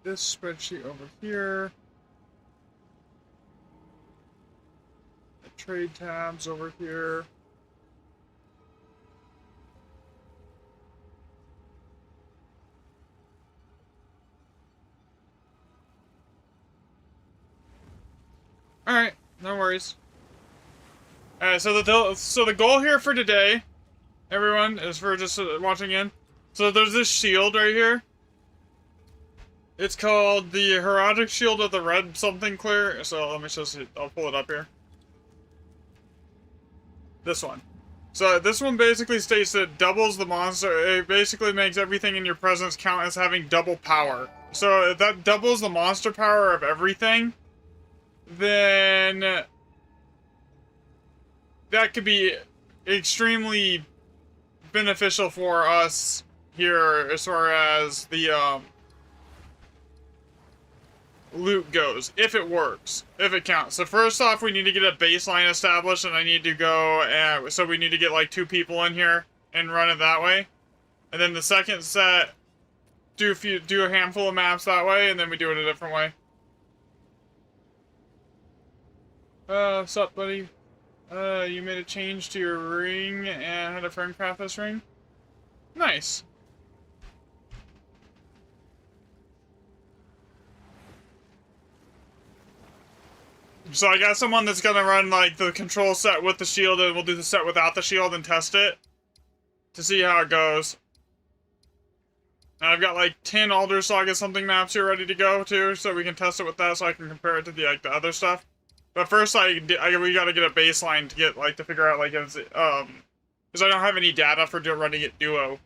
this spreadsheet over here. The trade tabs over here. Alright, no worries. Alright, so the goal here for today, everyone, is for just watching in. So there's this shield right here. It's called the Herodic Shield of the Red something clear. So let me just, I'll pull it up here. This one. So this one basically states that it doubles the monster. It basically makes everything in your presence count as having double power. So if that doubles the monster power of everything, then that could be extremely beneficial for us here as far as the loot goes, if it works, if it counts. So first off, we need to get a baseline established, and I need to go, and so we need to get like 2 people in here and run it that way. And then the second set, do a handful of maps that way, and then we do it a different way. What's up, buddy? You made a change to your ring and had a friend craft this ring? Nice. So I got someone that's gonna run like the control set with the shield, and we'll do the set without the shield and test it to see how it goes. And I've got like 10 Alder Saga something maps here ready to go too, so we can test it with that, so I can compare it to the like the other stuff. But first, we gotta get a baseline to get like to figure out like if it's, because I don't have any data for running it duo.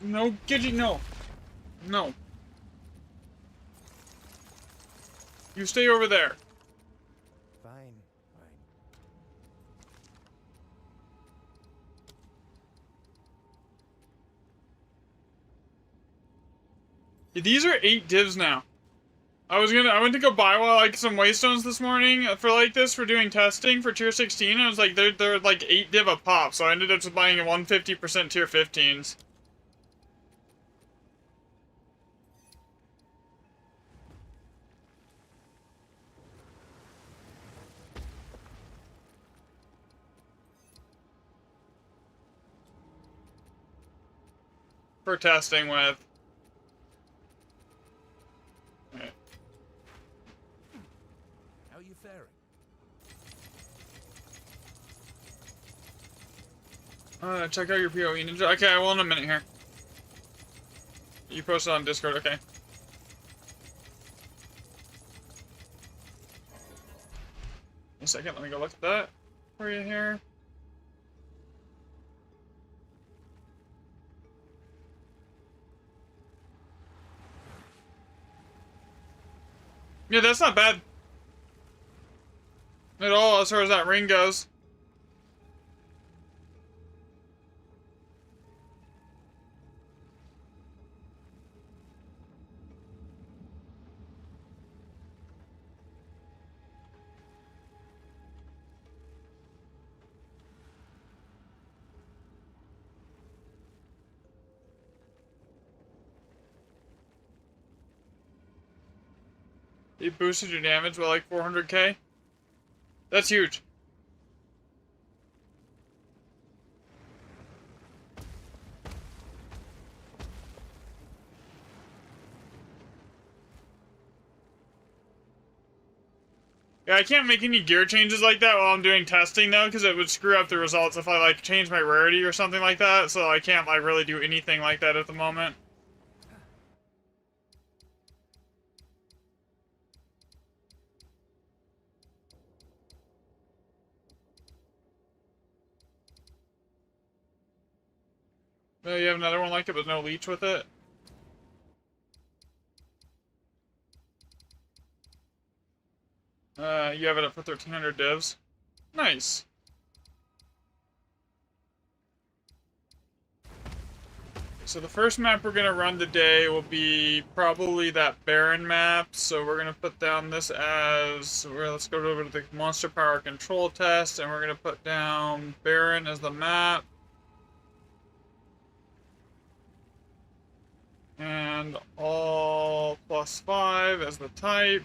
No, Gidgy, no. No. You stay over there. Fine, fine. These are 8 divs now. I went to go buy like some waystones this morning for like this for doing testing for tier 16. I was like, they're like 8 div a pop, so I ended up just buying 150% tier 15s. For testing with. Right. How are you faring? Check out your PoE Ninja. Okay, I will in a minute here. You posted on Discord, okay. A second, let me go look at that for you here. Yeah, that's not bad at all as far as that ring goes. It boosted your damage by like 400k. That's huge. Yeah, I can't make any gear changes like that while I'm doing testing though, because it would screw up the results if I like change my rarity or something like that, so I can't like really do anything like that at the moment. You have another one like it, but no leech with it? You have it up for 1300 divs. Nice. So the first map we're gonna run today will be probably that Baron map. So we're gonna put down this as, let's go over to the monster power control test, and we're gonna put down Baron as the map. And all +5 as the type.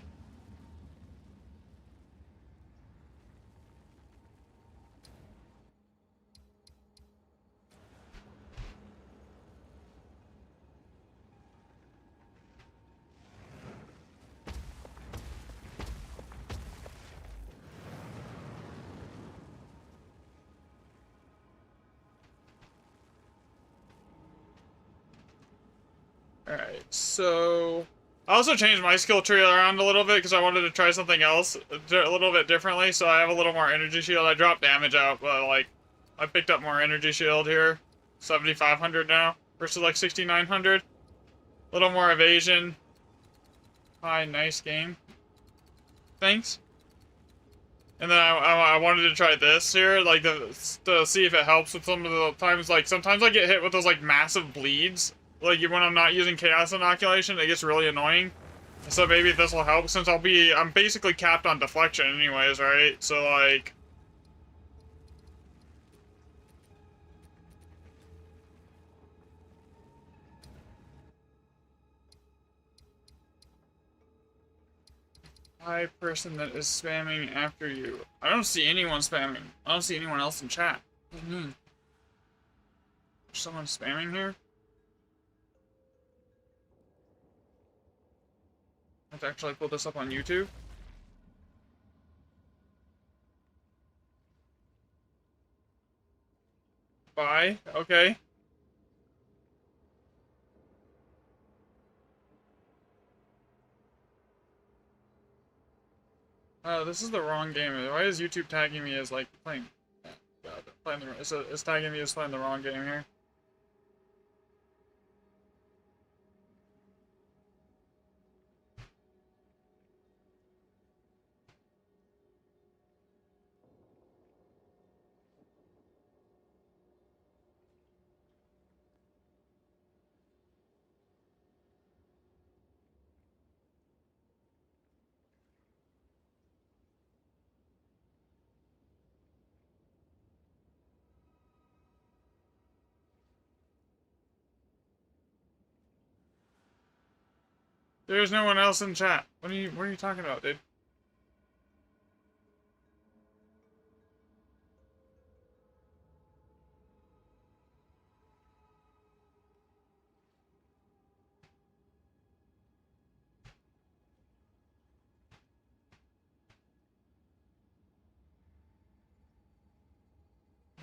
Alright, so I also changed my skill tree around a little bit because I wanted to try something else a little bit differently, so I have a little more energy shield. I dropped damage out, but like I picked up more energy shield here. 7,500 now versus like 6,900. A little more evasion. Hi, nice game. Thanks. And then I wanted to try this here, like to see if it helps with some of the times. Like sometimes I get hit with those like massive bleeds. Like when I'm not using chaos inoculation, it gets really annoying. So maybe this will help since I'm basically capped on deflection anyways, right? So like. Hi, person that is spamming after you. I don't see anyone spamming. I don't see anyone else in chat. What do you mean? There's someone spamming here? I have to actually pull this up on YouTube. Bye. Okay. This is the wrong game. Why is YouTube tagging me as like playing? It's tagging me as playing the wrong game here. There's no one else in chat. What are you talking about, dude?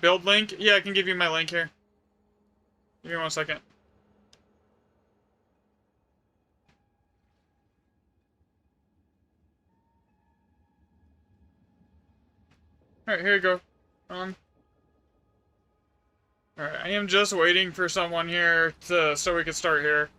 Build link? Yeah, I can give you my link here. Give me 1 second. Alright, here you go. Alright, I am just waiting for someone here so we can start here.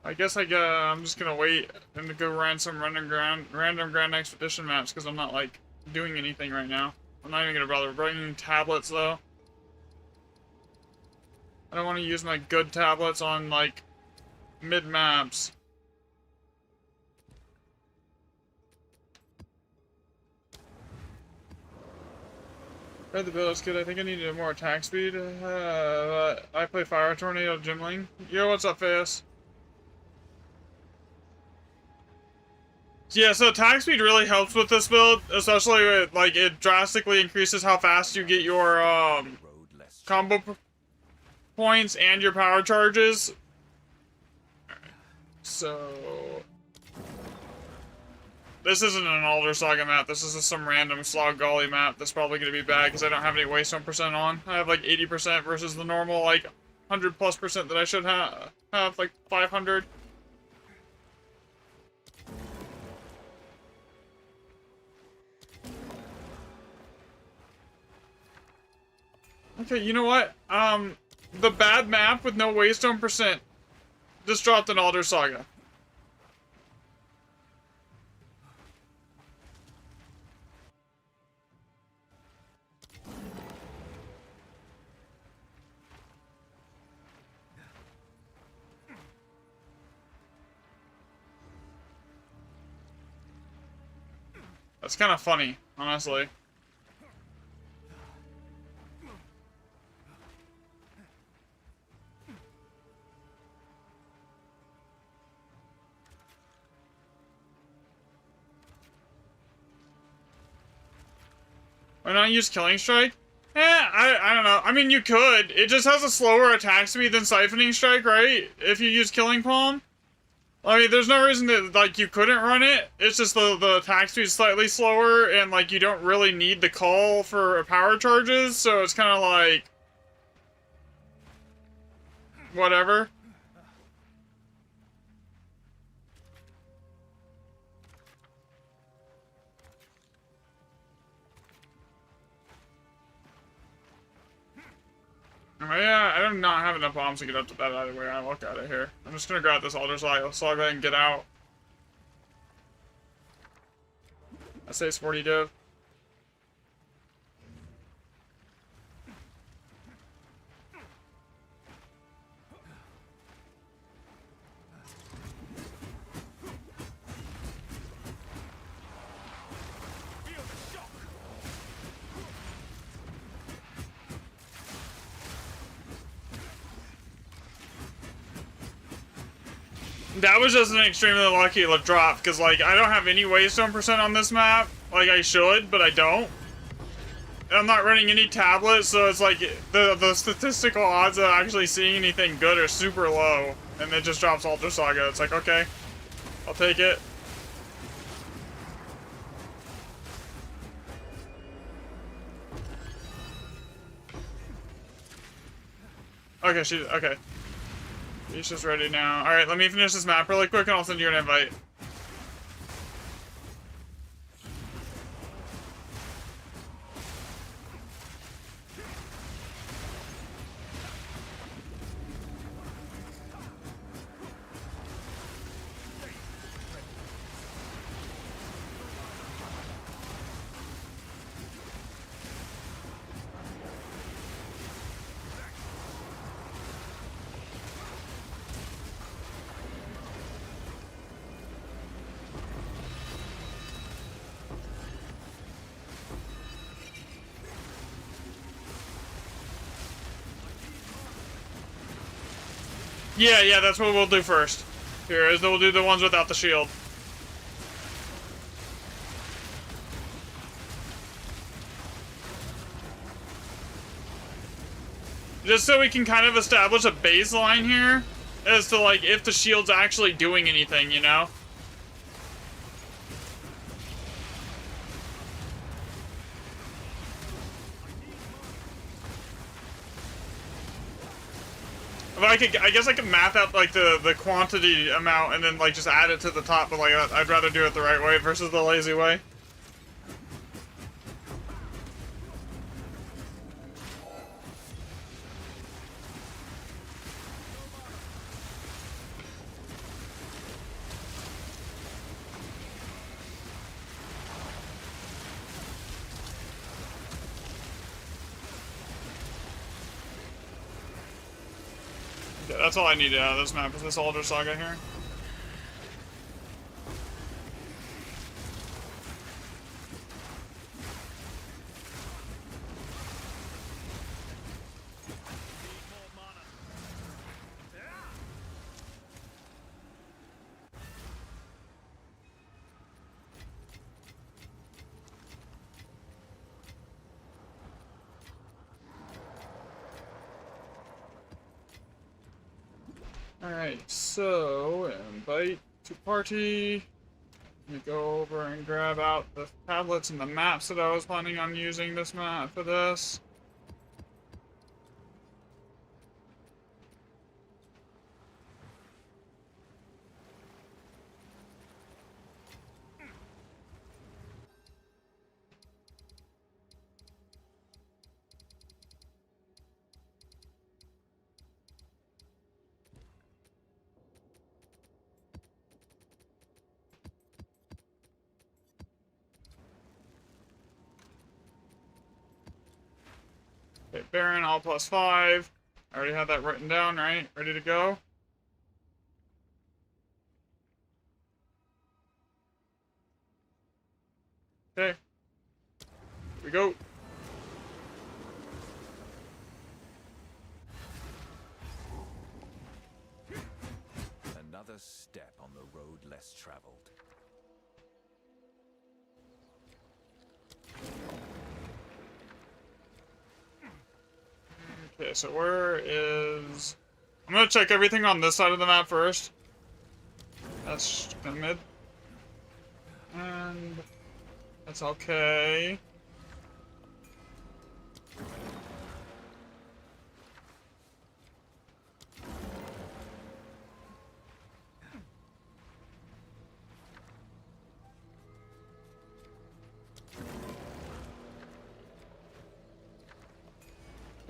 I guess I'm just gonna wait and go run some random Grand Expedition maps because I'm not like doing anything right now. I'm not even gonna bother bringing tablets though. I don't want to use my good tablets on like mid maps. Read the build, it's good. I think I needed more attack speed. I play Fire Tornado Gimling. Yo, what's up, Fayus? Yeah, so attack speed really helps with this build, especially with, like, it drastically increases how fast you get your, combo points and your power charges. So... This isn't an Alder Saga map, this is just some random Slog Golly map that's probably gonna be bad because I don't have any waystone percent on. I have like 80% versus the normal, like, 100+% that I should have, like 500. Okay, you know what? The bad map with no waystone percent just dropped an Alder Saga. That's kind of funny, honestly. Why not use Killing Strike? I don't know. I mean, you could. It just has a slower attack speed than Siphoning Strike, right? If you use Killing Palm. I mean, there's no reason that, like, you couldn't run it. It's just the attack speed is slightly slower, and, like, you don't really need the call for power charges, so it's kind of like... whatever. Oh yeah, I do not have enough bombs to get up to that either way. I look at it here. I'm just gonna grab this Alder Saga and get out. I say Sporty Div. That was just an extremely lucky drop, because, like, I don't have any waystone percent on this map. Like, I should, but I don't. And I'm not running any tablets, so it's like, the statistical odds of actually seeing anything good are super low. And it just drops Alder Saga. It's like, okay, I'll take it. Okay, okay. She's just ready now. Alright, let me finish this map really quick and I'll send you an invite. Yeah, that's what we'll do first. Here, is we'll do the ones without the shield. Just so we can kind of establish a baseline here as to, like, if the shield's actually doing anything, you know? If I guess I could math out, like, the quantity amount and then, like, just add it to the top, but, like, I'd rather do it the right way versus the lazy way. Yeah, that's all I needed out of this map, is this Alder Saga here. Alright, so, invite to party. Let me go over and grab out the tablets and the maps that I was planning on using this map for this. Okay, Baron, all +5. I already had that written down, right? Ready to go? Okay. Here we go. Another step on the road less traveled. Okay, so where is... I'm gonna check everything on this side of the map first. That's mid. And... that's okay.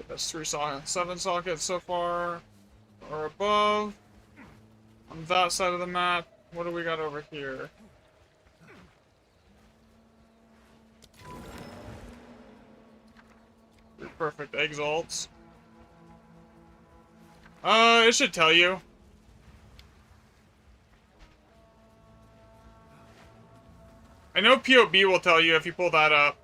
That's 7 sockets so far, or above. On that side of the map, what do we got over here? Perfect exalts. It should tell you. I know POB will tell you if you pull that up.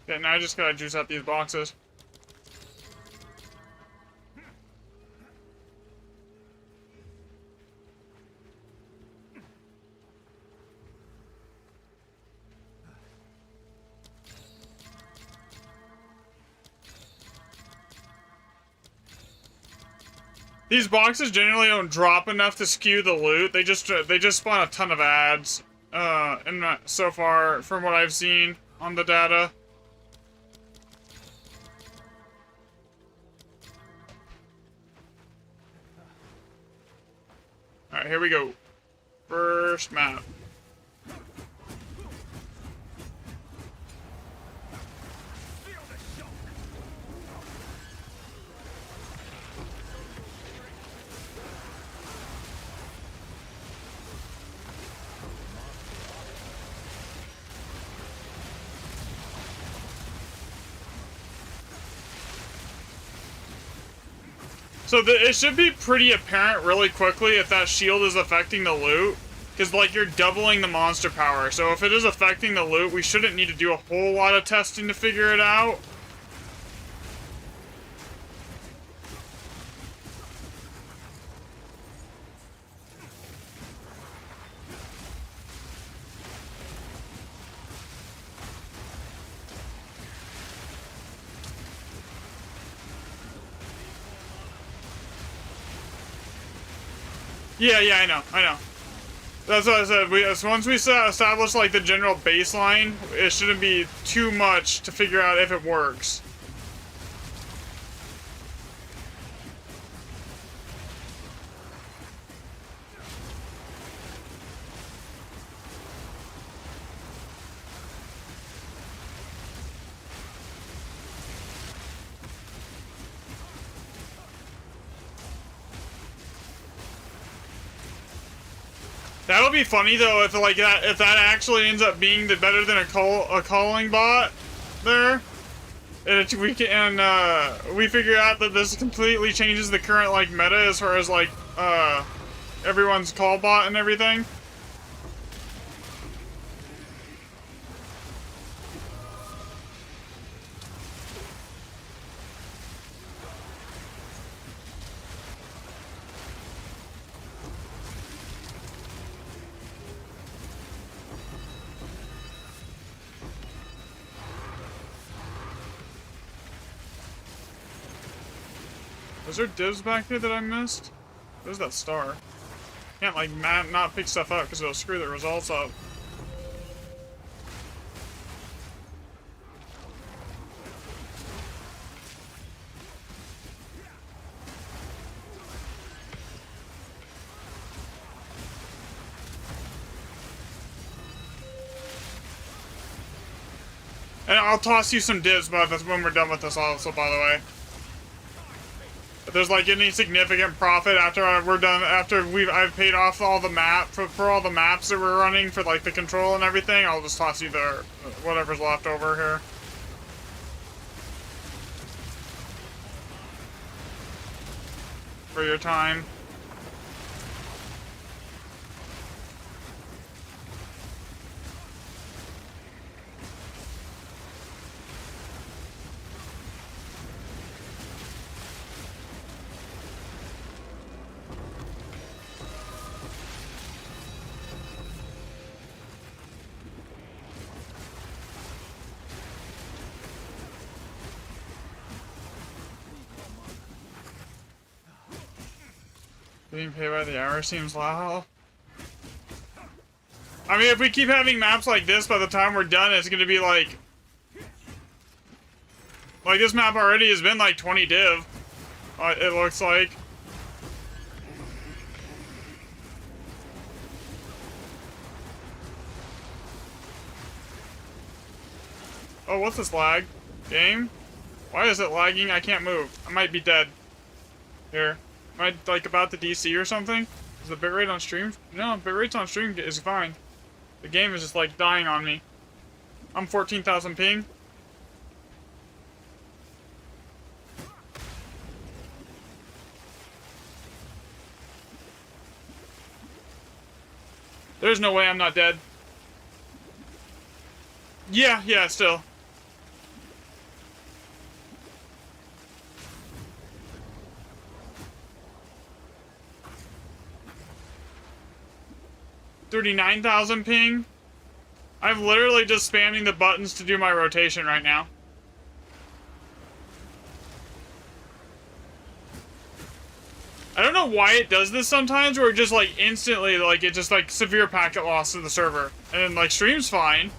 Okay, now I just gotta juice out these boxes. These boxes generally don't drop enough to skew the loot. They just spawn a ton of ads. So far from what I've seen on the data. Alright, here we go. First map. So it should be pretty apparent really quickly if that shield is affecting the loot. Because, like, you're doubling the monster power. So if it is affecting the loot, we shouldn't need to do a whole lot of testing to figure it out. Yeah, I know. That's what I said. Once we establish, like, the general baseline, it shouldn't be too much to figure out if it works. That'll be funny though if that actually ends up being better than a calling bot there. And we figure out that this completely changes the current like meta as far as like everyone's call bot and everything. Was there divs back there that I missed? There's that star. Can't like not pick stuff up because it'll screw the results up. And I'll toss you some divs when we're done with this also, by the way. If there's like any significant profit after we're done, after I've paid off all the map, for all the maps that we're running for like the control and everything, I'll just toss you the whatever's left over here. For your time. Being paid by the hour seems low. I mean, if we keep having maps like this, by the time we're done, it's gonna be like this map already has been like 20 div. It looks like. Oh, what's this lag? Game? Why is it lagging? I can't move. I might be dead. Here. Am I, like, about to DC or something? Is the bitrate on stream? No, bitrate's on stream is fine. The game is just, like, dying on me. I'm 14,000 ping. There's no way I'm not dead. Yeah, still. $39,000 ping. I'm literally just spamming the buttons to do my rotation right now. I don't know why it does this sometimes, where it just like instantly, like it just like severe packet loss to the server. And then like stream's fine.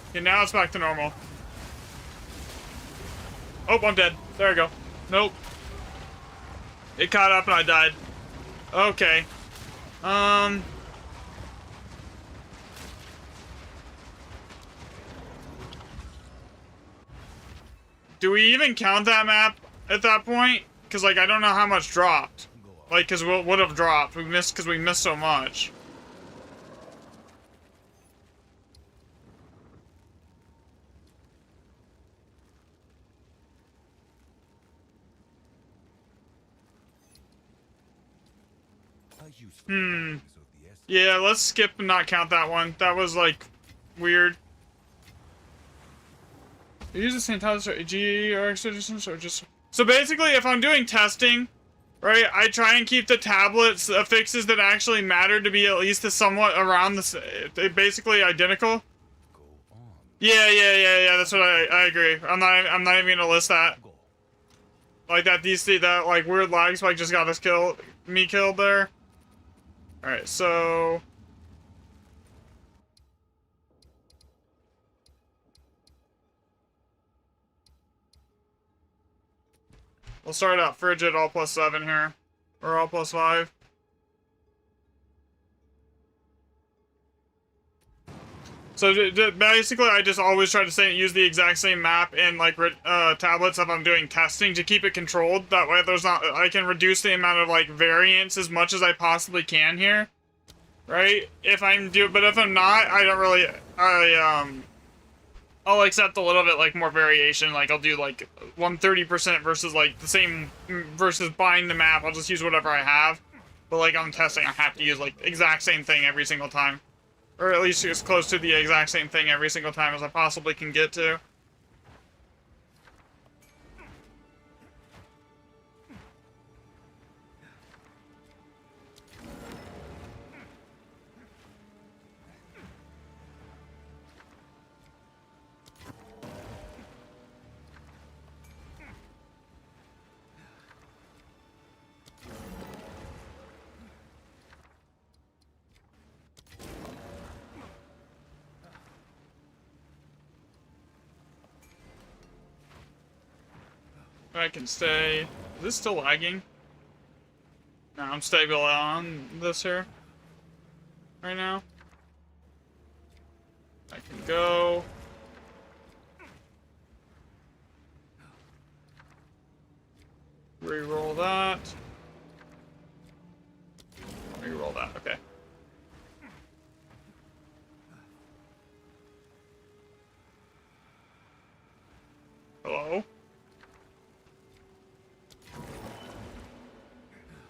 Okay, now it's back to normal. Oh, I'm dead. There we go. Nope. It caught up and I died. Okay. Do we even count that map at that point? Because, like, I don't know how much dropped. Like, because what would have dropped? We missed, because we missed so much. Yeah, let's skip and not count that one. That was, like, weird. You use the same tablets or GE or extensions or just... So basically, if I'm doing testing, right, I try and keep the tablets affixes that actually matter to be at least somewhat around the... basically identical. Yeah, that's what I agree. I'm not even gonna list that. Like that DC, that, like, weird lag spike just got us killed, me killed there. Alright, so... We'll start out frigid all +7 here. Or all +5. So basically, I just always try to use the exact same map in like tablets if I'm doing testing to keep it controlled. That way, I can reduce the amount of like variance as much as I possibly can here, right? But if I'm not, I don't really. I'll accept a little bit like more variation. Like I'll do like 130% versus like the same versus buying the map. I'll just use whatever I have. But like on testing, I have to use like exact same thing every single time. Or at least as close to the exact same thing every single time as I possibly can get to. I can stay. Is this still lagging? No, I'm stable on this here. Right now. I can go. Reroll that. Reroll that, okay. Hello?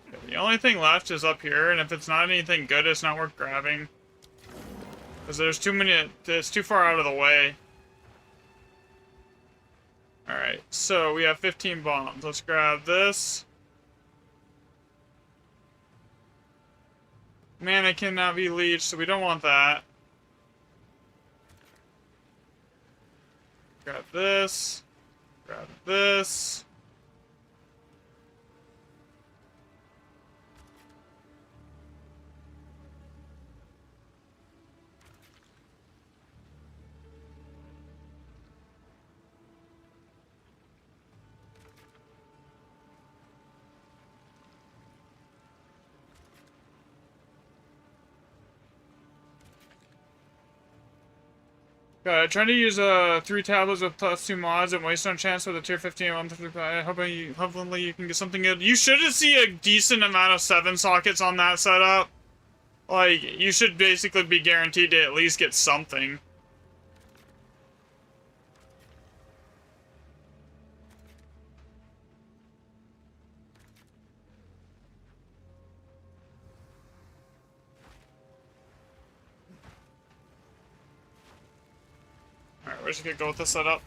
Okay, the only thing left is up here, and if it's not anything good, it's not worth grabbing. Because there's too many, it's too far out of the way. Alright, so we have 15 bombs. Let's grab this. Mana cannot be leached, so we don't want that. Grab this. Grab this. Trying to use 3 tablets with +2 mods and waste no chance with a tier 15 hopefully you can get something good. You should see a decent amount of 7 sockets on that setup. Like, you should basically be guaranteed to at least get something. Alright, we're just gonna go with the setup.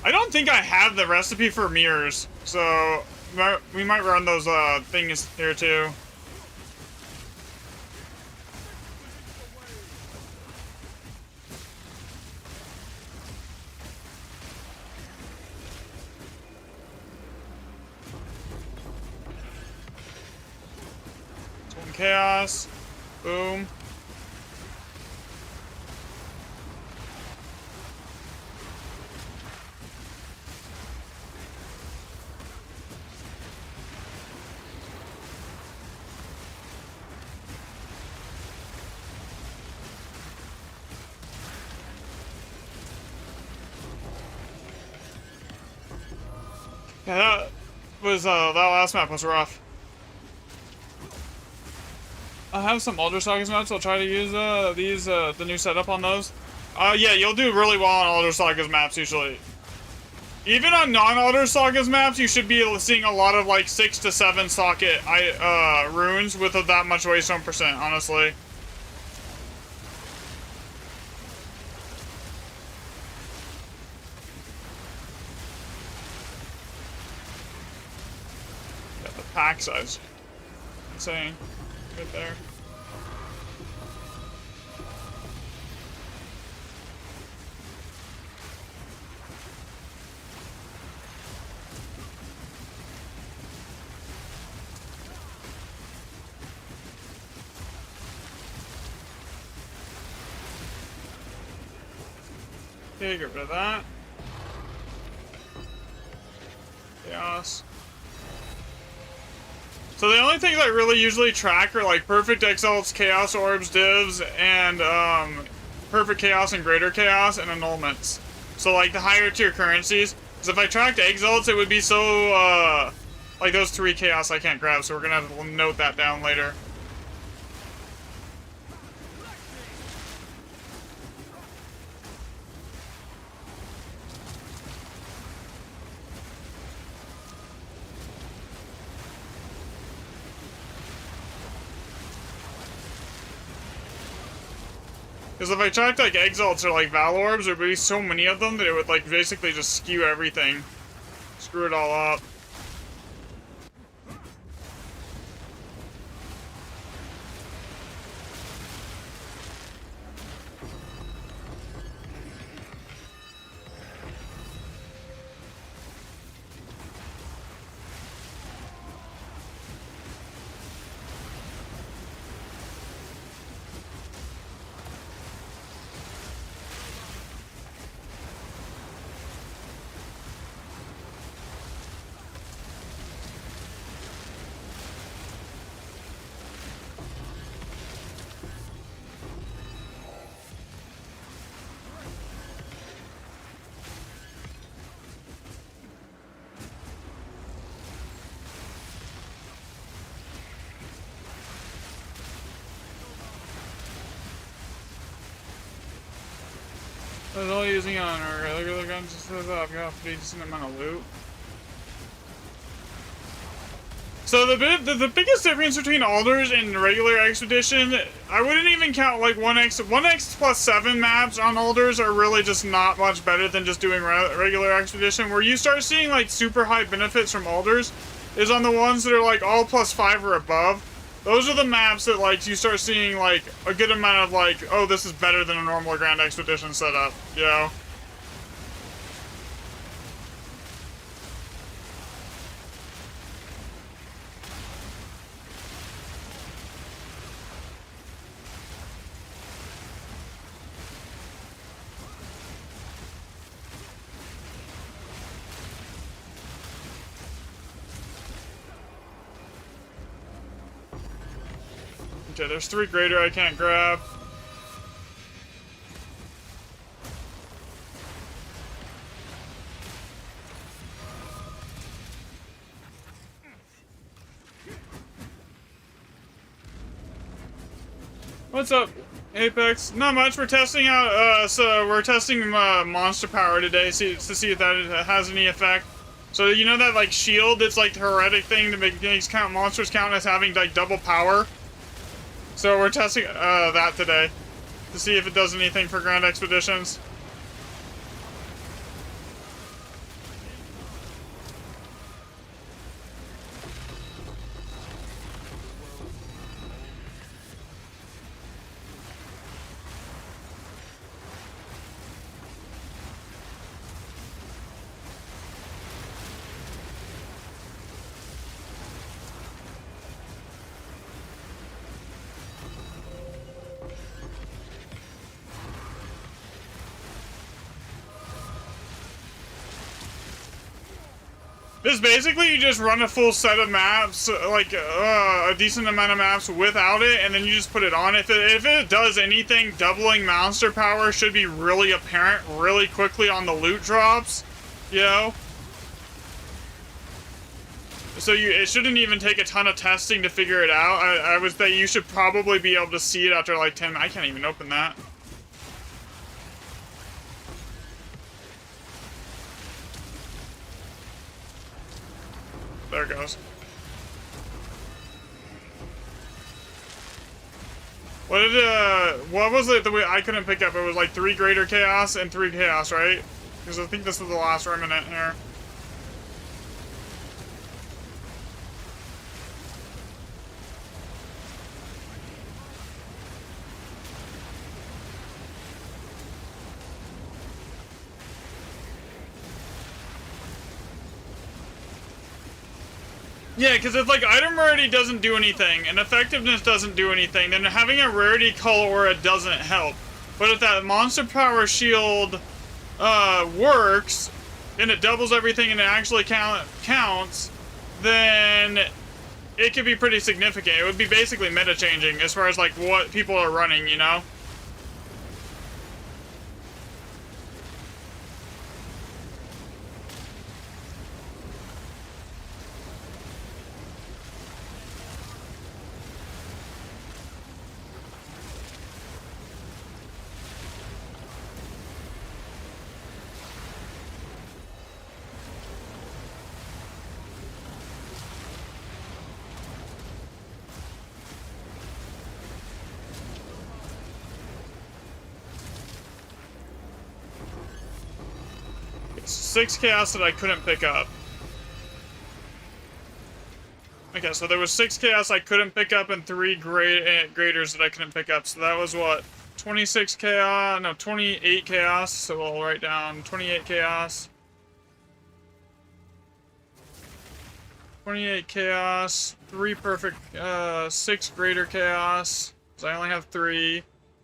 I don't think I have the recipe for mirrors, so we might run those things here too. One chaos, boom. Yeah, that last map was rough. I have some Elder Sagas maps. I'll try to use the new setup on those. Yeah, you'll do really well on Elder Sagas maps usually. Even on non-Elder Sagas maps, you should be seeing a lot of like 6 to 7 socket runes with that much waystone percent, honestly. Yeah, the pack size. Insane. Right there. Okay, get rid of that. Chaos. So the only things I really usually track are like perfect exalts, chaos orbs, divs, and perfect chaos and greater chaos and annulments. So like the higher tier currencies. Because if I tracked exalts, it would be so like those 3 chaos I can't grab. So we're gonna have to note that down later. Because if I tracked like exalts or like Valorbs, there would be so many of them that it would like basically just skew everything. Screw it all up. I was only using on our regular guns just for that. I've got a decent amount of loot. So the biggest difference between Alders and regular Expedition, I wouldn't even count like 1x plus 7 maps on Alders are really just not much better than just doing regular Expedition. Where you start seeing like super high benefits from Alders is on the ones that are like all plus 5 or above. Those are the maps that like you start seeing like a good amount of like, oh, this is better than a normal Grand Expedition setup, you know? Okay, there's 3 greater I can't grab. What's up, Apex? Not much. We're testing out, so we're testing monster power today to see if that has any effect. So you know that like shield that's like the heretic thing that makes monsters count as having like double power? So we're testing that today to see if it does anything for Grand Expeditions. This basically you just run a full set of maps, like a decent amount of maps without it, and then you just put it on. If it does anything, doubling monster power should be really apparent really quickly on the loot drops, you know? So it shouldn't even take a ton of testing to figure it out. I would say you should probably be able to see it after like 10. I can't even open that. There it goes. What was it the way I couldn't pick up? It was like 3 greater chaos and 3 chaos, right? Because I think this is the last remnant here. Yeah, because if like item rarity doesn't do anything and effectiveness doesn't do anything, then having a rarity cull aura doesn't help. But if that monster power shield works and it doubles everything and it actually counts, then it could be pretty significant. It would be basically meta changing as far as like what people are running, you know? It's 6 chaos that I couldn't pick up. Okay, so there was 6 chaos I couldn't pick up and 3 graders that I couldn't pick up. So that was what? 26 chaos? No, 28 chaos. So we'll write down 28 chaos. 28 chaos, 3 perfect, 6 greater chaos. So I only have 3.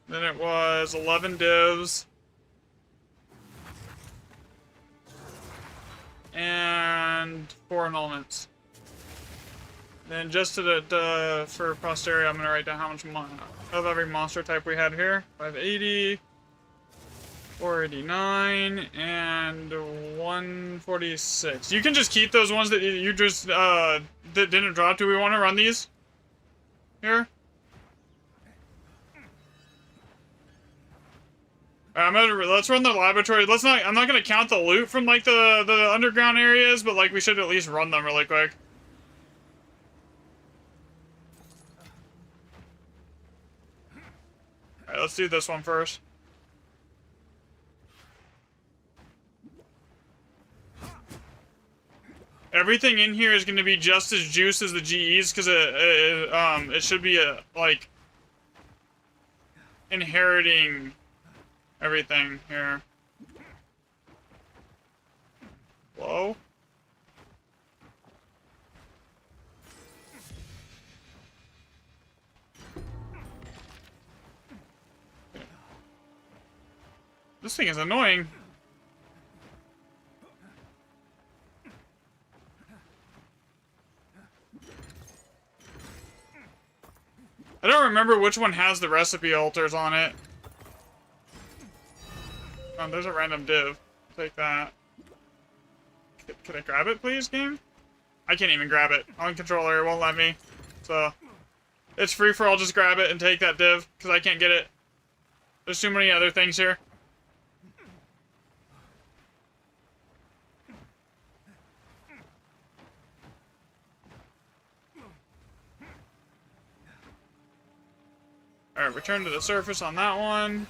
Then it was 11 divs. And 4 annulments. Then just for posterity, I'm gonna write down how much of every monster type we had here. 580, 489, and 146. You can just keep those ones that you just that didn't drop. Do we want to run these here? Let's run the laboratory. I'm not gonna count the loot from like the underground areas, but like we should at least run them really quick. All right, let's do this one first. Everything in here is gonna be just as juice as the GEs because it should be like inheriting everything here. Whoa. This thing is annoying. I don't remember which one has the recipe altars on it. Oh, there's a random div. Take that. Can I grab it, please, game? I can't even grab it. On controller, it won't let me. So, it's free for all. Just grab it and take that div, because I can't get it. There's too many other things here. Alright, return to the surface on that one.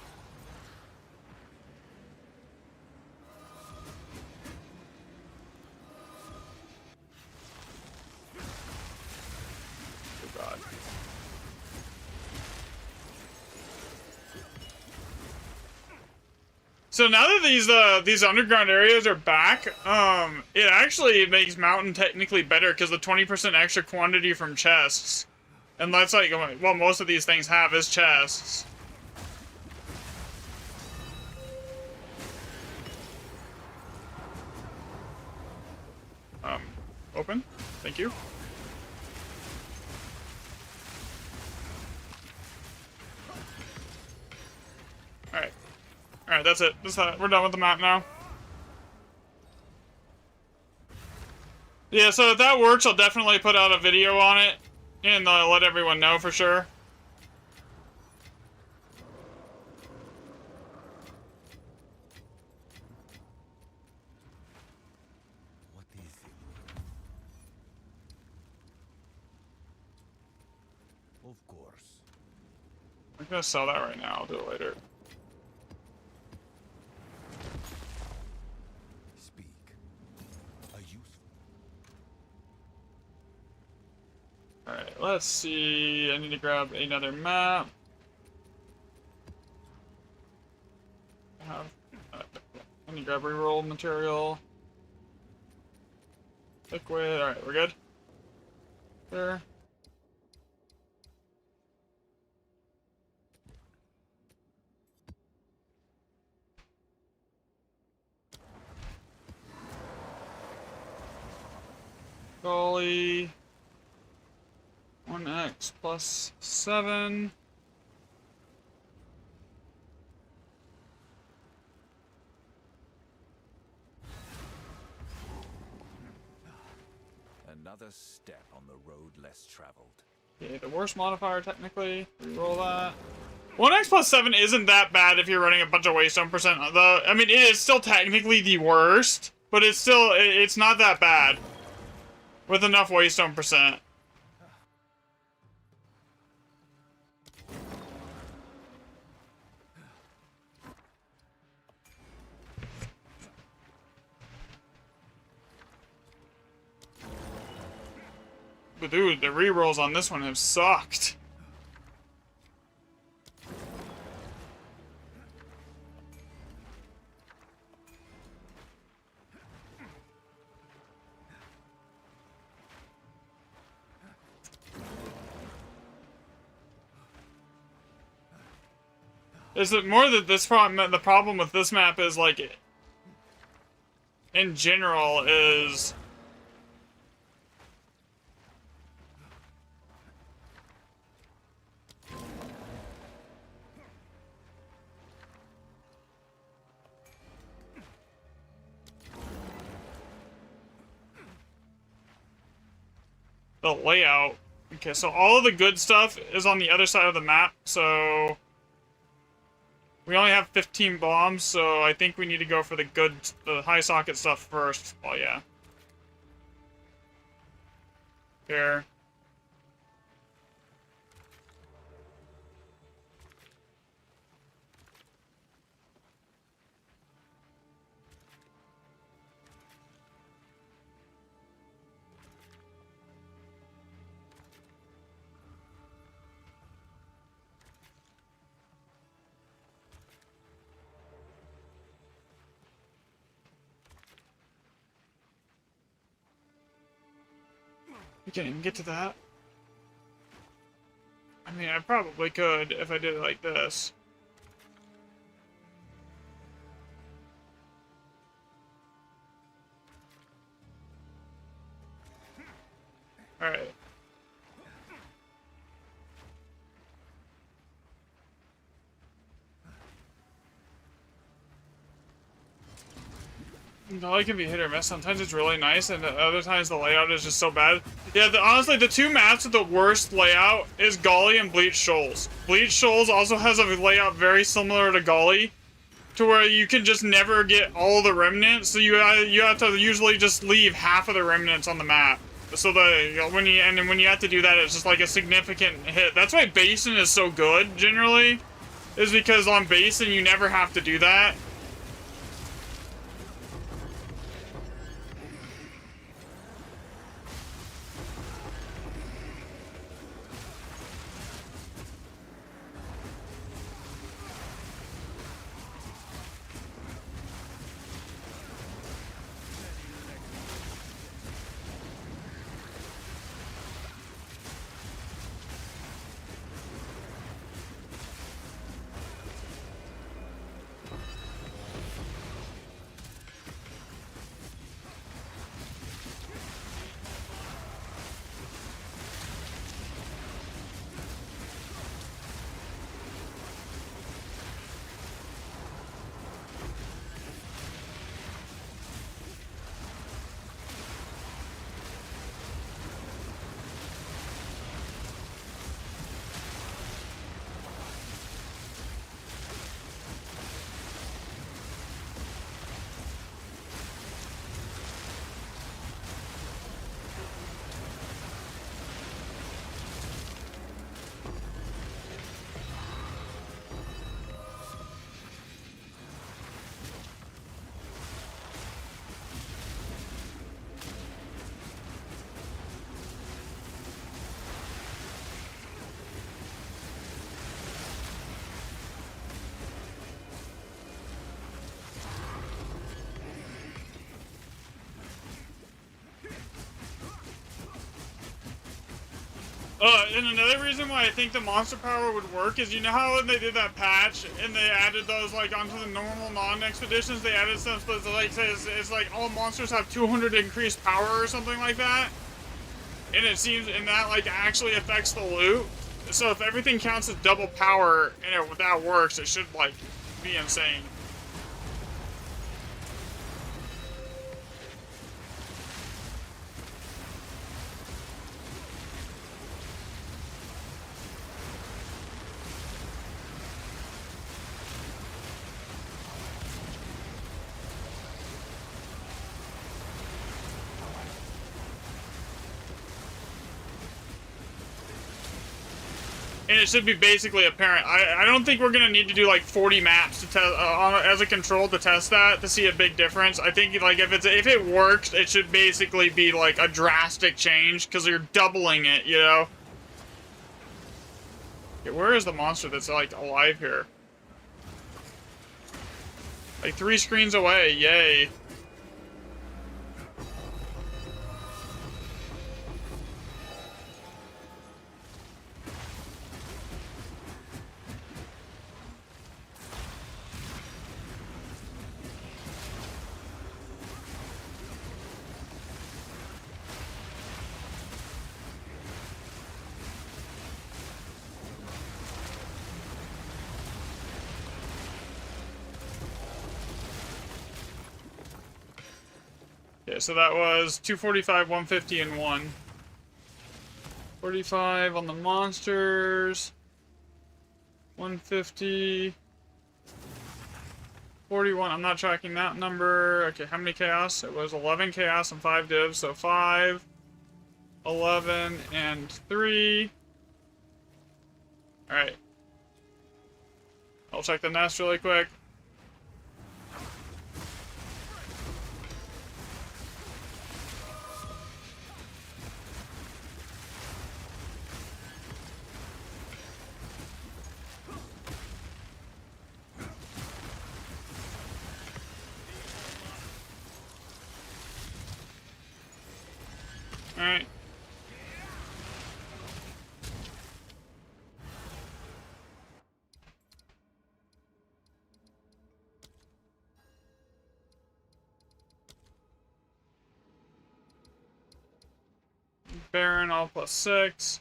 Oh god. So now that these underground areas are back, it actually makes Mountain technically better because the 20% extra quantity from chests. And that's like what most of these things have is chests. Open. Thank you. Alright. Alright, that's it. We're done with the map now. Yeah, so if that works, I'll definitely put out a video on it. And let everyone know for sure. What is it? Of course. I'm gonna sell that right now. I'll do it later. Speak. A useful. Alright, let's see. I need to grab another map. I need to grab reroll material. Liquid. Alright, we're good. There. Golly. 1x plus 7. Another step on the road less traveled. Okay, the worst modifier technically. Reroll that. 1x plus 7 isn't that bad if you're running a bunch of waystone percent. Though I mean, it is still technically the worst, but it's not that bad with enough waystone percent. But dude, the rerolls on this one have sucked. Is it more that this problem? The problem with this map is like, in general, is the layout. Okay, so all of the good stuff is on the other side of the map, so We only have 15 bombs, so I think we need to go for the high socket stuff first. Oh yeah. Fair. We can't even get to that. I mean, I probably could if I did it like this. Alright. It can be hit or miss. Sometimes it's really nice, and other times the layout is just so bad. Yeah, honestly, the two maps with the worst layout is Golly and Bleach Shoals. Bleach Shoals also has a layout very similar to Golly, to where you can just never get all the remnants, so you have to usually just leave half of the remnants on the map. So when you have to do that, it's just like a significant hit. That's why Basin is so good generally, is because on Basin you never have to do that. And another reason why I think the monster power would work is, you know how when they did that patch and they added those like onto the normal non-expeditions, they added stuff that like says it's like all monsters have 200 increased power or something like that, and it seems and that like actually affects the loot. So if everything counts as double power and that works, it should like be insane. And it should be basically apparent. I don't think we're gonna need to do like 40 maps to test as a control to test that to see a big difference. I think like if it works, it should basically be like a drastic change because you're doubling it, you know. Okay, where is the monster that's like alive here? Like 3 screens away. Yay. Okay, so that was 245, 150, and 1. 45 on the monsters. 150. 41. I'm not tracking that number. Okay, how many chaos? It was 11 chaos and 5 divs. So 5, 11, and 3. Alright. I'll check the nest really quick. Alright. Baron, all +6.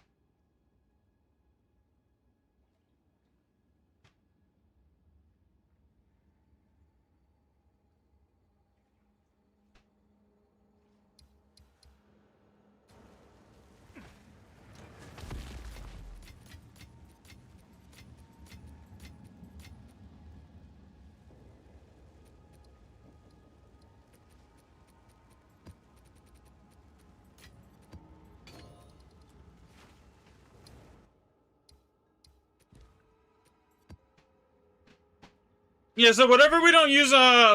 Yeah, so whatever we don't use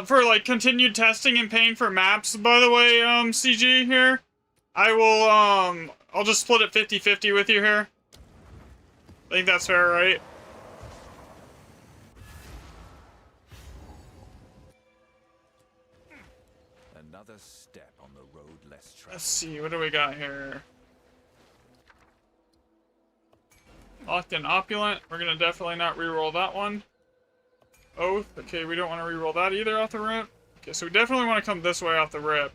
for like continued testing and paying for maps, by the way, CG here, I will I'll just split it 50-50 with you here. I think that's fair, right? Another step on the road less traveled. Let's see, what do we got here? Locked in Opulent. We're gonna definitely not reroll that one. Oath. Okay, we don't want to reroll that either off the rip. Okay, so we definitely want to come this way off the rip.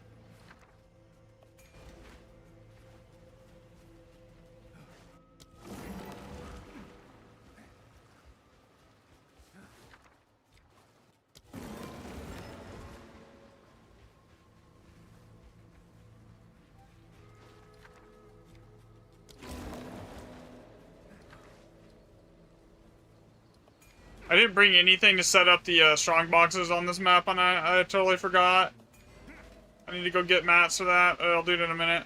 I didn't bring anything to set up the strong boxes on this map, and I totally forgot. I need to go get mats for that. I'll do it in a minute.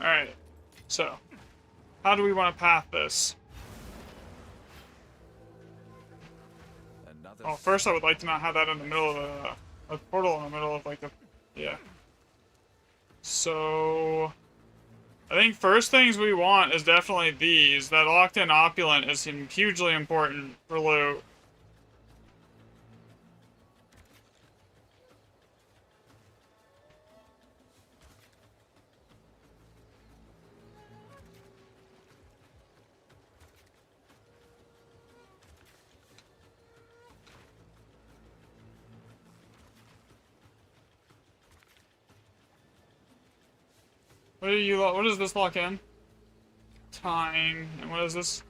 Alright, so, how do we want to path this? Another Oh, first I would like to not have that in the middle of a portal in the middle of like the, yeah. So, I think first things we want is definitely these. That locked in Opulent is hugely important for loot. What does this lock in? Time. And what is this?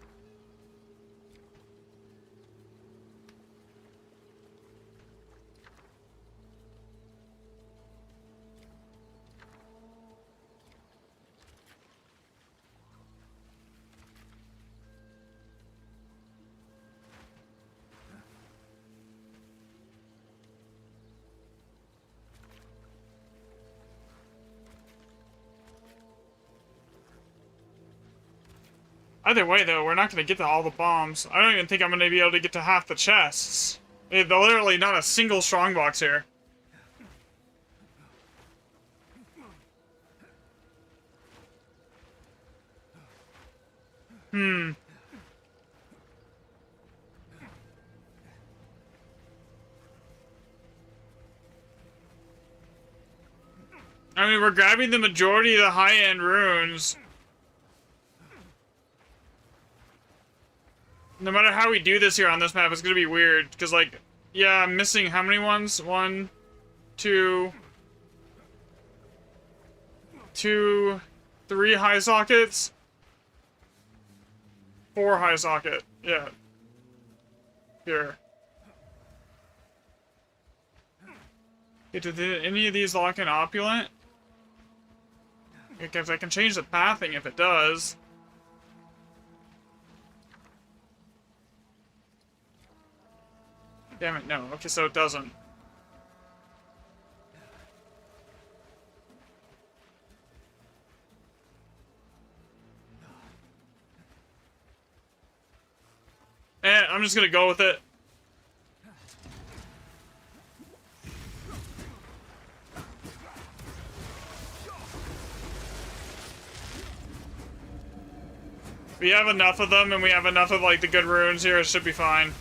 Either way, though, we're not going to get to all the bombs. I don't even think I'm going to be able to get to half the chests. There's literally not a single strongbox here. I mean, we're grabbing the majority of the high-end runes. No matter how we do this here on this map, it's gonna be weird. Because, like, yeah, I'm missing how many ones? 1, 2, 3 high sockets. 4 high socket. Yeah. Here. Okay, did any of these lock in opulent? Because I can change the pathing if it does. Damn it, no. Okay, so it doesn't. I'm just gonna go with it. We have enough of them, and we have enough of, like, the good runes here, it should be fine.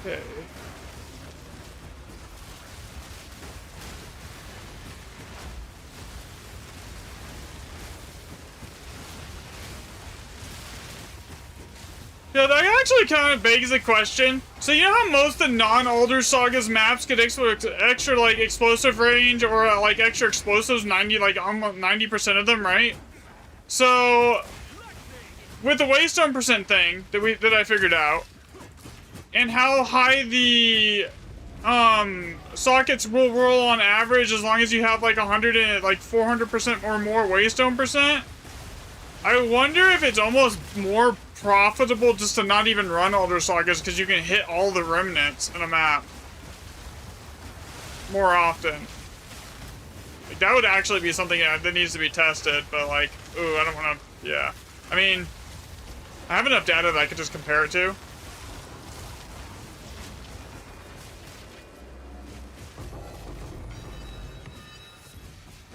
Okay. Yeah, that actually kind of begs the question. So you know how most of the non-Elder Sagas maps get extra like explosive range or like extra explosives, 90 like almost 90% of them, right? So with the Waystone percent thing that I figured out, and how high the sockets will roll on average as long as you have like 100 and like 400% or more Waystone percent, I wonder if it's almost more profitable just to not even run Elder Sagas because you can hit all the remnants in a map more often. Like, that would actually be something that needs to be tested, but like, ooh, I don't want to, yeah. I mean, I have enough data that I could just compare it to.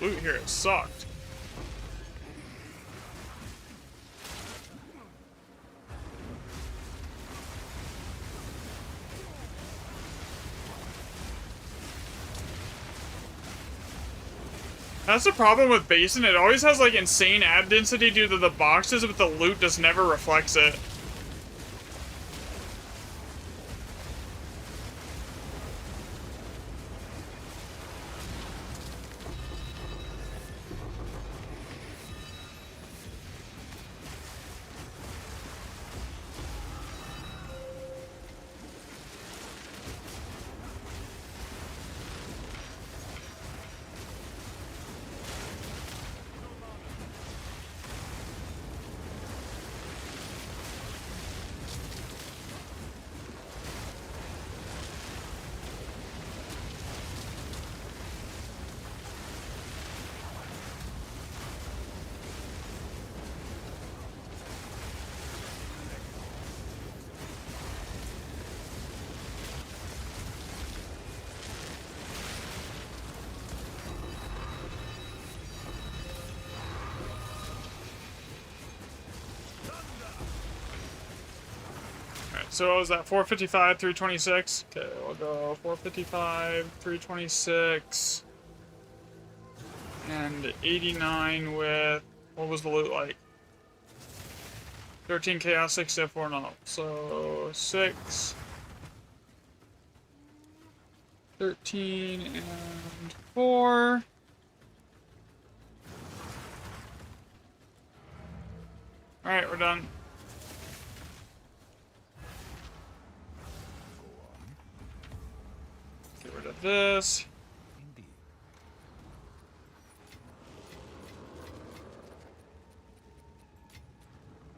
Loot here, it sucked. That's the problem with Basin. It always has like insane ad density due to the boxes, but the loot just never reflects it. So what was that? 455, 326. Okay, we'll go 455, 326, and 89 with, what was the loot like? 13 chaos, 6 to 4 no. So 6, 13, and 4. Alright, we're done. Get rid of this. Indeed.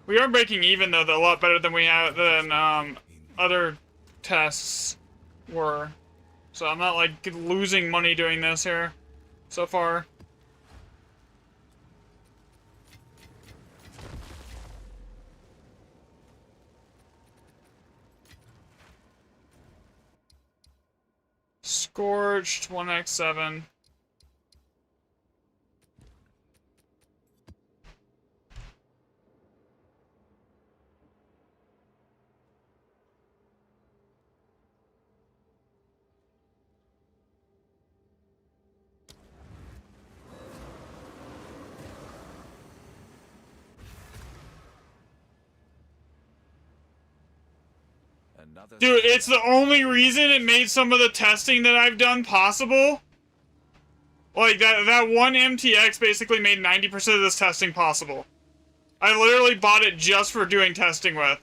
We are breaking even though, a lot better than we have other tests were. So I'm not like losing money doing this here so far. Scorched 1x7. Another Dude, it's the only reason it made some of the testing that I've done possible. Like, that one MTX basically made 90% of this testing possible. I literally bought it just for doing testing with.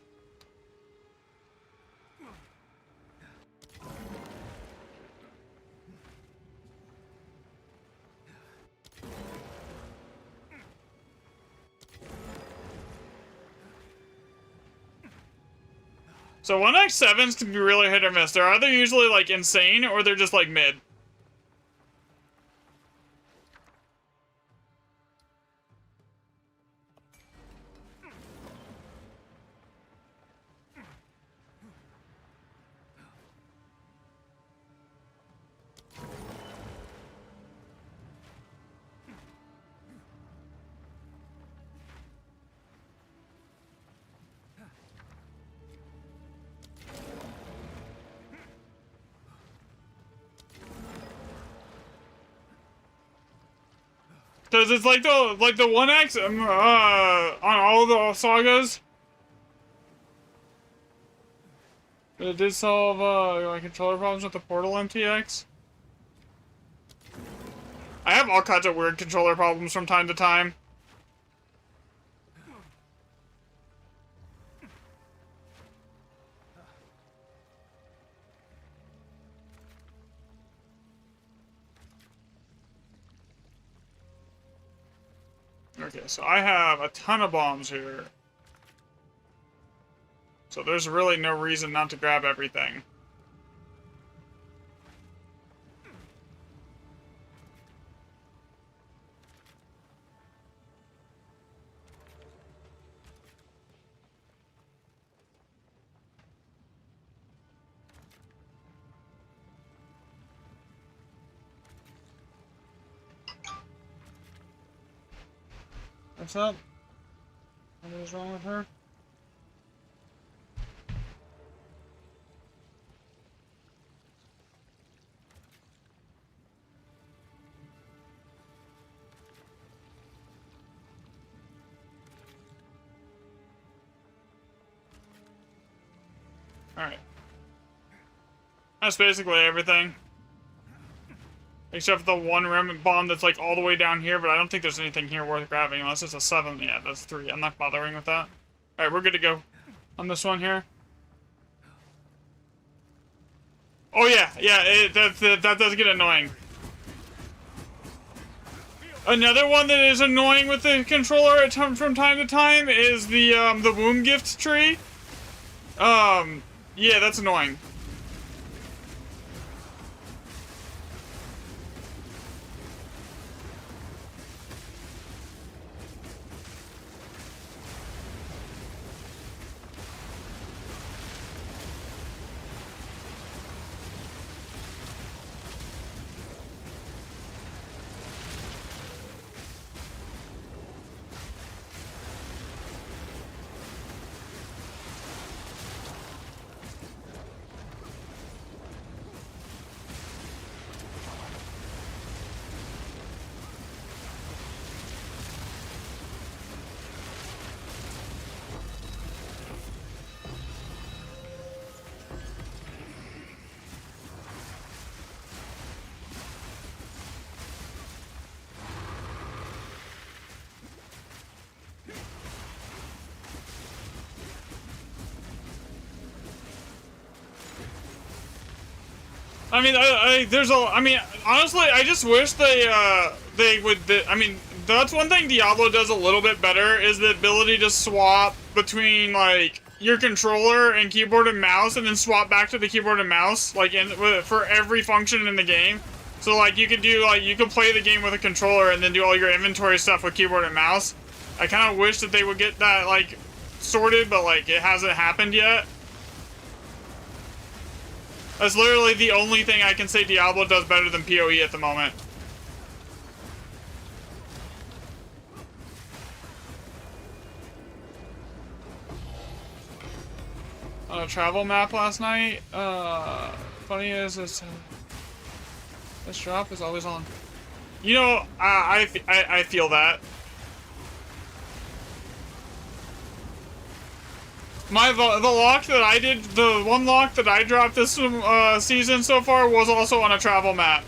So 1x7s can be really hit or miss. They're either usually like insane or they're just like mid. Cause it's like the 1x on all the sagas. It did solve like controller problems with the Portal MTX. I have all kinds of weird controller problems from time to time. Okay, so I have a ton of bombs here. So there's really no reason not to grab everything. What's up? What is wrong with her? Alright. That's basically everything. Except for the one remnant bomb that's like all the way down here, but I don't think there's anything here worth grabbing unless it's a 7. Yeah, that's 3. I'm not bothering with that. Alright, we're good to go on this one here. Oh yeah, that does get annoying. Another one that is annoying with the controller from time to time is the womb gift tree. Yeah, that's annoying. I mean, I mean, honestly, I just wish they would, I mean, that's one thing Diablo does a little bit better, is the ability to swap between, like, your controller and keyboard and mouse, and then swap back to the keyboard and mouse, like, for every function in the game. So, like, you could do, like, you could play the game with a controller and then do all your inventory stuff with keyboard and mouse. I kind of wish that they would get that, like, sorted, but, like, it hasn't happened yet. That's literally the only thing I can say Diablo does better than PoE at the moment. On a travel map last night, funny is this drop is always on. You know, I feel that. The lock that I did, the one lock that I dropped this season so far was also on a travel map.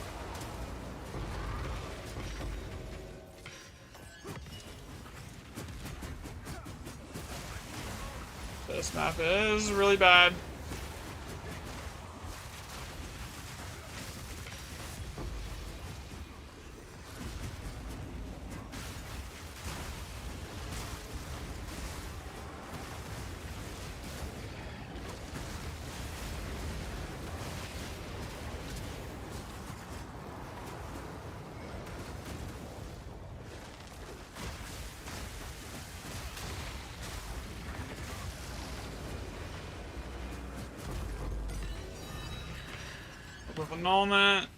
This map is really bad. With annulment.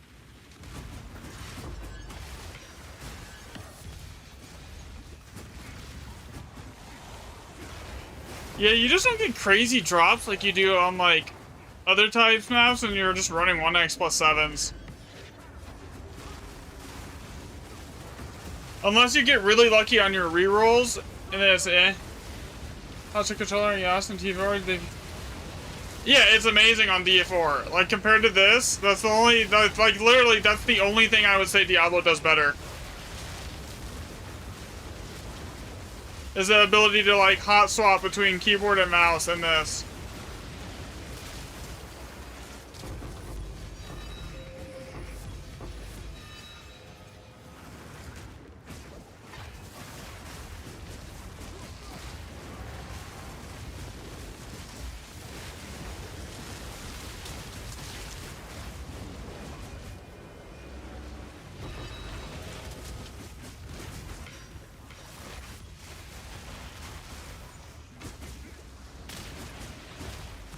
Yeah, you just don't get crazy drops like you do on, like, other types maps when you're just running 1x plus 7s. Unless you get really lucky on your rerolls, and then it's how's your controller? Yes, and TV4, yeah, it's amazing on DA4. Like, compared to this, that's the only, like, literally, that's the only thing I would say Diablo does better. Is the ability to, like, hot swap between keyboard and mouse and this.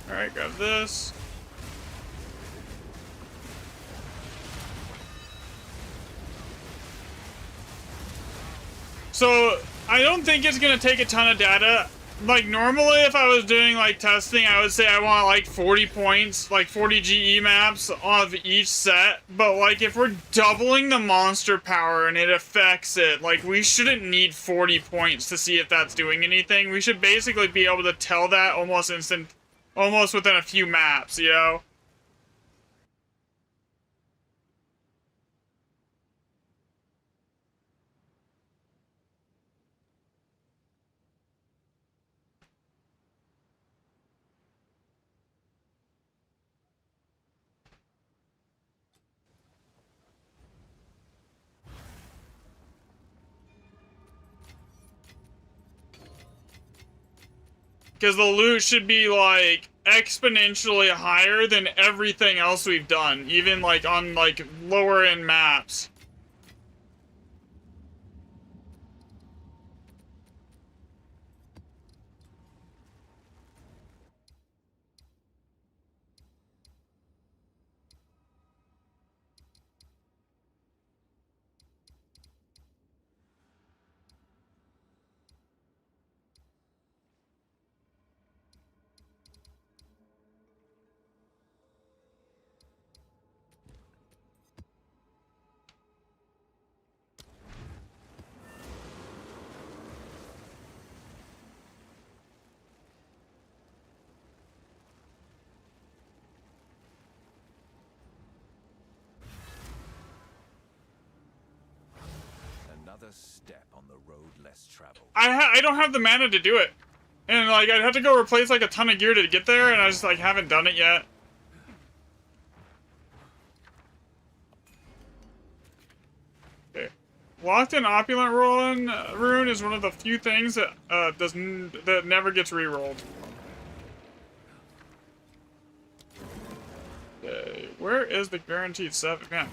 Alright, grab this. So, I don't think it's gonna take a ton of data. Like, normally if I was doing, like, testing, I would say I want, like, 40 points, like, 40 GE maps of each set. But, like, if we're doubling the monster power and it affects it, like, we shouldn't need 40 points to see if that's doing anything. We should basically be able to tell that almost within a few maps, you know? Because the loot should be, like, exponentially higher than everything else we've done, even, like, on, like, lower-end maps. Another step on the road less traveled. I don't have the mana to do it. And, like, I'd have to go replace, like, a ton of gear to get there, and I just, like, haven't done it yet. Locked in Opulent Rune is one of the few things that that never gets re-rolled. Okay, where is the guaranteed 7? Man,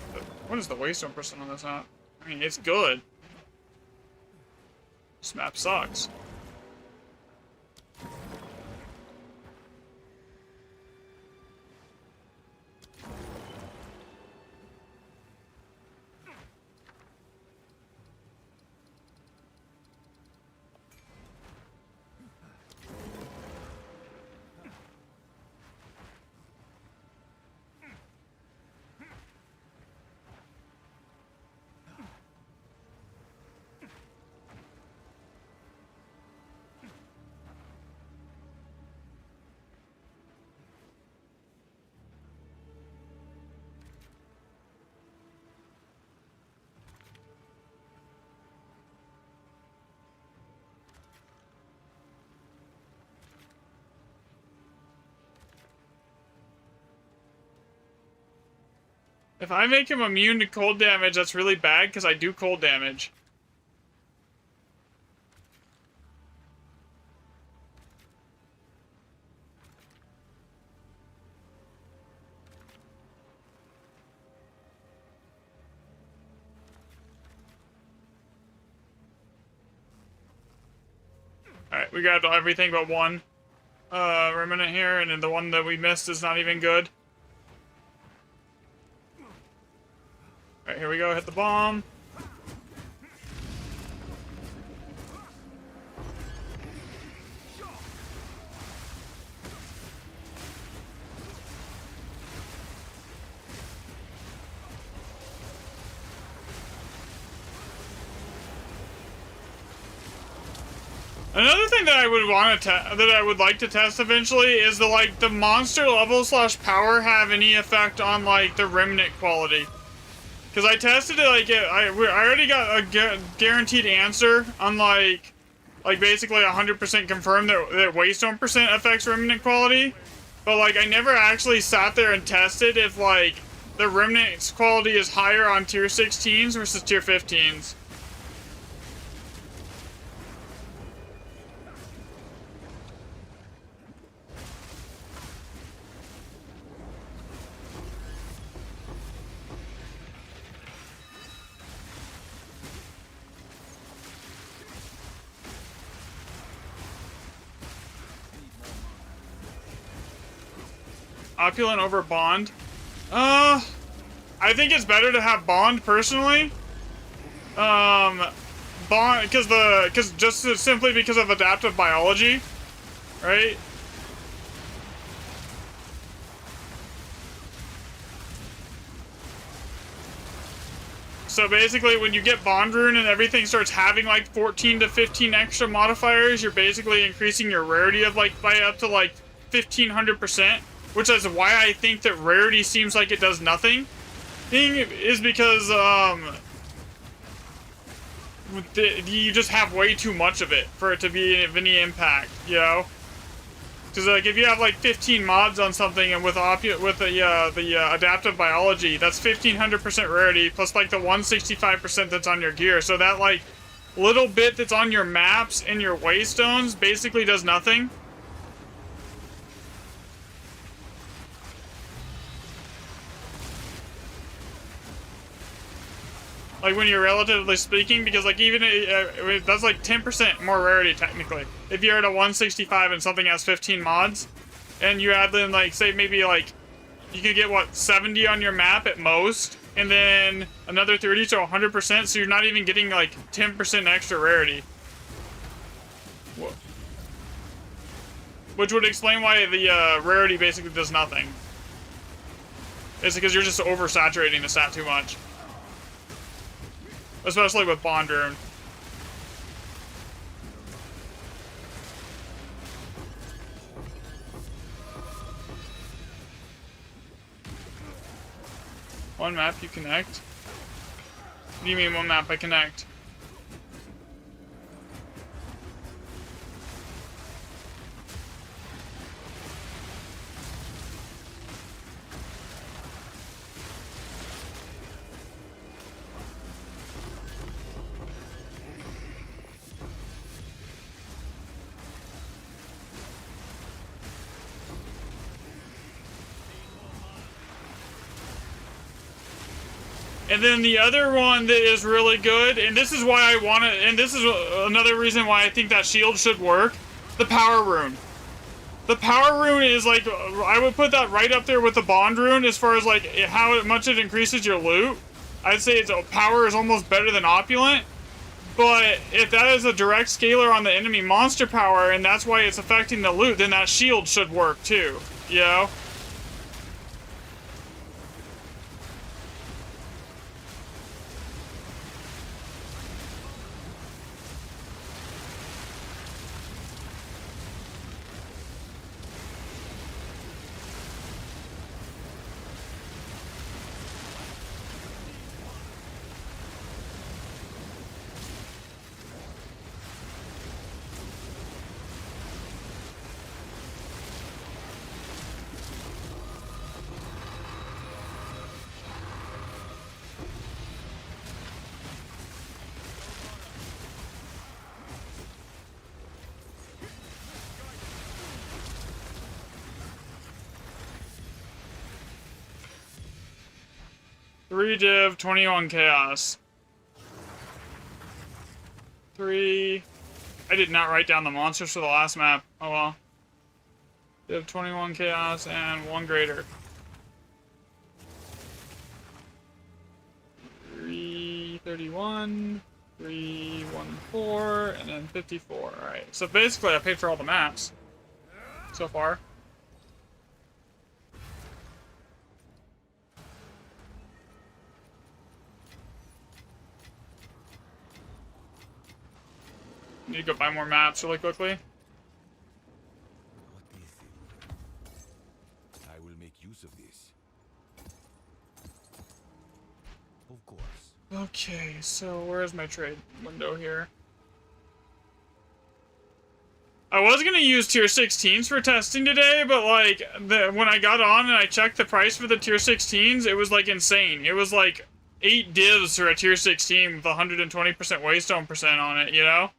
what is the Waystone percent on this map? I mean, it's good. This map sucks. If I make him immune to cold damage, that's really bad, because I do cold damage. Alright, we got everything but one remnant here, and then the one that we missed is not even good. Alright, here we go, hit the bomb. Another thing that I would want to that I would like to test eventually is the monster level / power have any effect on like the remnant quality. Because I tested it, like, I already got a guaranteed answer on, like basically 100% confirmed that Waystone percent affects remnant quality. But, like, I never actually sat there and tested if, like, the remnant's quality is higher on tier 16s versus tier 15s. Opulent over Bond? I think it's better to have Bond personally. Bond, simply because of adaptive biology, right? So basically, when you get Bond Rune and everything starts having like 14 to 15 extra modifiers, you're basically increasing your rarity of like by up to like 1500%. Which is why I think that rarity seems like it does nothing. Thing is because you just have way too much of it for it to be of any impact, you know. Because like if you have like 15 mods on something and with the adaptive biology, that's 1500% rarity plus like the 165% that's on your gear. So that like little bit that's on your maps and your waystones basically does nothing. Like when you're relatively speaking, because like even that's like 10% more rarity technically. If you're at a 165 and something has 15 mods, and you add in like say maybe like you could get what 70 on your map at most, and then another 30 to 100%, so you're not even getting like 10% extra rarity. Which would explain why the rarity basically does nothing. It's because you're just oversaturating the stat too much. Especially with Bond Rune. One map you connect? What do you mean one map I connect? And then the other one that is really good, and this is why I want to, and this is another reason why I think that shield should work, the power rune. The power rune is like, I would put that right up there with the bond rune as far as like how much it increases your loot. I'd say its power is almost better than opulent. But if that is a direct scaler on the enemy monster power and that's why it's affecting the loot, then that shield should work too, you know? Three div, 21 chaos. 3. I did not write down the monsters for the last map. Oh well. Div 21 chaos and 1 greater. 331, 314, and then 54. Alright, so basically I paid for all the maps so far. Need to go buy more maps really quickly. What is it? I will make use of this. Of course. Okay, so where's my trade window here? I was gonna use tier 16s for testing today, but like when I got on and I checked the price for the tier 16s, it was like insane. It was like 8 divs for a tier 16 with 120% waystone percent on it, you know?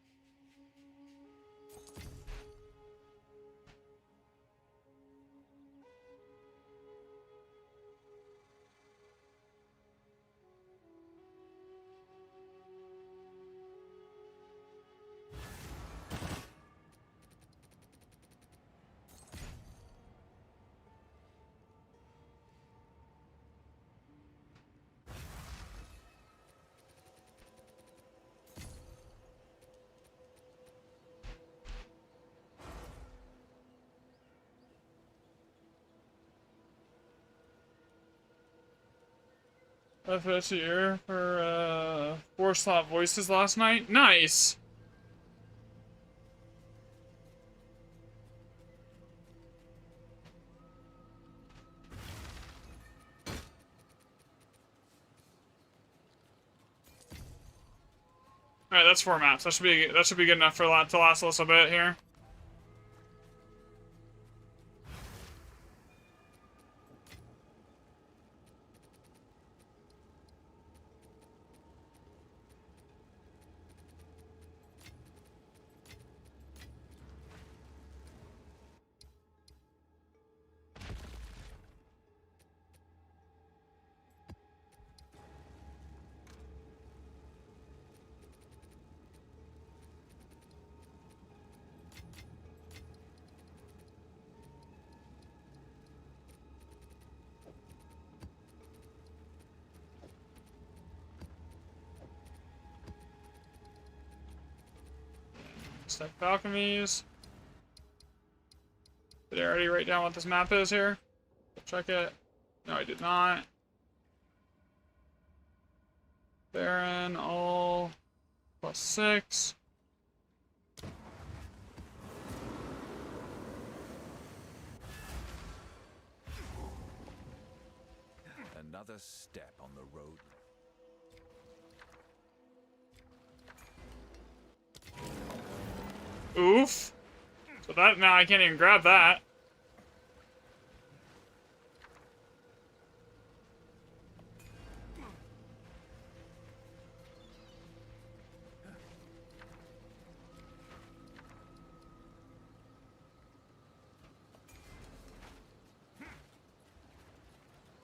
FS here for 4 slot voices last night. Nice. All right, that's 4 maps. That should be good enough for to last a little bit here. Stack alchemies. Did I already write down what this map is here? Check it. No, I did not. Baron, all +6. Another step on the road. Oof. So that, now I can't even grab that.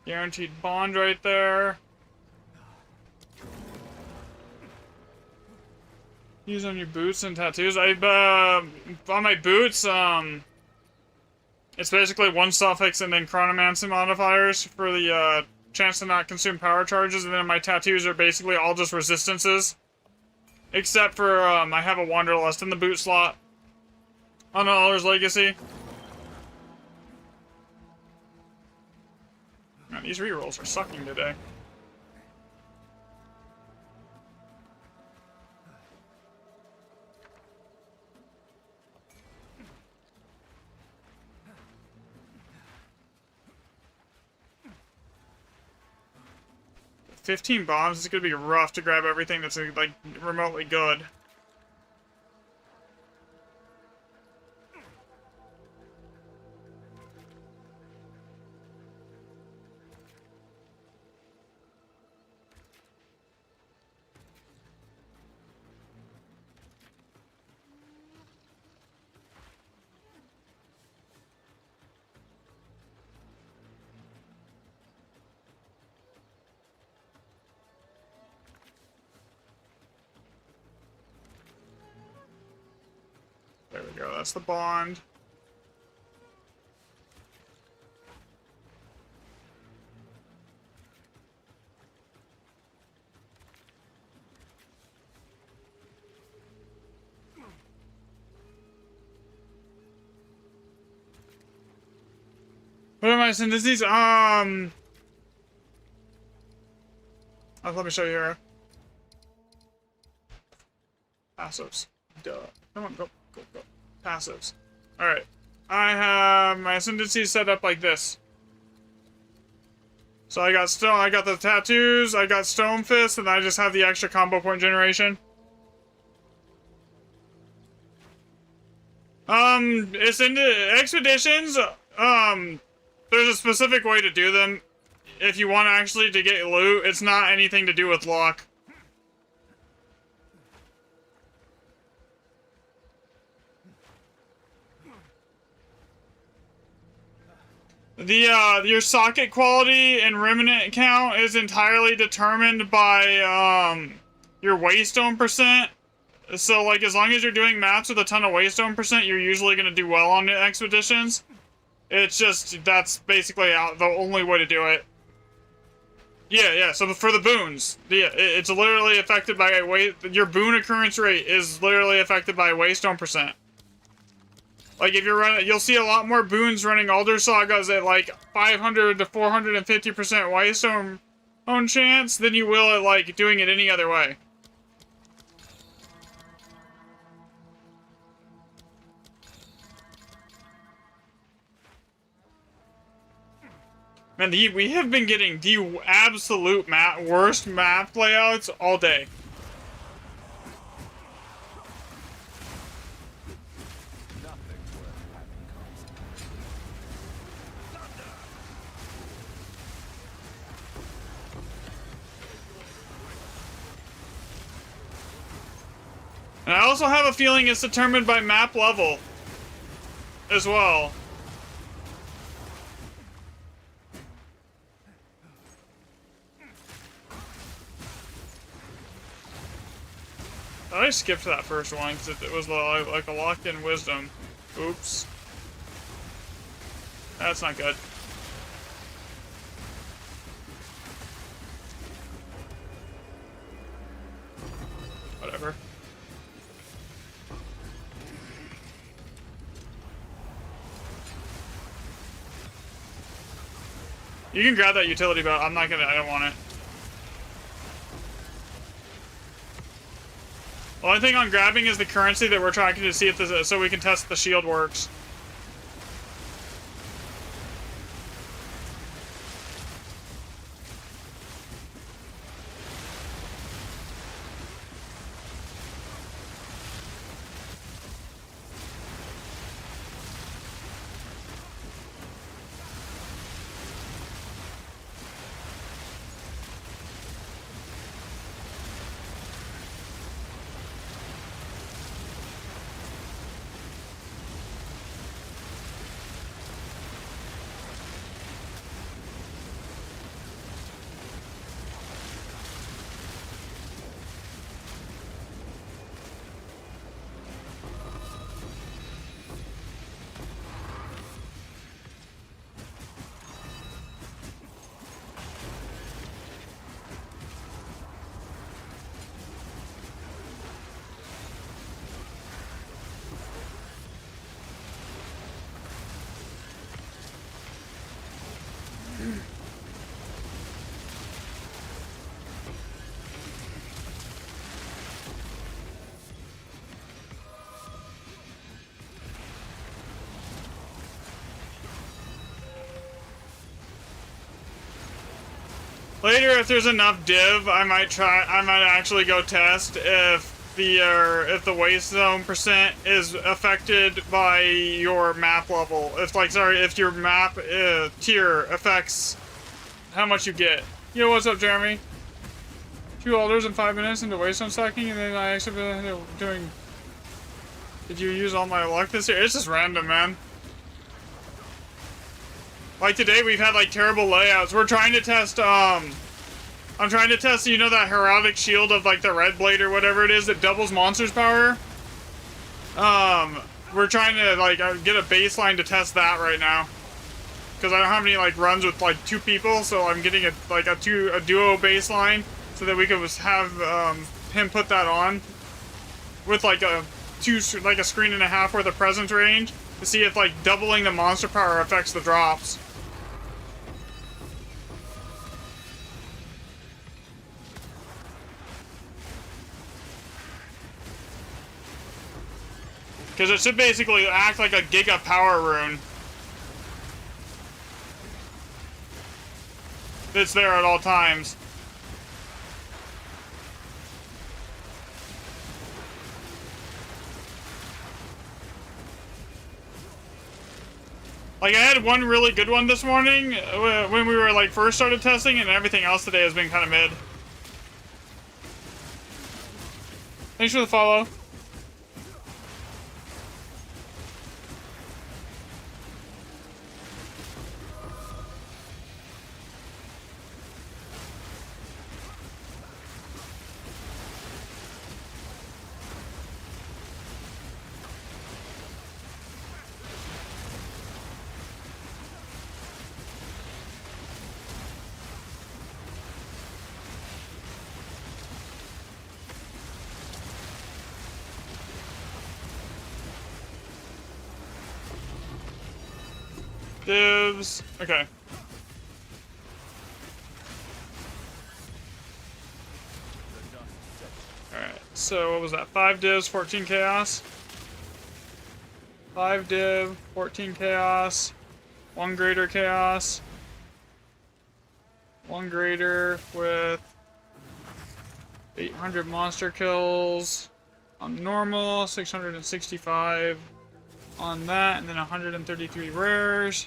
Guaranteed bond right there. Use on your boots and tattoos. On my boots, it's basically one suffix and then chronomancy modifiers for the, chance to not consume power charges, and then my tattoos are basically all just resistances. Except for, I have a Wanderlust in the boot slot on Allur's Legacy. Man, these rerolls are sucking today. $15 bombs is gonna be rough to grab everything that's like remotely good. There we go, that's the bond. What am I saying? This is, let me show you here. Passives. Duh. Come on, go. Passives. Alright. I have my ascendancy set up like this. So I got the tattoos, I got Stone Fist, and I just have the extra combo point generation. It's into expeditions, there's a specific way to do them. If you want actually to get loot, it's not anything to do with luck. Your socket quality and remnant count is entirely determined by, your waystone percent. So, like, as long as you're doing maps with a ton of waystone percent, you're usually gonna do well on the expeditions. It's just, that's basically the only way to do it. Yeah, so for the boons, it's literally affected by your boon occurrence rate is literally affected by waystone percent. Like, if you're running, you'll see a lot more boons running Alder Sagas at, like, 500 to 450% waystone chance than you will at, like, doing it any other way. Man, we have been getting the absolute worst map layouts all day. And I also have a feeling it's determined by map level as well. I skipped that first one because it was like a locked-in wisdom. Oops. That's not good. Whatever. You can grab that utility belt. I don't want it. The only thing on grabbing is the currency that we're trying to see if so we can test if the shield works. Later, if there's enough div, I might actually go test if the waste zone percent is affected by your map level. If your map tier affects how much you get. Yo, what's up, Jeremy? 2 alders in 5 minutes into waste zone stacking, and then I actually been doing. Did you use all my luck this year? It's just random, man. Like today, we've had like terrible layouts. We're trying to test, I'm trying to test, you know, that heraldic shield of like the red blade or whatever it is that doubles monsters' power. We're trying to like get a baseline to test that right now. Because I don't have any like runs with like 2 people, so I'm getting a duo baseline so that we can have him put that on with like a screen and a half worth of presence range to see if like doubling the monster power affects the drops. Because it should basically act like a Giga Power Rune. That's there at all times. Like, I had one really good one this morning when we were, like, first started testing, and everything else today has been kind of mid. Thanks for the follow. Divs. Okay. Alright, so what was that? 5 divs, 14 chaos. 5 div, 14 chaos. 1 greater chaos. 1 greater with 800 monster kills on normal, 665 on that, and then 133 rares.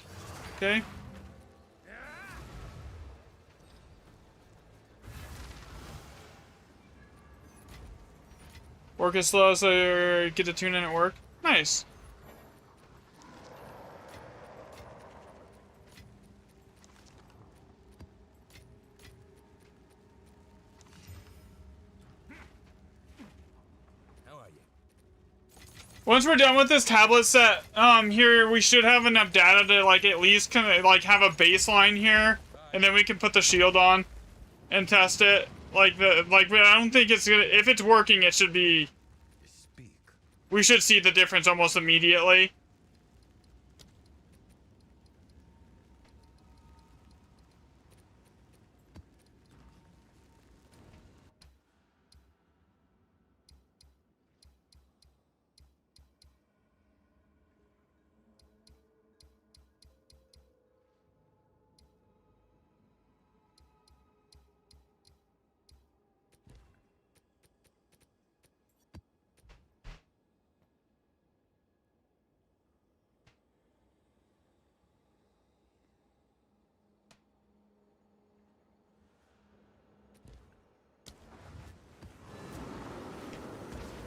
Okay. Work is slow, so you get to tune in at work. Nice. Once we're done with this tablet set, here we should have enough data to like at least kind of like have a baseline here, and then we can put the shield on and test it. I don't think it's gonna. If it's working, it should be. We should see the difference almost immediately.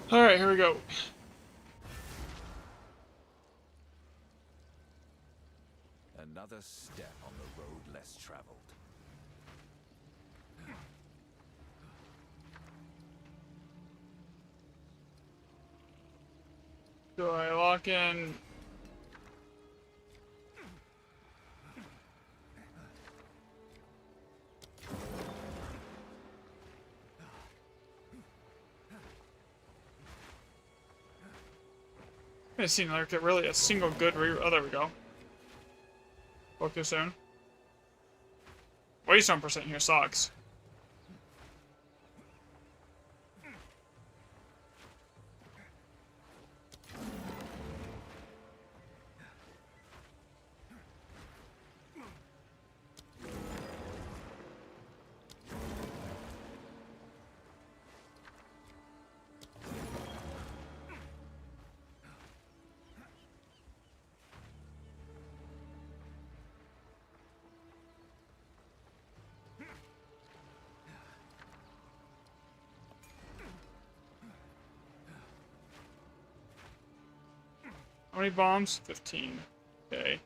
Alright, here we go. Another step on the road less traveled. Do I lock in? It seemed like really a single good oh, there we go. Focus soon. Waystone percent here sucks. How many bombs? 15. Okay.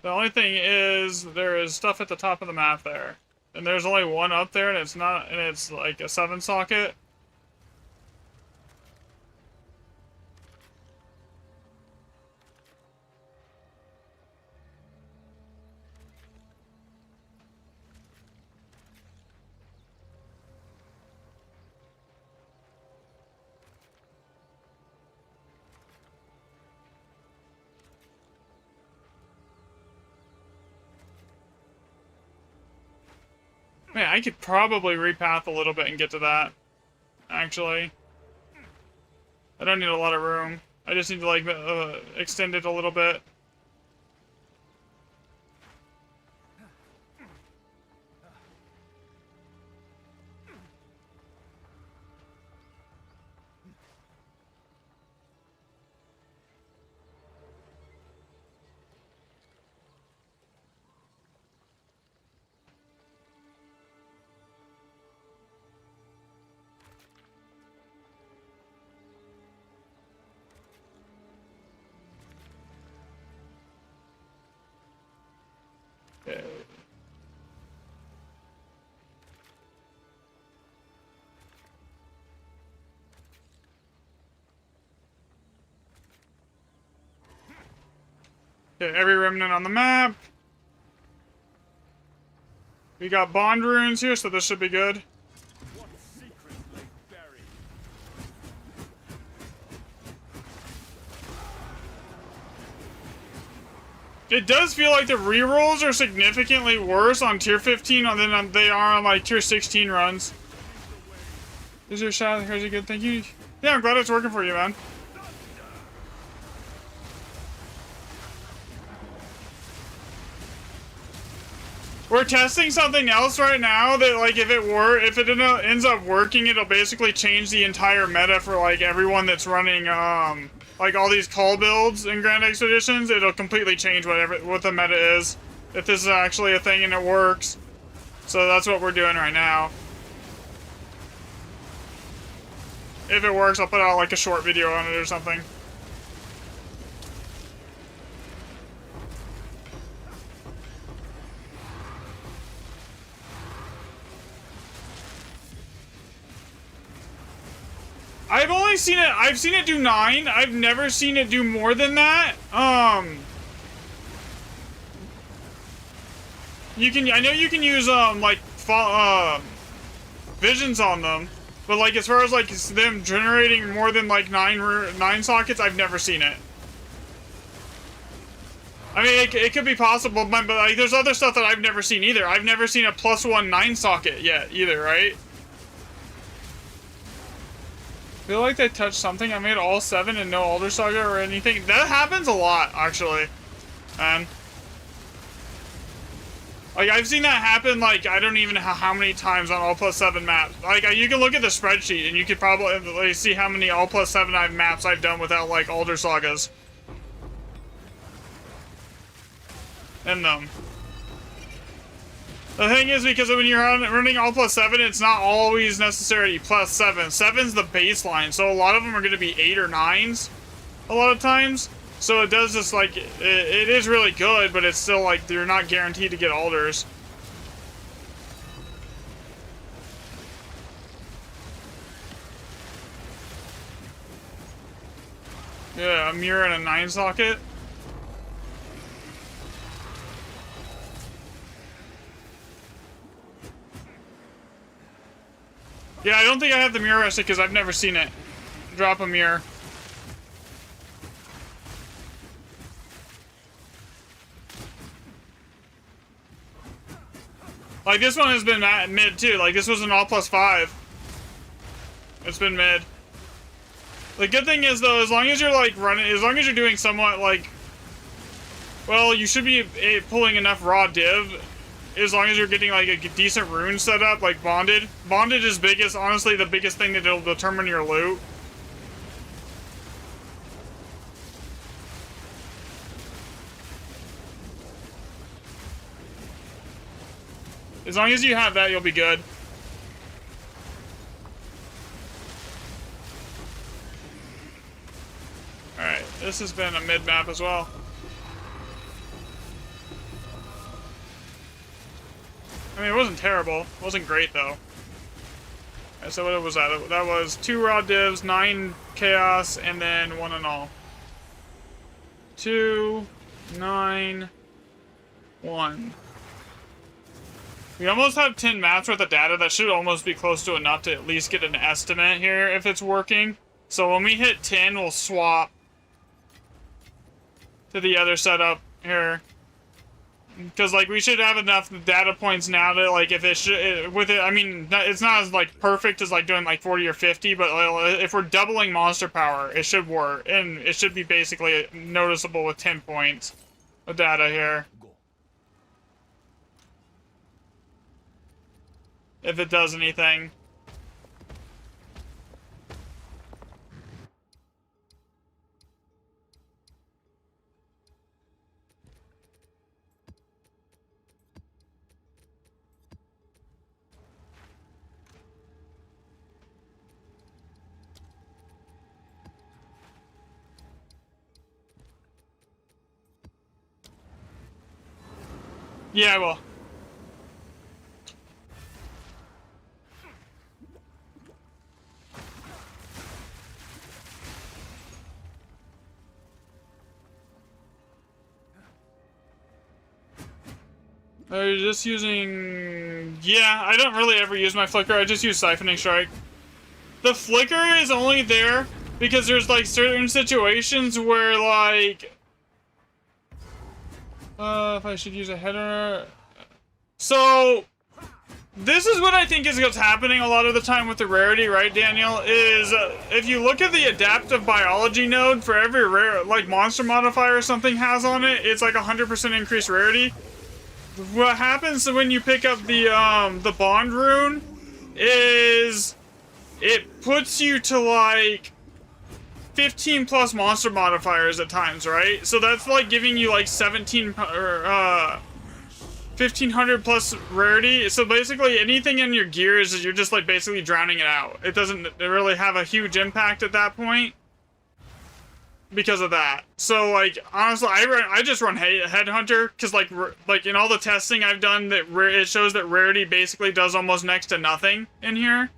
The only thing is, there is stuff at the top of the map there. And there's only one up there, and it's not, and it's like a 7 socket. Man, I could probably repath a little bit and get to that. Actually. I don't need a lot of room. I just need to, like, extend it a little bit. Okay. Okay, every remnant on the map. We got bond runes here, so this should be good. What secret lay buried? It does feel like the rerolls are significantly worse on tier 15 than they are on like tier 16 runs. Is your shot crazy good? Thank you. Yeah, I'm glad it's working for you, man. We're testing something else right now that, like, if it ends up working, it'll basically change the entire meta for, like, everyone that's running, like, all these call builds in Grand Expeditions. It'll completely change what the meta is, if this is actually a thing and it works. So that's what we're doing right now. If it works, I'll put out, like, a short video on it or something. I've seen it do 9. I've never seen it do more than that. I know you can use, like, visions on them. But, like, as far as, like, them generating more than, like, 9 sockets, I've never seen it. I mean, it could be possible, but, like, there's other stuff that I've never seen either. I've never seen a +1 9 socket yet, either, right? I feel like they touched something. I made all 7 and no Alder Saga or anything. That happens a lot, actually. And like, I've seen that happen, like, I don't even know how many times on all +7 maps. Like, you can look at the spreadsheet and you could probably like, see how many all +7 maps I've done without, like, Alder Sagas in them. The thing is, because when you're running all +7, it's not always necessarily +7. 7's the baseline, so a lot of them are going to be 8 or 9s a lot of times. So it does just, like, it is really good, but it's still, like, you're not guaranteed to get Alders. Yeah, a mirror and a 9 socket. Yeah, I don't think I have the mirror rested because I've never seen it. Drop a mirror. Like, this one has been mid, too. Like, this was an all +5. It's been mid. The good thing is, though, as long as you're, like, running... As long as you're doing somewhat, like... Well, you should be pulling enough raw div. As long as you're getting, like, a decent rune set up, like Bonded. Bonded is biggest, honestly, the biggest thing that'll determine your loot. As long as you have that, you'll be good. Alright, this has been a mid-map as well. I mean, it wasn't terrible. It wasn't great, though. Alright, so what was that? That was 2 raw divs, 9 chaos, and then 1 in all. 2, 9, 1. We almost have 10 maps worth of data. That should almost be close to enough to at least get an estimate here if it's working. So when we hit 10, we'll swap to the other setup here. Because, like, we should have enough data points now to, like, if it should... With it, I mean, it's not as, like, perfect as, like, doing, like, 40 or 50, but if we're doubling monster power, it should work. And it should be basically noticeable with 10 points of data here. If it does anything. Yeah, I will. Are you just using... Yeah, I don't really ever use my flicker. I just use Siphoning Strike. The flicker is only there because there's, like, certain situations where, like... if I should use a header... So... This is what I think is what's happening a lot of the time with the rarity, right, Daniel? Is, if you look at the adaptive biology node, for every rare, like, monster modifier something has on it, it's like 100% increased rarity. What happens when you pick up the bond rune is it puts you to like 15 plus monster modifiers at times, right? So that's like giving you like 1500 plus rarity. So basically anything in your gears is you're just like basically drowning it out. It doesn't really have a huge impact at that point. Because of that. So, like, honestly, I just run Headhunter, because, like in all the testing I've done, that it shows that rarity basically does almost next to nothing in here.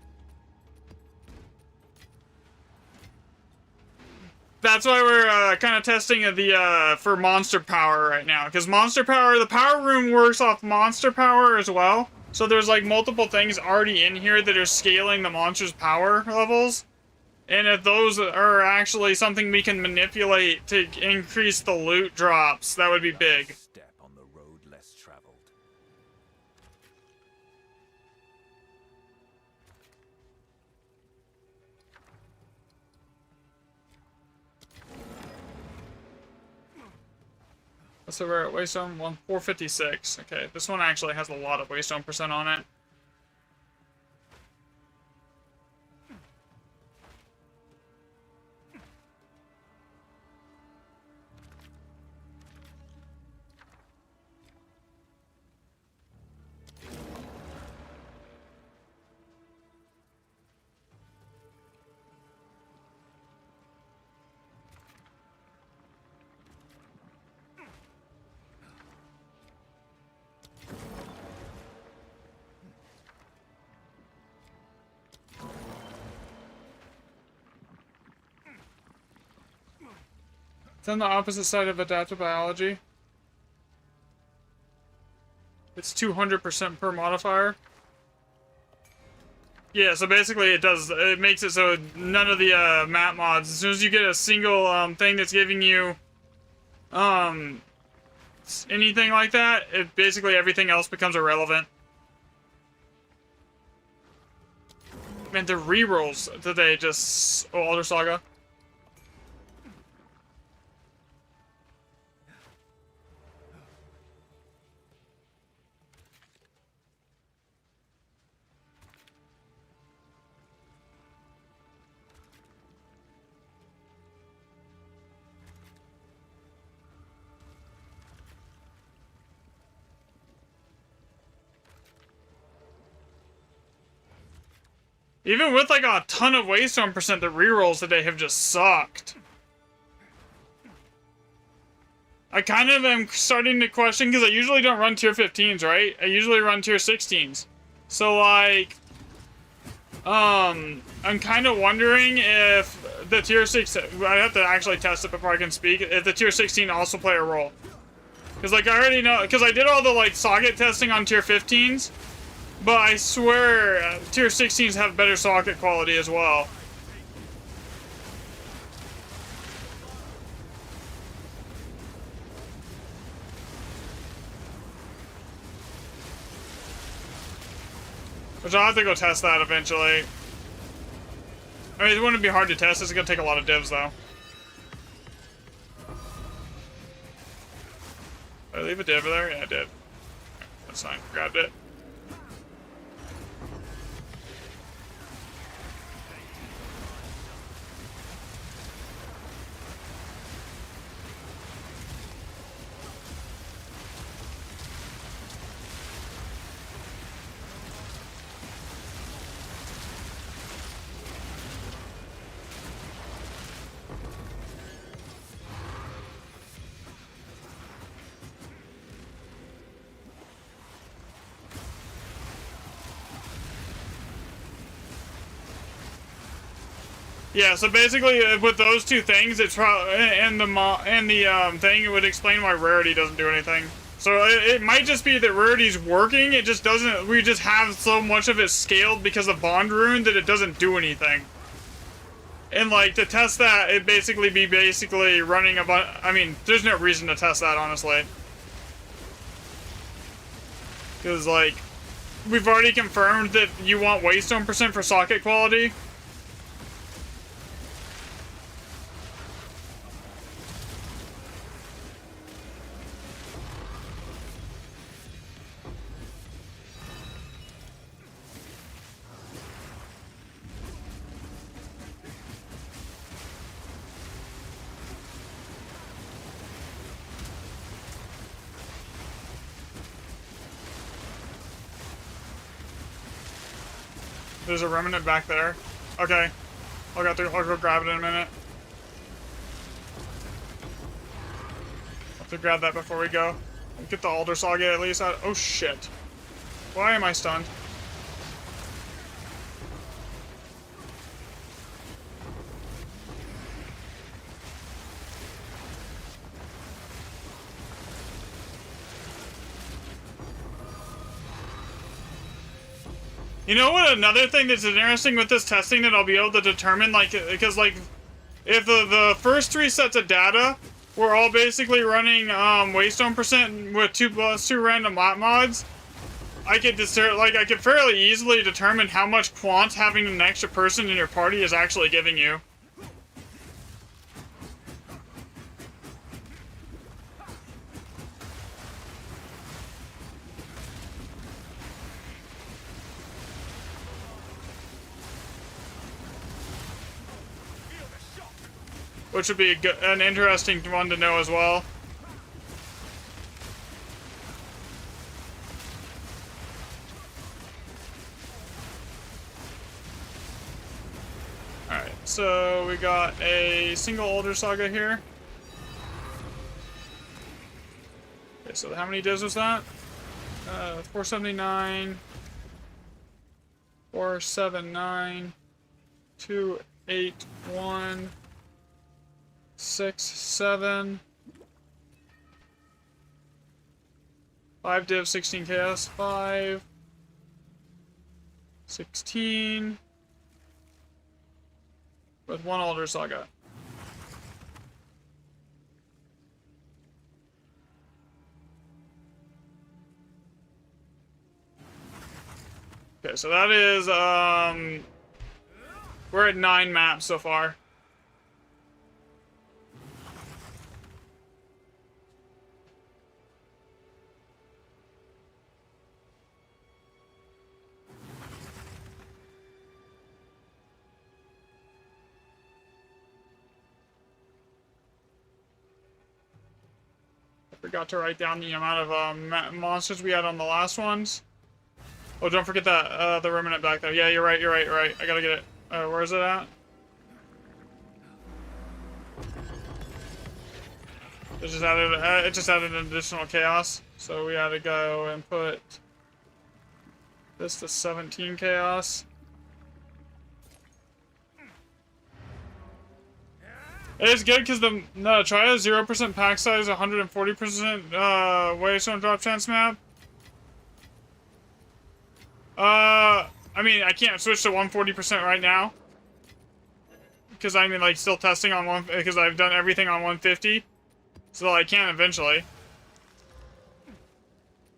That's why we're kind of testing the for monster power right now, because monster power, the power room works off monster power as well. So there's, like, multiple things already in here that are scaling the monster's power levels. And if those are actually something we can manipulate to increase the loot drops, that would be big. Step on the road less traveled. So we're at Waystone 456. Okay, this one actually has a lot of Waystone percent on it. It's on the opposite side of adaptive biology. It's 200% per modifier. Yeah, so basically it makes it so none of the map mods, as soon as you get a single thing that's giving you anything like that, basically everything else becomes irrelevant. Man, the rerolls today just... Oh, Elder Saga. Even with like a ton of Waystone percent, the rerolls today have just sucked. I kind of am starting to question, because I usually don't run tier 15s, right? I usually run tier 16s. So like, I'm kind of wondering if the tier 6, I have to actually test it before I can speak, if the tier 16 also play a role. Because like I already know, because I did all the like socket testing on tier 15s, but I swear tier 16s have better socket quality as well. Which I'll have to go test that eventually. I mean, it wouldn't be hard to test. It's gonna take a lot of divs, though. Did I leave a div there? Yeah, I did. That's fine. Grabbed it. Yeah, so basically with those two things, it's probably and the thing, it would explain why rarity doesn't do anything. So it might just be that rarity's working. It just doesn't. We just have so much of it scaled because of Bond Rune that it doesn't do anything. And like to test that, it basically be running a bunch. I mean, there's no reason to test that honestly, because like we've already confirmed that you want Waystone percent for socket quality. There's a remnant back there. Okay. I'll go grab it in a minute. I'll have to grab that before we go. Get the Alder Saga at least out. Oh shit. Why am I stunned? You know what, another thing that's interesting with this testing that I'll be able to determine, like, because, like, if the first 3 sets of data were all basically running, Waystone percent with 2+2 random lot mods, I could I could fairly easily determine how much quant having an extra person in your party is actually giving you. Which would be an interesting one to know as well. Alright, so we got a single Alder Saga here. Okay, so how many divs was that? 479, 479, 281, 6, 7, 5 div, 16 chaos, 5, 16, with 1 Alder Saga. Okay, so that is, We're at 9 maps so far. Forgot to write down the amount of monsters we had on the last ones. Oh, don't forget that the remnant back there. Yeah, you're right. I gotta get it. Where is it at? It just added an additional chaos, so we had to go and put this to 17 chaos. It is good because try a 0% pack size, 140% Waystone drop chance map. I mean, I can't switch to 140% right now. Because I'm like still testing on because I've done everything on 150. So I can eventually.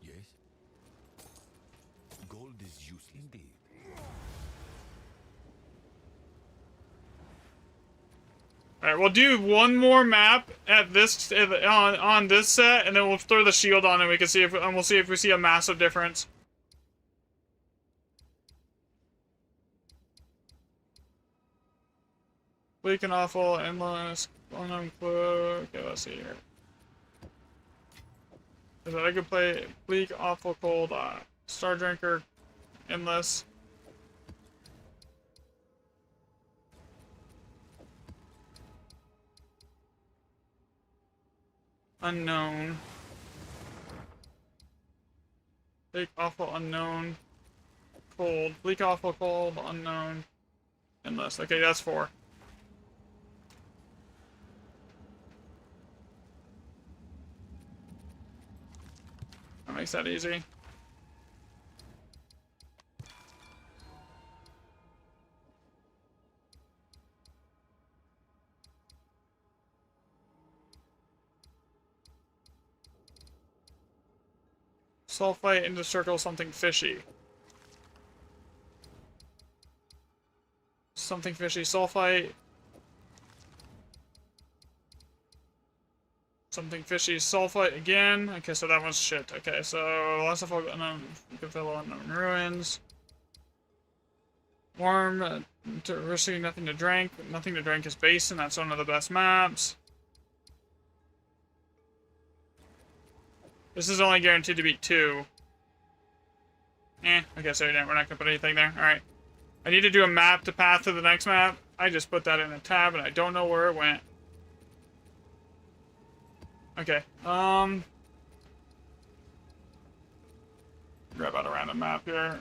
Yes. Gold is useless indeed. Alright, we'll do one more map at this on this set, and then we'll throw the shield on and we can see if we'll see if we see a massive difference. Bleak and awful, endless, unknown clue. Okay, let's see here. Is that a good play? Bleak, awful, cold, Star Drinker, endless. Unknown. Bleak, awful, unknown. Cold. Bleak, awful, cold, unknown. Endless. Okay, that's 4. That makes that easy. Sulfite into circle something fishy. Something fishy. Sulfite. Something fishy. Sulfite again. Okay, so that one's shit. Okay, so lots of unknown ruins. Warm. Risking nothing to drink. Nothing to drink is Basin. That's one of the best maps. This is only guaranteed to be 2. Okay, so we're not gonna put anything there. Alright. I need to do a map to path to the next map. I just put that in a tab and I don't know where it went. Okay, grab out a random map here.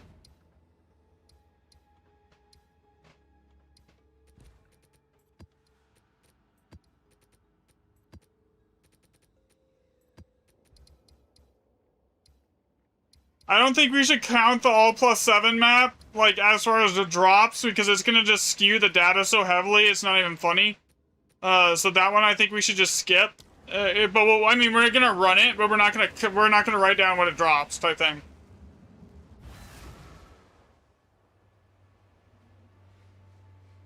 I don't think we should count the all +7 map, like, as far as the drops, because it's gonna just skew the data so heavily, it's not even funny. So that one I think we should just skip. I mean, we're gonna run it, but we're not gonna write down what it drops, type thing.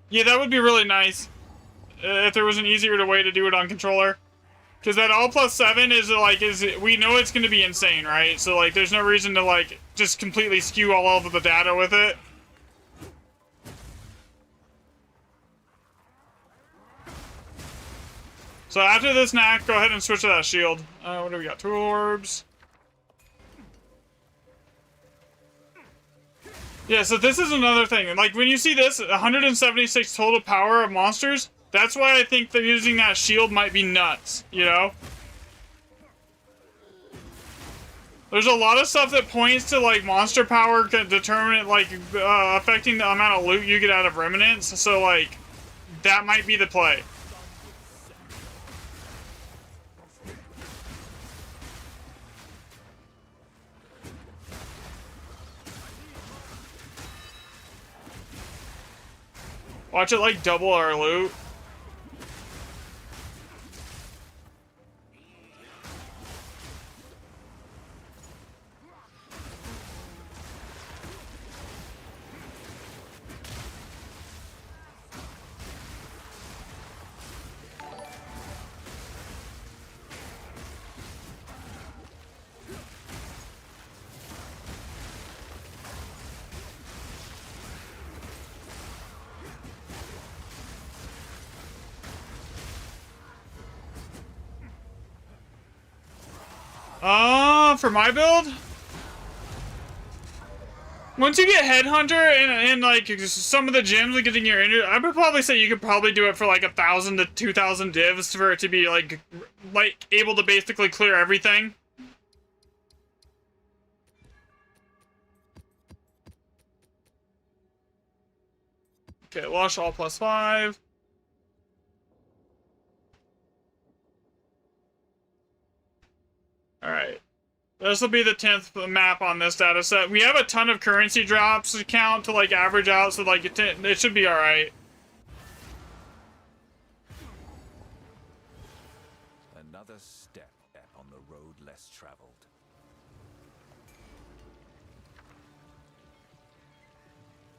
Yeah, that would be really nice. If there was an easier way to do it on controller. Because that all +7 we know it's going to be insane, right? So, like, there's no reason to, like, just completely skew all of the data with it. So after this knack, go ahead and switch to that shield. What do we got? 2 orbs. Yeah, so this is another thing. Like, when you see this, 176 total power of monsters, that's why I think that using that shield might be nuts, you know? There's a lot of stuff that points to, like, monster power determinant, like, affecting the amount of loot you get out of Remnants, so, like, that might be the play. Watch it, like, double our loot. For my build? Once you get Headhunter and like some of the gyms like getting your I would probably say you could probably do it for like 1,000 to 2,000 divs for it to be like able to basically clear everything. Okay, Lush all +5. Alright. This will be the 10th map on this data set. We have a ton of currency drops to count to like average out, so like it should be alright. Another step on the road less traveled.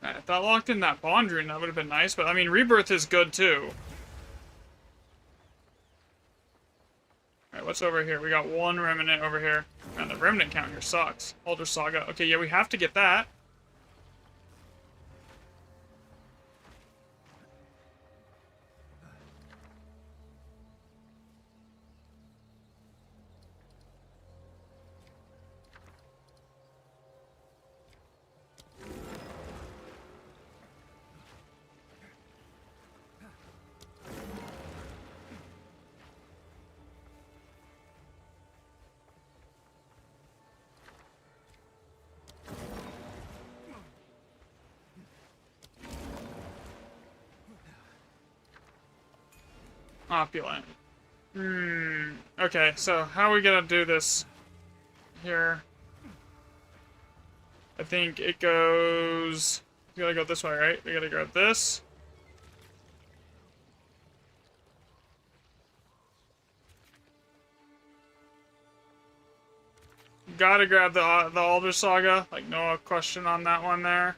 If that locked in that bond rune, that would have been nice, but I mean, Rebirth is good too. Alright, what's over here? We got one Remnant over here. Man, the Remnant count here sucks. Alder Saga. Okay, yeah, we have to get that. Opulent. Okay, so how are we gonna do this here? I think it goes... We gotta go this way, right? We gotta grab this. Gotta grab the Alder Saga. Like, no question on that one there.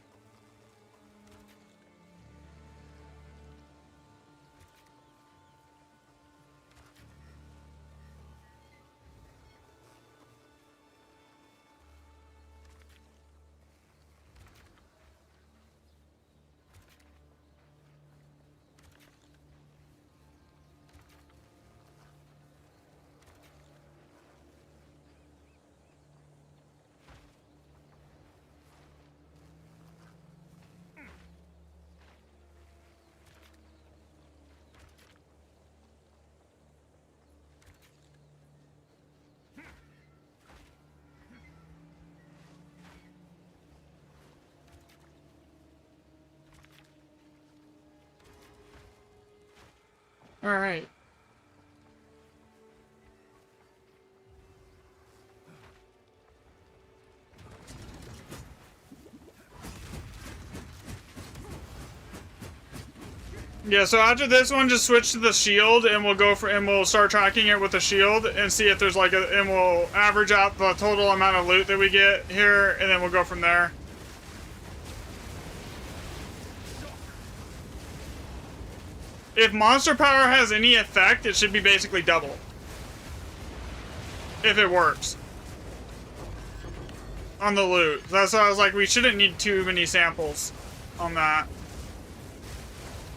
Alright. Yeah, so after this one, just switch to the shield, and we'll start tracking it with the shield, and see if there's like and we'll average out the total amount of loot that we get here, and then we'll go from there. If monster power has any effect, it should be basically double. If it works. On the loot. That's why I was like, we shouldn't need too many samples on that.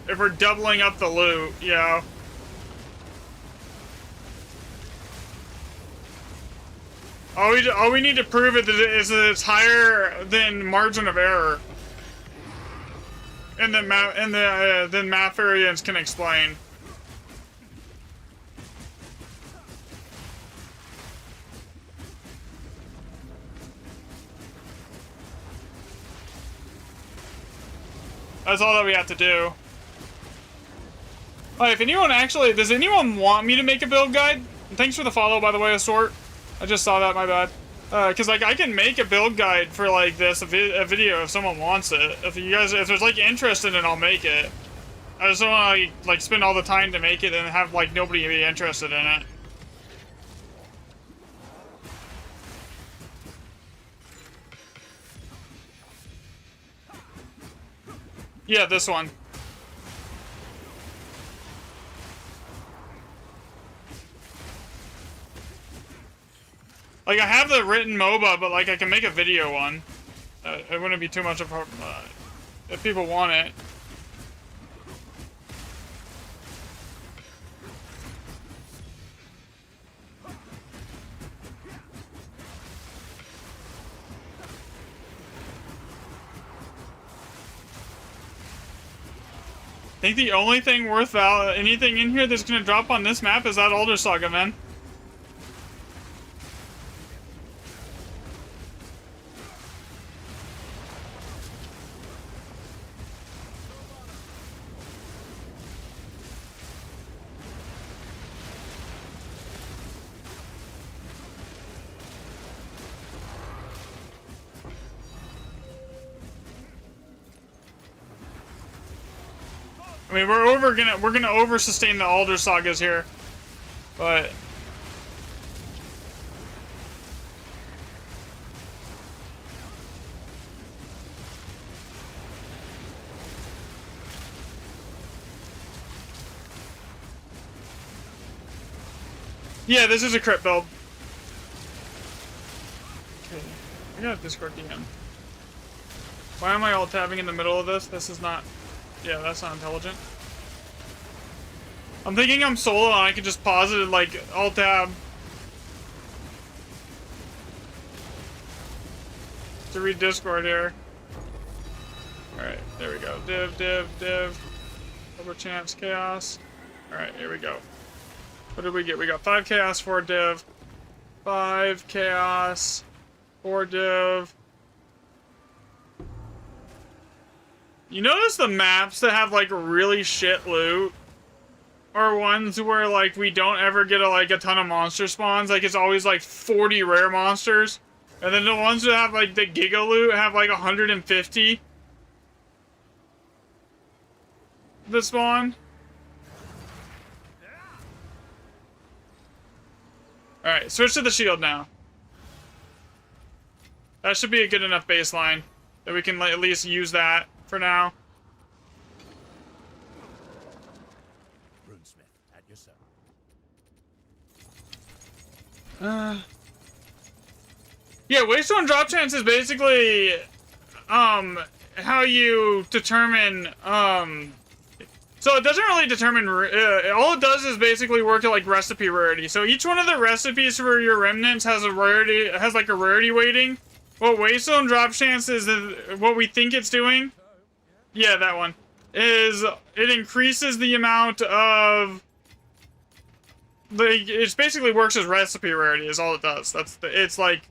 If we're doubling up the loot, yeah. All we need to prove is that it's higher than margin of error. And then then math variants can explain. That's all that we have to do. Oh, if anyone actually, does anyone want me to make a build guide? Thanks for the follow, by the way, Assort. I just saw that, my bad. Cause like I can make a build guide for like this, a video if someone wants it. If there's like interest in it, I'll make it. I just don't want to like spend all the time to make it and have like nobody be interested in it. Yeah, this one. Like, I have the written MOBA, but, like, I can make a video one. It wouldn't be too much of a... if people want it. think the only thing worth anything in here that's gonna drop on this map is that Alder Saga, man. I mean, we're gonna over sustain the Alder Sagas here, but yeah, this is a crit build. Okay, I gotta discard DM. Why am I alt tabbing in the middle of this? This is not. Yeah, that's not intelligent. I'm thinking I'm solo and I could just pause it and like alt tab to read Discord here. Alright, there we go. Div. Over chance, chaos. Alright, here we go. What did we get? We got 5 chaos, 4 div. 5 chaos, 4 div. You notice the maps that have like really shit loot are ones where like we don't ever get a ton of monster spawns. Like it's always like 40 rare monsters. And then the ones that have like the giga loot have like 150 that spawn. Alright, switch to the shield now. That should be a good enough baseline that we can at least use that for now. Runesmith, at your service. Yeah, Waystone drop chance is basically how you determine so it doesn't really determine all it does is basically work at like recipe rarity. So each one of the recipes for your remnants has a rarity, like a rarity weighting. What Waystone drop chance is what we think it's doing. Yeah, that one. Is it increases the amount of like it basically works as recipe rarity is all it does. It's like,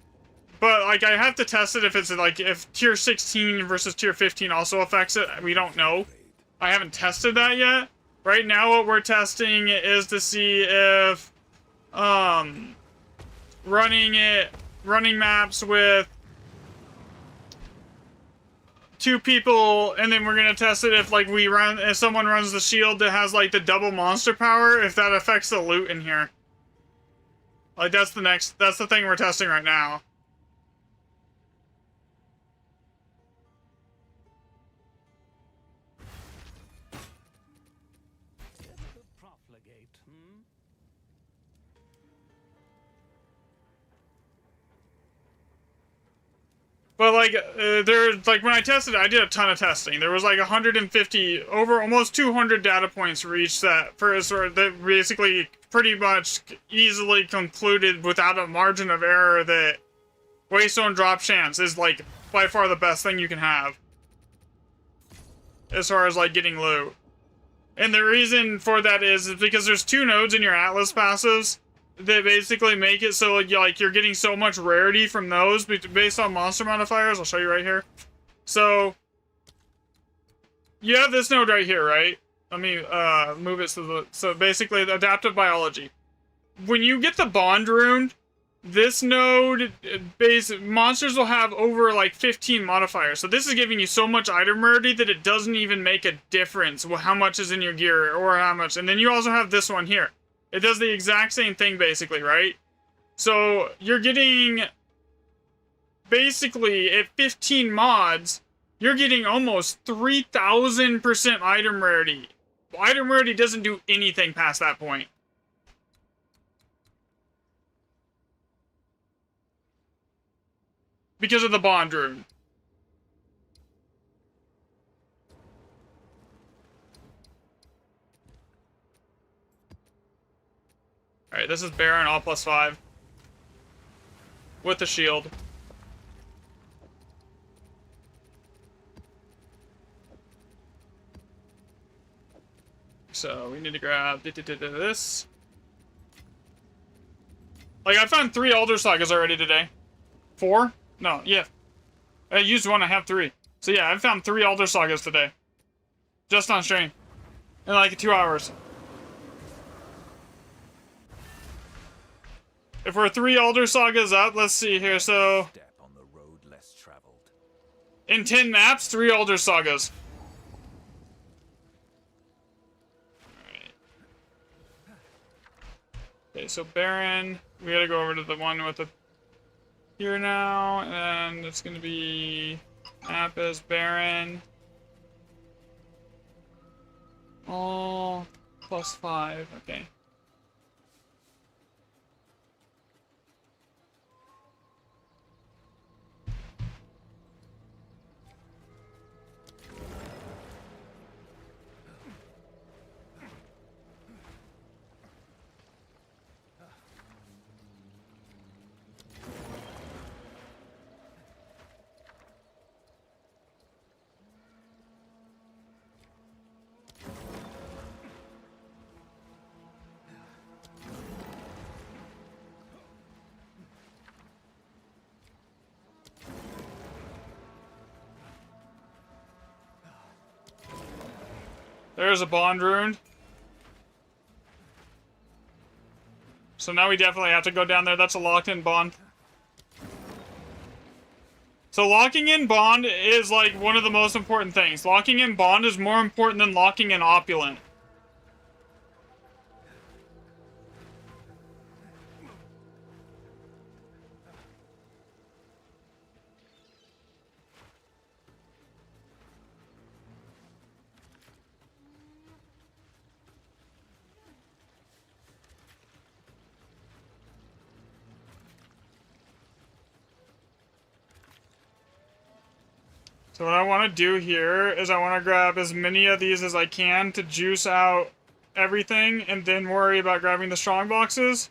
but like I have to test it if it's like if tier 16 versus tier 15 also affects it. We don't know. I haven't tested that yet. Right now what we're testing is to see if running maps with 2 people, and then we're gonna test it if like if someone runs the shield that has like the double monster power, if that affects the loot in here. Like that's the thing we're testing right now. But like, there's like when I tested it, I did a ton of testing. There was like 150, over almost 200 data points for each set that basically pretty much easily concluded without a margin of error that Waystone drop chance is like by far the best thing you can have as far as like getting loot. And the reason for that is because there's 2 nodes in your Atlas passives that basically make it so like you're getting so much rarity from those based on monster modifiers. I'll show you right here. So you have this node right here, right? Let me move it so basically adaptive biology. When you get the bond rune, this node monsters will have over like 15 modifiers. So this is giving you so much item rarity that it doesn't even make a difference how much is in your gear or how much. And then you also have this one here. It does the exact same thing, basically, right? So, you're getting... Basically, at 15 mods, you're getting almost 3,000% item rarity. Item rarity doesn't do anything past that point. Because of the bond rune. Alright, this is Baron, all +5. With the shield. So we need to grab this. Like, I found 3 Elder Sagas already today. 4? No, yeah. I used 1, I have 3. So yeah, I found 3 Elder Sagas today. Just on stream. In like 2 hours. If we're 3 Elder Sagas up, let's see here, so... Step on the road less traveled. In 10 maps, 3 Elder Sagas. Alright. Okay, so Baron, we gotta go over to the one with the... Here now, and it's gonna be... Map as Baron. All +5, okay. There's a bond rune. So now we definitely have to go down there. That's a locked-in bond. So locking in bond is like one of the most important things. Locking in bond is more important than locking in opulent. So what I want to do here is I want to grab as many of these as I can to juice out everything and then worry about grabbing the strong boxes.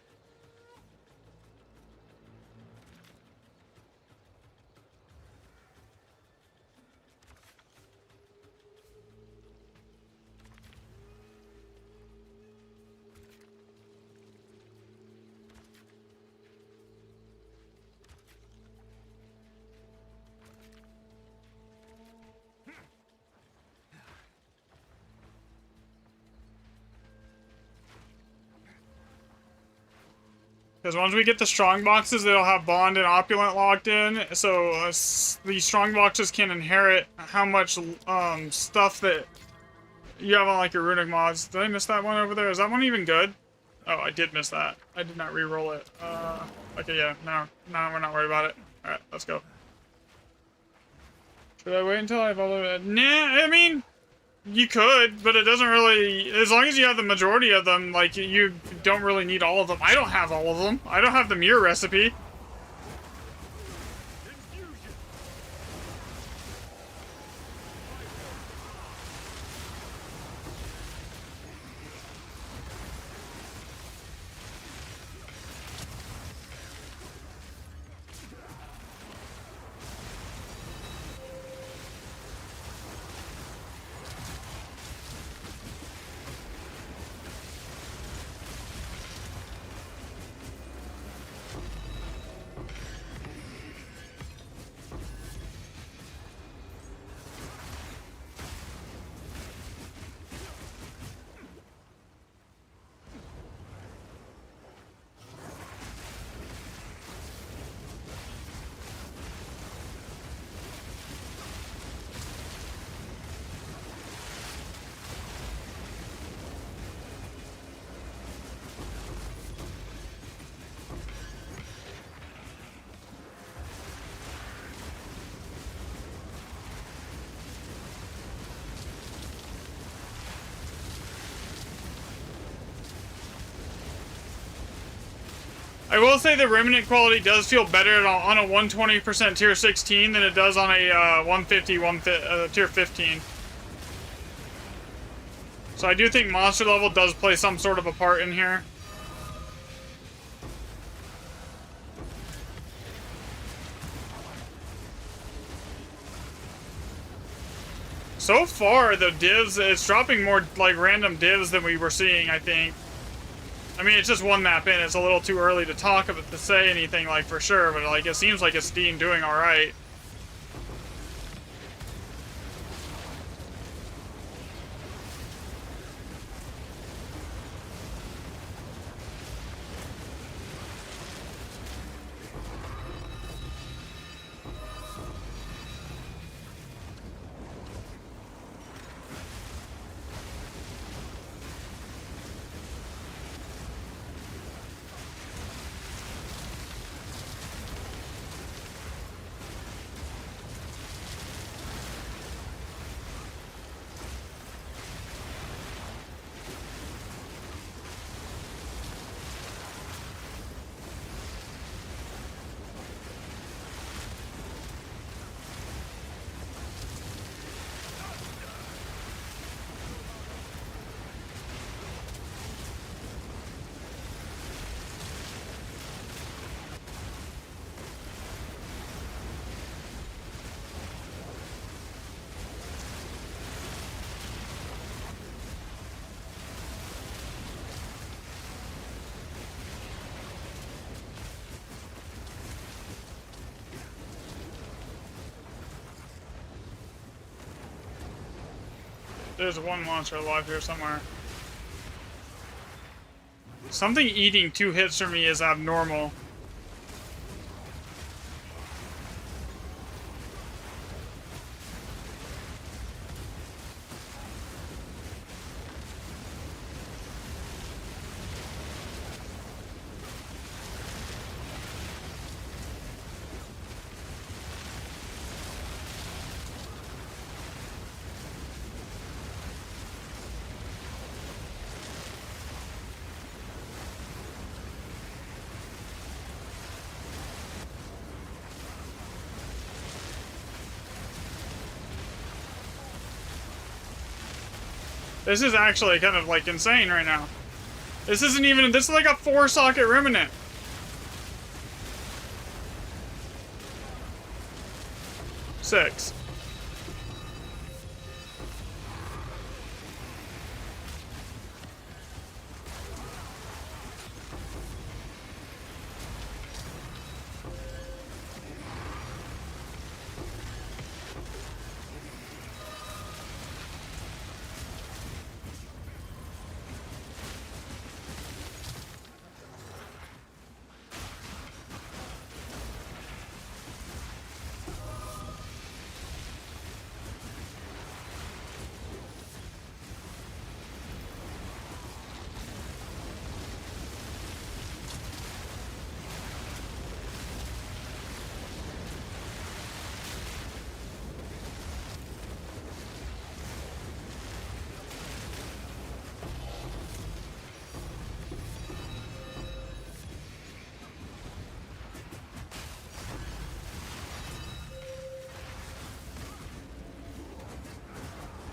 Because once we get the strong boxes, they'll have bond and opulent locked in. So these strong boxes can inherit how much stuff that you have on like your runic mods. Did I miss that one over there? Is that one even good? Oh, I did miss that. I did not re-roll it. Okay, yeah, no, we're not worried about it. All right, let's go. Should I wait until I have all of it? Nah, I mean, you could, but it doesn't really... As long as you have the majority of them, like, you don't really need all of them. I don't have all of them. I don't have the mirror recipe. I will say the remnant quality does feel better on a 120% tier 16 than it does on a 150 tier 15. So I do think monster level does play some sort of a part in here. So far, the divs, it's dropping more, like, random divs than we were seeing, I think. I mean, it's just one map in. It's a little too early to talk about, to say anything, like, for sure. But, like, it seems like it's doing alright. There's one monster alive here somewhere. Something eating 2 hits for me is abnormal. This is actually kind of like insane right now. This isn't even, this is like a 4-socket remnant. Six.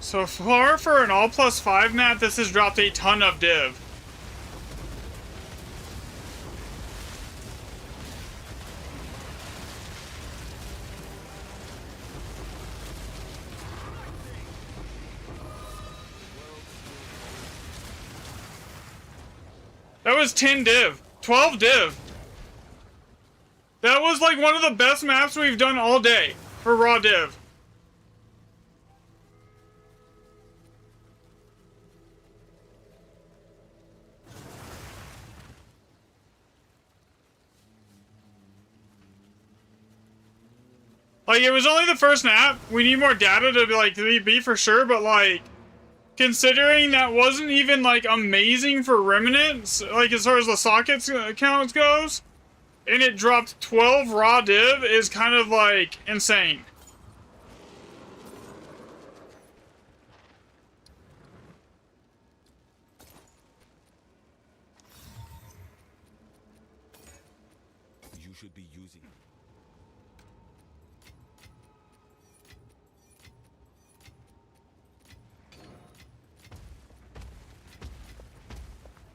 So far for an all +5 map, this has dropped a ton of div. That was 10 div. 12 div. That was like one of the best maps we've done all day for raw div. Like, it was only the first map. We need more data to be, like, be for sure, but, like, considering that wasn't even, like, amazing for remnants, like, as far as the sockets count goes, and it dropped 12 raw div is kind of, like, insane. You should be using it.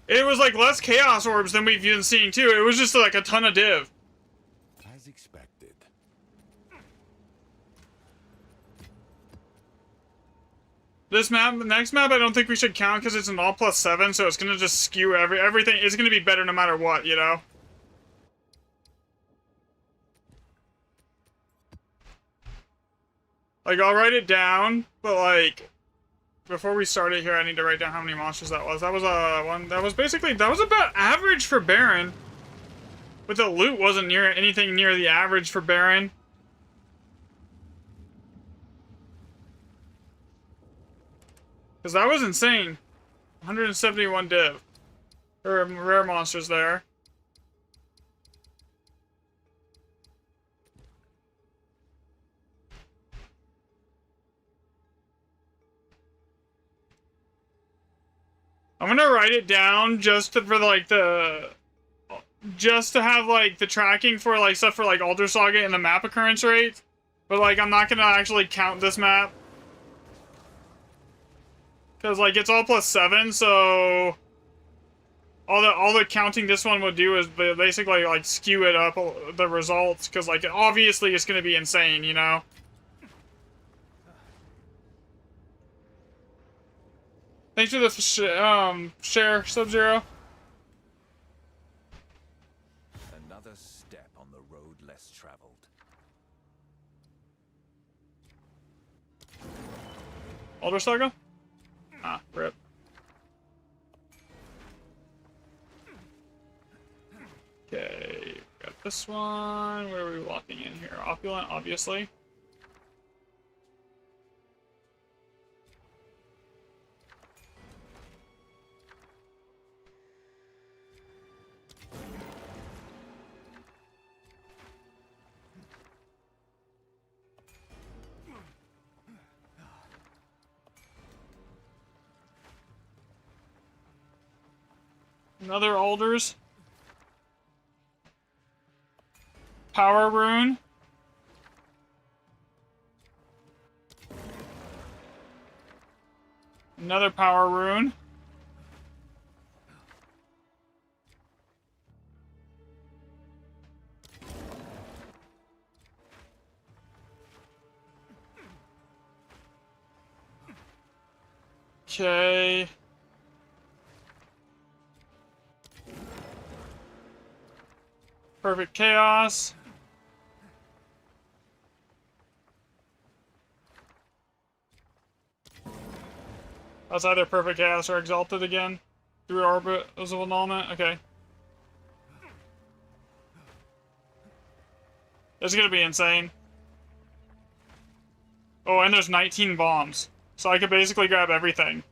It was like less chaos orbs than we've been seeing too. It was just like a ton of div. As expected. This map, the next map, I don't think we should count because it's an all +7, so it's gonna just skew everything. It's gonna be better no matter what, you know? Like, I'll write it down, but like, before we start it here, I need to write down how many monsters that was. That was that was about average for Baron. But the loot wasn't near anything near the average for Baron. Because that was insane. 171 div. There are rare monsters there. I'm gonna write it down just to, for like the... Just to have like the tracking for like stuff for like Alder Saga and the map occurrence rate. But like I'm not gonna actually count this map. Cause like it's all +7, so all the counting this one would do is basically like skew it up the results, cause like obviously it's gonna be insane, you know. Thanks for the share, Sub-Zero. Another step on the road less traveled. Alder Saga? Ah, rip. Okay, got this one. Where are we walking in here? Opulent, obviously. Another Alders. Power Rune. Another Power Rune. Okay. Perfect Chaos. That's either Perfect Chaos or Exalted again. Through Orbit of Annulment. Okay. It's gonna be insane. Oh, and there's 19 bombs. So I could basically grab everything.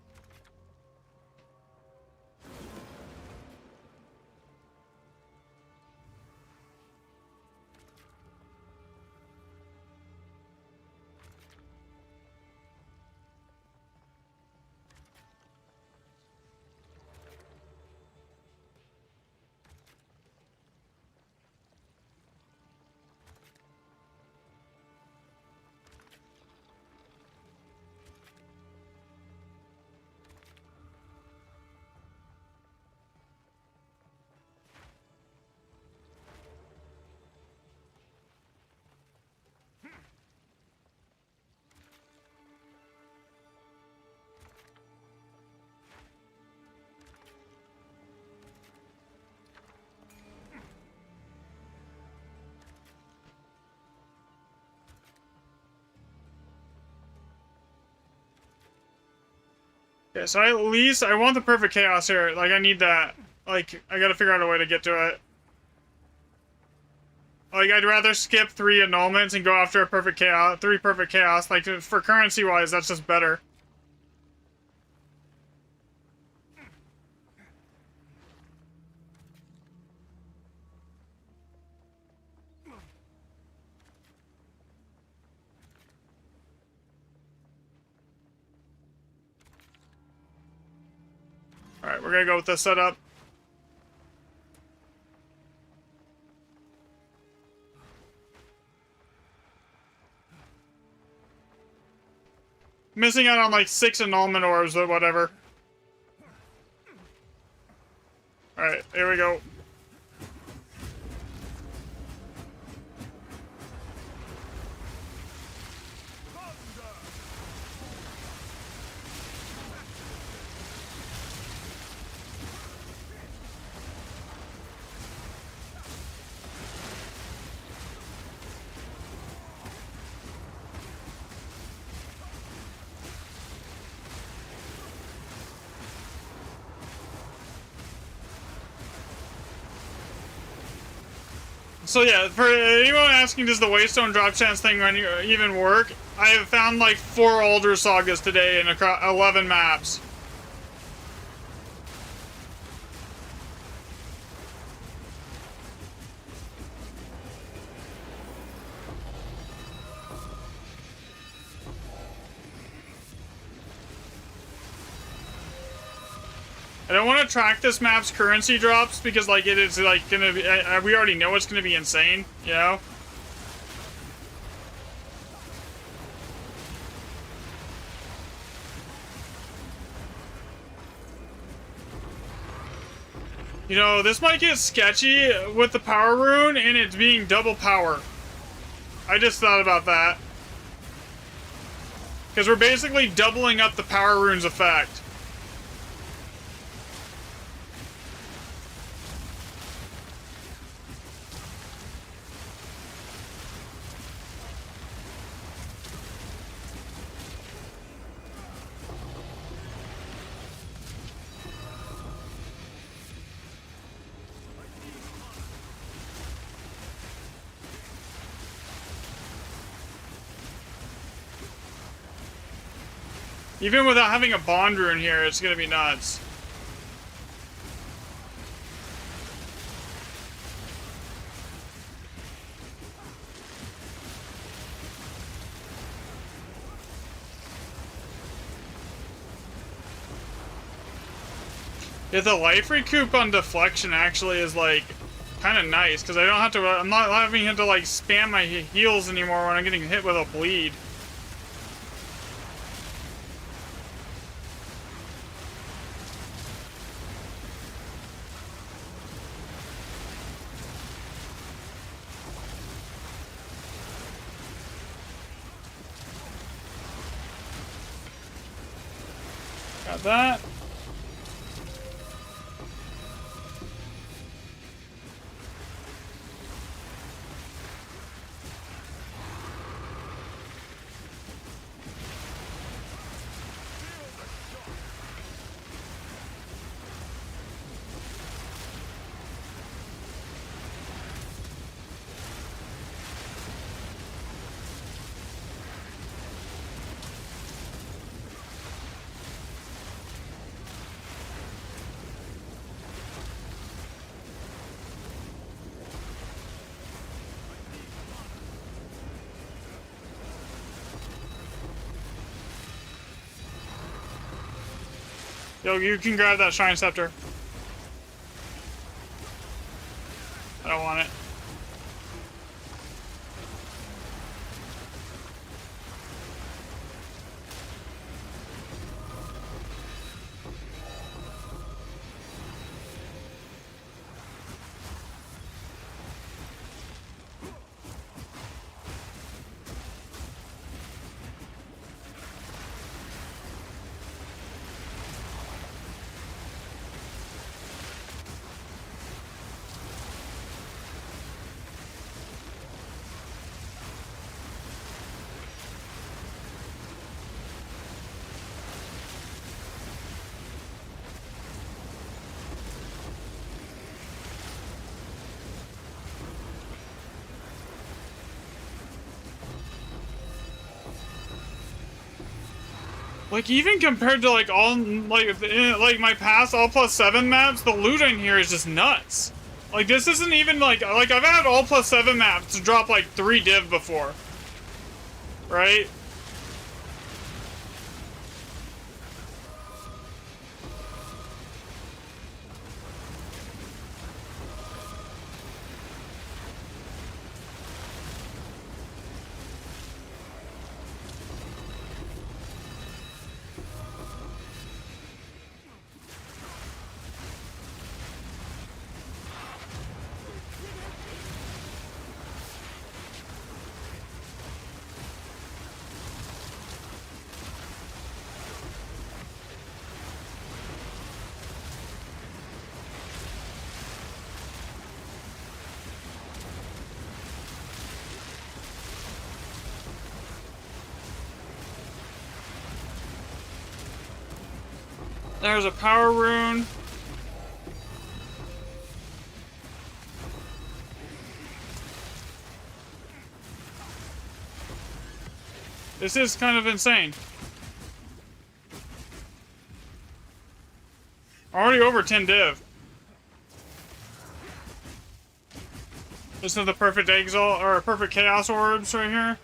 Okay, so at least I want the Perfect Chaos here. Like, I need that. Like, I gotta figure out a way to get to it. Like, I'd rather skip 3 annulments and go after a Perfect Chaos, 3 Perfect Chaos. Like, for currency-wise, that's just better. Alright, we're gonna go with this setup. Missing out on like 6 annulment orbs or whatever. Alright, here we go. So yeah, for anyone asking, does the Waystone drop chance thing even work? I have found like 4 older sagas today in 11 maps. I don't want to track this map's currency drops because like it is like gonna be, we already know it's gonna be insane, you know? You know, this might get sketchy with the power rune and it's being double power. I just thought about that. Because we're basically doubling up the power rune's effect. Even without having a bond rune here, it's gonna be nuts. Yeah, the life recoup on deflection actually is like kind of nice because I don't have to. I'm not having to like spam my heals anymore when I'm getting hit with a bleed. Got that. Yo, you can grab that Shrine Scepter. I don't want it. Like, even compared to, like, all, like my past all +7 maps, the loot in here is just nuts. Like, this isn't even, like, I've had all +7 maps to drop, like, 3 div before. Right? There's a power rune. This is kind of insane. Already over 10 div. This is the perfect exalt or perfect chaos orbs right here.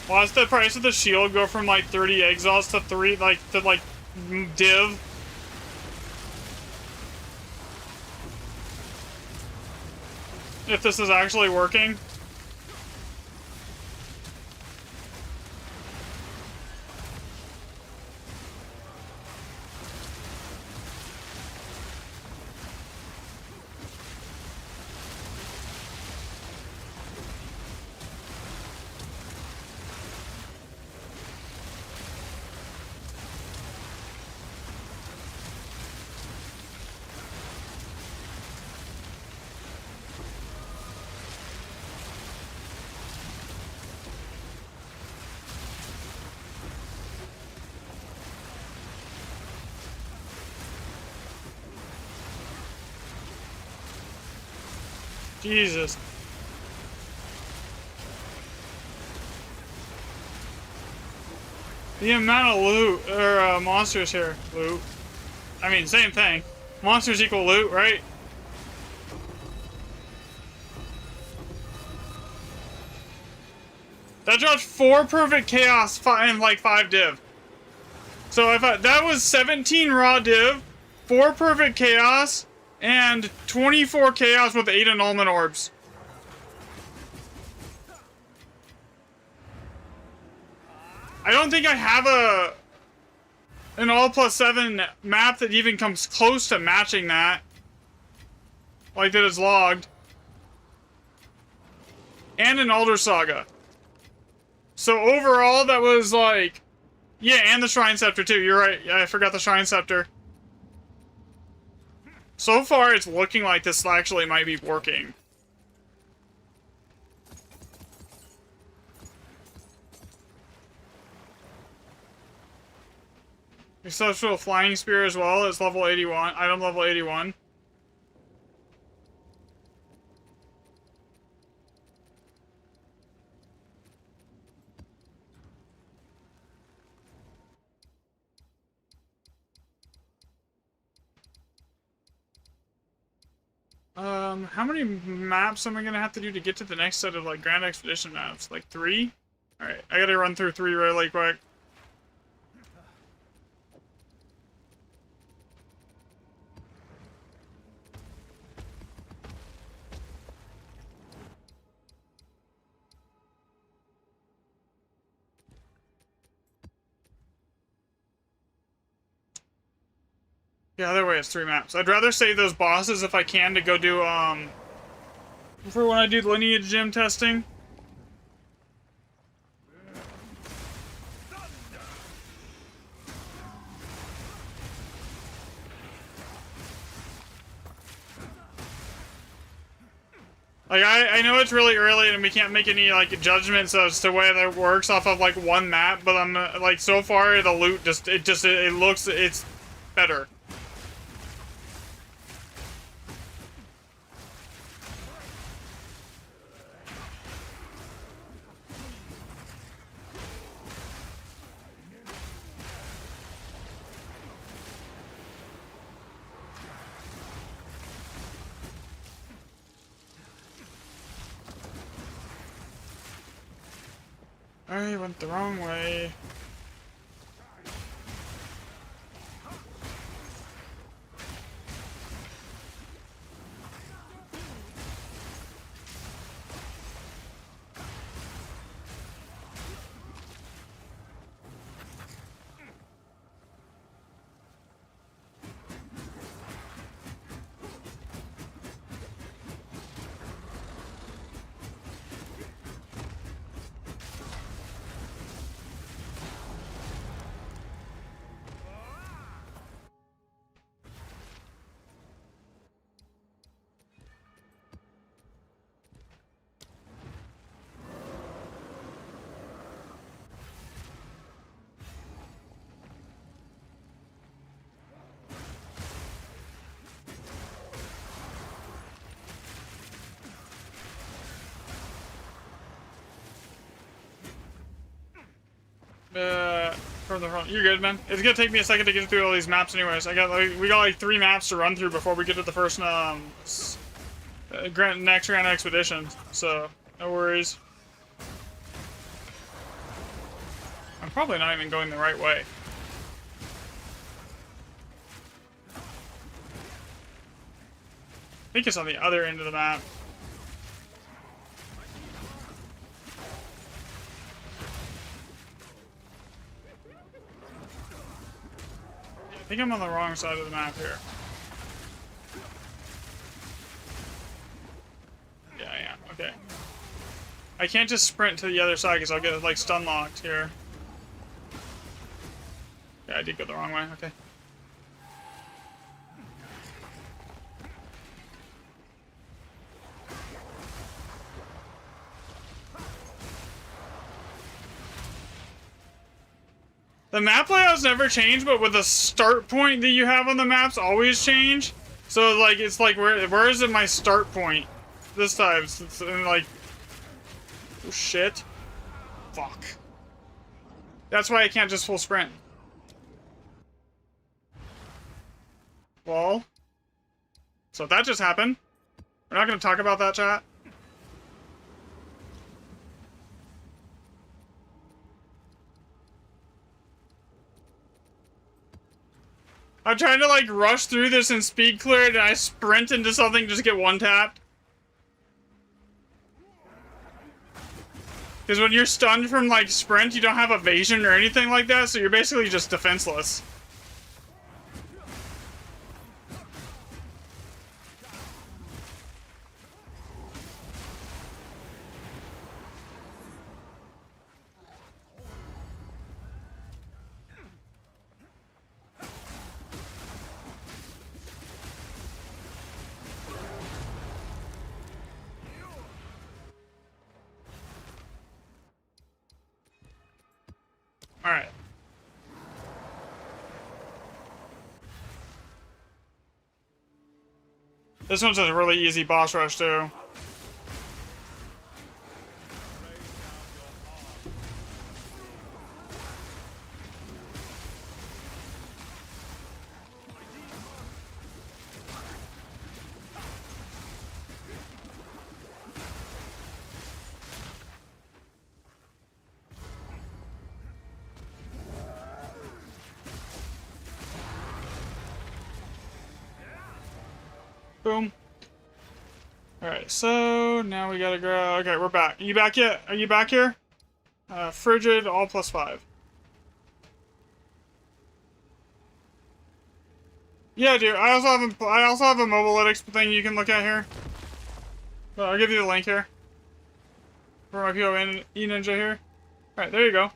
Why does the price of the shield go from like 30 exalts to 3 to div? If this is actually working. Jesus. The amount of loot, or monsters here. Loot. I mean, same thing. Monsters equal loot, right? That dropped 4 perfect chaos and like 5 div. So I thought that was 17 raw div, 4 perfect chaos, and 24 chaos with 8 annulment orbs. I don't think I have an all plus 7 map that even comes close to matching that. Like that is logged. And an Alder Saga. So overall that was like... Yeah, and the Shrine Scepter too, you're right. Yeah, I forgot the Shrine Scepter. So far, it's looking like this actually might be working. Exceptional Flying Spear as well. It's level 81. Item level 81. How many maps am I gonna have to do to get to the next set of, like, Grand Expedition maps? Like, 3? Alright, I gotta run through 3 really quick. Yeah, either way, it's 3 maps. I'd rather save those bosses if I can to go do, for when I do the Lineage Gym testing. Like, I know it's really early and we can't make any, like, judgments as to whether it works off of, like, one map, but I'm, like, so far, the loot it looks, it's better. I went the wrong way. from the front. You're good, man. It's gonna take me a second to get through all these maps anyways. We got like 3 maps to run through before we get to the first next Grand Expedition. So no worries. I'm probably not even going the right way. I think it's on the other end of the map. I think I'm on the wrong side of the map here. Yeah, I am. Okay. I can't just sprint to the other side because I'll get like stun locked here. Yeah, I did go the wrong way. Okay. The map layouts never change, but with the start point that you have on the maps always change. So like it's like where is it my start point? This time it's like oh shit. Fuck. That's why I can't just full sprint. Well. So that just happened. We're not gonna talk about that, chat. I'm trying to like rush through this and speed clear it, and I sprint into something just get one tapped. Because when you're stunned from like sprint, you don't have evasion or anything like that, so you're basically just defenseless. Alright. This one's a really easy boss rush too. Boom. Alright, so now we gotta go. Okay, we're back. Are you back yet? Are you back here? Frigid, all +5. Yeah, dude. I also have a Mobalytics thing you can look at here. I'll give you the link here. For my PoE Ninja here. Alright, there you go.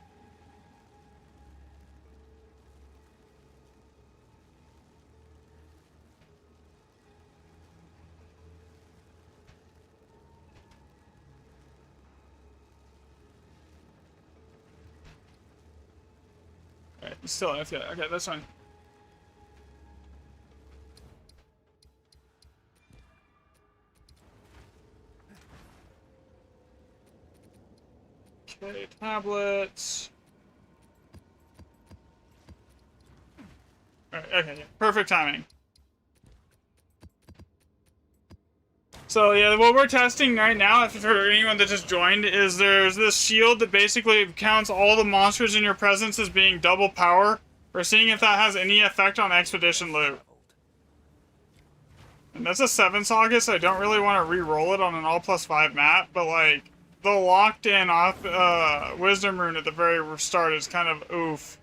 Alright, still okay, that's fine. Okay, tablets. Alright, okay, yeah. Perfect timing. So yeah, what we're testing right now, for anyone that just joined, is there's this shield that basically counts all the monsters in your presence as being double power. We're seeing if that has any effect on expedition loot. And that's a 7 socket, so I don't really want to re-roll it on an all +5 map, but like, the locked in off Wisdom Rune at the very start is kind of oof.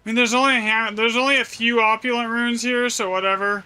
I mean, there's only a few opulent runes here, so whatever.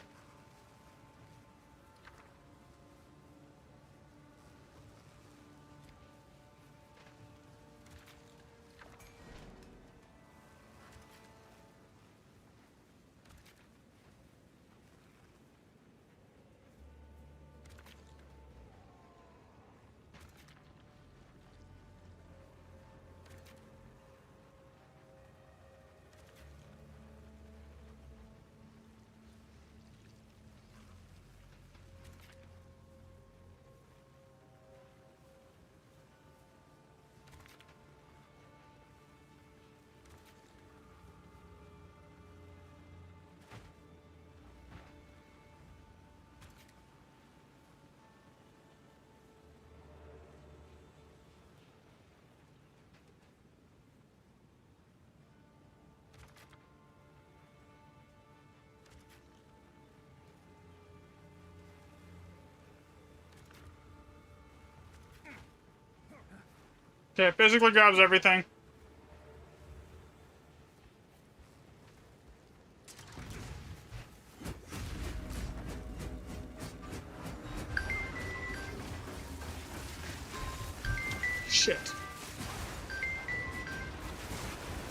Okay, it basically grabs everything. Shit.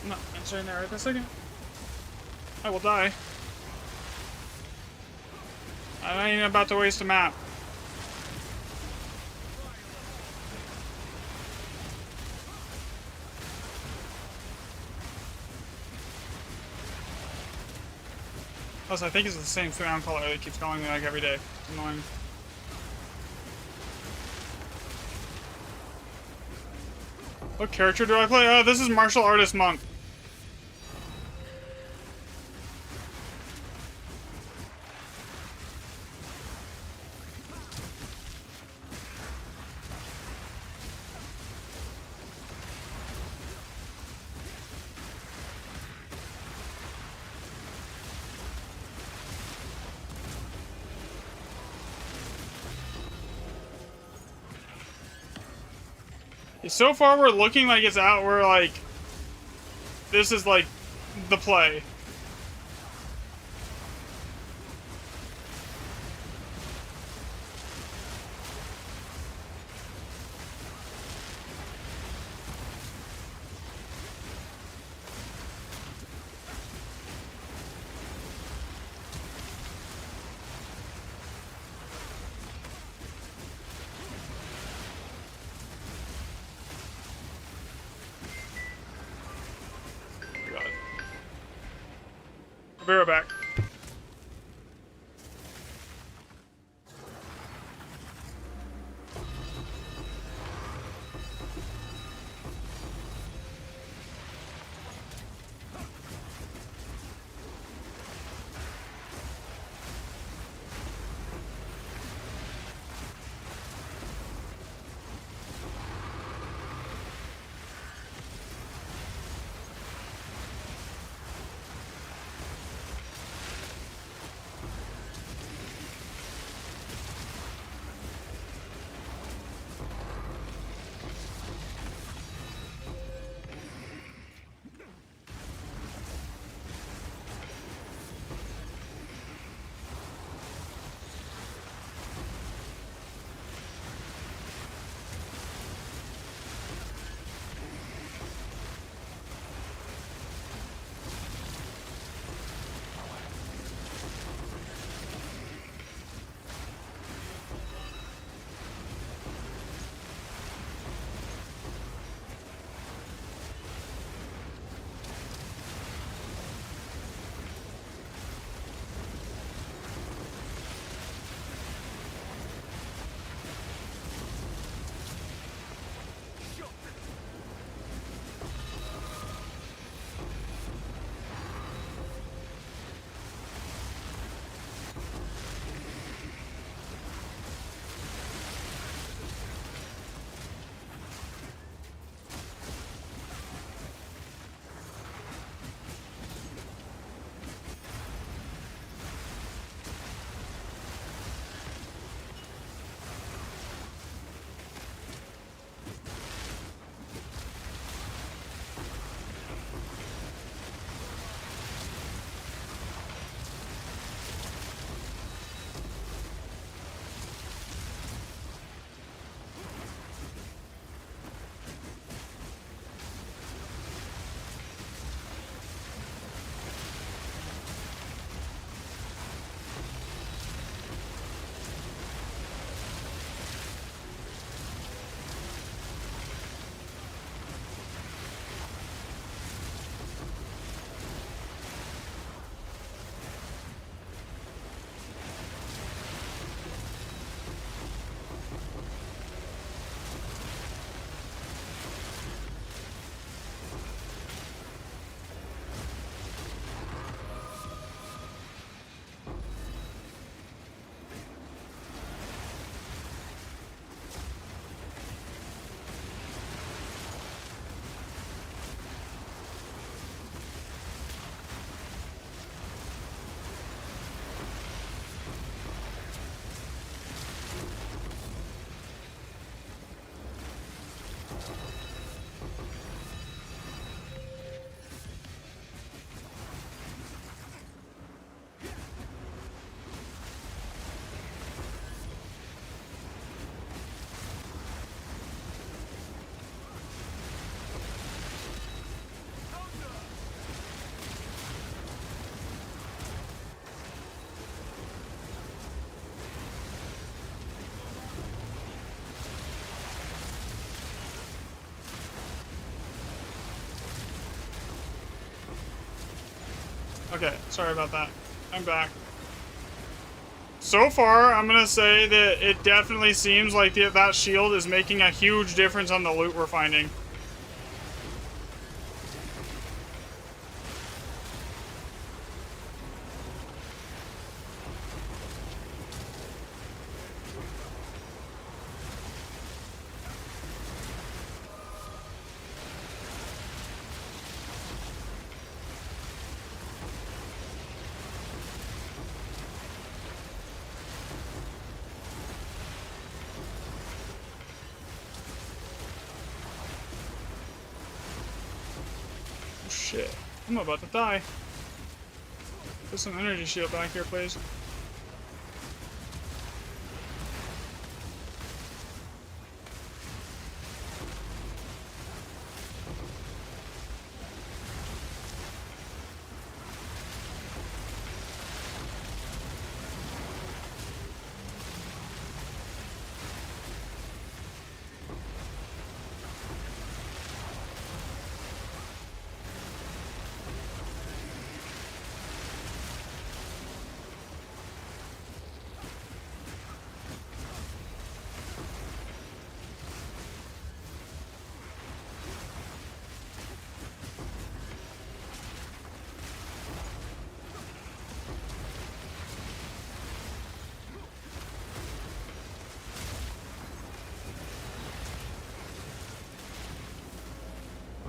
I'm not answering that right this second. I will die. I ain't about to waste a map. Plus, I think it's the same sound color that keeps calling me like every day. It's annoying. What character do I play? Oh, this is Martial Artist Monk. So far, we're looking like it's out. We're like, this is like the play. I'll be right back. Okay, sorry about that. I'm back. So far, I'm gonna say that it definitely seems like that shield is making a huge difference on the loot we're finding. Oh, shit. I'm about to die. Put some energy shield back here, please.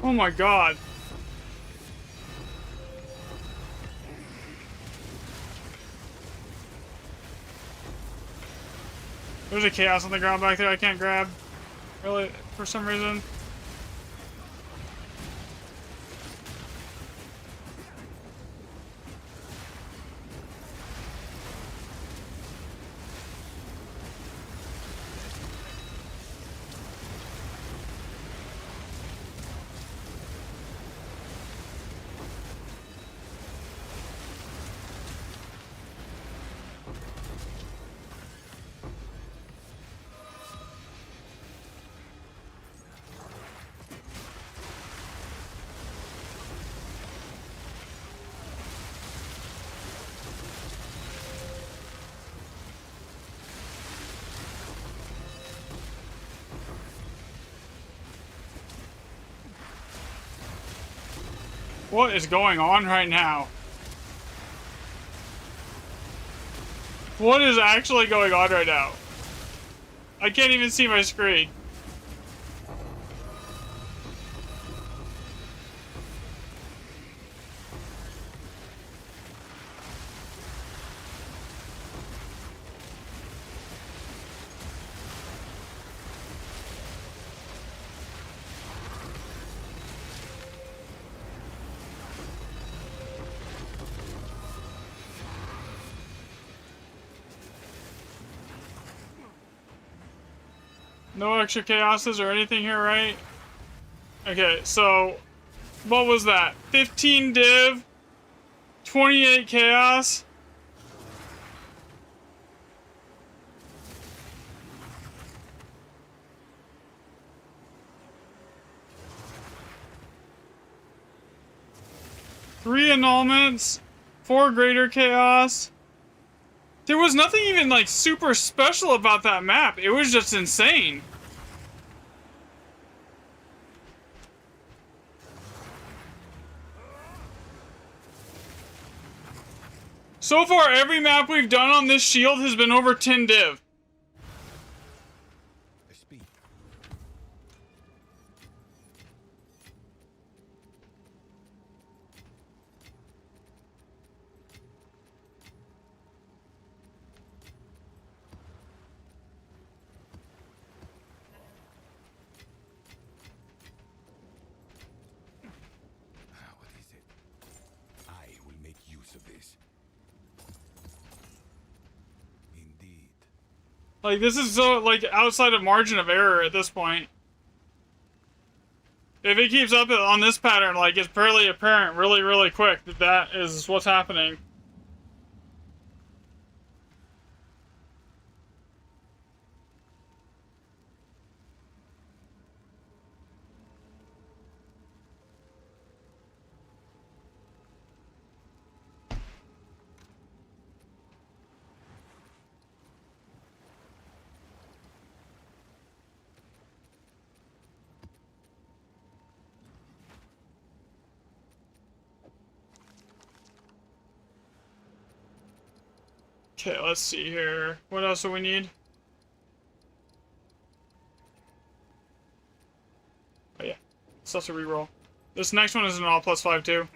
Oh my god. There's a chaos on the ground back there I can't grab. Really, for some reason. What is going on right now? What is actually going on right now? I can't even see my screen. No extra chaoses or anything here, right? Okay, so what was that? 15 div, 28 chaos. Three annulments, 4 greater chaos. There was nothing even like super special about that map. It was just insane. So far, every map we've done on this shield has been over 10 div. Speed. What is it? I will make use of this. Indeed. Like, this is so, like, outside of margin of error at this point. If it keeps up on this pattern, like, it's fairly apparent really, really quick that that is what's happening. Okay, let's see here. What else do we need? Oh yeah, stuff to reroll. This next one is an all +5 too.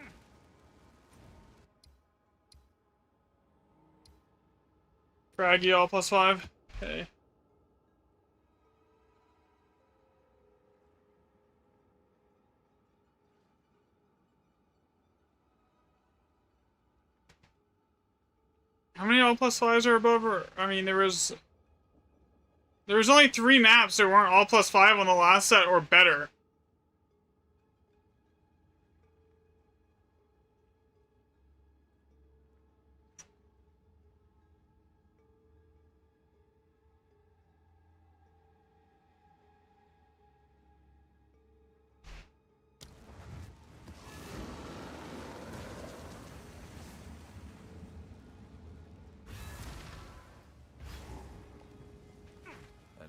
Craggy all +5. Okay. How many all +5s are above? Or I mean, there was only 3 maps that weren't all +5 on the last set or better.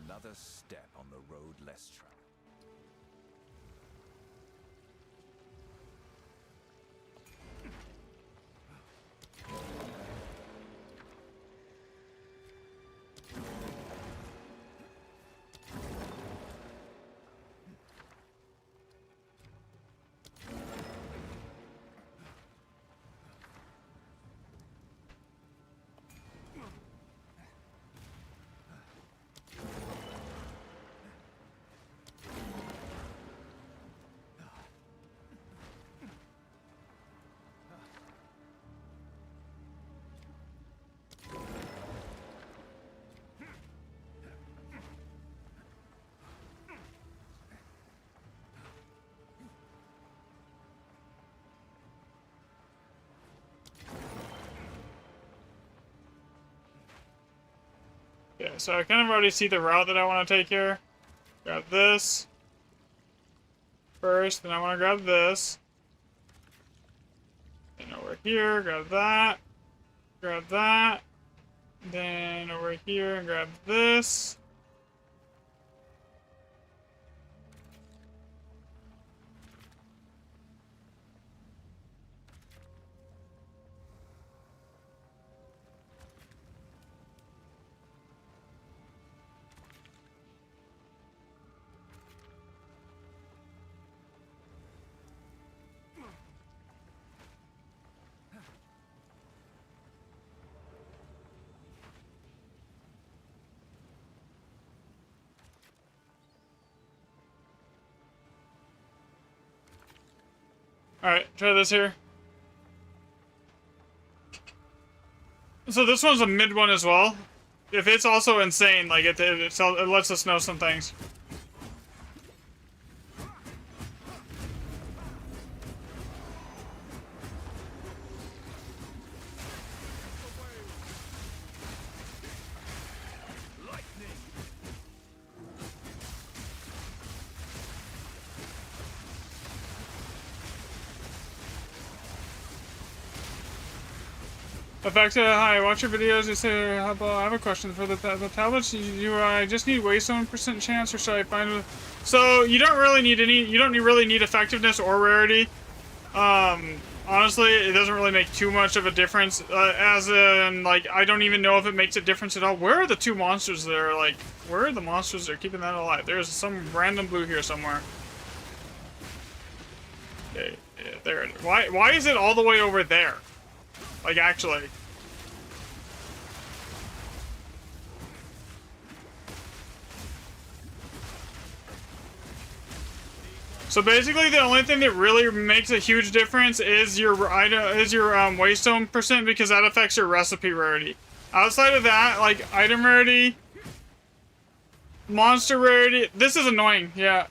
Another step on the road less traveled. Yeah, so I kind of already see the route that I want to take here. Grab this first, then I want to grab this. Then over here, grab that. Grab that. Then over here and grab this. Alright, try this here. So this one's a mid one as well. If it's also insane, like it lets us know some things. Effective, hi, I watch your videos, you say, I have a question for the tablets, I just need Waystone % chance, or should I find... So, you don't really need really need effectiveness or rarity. Honestly, it doesn't really make too much of a difference, as in, like, I don't even know if it makes a difference at all. Where are the 2 monsters that are, like, where are the monsters that are keeping that alive? There's some random blue here somewhere. Okay, yeah, there it is. Why is it all the way over there? Like, actually. So basically, the only thing that really makes a huge difference is your Waystone %, because that affects your recipe rarity. Outside of that, like item rarity, monster rarity. This is annoying. Yeah.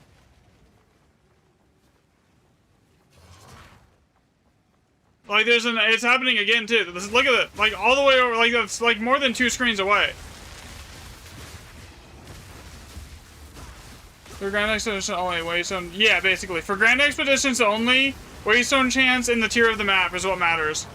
Like it's happening again too. Look at it, like all the way over, like that's like more than 2 screens away. For Grand Expedition only, Waystone, yeah, basically. For Grand Expeditions only, Waystone chance in the tier of the map is what matters.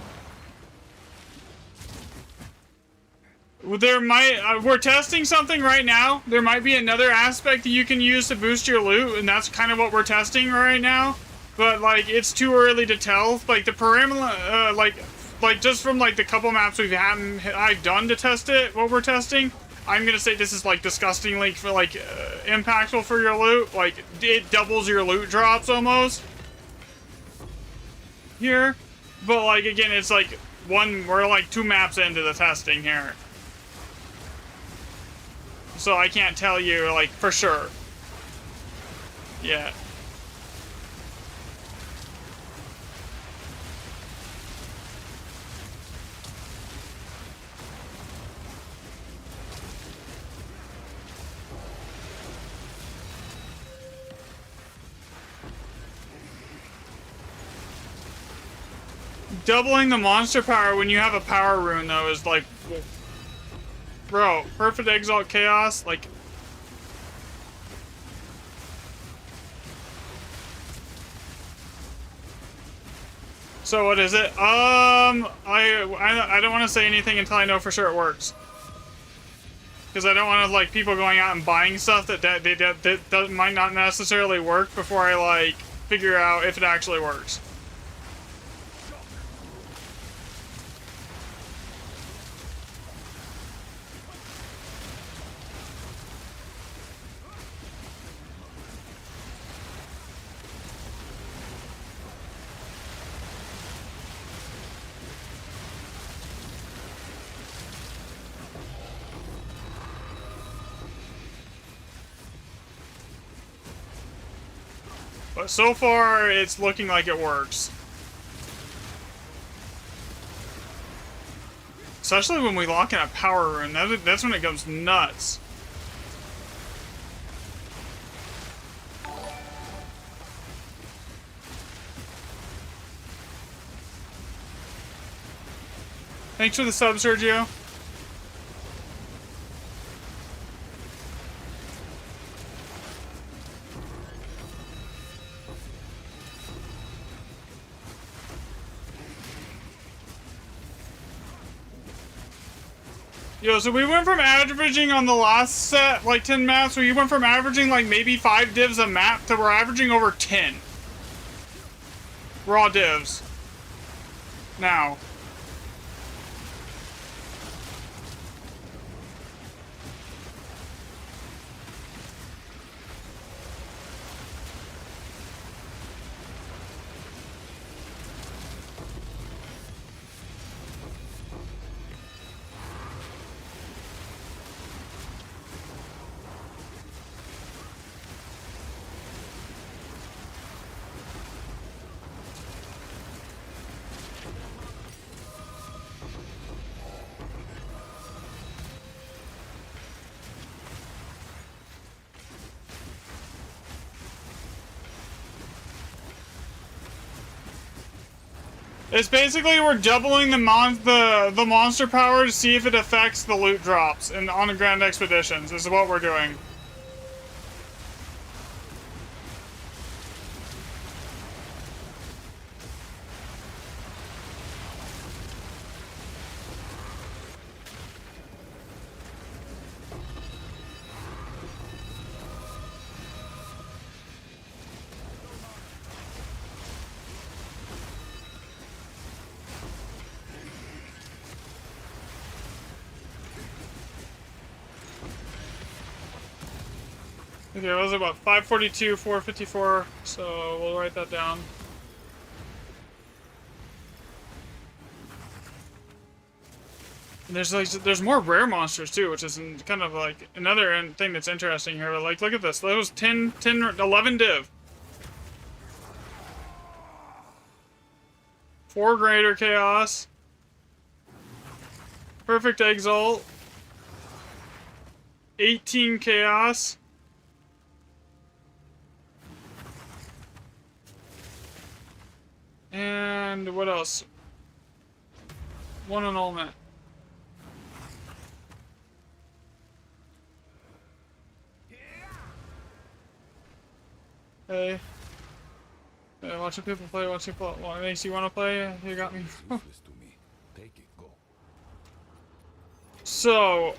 There might, we're testing something right now. There might be another aspect that you can use to boost your loot, and that's kind of what we're testing right now. But, like, it's too early to tell. Like, the parameter, like just from like the couple maps I've done to test it, what we're testing, I'm gonna say this is like disgustingly impactful for your loot. Like it doubles your loot drops almost here. But like again, it's like we're like 2 maps into the testing here. So I can't tell you like for sure. Yeah. Doubling the monster power when you have a power rune, though, is like... Bro, Perfect Exalt Chaos, like... So what is it? I don't want to say anything until I know for sure it works. Because I don't want to, like, people going out and buying stuff that might not necessarily work before I, like, figure out if it actually works. But so far, it's looking like it works. Especially when we lock in a power rune, that's when it goes nuts. Thanks for the sub, Sergio. Yo, so we went from averaging on the last set, like 10 maps, we went from averaging like maybe 5 divs a map to we're averaging over 10. Raw divs. Now. It's basically we're doubling the monster power to see if it affects the loot drops on the Grand Expeditions. This is what we're doing. Okay, it was about 542, 454, so we'll write that down. And there's more rare monsters too, which is kind of like another thing that's interesting here. But like, look at this. That was 11 div. 4 greater chaos. Perfect exalt. 18 chaos. And what else? 1 annulment. Hey. Watching people play, watching people. What makes you want to play? You got me. Take it, go. So,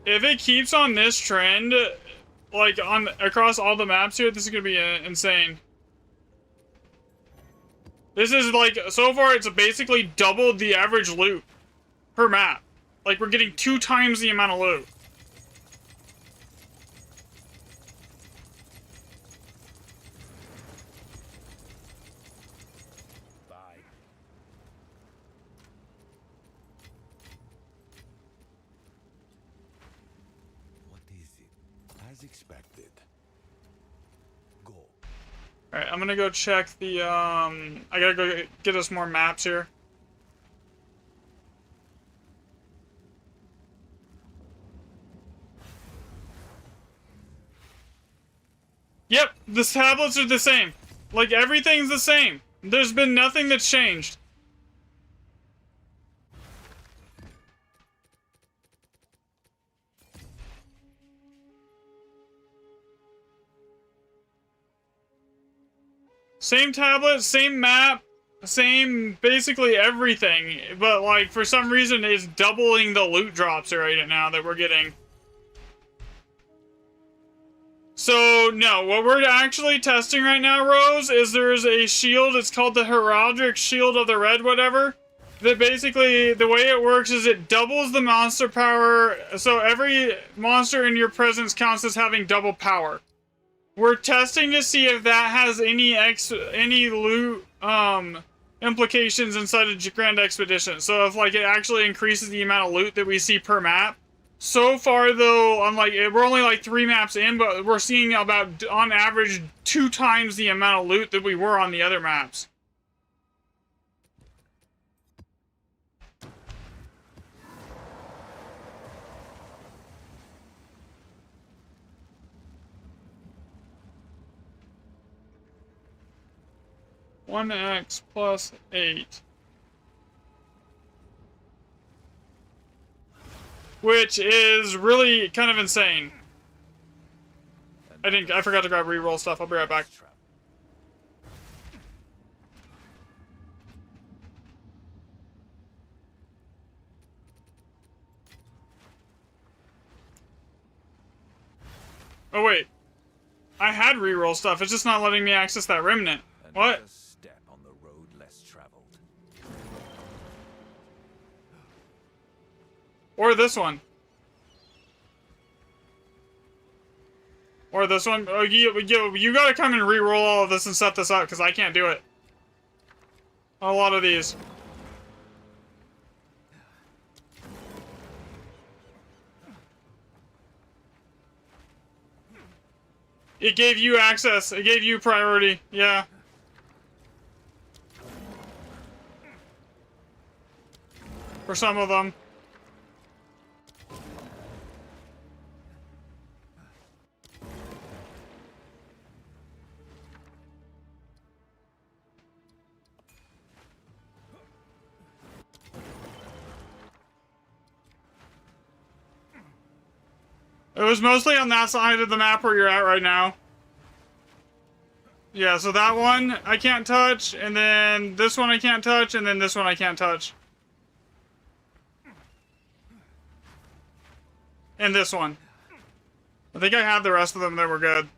if it keeps on this trend, like across all the maps here, this is gonna be insane. This is like, so far it's basically doubled the average loot per map. Like, we're getting 2 times the amount of loot. Bye. What is it? As expected. Go. Alright, I'm gonna go check the, I gotta go get us more maps here. Yep, the tablets are the same. Like, everything's the same. There's been nothing that's changed. Same tablet, same map, same basically everything. But, like, for some reason, it's doubling the loot drops right now that we're getting. So, no, what we're actually testing right now, Rose, is there's a shield, it's called the Heraldic Shield of the Red whatever, that basically, the way it works is it doubles the monster power, so every monster in your presence counts as having double power. We're testing to see if that has any loot, implications inside of Grand Expedition. So if, like, it actually increases the amount of loot that we see per map. So far, though, we're only like 3 maps in, but we're seeing about, on average, 2 times the amount of loot that we were on the other maps. (1x + 8). Which is really kind of insane. I forgot to grab reroll stuff. I'll be right back. Oh wait. I had reroll stuff. It's just not letting me access that remnant. What? Another step on the road less traveled. Or this one. Or this one. Oh, you gotta come and re-roll all of this and set this up, because I can't do it. A lot of these. It gave you access. It gave you priority. Yeah. For some of them. It was mostly on that side of the map where you're at right now. Yeah, so that one I can't touch, and then this one I can't touch, and then this one I can't touch. And this one. I think I had the rest of them that were good.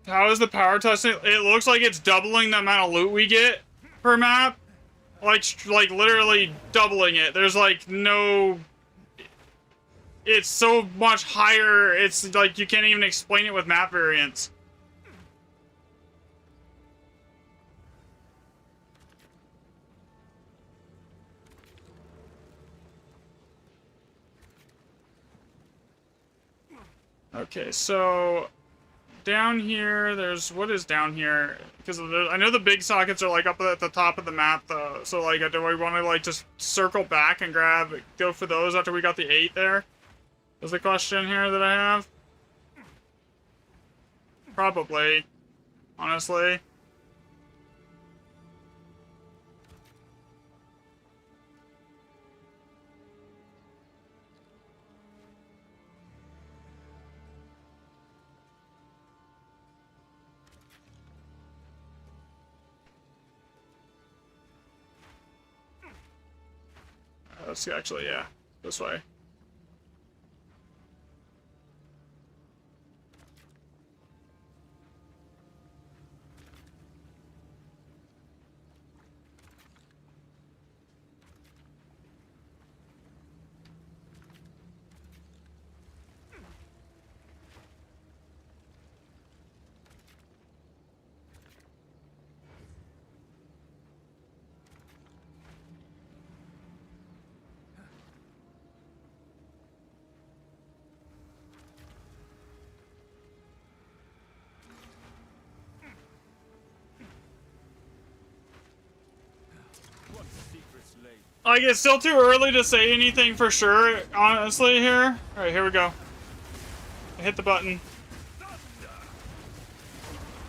How is the power testing? It looks like it's doubling the amount of loot we get per map. Like literally doubling it. There's like no... It's so much higher, it's like you can't even explain it with map variants. Okay, so... Down here, there's... What is down here? Because I know the big sockets are like up at the top of the map, though. So like, do we want to like just circle back and go for those after we got the 8 there? Is the question here that I have? Probably. Honestly. Let's actually, yeah, this way. Like, it's still too early to say anything for sure, honestly, here. Alright, here we go. I hit the button.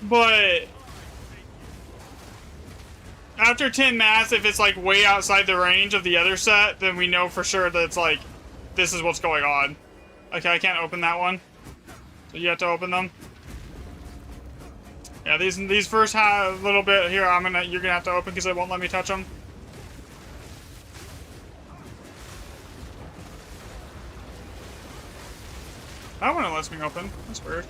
But after 10 mats, if it's like way outside the range of the other set, then we know for sure that it's like, this is what's going on. Okay, I can't open that one. So you have to open them. Yeah, these first little bit here, you're gonna have to open because it won't let me touch them. That one it lets me open. That's weird.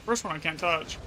First one I can't touch.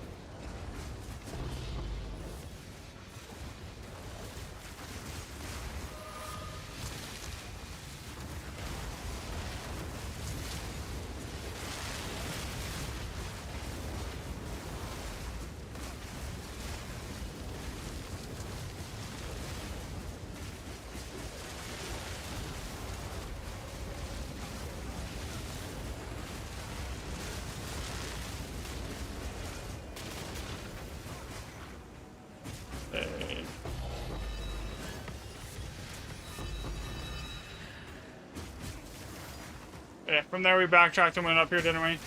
Yeah, from there we backtracked and went up here, didn't we?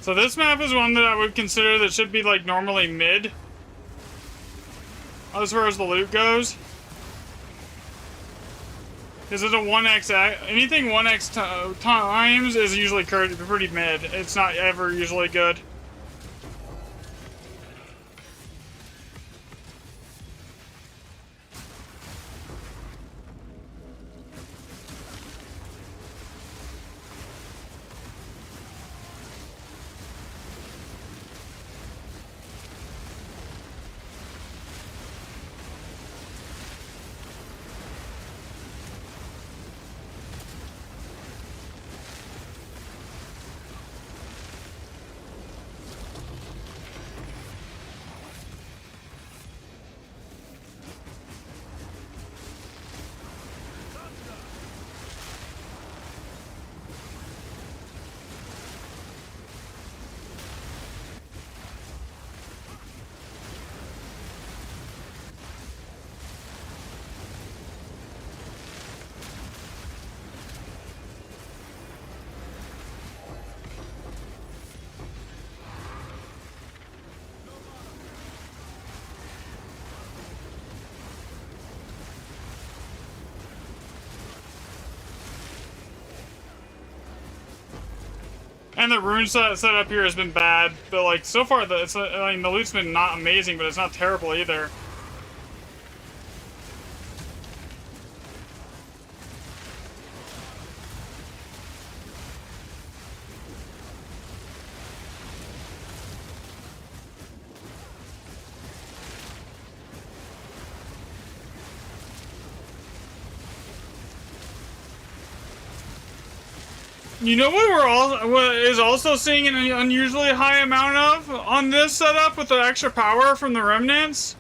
So this map is one that I would consider that should be like normally mid, as far as the loot goes. Because it's a 1x, anything 1x times is usually pretty mid. It's not ever usually good. And the rune set up here has been bad, but like so far, I mean, the loot's been not amazing, but it's not terrible either. You know what is also seeing an unusually high amount of on this setup with the extra power from the remnants?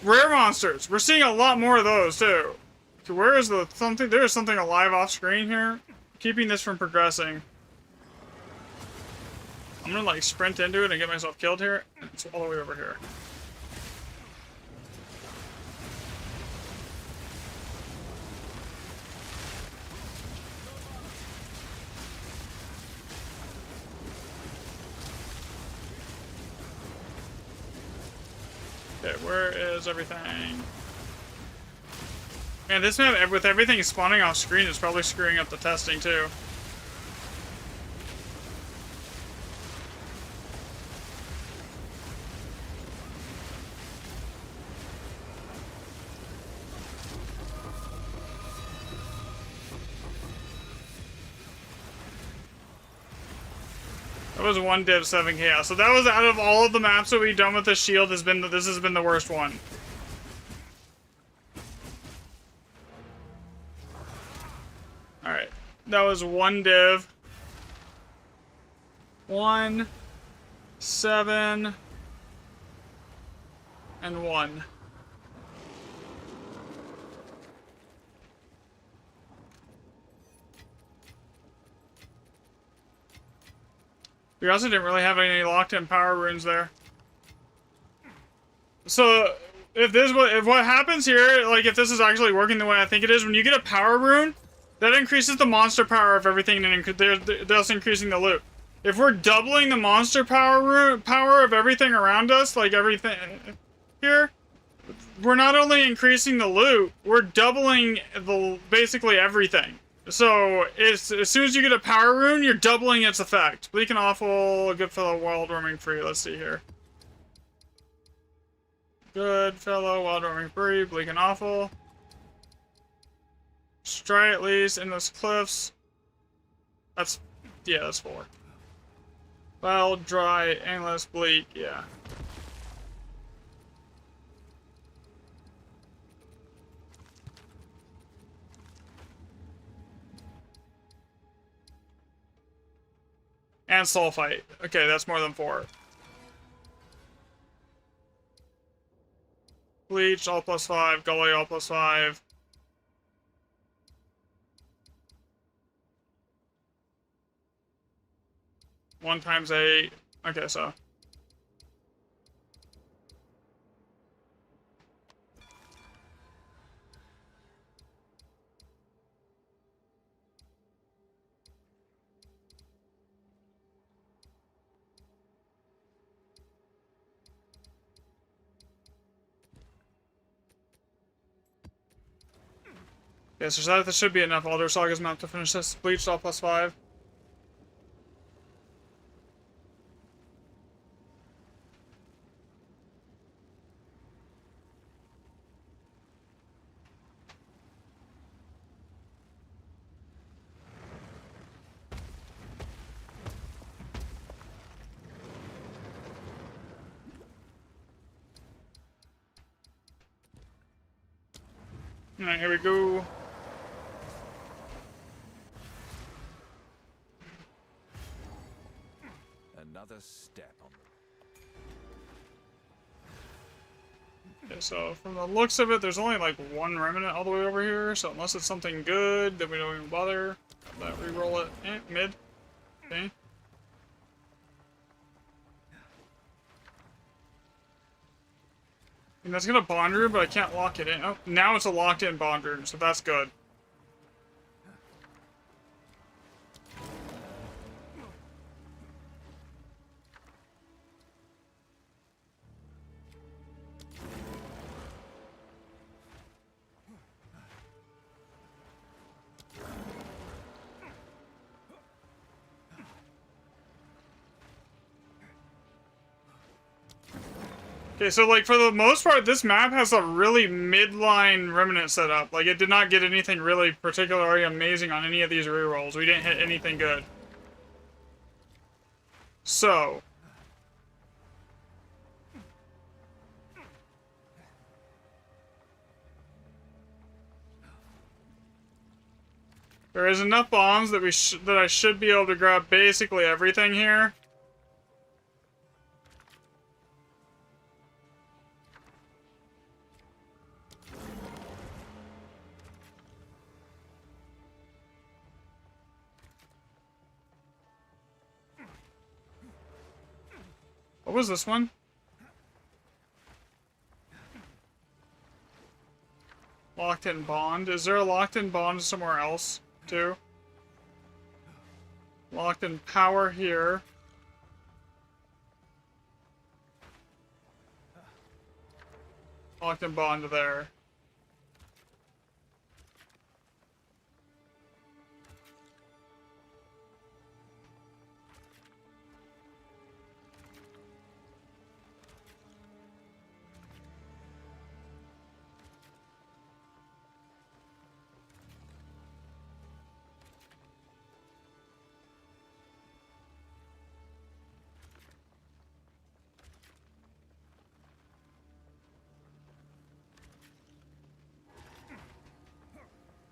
Rare monsters. We're seeing a lot more of those too. So where is the something? There is something alive off screen here, keeping this from progressing. I'm gonna like sprint into it and get myself killed here. It's all the way over here. Okay, where is everything? Man, this map, with everything spawning off screen, is probably screwing up the testing too. That was 1 div 7 chaos. So that was out of all of the maps that we've done with the shield this has been the worst one. Alright. That was 1 div. 1, 7, and 1. We also didn't really have any locked-in power runes there. So, if what happens here, like if this is actually working the way I think it is, when you get a power rune, that increases the monster power of everything, and thus increasing the loot. If we're doubling the monster power of everything around us, like everything here, we're not only increasing the loot, we're doubling basically everything. So, as soon as you get a power rune, you're doubling its effect. Bleak and Awful, Good Fellow, Wild Roaming Free. Let's see here. Good Fellow, Wild Roaming Free, Bleak and Awful. Stray at least, Endless Cliffs. That's 4. Wild, Dry, Endless, Bleak, yeah. And Sulfite. Okay, that's more than 4. Bleach, all +5. Gully, all +5. One times 8. Okay, so. Okay, so that should be enough Alder Saga's map to finish this. Bleached, all +5. Alright, here we go. Another step on the... Okay, so from the looks of it, there's only like 1 remnant all the way over here, so unless it's something good, then we don't even bother. Reroll it. Mid. Okay. And that's gonna bond room, but I can't lock it in. Oh, now it's a locked in bond room, so that's good. Okay, so like for the most part, this map has a really midline remnant setup. Like it did not get anything really particularly amazing on any of these rerolls. We didn't hit anything good. So. There is enough bombs that that I should be able to grab basically everything here. What was this one? Locked in bond. Is there a locked in bond somewhere else, too? Locked in power here. Locked in bond there.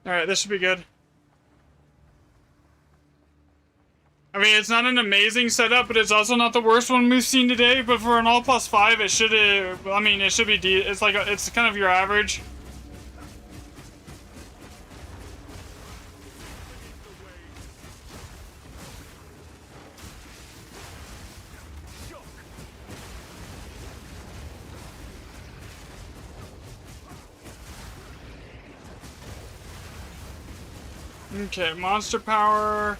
Alright, this should be good. I mean, it's not an amazing setup, but it's also not the worst one we've seen today. But for an all +5, it should. I mean, it should be. It's like it's kind of your average. Okay, monster power.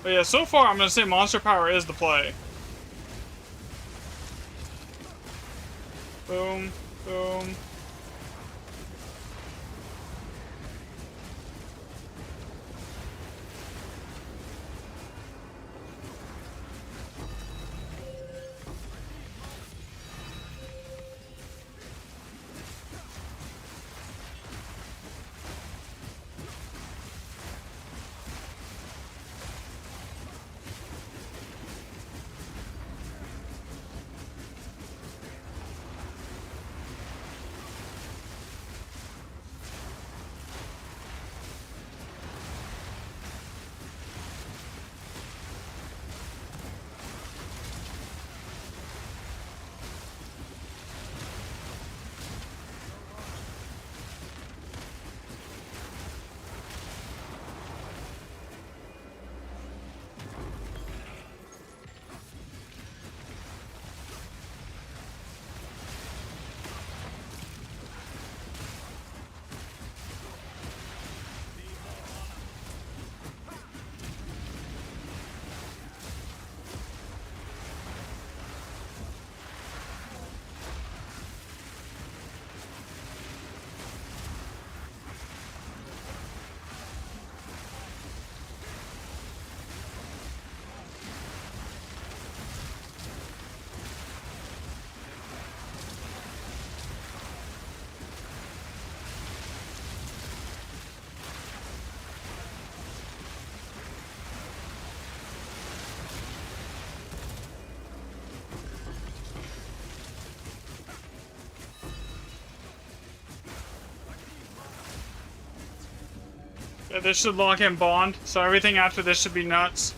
But yeah, so far I'm gonna say monster power is the play. Boom, boom. Yeah, this should lock in Bond, so everything after this should be nuts.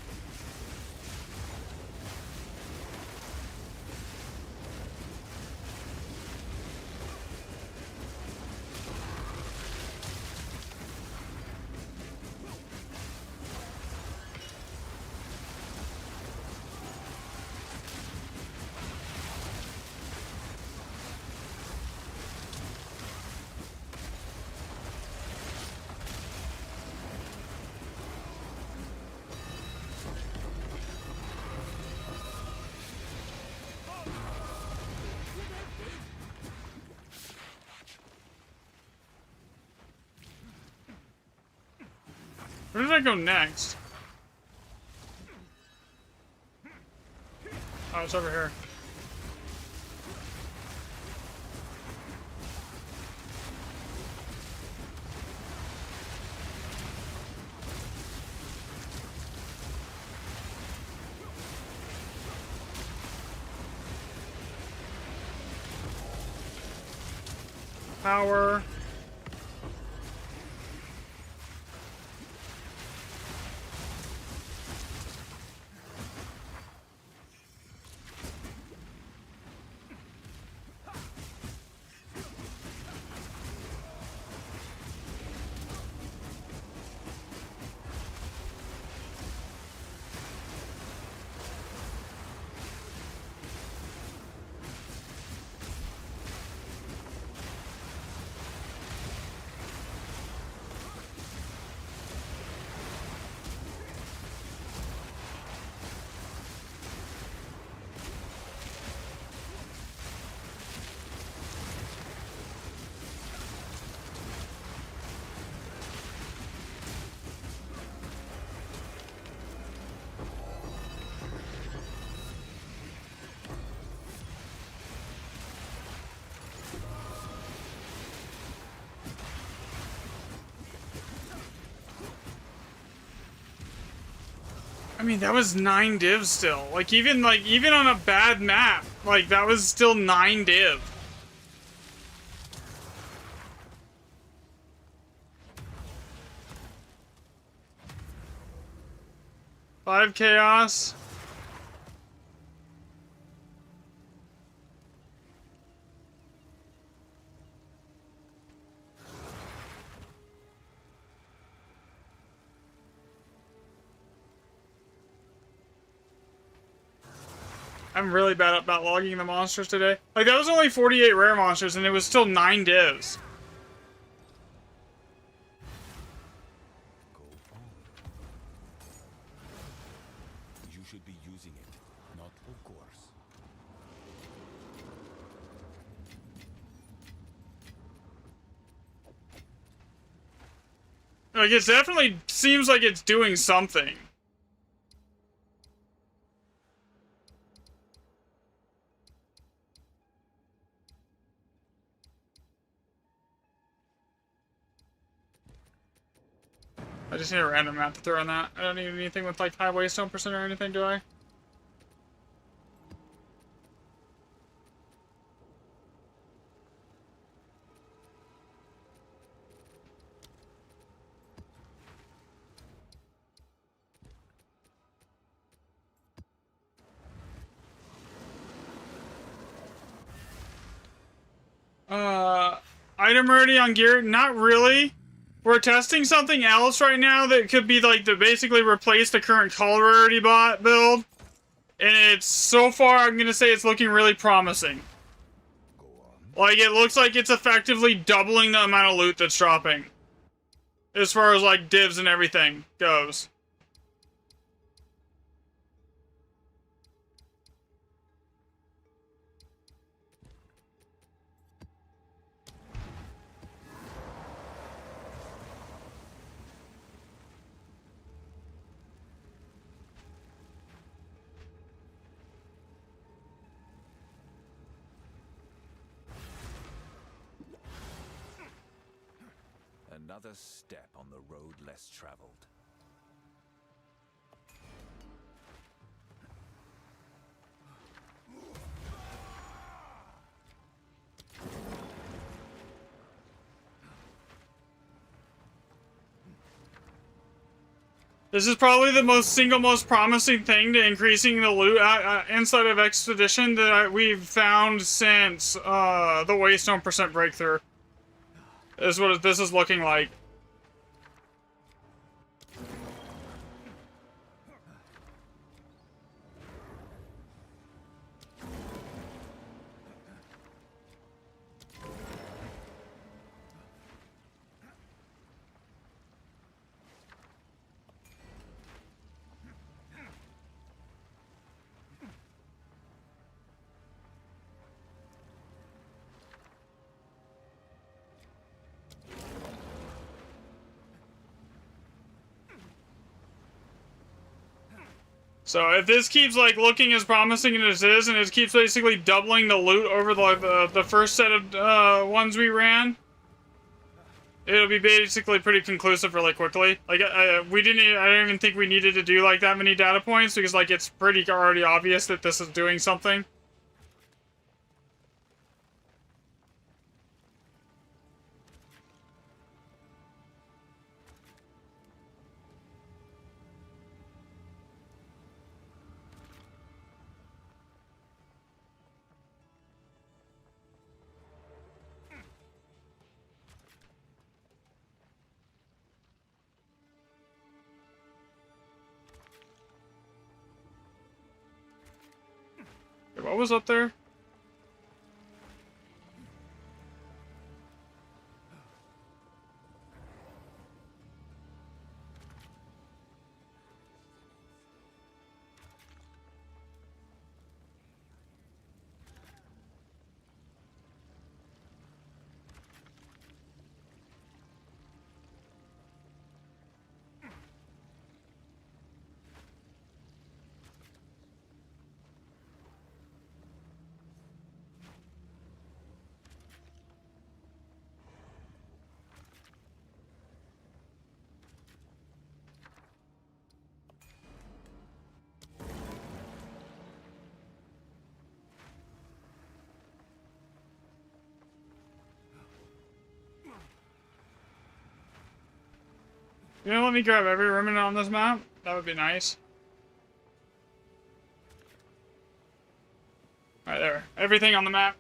Where did I go next? Oh, it's over here. Power. mean, that was 9 div still. Even on a bad map, like, that was still 9 div. Five chaos. I'm really bad about logging the monsters today. Like, that was only 48 rare monsters, and it was still 9 divs. Go on. You should be using it, not of course. Like, it definitely seems like it's doing something. I just need a random map to throw on that. I don't need anything with, like, high waystone percent or anything, do I? Item ready on gear? Not really. We're testing something else right now that could be like to basically replace the current call rarity bot build. And it's, so far, I'm gonna say it's looking really promising. Go on. Like, it looks like it's effectively doubling the amount of loot that's dropping. As far as, like, divs and everything goes. Another step on the road less traveled. This is probably the most promising thing to increasing the loot inside of Expedition that we've found since the Waystone percent breakthrough. Is what this is looking like. So if this keeps like looking as promising as it is, and it keeps basically doubling the loot over the first set of ones we ran, it'll be basically pretty conclusive really quickly. Like I don't even think we needed to do like that many data points because like it's pretty already obvious that this is doing something. What was up there? You know, let me grab every remnant on this map. That would be nice. Right there. Everything on the map.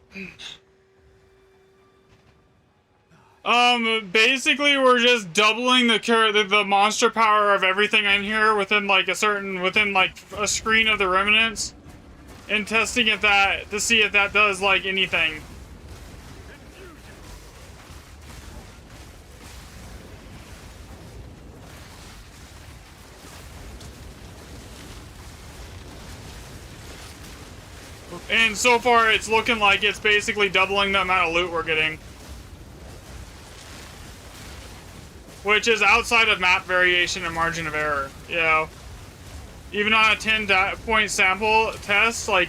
Basically we're just doubling the monster power of everything in here within like a screen of the remnants, and testing if that to see if that does like anything. And so far it's looking like it's basically doubling the amount of loot we're getting. Which is outside of map variation and margin of error, you know. Even on a 10-point sample test, like,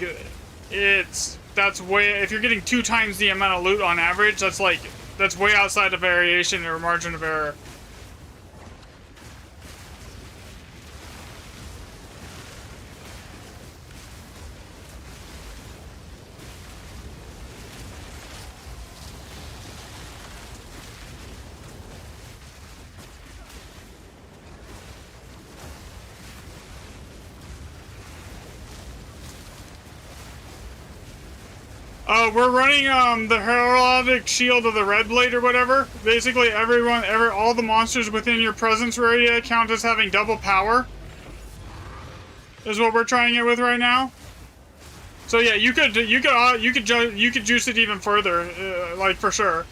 that's way, if you're getting 2 times the amount of loot on average, that's way outside of variation or margin of error. We're running the heraldic shield of the red blade or whatever. Basically, all the monsters within your presence area count as having double power. Is what we're trying it with right now. So yeah, you could juice it even further, like for sure.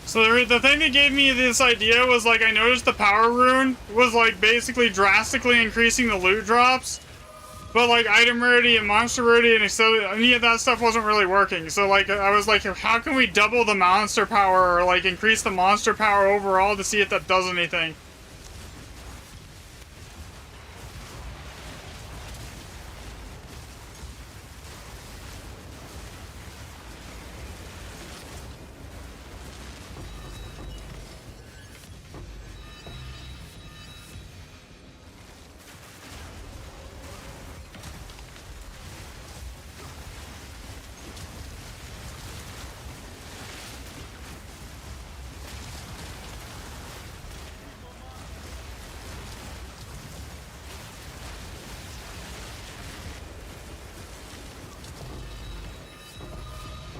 So the thing that gave me this idea was, like, I noticed the power rune was, like, basically drastically increasing the loot drops. But, like, item rarity and monster rarity and any of that stuff wasn't really working. So, like, I was like, how can we double the monster power or, like, increase the monster power overall to see if that does anything?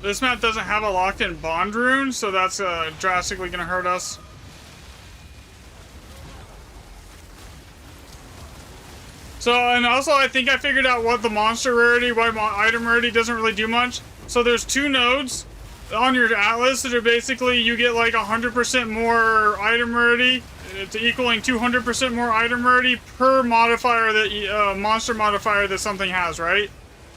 This map doesn't have a locked-in bond rune, so that's drastically gonna hurt us. So, and also I think I figured out what the monster rarity, why item rarity doesn't really do much. So there's 2 nodes on your atlas that are basically, you get like 100% more item rarity. It's equaling 200% more item rarity per modifier that, monster modifier that something has, right?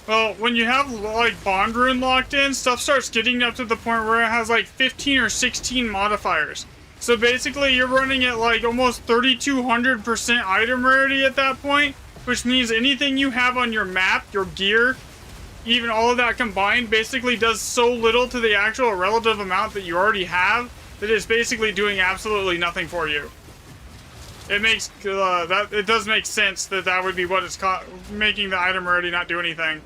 Well, when you have, like, Bond Rune locked in, stuff starts getting up to the point where it has, like, 15 or 16 modifiers. So basically, you're running at, like, almost 3,200% item rarity at that point, which means anything you have on your map, your gear, even all of that combined, basically does so little to the actual relative amount that you already have, that it's basically doing absolutely nothing for you. It makes, it does make sense that that would be what it's making the item rarity not do anything.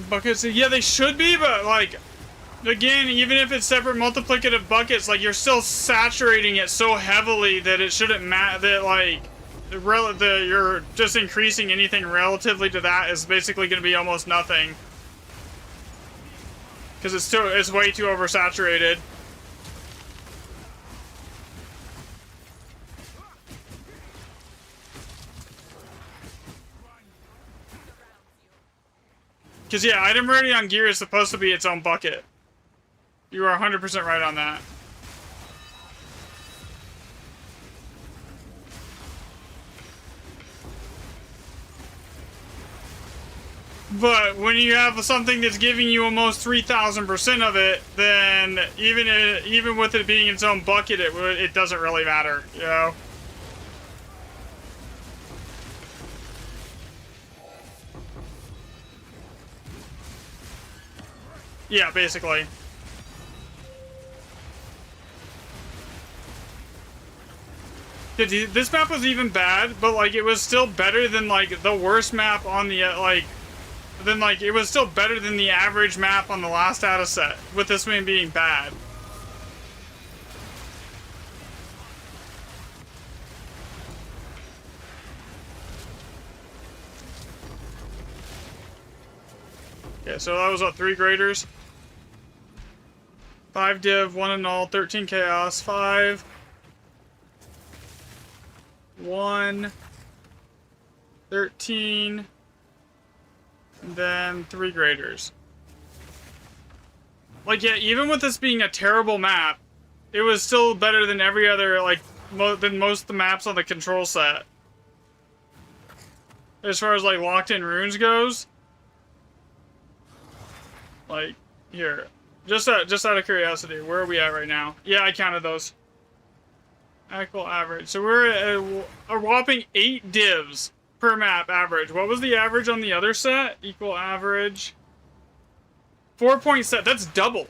buckets. Yeah, they should be, but like, again, even if it's separate multiplicative buckets, like you're still saturating it so heavily that it shouldn't matter. That like, you're just increasing anything relatively to that is basically going to be almost nothing because it's way too oversaturated. Because, yeah, item ready on gear is supposed to be its own bucket. You are 100% right on that. But when you have something that's giving you almost 3,000% of it, then even with it being its own bucket, it doesn't really matter, you know? Yeah, basically. This map was even bad, but like it was still better than like the worst map on the it was still better than the average map on the last data set, with this one being bad. Okay, so that was what, 3 graders? 5 div, 1 annul, 13 chaos, 5, 1, 13, and then 3 graders. Like, yeah, even with this being a terrible map, it was still better than every other, like, than most of the maps on the control set. As far as, like, locked-in runes goes. Like, here. Just out of curiosity, where are we at right now? Yeah, I counted those. Actual average. So we're at a whopping 8 divs per map average. What was the average on the other set? Equal average. 4.7. That's double.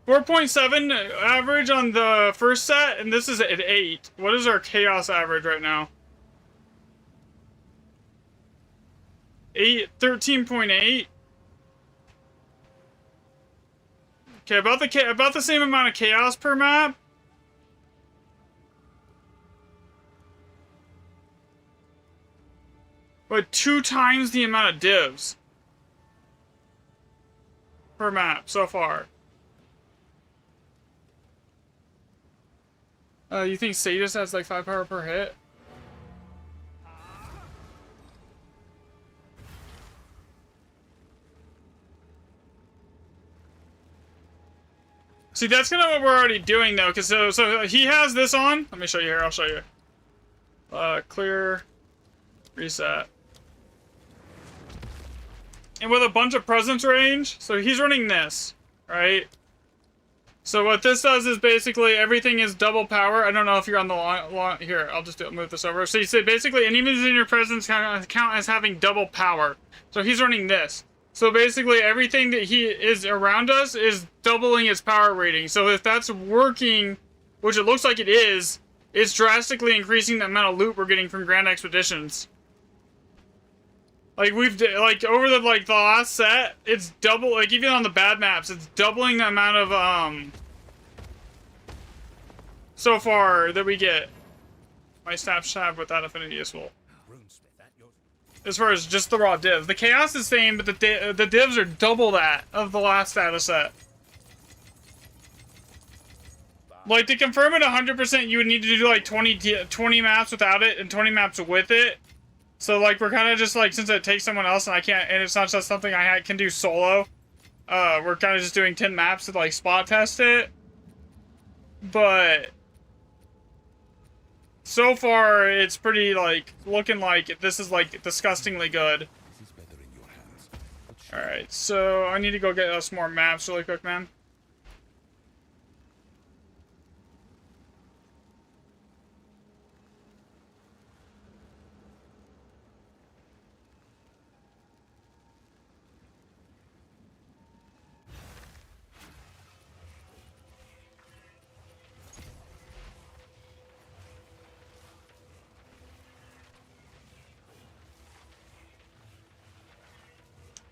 4.7 average on the first set, and this is at 8. What is our chaos average right now? 13.8. Okay, about the same amount of chaos per map. But 2 times the amount of divs per map so far. You think Sadis has like 5 power per hit? See, that's kind of what we're already doing though, because so he has this on. Let me show you here. I'll show you. Clear, reset. And with a bunch of presence range, so he's running this, right? So what this does is basically everything is double power. I don't know if you're on the long here. I'll just move this over. So you say basically enemies in your presence count as having double power. So he's running this. So basically everything that he is around us is doubling its power rating. So if that's working, which it looks like it is, it's drastically increasing the amount of loot we're getting from Grand Expeditions. Like over the last set, it's double, like even on the bad maps, it's doubling the amount of so far that we get. My staff with that affinity is full. As far as just the raw divs. The chaos is the same, but the divs are double that of the last data set. Like, to confirm it 100%, you would need to do, like, 20 maps without it and 20 maps with it. So, like, we're kind of just, like, since it takes someone else and I can't, and it's not just something I can do solo, we're kind of just doing 10 maps to, like, spot test it. But so far, it's pretty, like, looking like this is, like, disgustingly good. Alright, so I need to go get us more maps really quick, man.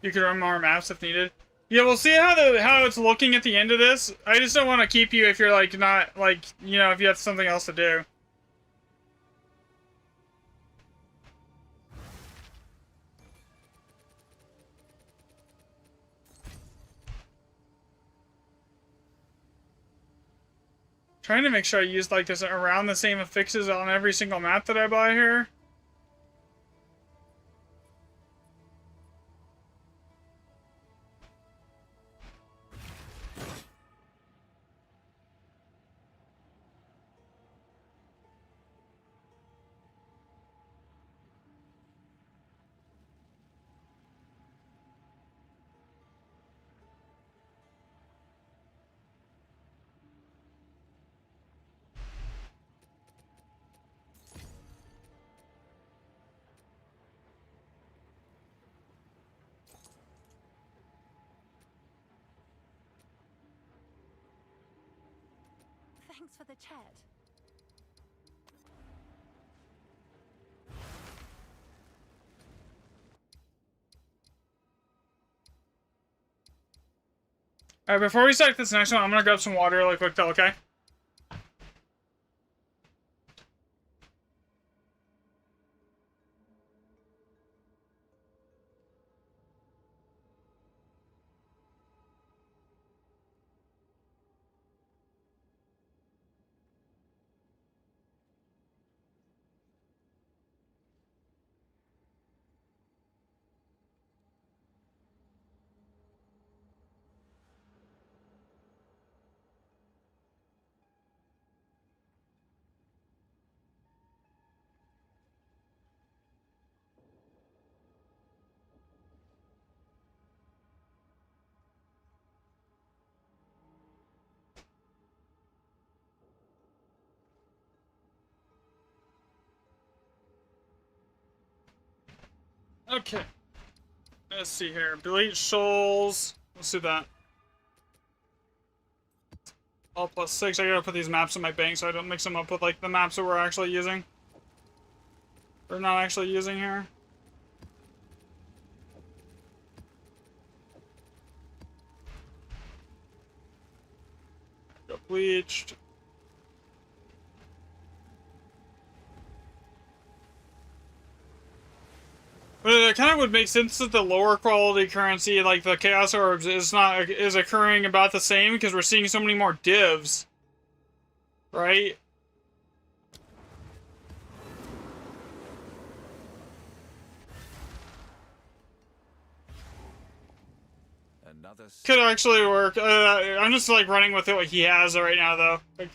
You can run more maps if needed. Yeah, we'll see how it's looking at the end of this. I just don't want to keep you if you're like not like, you know, if you have something else to do. Trying to make sure I use like this around the same affixes on every single map that I buy here. Thanks for the chat. Alright, before we start this next one, I'm gonna grab some water really quick though, okay? Okay. Let's see here. Delete shoals. Let's do that. All +6. I gotta put these maps in my bank so I don't mix them up with like the maps that we're actually using. We're not actually using here. Go bleached. But it kind of would make sense that the lower quality currency, like the Chaos Orbs, is occurring about the same because we're seeing so many more divs, right? Another Could actually work. I'm just like running with what he has right now, though. Like,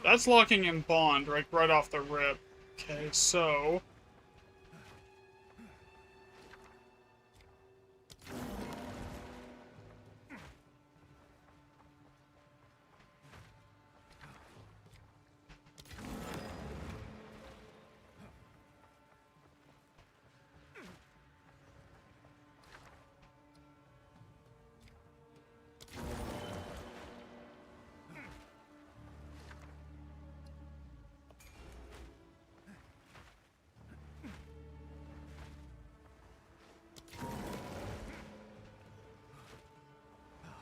that's locking in bond, right off the rip. Okay, so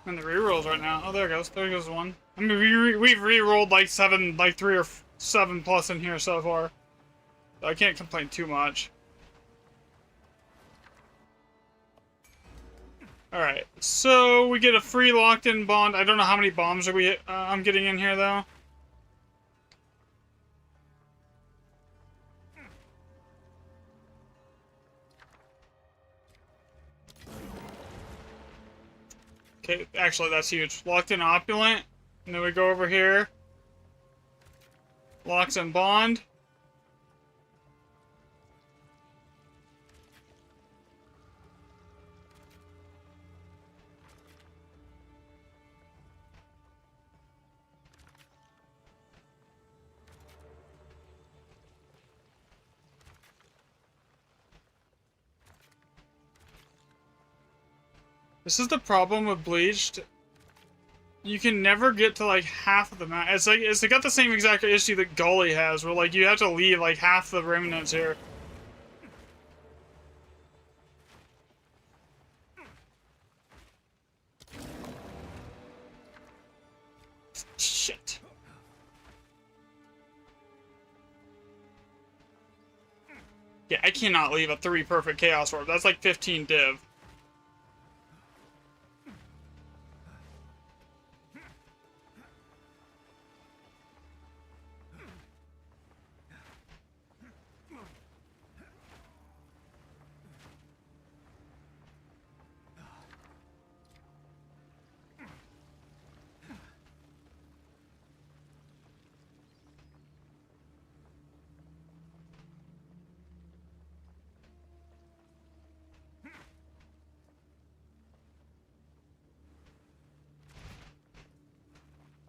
and the rerolls right now. Oh, there it goes. There goes one. I mean, we've rerolled like 3 or 7 plus in here so far. So I can't complain too much. Alright, so we get a free locked-in bond. I don't know how many bombs I'm getting in here, though. Okay, actually, that's huge. Locked-in opulent. And then we go over here. Locks in bond. This is the problem with Bleached. You can never get to like half of the map. It's got the same exact issue that Gully has, where like you have to leave like half the remnants here. Shit. Yeah, I cannot leave a 3 perfect Chaos Orb. That's like 15 div.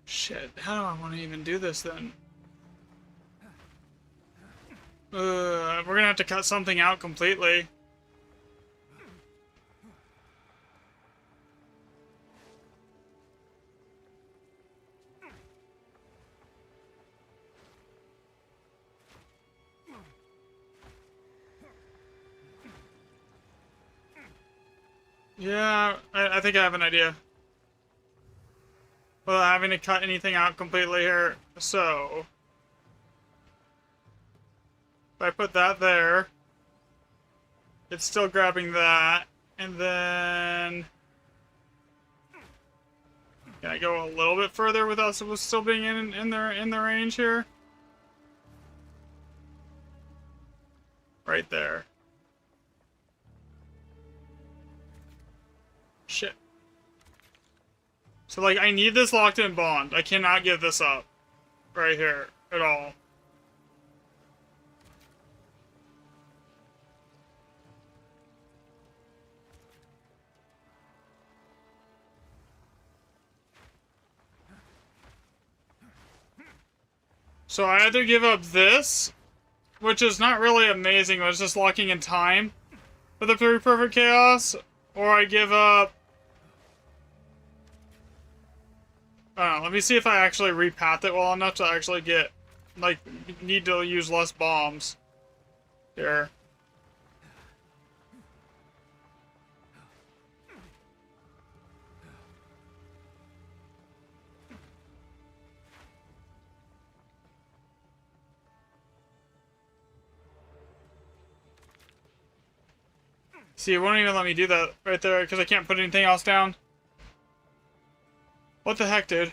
Shit, how do I want to even do this then? We're gonna have to cut something out completely. Yeah, I think I have an idea. Without having to cut anything out completely here. So, if I put that there, it's still grabbing that, and then can I go a little bit further without still being in the range here? Right there. Shit. So, like, I need this locked-in bond. I cannot give this up. Right here. At all. So, I either give up this, which is not really amazing, but it's just locking in time for the 3 perfect chaos, or I give up... I don't know, let me see if I actually repath it well enough to actually get, like, need to use less bombs. Here. See, it won't even let me do that right there, because I can't put anything else down. What the heck, dude?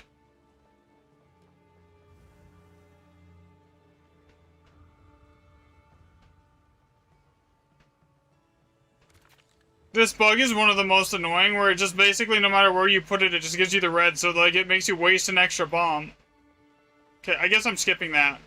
This bug is one of the most annoying, where it just basically, no matter where you put it, it just gives you the red, so like it makes you waste an extra bomb. Okay, I guess I'm skipping that.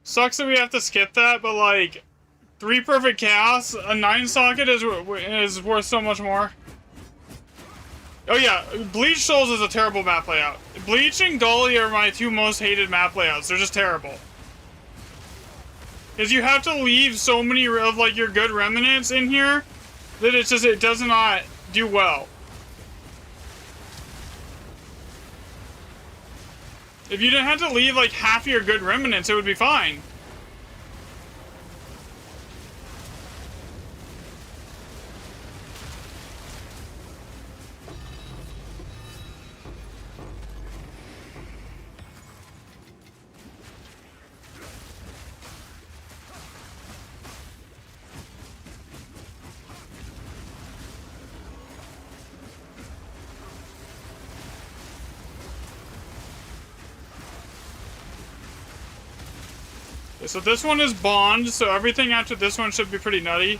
Sucks that we have to skip that, but like, 3 perfect chaos, a 9 socket is worth so much more. Oh yeah, Bleach Souls is a terrible map layout. Bleach and Gully are my 2 most hated map layouts. They're just terrible. Because you have to leave so many of like your good remnants in here that it does not do well. If you didn't have to leave like half of your good remnants, it would be fine. So this one is Bond, so everything after this one should be pretty nutty.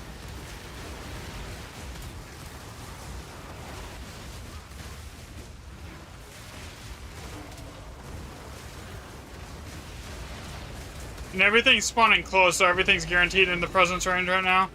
And everything's spawning close, so everything's guaranteed in the presence range right now.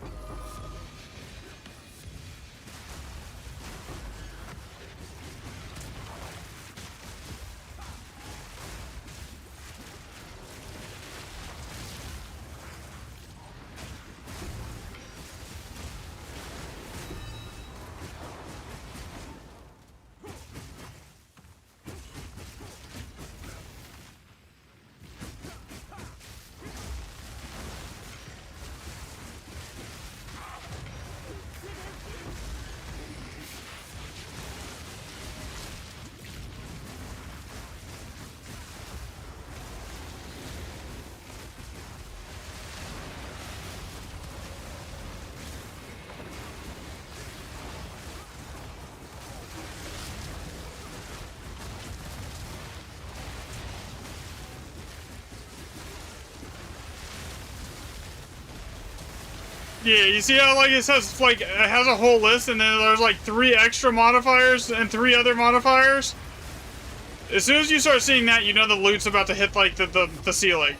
Yeah, you see how like it says like it has a whole list and then there's like 3 extra modifiers and 3 other modifiers? As soon as you start seeing that, you know the loot's about to hit like the ceiling.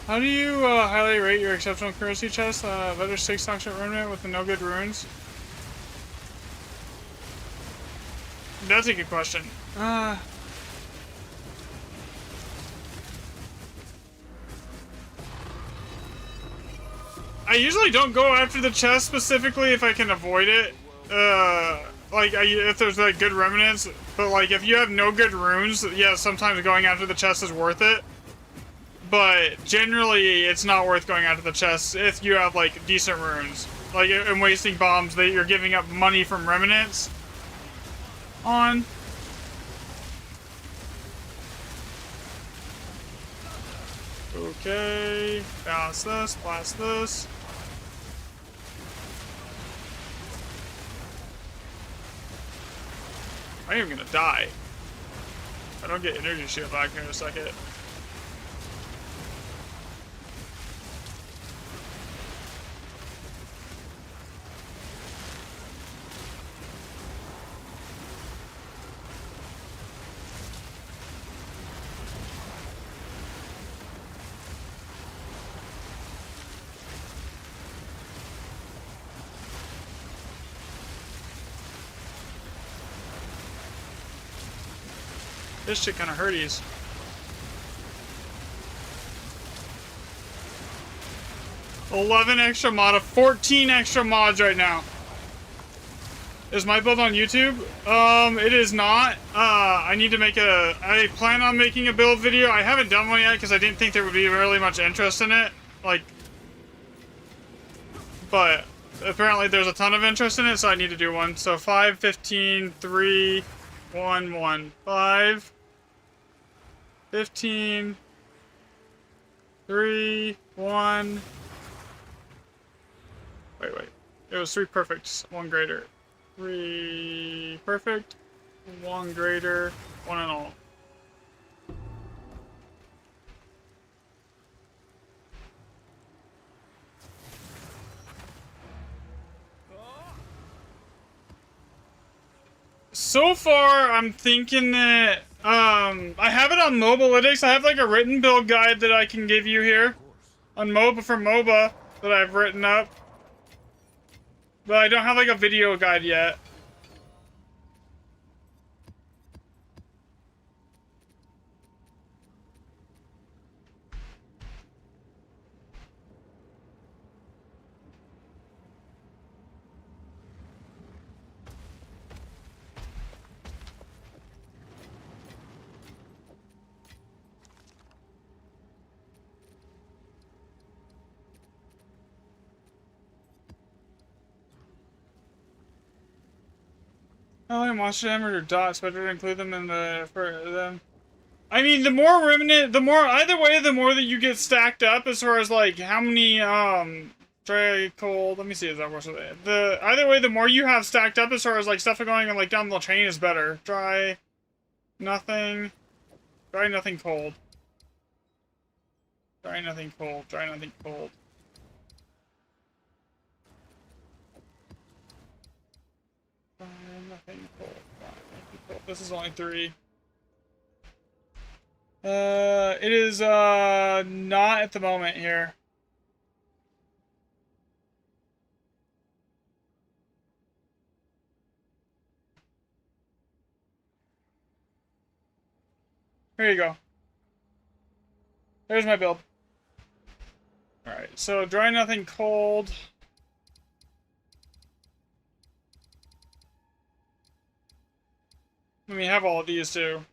How do you highly rate your exceptional currency chest? Better 6 toxic remnant with the no good runes? That's a good question. I usually don't go after the chest specifically if I can avoid it. If there's like good remnants, but like if you have no good runes, yeah, sometimes going after the chest is worth it. But generally, it's not worth going after the chest if you have like decent runes. Like and wasting bombs that you're giving up money from remnants on. Okay, balance this, blast this. I am gonna die. I don't get energy shield back here in a second. This shit kind of hurties. $11 extra mod, 14 extra mods right now. Is my build on YouTube? It is not. I need to make I plan on making a build video. I haven't done one yet because I didn't think there would be really much interest in it. But apparently there's a ton of interest in it, so I need to do one. So 5, 15, 3, 1, 1, 5. 15, 3, 1. Wait. It was 3 perfects, 1 greater. 3 perfect, 1 greater, 1 and all. So far, I'm thinking that I have it on Mobalytics. I have like a written build guide that I can give you here on MOBA for MOBA that I've written up. But I don't have like a video guide yet. Oh, like monster damage or dots, better to include them in for them. I mean, the more remnant, the more, either way, the more that you get stacked up as far as like how many Dry, cold. Let me see if that works with it. Either way, the more you have stacked up as far as like stuff going like down the chain is better. Dry, nothing. Dry, nothing, cold. Dry, nothing, cold. Dry, nothing, cold. Dry, nothing, cold. Dry, nothing, cold. This is only 3. It is not at the moment here. Here you go. There's my build. Alright, so dry, nothing, cold. Let me have all of these too.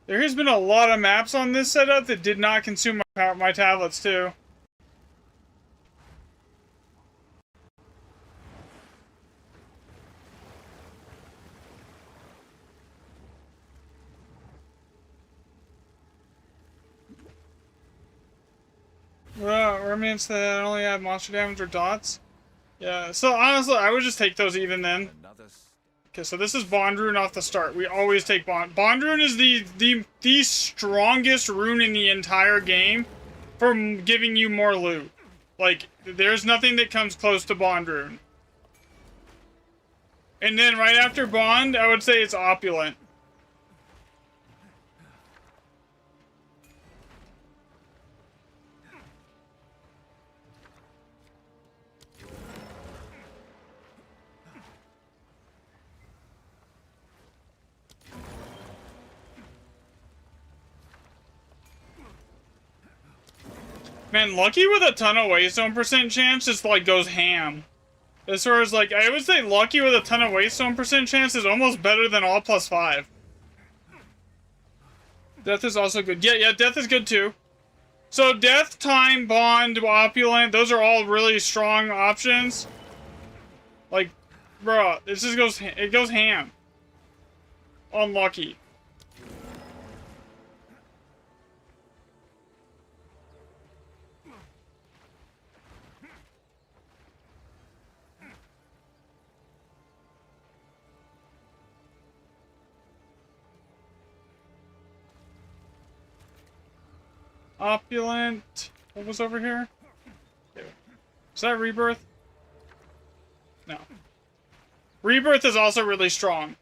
There has been a lot of maps on this setup that did not consume my tablets too. Remnants that only have monster damage or dots. Yeah, so honestly, I would just take those even then. Okay, so this is Bond Rune off the start. We always take Bond. Bond Rune is the strongest rune in the entire game for giving you more loot. Like, there's nothing that comes close to Bond Rune. And then right after Bond, I would say it's Opulent. Man, Lucky with a ton of Waystone % chance just like goes ham. As far as like, I would say Lucky with a ton of Waystone % chance is almost better than all +5. Death is also good. Yeah, Death is good too. So Death, Time, Bond, Opulent, those are all really strong options. Like, bro, this just goes, it goes ham. On Lucky. Opulent. What was over here? Is that Rebirth? No. Rebirth is also really strong.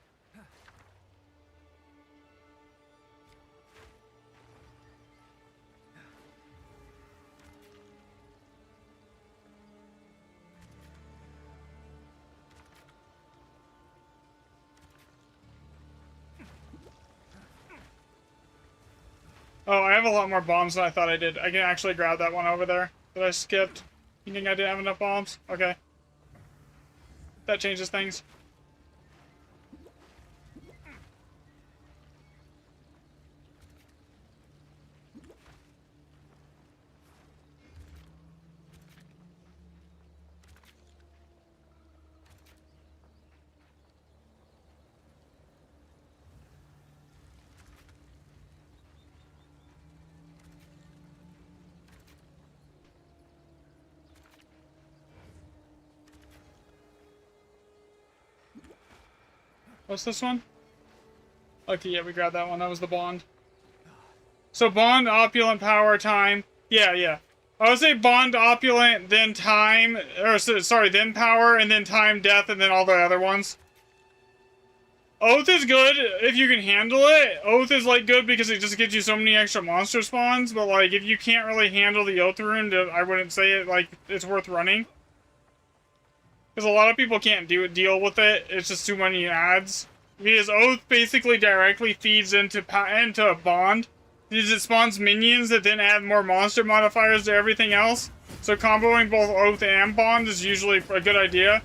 Oh, I have a lot more bombs than I thought I did. I can actually grab that one over there that I skipped. You think I didn't have enough bombs? Okay. That changes things. What's this one? Okay, yeah, we grabbed that one. That was the Bond. So Bond, Opulent, Power, Time. Yeah. I would say Bond, Opulent, then Time. Or, sorry, then Power, and then Time, Death, and then all the other ones. Oath is good if you can handle it. Oath is, like, good because it just gives you so many extra monster spawns. But, like, if you can't really handle the Oath rune, I wouldn't say it, like, it's worth running. Because a lot of people can't deal with it. It's just too many ads. Because Oath basically directly feeds into a Bond. Because it spawns minions that then add more monster modifiers to everything else. So comboing both Oath and Bond is usually a good idea.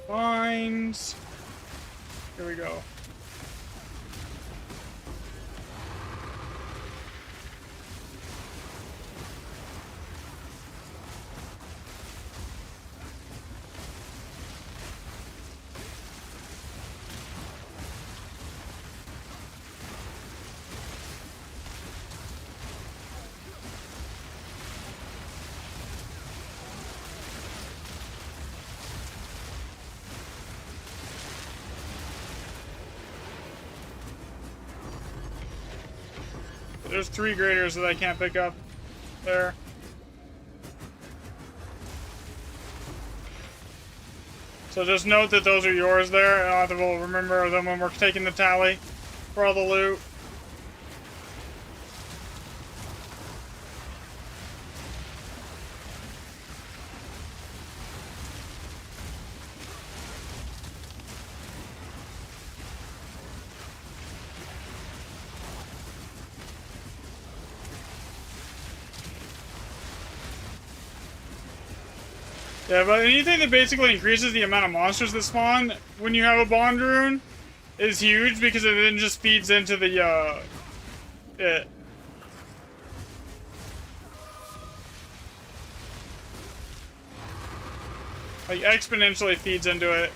Mines. Here we go. There's 3 graders that I can't pick up there. So just note that those are yours there. We'll remember them when we're taking the tally for all the loot. Yeah, but anything that basically increases the amount of monsters that spawn when you have a Bond rune is huge because it then just feeds into the, it. Like, exponentially feeds into it.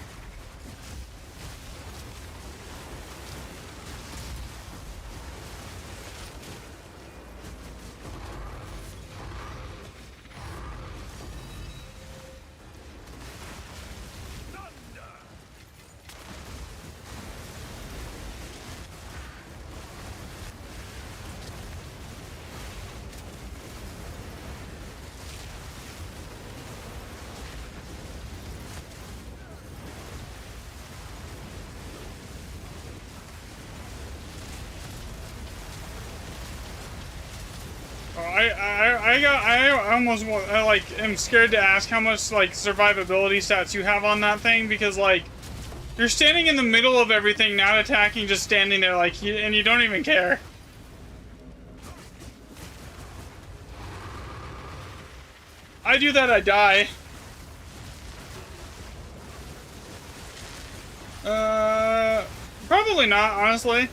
I almost am scared to ask how much like survivability stats you have on that thing because like you're standing in the middle of everything, not attacking, just standing there like and you don't even care. I do that, I die. Probably not, honestly.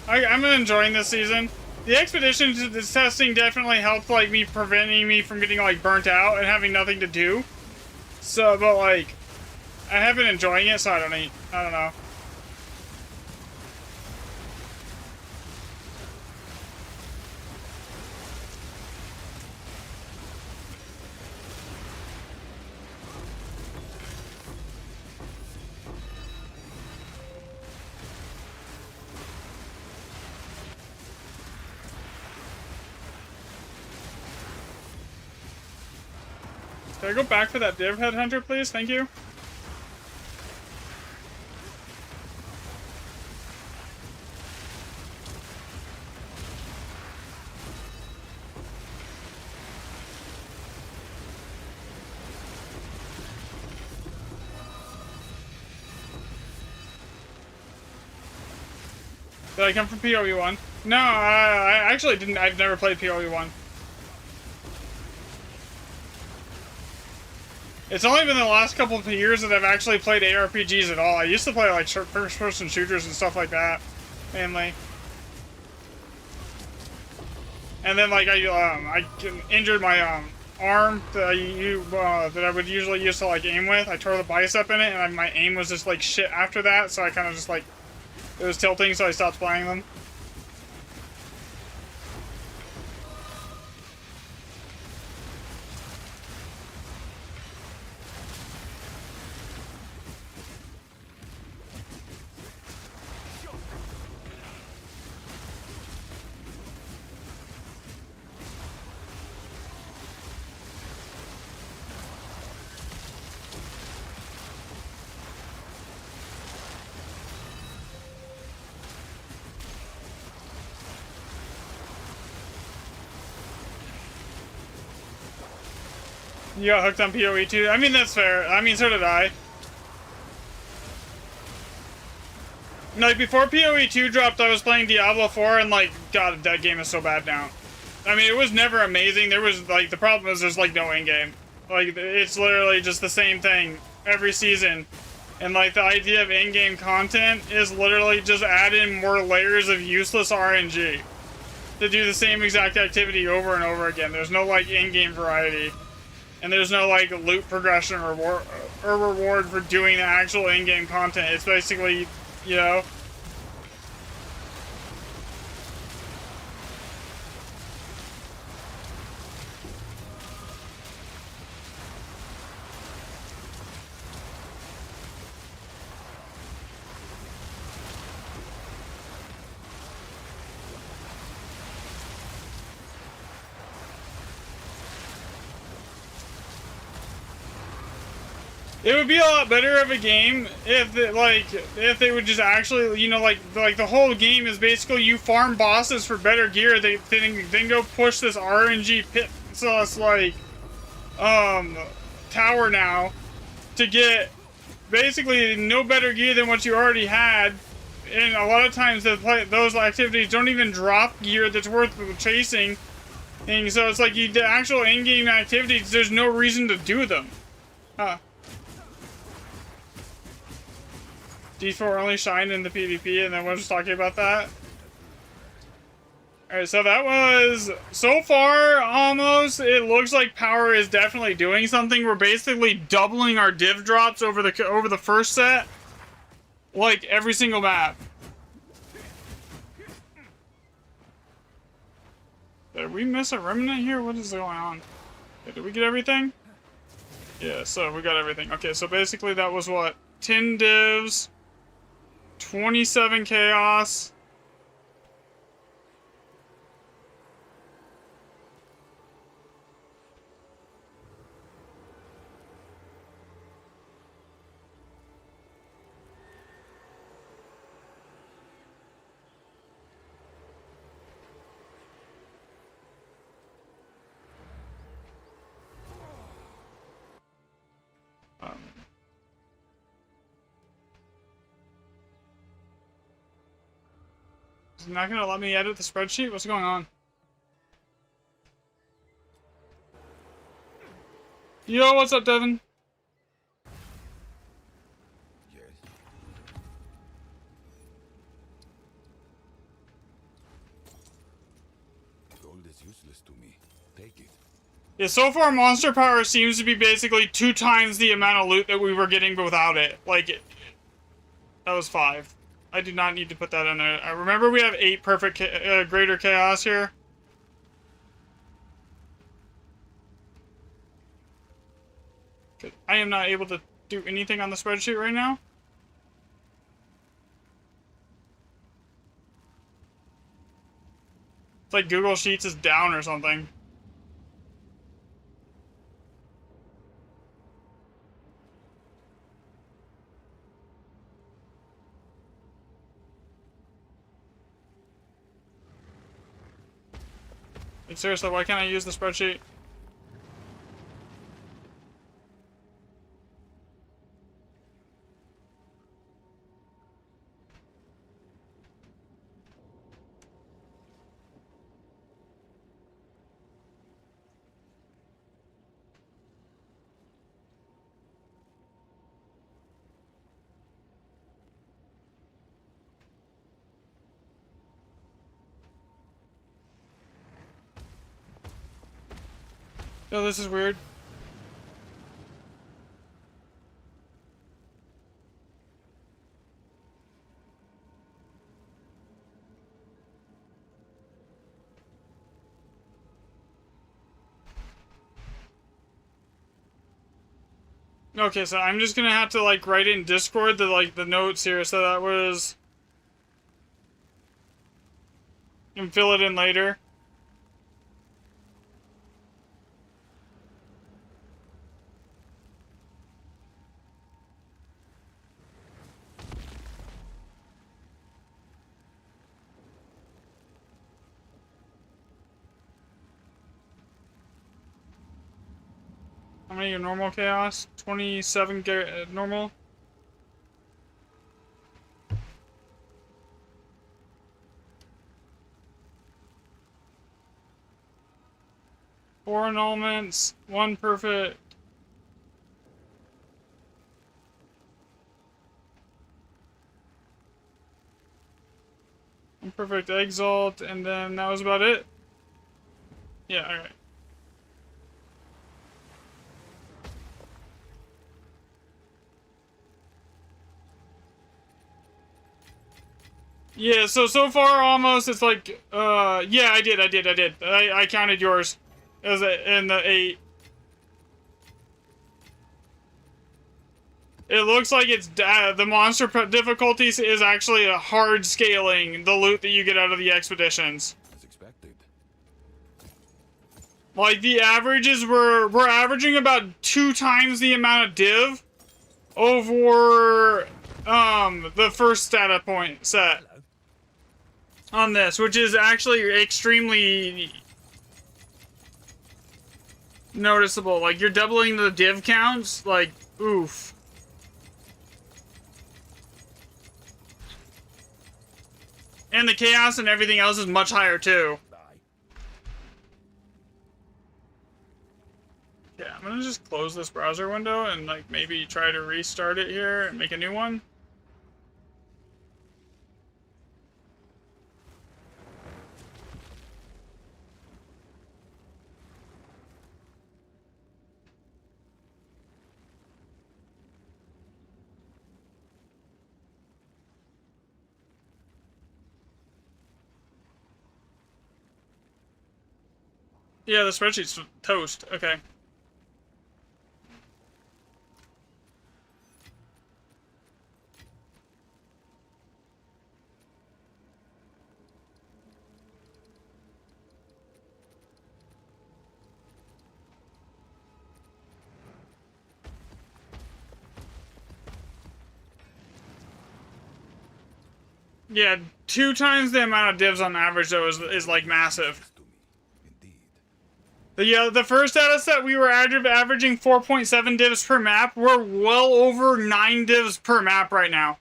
I'm enjoying this season. The expedition testing definitely helped, like, preventing me from getting, like, burnt out and having nothing to do. So, but, like, I have been enjoying it, so I don't know. Can I go back for that div headhunter, please? Thank you. Did I come from PoE 1? No, I actually didn't. I've never played PoE 1. It's only been the last couple of years that I've actually played ARPGs at all. I used to play like first-person shooters and stuff like that, mainly. And then like I injured my arm that I would usually use to like aim with. I tore the bicep in it, and my aim was just like shit after that. So I kind of just like it was tilting, so I stopped playing them. You got hooked on PoE too? I mean, that's fair. I mean, so did I. Like, before PoE 2 dropped, I was playing Diablo 4, and, like, God, that game is so bad now. I mean, it was never amazing. There was, like, the problem is there's, like, no endgame. Like, it's literally just the same thing every season. And like the idea of in-game content is literally just add in more layers of useless RNG to do the same exact activity over and over again. There's no like in-game variety, and there's no like loot progression or reward for doing the actual in-game content. It's basically, you know. It would be a lot better of a game if if they would just actually, you know, like the whole game is basically you farm bosses for better gear. They then go push this RNG pit sauce like tower now to get basically no better gear than what you already had. And a lot of times those activities don't even drop gear that's worth chasing. And so it's like the actual in-game activities, there's no reason to do them. Huh. D4 only shined in the PvP, and then we're just talking about that. Alright, so that was, so far, almost, it looks like power is definitely doing something. We're basically doubling our div drops over the first set. Like, every single map. Did we miss a remnant here? What is going on? Okay, did we get everything? Yeah, so we got everything. Okay, so basically that was what? 10 divs. 27 chaos. Is it not gonna let me edit the spreadsheet? What's going on? Yo, what's up, Devin? Yes. Gold is useless to me. Take it. Yeah, so far monster power seems to be basically 2 times the amount of loot that we were getting without it. Like, that was 5. I do not need to put that in there. I remember we have 8 perfect greater chaos here. I am not able to do anything on the spreadsheet right now. It's like Google Sheets is down or something. Like, seriously, why can't I use the spreadsheet? Oh, this is weird. Okay, so I'm just gonna have to like write in Discord the notes here, so that was, and fill it in later. How many are normal chaos? 27 normal. Four annulments, 1 perfect. Imperfect Exalt, and then that was about it. Yeah, alright. Yeah, so far almost it's like yeah, I did. I counted yours as in the 8. It looks like it's the monster difficulties is actually a hard scaling the loot that you get out of the expeditions. As expected. Like the averages we're averaging about 2 times the amount of div over the first data point set on this, which is actually extremely noticeable. Like you're doubling the div counts, like oof. And the chaos and everything else is much higher too. Yeah, I'm gonna just close this browser window and like maybe try to restart it here and make a new one. Yeah, the spreadsheet's toast. Okay. Yeah, 2 times the amount of divs on average though is like massive. The first data set we were averaging 4.7 divs per map. We're well over 9 divs per map right now.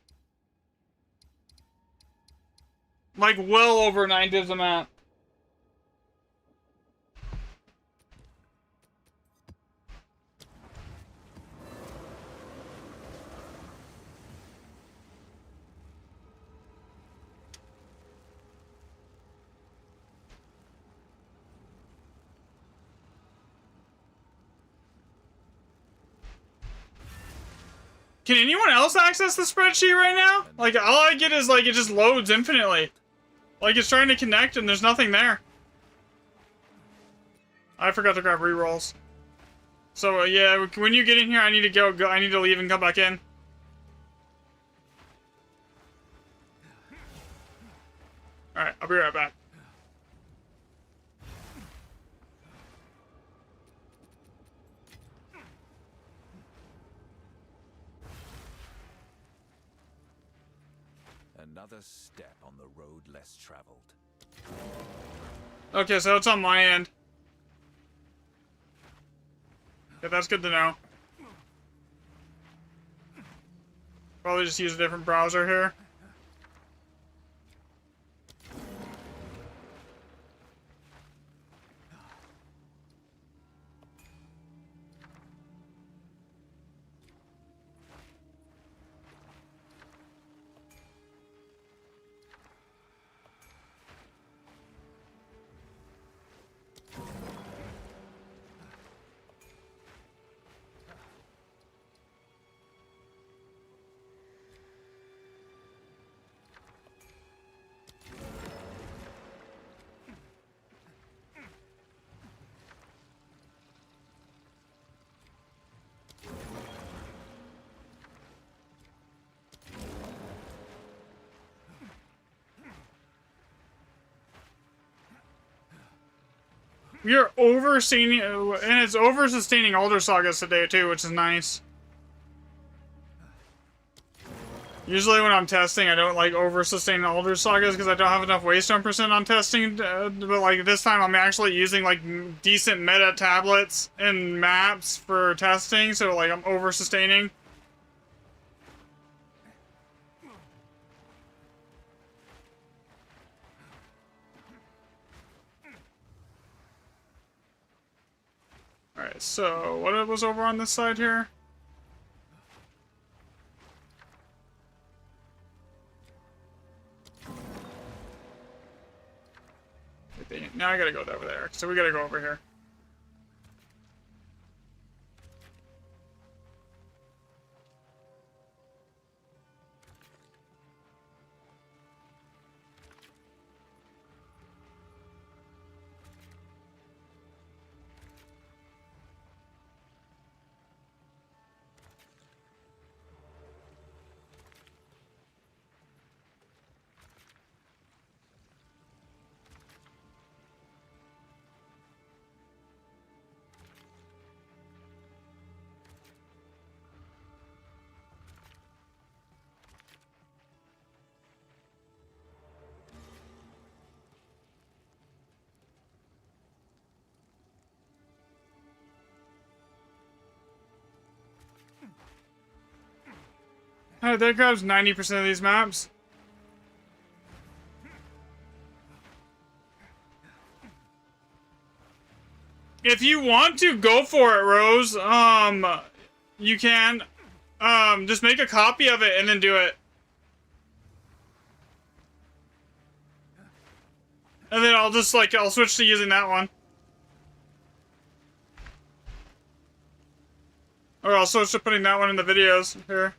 Like well over 9 divs a map. Can anyone else access the spreadsheet right now? Like, all I get is, like, it just loads infinitely. Like, it's trying to connect and there's nothing there. I forgot to grab rerolls. So, yeah, when you get in here, I need to go. I need to leave and come back in. Alright, I'll be right back. Another step on the road less traveled. Okay, so it's on my end. Yeah, that's good to know. Probably just use a different browser here. You're over-sustaining, and it's over-sustaining Elder Sagas today, too, which is nice. Usually when I'm testing, I don't like over-sustain Elder Sagas because I don't have enough Waystone percent on testing, but like this time I'm actually using like decent meta tablets and maps for testing, so like I'm over-sustaining. Alright, so what was over on this side here? now I gotta go over there. So we gotta go over here. Alright, that grabs 90% of these maps. If you want to, go for it, Rose. You can. Just make a copy of it and then do it. And then I'll just, like, I'll switch to using that one. Or I'll switch to putting that one in the videos here.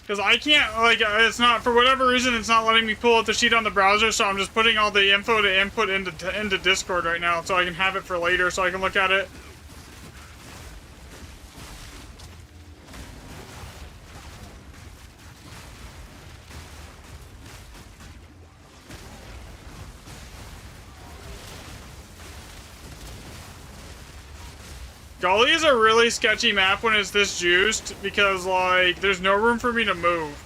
Because I can't, like, it's not, for whatever reason, it's not letting me pull up the sheet on the browser, so I'm just putting all the info to input into Discord right now, so I can have it for later, so I can look at it. Golly is a really sketchy map when it's this juiced, because, like, there's no room for me to move.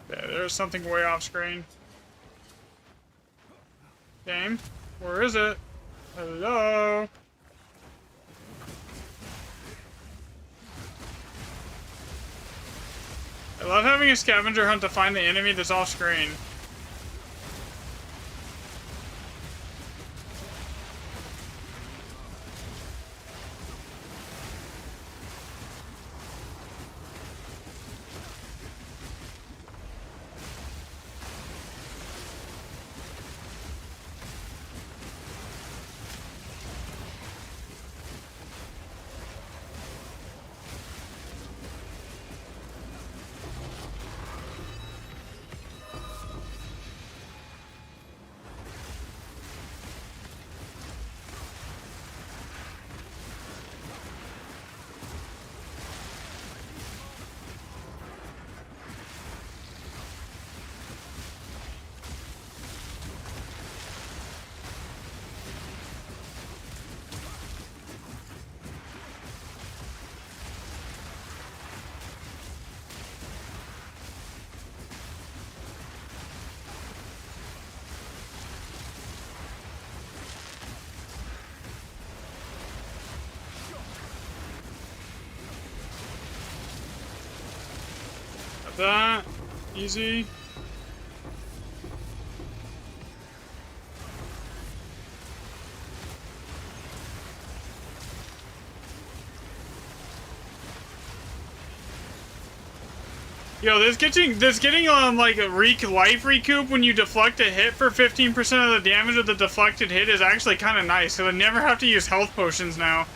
There's something way off screen. Game? Where is it? Hello? I love having a scavenger hunt to find the enemy that's off screen. That easy. Yo, this getting like a life recoup when you deflect a hit for 15% of the damage of the deflected hit is actually kind of nice, so I never have to use health potions now.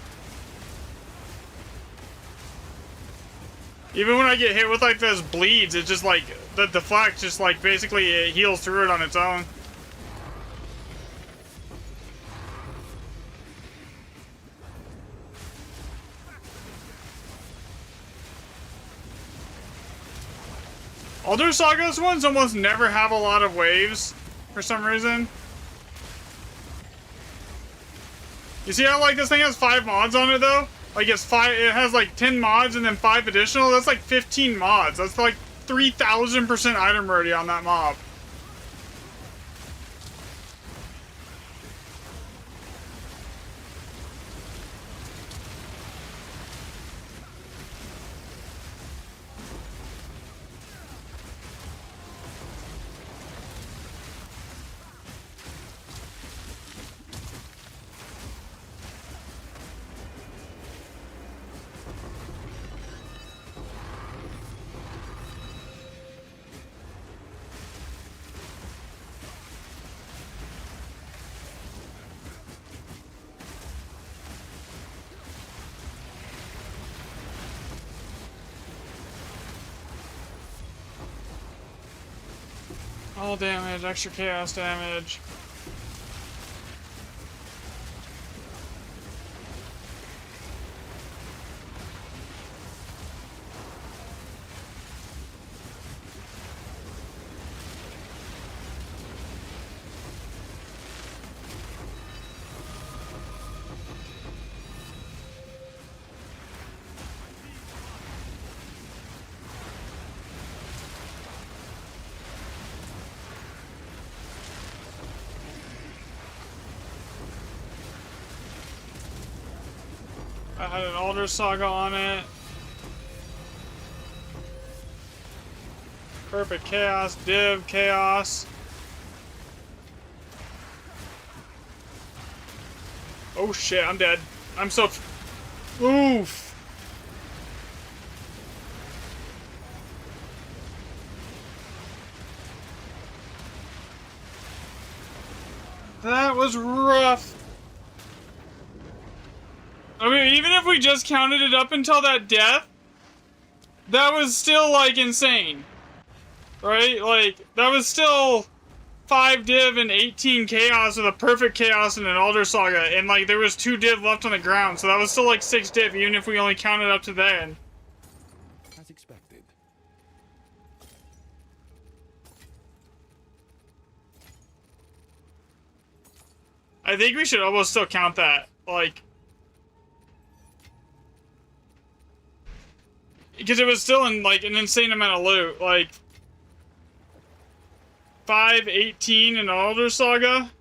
Even when I get hit with like those bleeds, it's just like the deflect just like basically it heals through it on its own. Elder Saga's ones almost never have a lot of waves for some reason. You see how like this thing has 5 mods on it though? Like it has like 10 mods and then 5 additional. That's like 15 mods. That's like 3,000% item rarity on that mob. All damage, extra chaos damage. I had an Elder Saga on it. Perfect Chaos, Div, Chaos. Oh shit, I'm dead. I'm so... Oof. That was rough. I mean, even if we just counted it up until that death, that was still, like, insane. Right? Like, that was still 5 div and 18 chaos with a perfect chaos and an Elder Saga. And, like, there was 2 div left on the ground. So that was still, like, 6 div, even if we only counted up to then. As expected. I think we should almost still count that. Like... Because it was still in, like, an insane amount of loot. Like... 5, 18, and Elder Saga.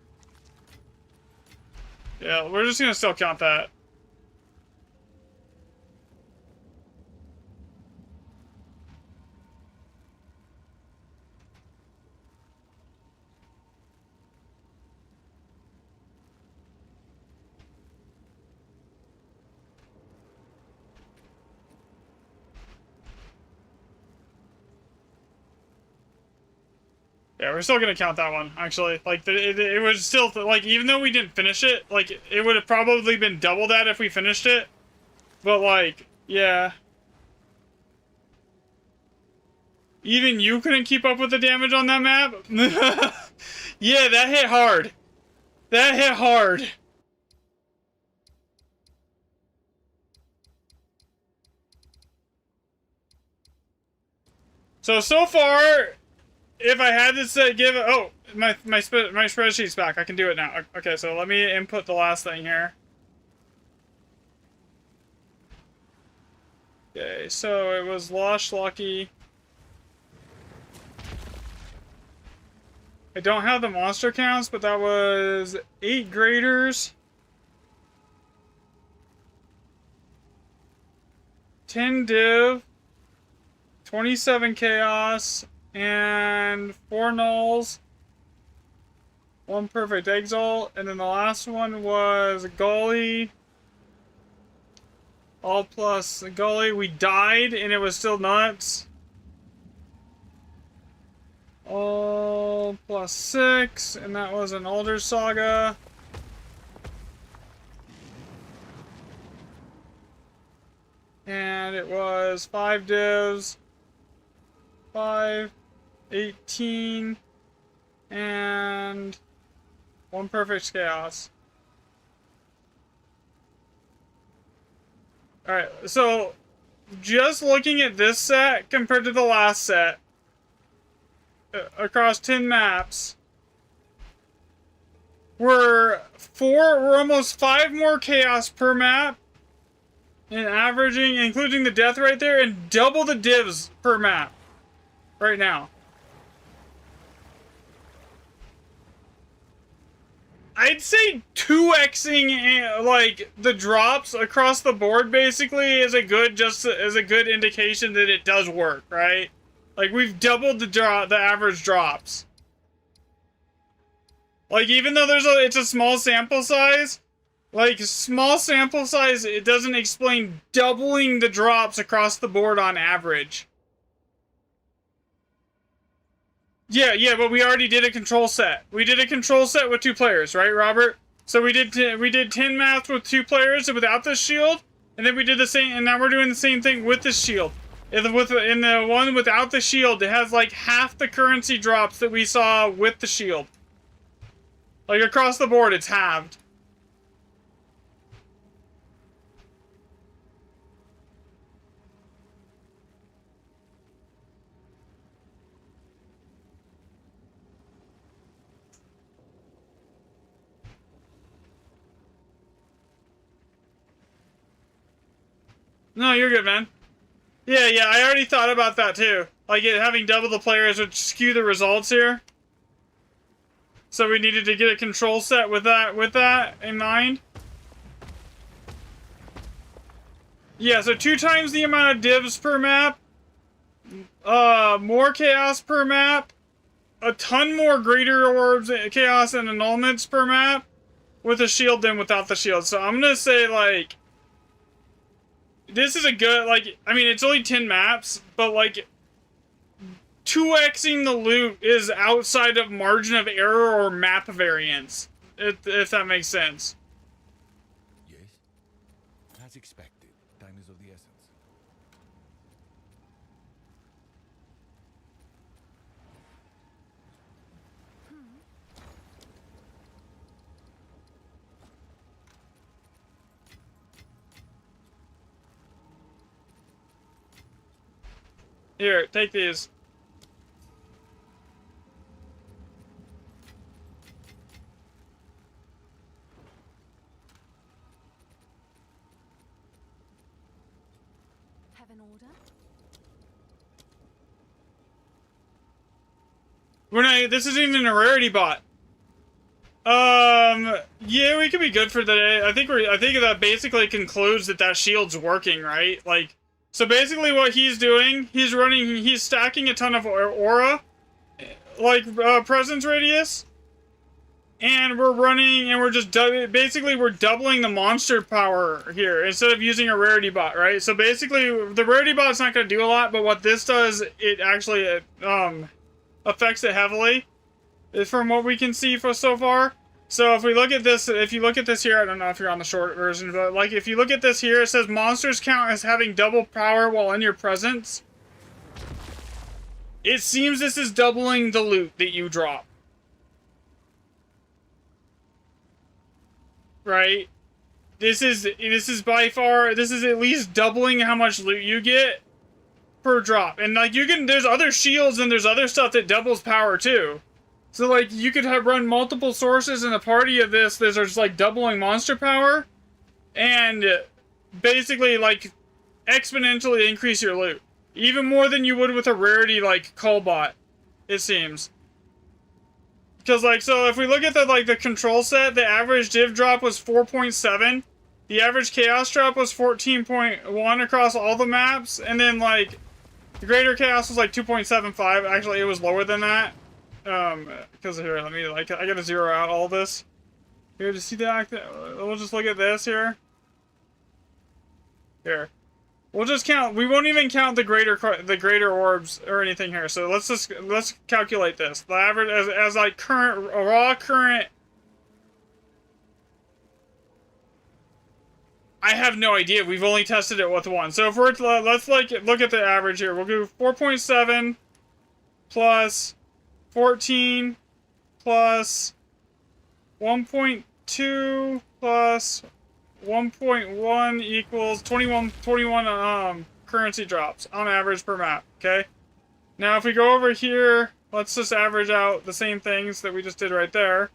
Yeah, we're just gonna still count that. Yeah, we're still gonna count that one, actually. Like, it was still, like, even though we didn't finish it, like, it would have probably been double that if we finished it. But, like, yeah. Even you couldn't keep up with the damage on that map? Yeah, that hit hard. That hit hard. So far... If I had to say, give it... Oh, my spreadsheet's back. I can do it now. Okay, so let me input the last thing here. Okay, so it was Lush, Lucky. I don't have the monster counts, but that was 8 graders. 10 div. 27 chaos. And 4 nulls, 1 perfect exalt, and then the last one was Gully. All plus Gully. We died, and it was still nuts. All plus 6, and that was an Elder Saga. And it was 5 divs. 5, 18, and 1 perfect chaos. Alright, so just looking at this set compared to the last set, across 10 maps, we're almost 5 more chaos per map, and averaging, including the death right there, and double the divs per map right now. I'd say 2xing like the drops across the board basically is a good indication that it does work, right? Like we've doubled the average drops. Like even though it's a small sample size, like small sample size, it doesn't explain doubling the drops across the board on average. Yeah, but we already did a control set. We did a control set with 2 players, right, Robert? So we did 10 maps with 2 players without the shield, and then we did the same, and now we're doing the same thing with the shield. In the one without the shield, it has like half the currency drops that we saw with the shield. Like across the board, it's halved. No, you're good, man. Yeah, I already thought about that too. Like having double the players would skew the results here. So we needed to get a control set with that in mind. Yeah, so 2 times the amount of divs per map, more chaos per map, a ton more greater orbs, chaos, and annulments per map with a shield than without the shield. So I'm gonna say like, this is a good, like, I mean, it's only 10 maps, but like 2xing the loot is outside of margin of error or map variance, if that makes sense. Yes, as expected. Time is of the essence. Here, take these. Have an order? This isn't even a rarity bot. Yeah, we could be good for the day. I think that basically concludes that shield's working, right? Like, so basically what he's doing, he's stacking a ton of aura, like, presence radius, and we're just basically we're doubling the monster power here instead of using a rarity bot, right? So basically the rarity bot's not going to do a lot, but what this does, it actually affects it heavily from what we can see so far. So if you look at this here, I don't know if you're on the short version, but like if you look at this here, it says monsters count as having double power while in your presence. It seems this is doubling the loot that you drop. Right? This is by far, this is at least doubling how much loot you get per drop. And like there's other shields and there's other stuff that doubles power too. So, like, you could run multiple sources in a party of this that are just, like, doubling monster power. And basically, like, exponentially increase your loot. Even more than you would with a rarity, like, cull bot, it seems. Because, like, so if we look at the control set, the average div drop was 4.7. The average chaos drop was 14.1 across all the maps. And then, like, the greater chaos was, like, 2.75. Actually, it was lower than that. Because here, let me, like, I gotta zero out all this. Here, to see that, we'll just look at this here. Here. We'll just count, we won't even count the greater orbs or anything here, so let's calculate this. The average, as like, raw current... I have no idea, we've only tested it with one. So if we're, let's, like, look at the average here. We'll do 4.7 plus 14 plus 1.2 plus 1.1 equals 21 currency drops on average per map, okay? Now if we go over here let's just average out the same things that we just did right there.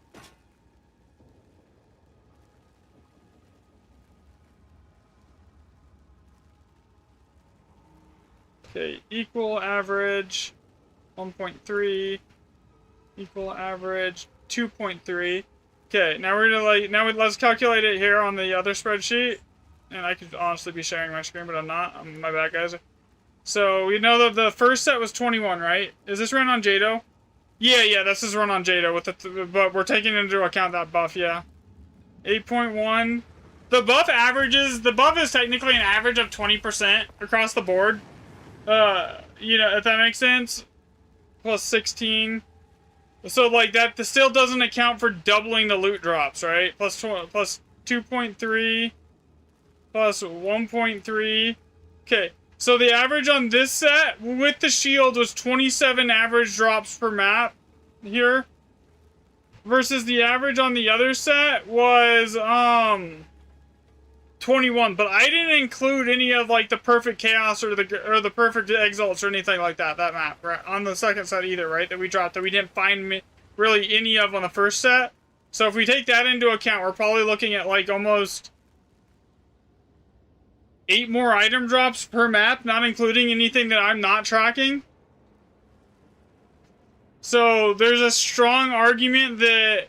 Okay, equal average 1.3, equal average 2.3. Okay, now we're gonna let's calculate it here on the other spreadsheet. And I could honestly be sharing my screen, but I'm not. My bad, guys. So we know that the first set was 21, right? Is this run on Jado? Yeah, this is run on Jado with but we're taking into account that buff, yeah. 8.1. The buff is technically an average of 20% across the board. You know, if that makes sense. Plus 16. So, like, that still doesn't account for doubling the loot drops, right? Plus 2.3. Plus 1.3. Okay, so the average on this set with the shield was 27 average drops per map here. Versus the average on the other set was, 21, but I didn't include any of like the perfect chaos or the perfect exalts or anything like that map right on the second set either, right? That we dropped that we didn't find really any of on the first set. So if we take that into account, we're probably looking at like almost 8 more item drops per map, not including anything that I'm not tracking. So there's a strong argument that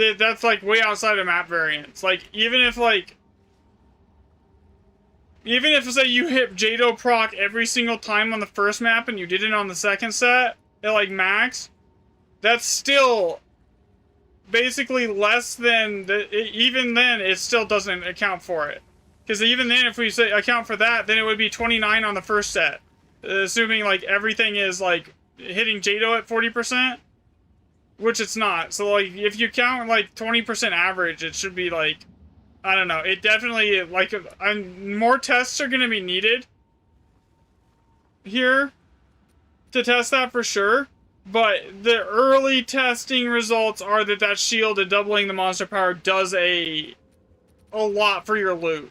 that's like way outside of map variance. Like even if say you hit Jado proc every single time on the first map and you did it on the second set at like max, that's still basically less than even then it still doesn't account for it. Because even then, if we say account for that, then it would be 29 on the first set, assuming like everything is like hitting Jado at 40%, which it's not. So like if you count like 20% average, it should be like, I don't know. It definitely like more tests are gonna be needed here to test that for sure. But the early testing results are that shield and doubling the monster power does a lot for your loot.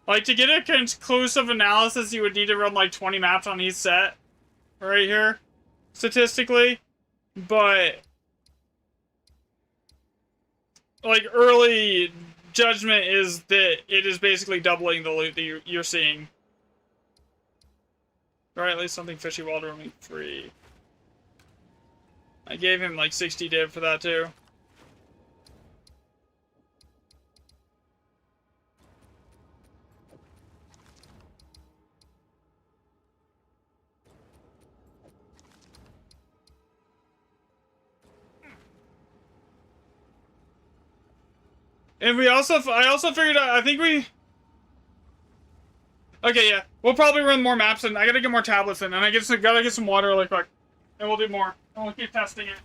Like, to get a conclusive analysis, you would need to run, like, 20 maps on each set. Right here. Statistically. But like, early judgment is that it is basically doubling the loot that you're seeing. Or at least something fishy while roaming free. I gave him, like, 60 div for that, too. And I also figured out, I think we... Okay, yeah. We'll probably run more maps, and I gotta get more tablets in, and I gotta get some water really quick. And we'll do more. And we'll keep testing it.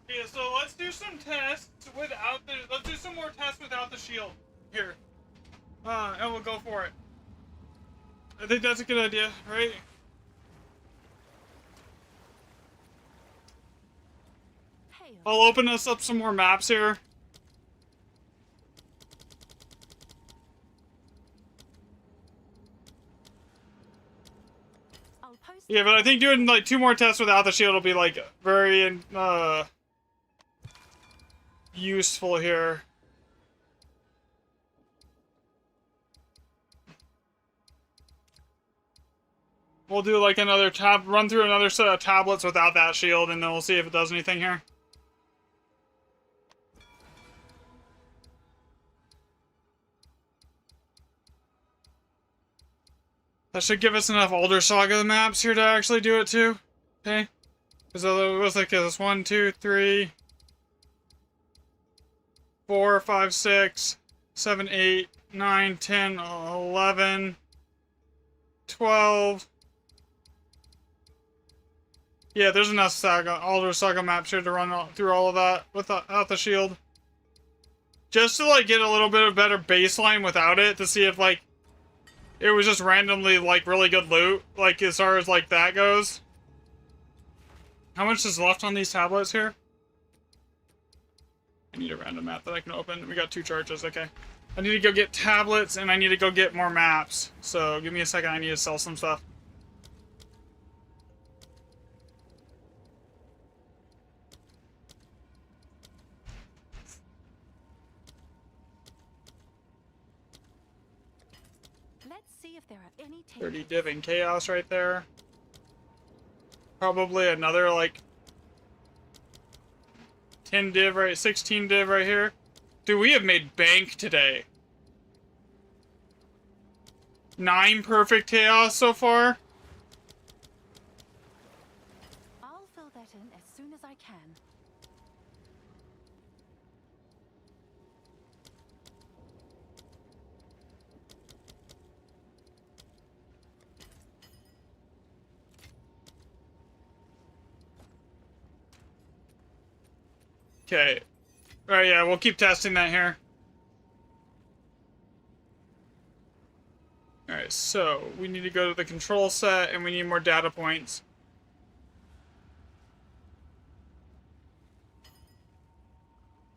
Yeah, so let's do some tests without the. Let's do some more tests without the shield. Here. And we'll go for it. I think that's a good idea, right? Hail. I'll open us up some more maps here. I'll post Yeah, but I think doing like 2 more tests without the shield will be like very useful here. We'll do like another run through another set of tablets without that shield, and then we'll see if it does anything here. That should give us enough Older Saga maps here to actually do it too. Okay? Because it was like this 1, 2, 3, 4, 5, 6, 7, 8, 9, 10, 11, 12. Yeah, there's enough Alder Saga maps here to run through all of that without the shield. Just to like get a little bit of better baseline without it, to see if like it was just randomly like really good loot, like as far as like that goes. How much is left on these tablets here? I need a random map that I can open. We got 2 charges, okay. I need to go get tablets and I need to go get more maps. So give me a second, I need to sell some stuff. Let's see if there are any 30 takers. div and chaos right there. Probably another like 10 div right, 16 div right here. Dude, we have made bank today. 9 perfect chaos so far. I'll fill that in as soon as I can. Okay. Alright, yeah, we'll keep testing that here. Alright, so we need to go to the control set and we need more data points.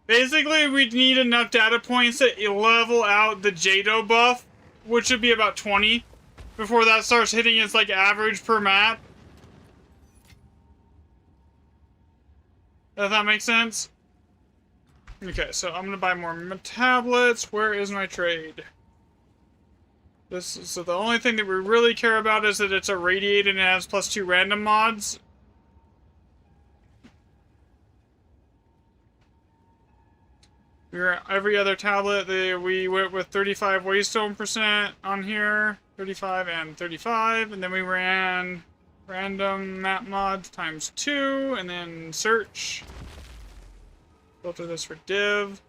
Basically, we need enough data points to level out the Jado buff, which should be about 20, before that starts hitting its like average per map. Does that make sense? Okay, so I'm gonna buy more tablets. Where is my trade? So the only thing that we really care about is that it's irradiated and it has +2 random mods. Every other tablet, we went with 35 waystone % on here, 35 and 35, and then we ran random map mods ×2, and then search. Filter this for div.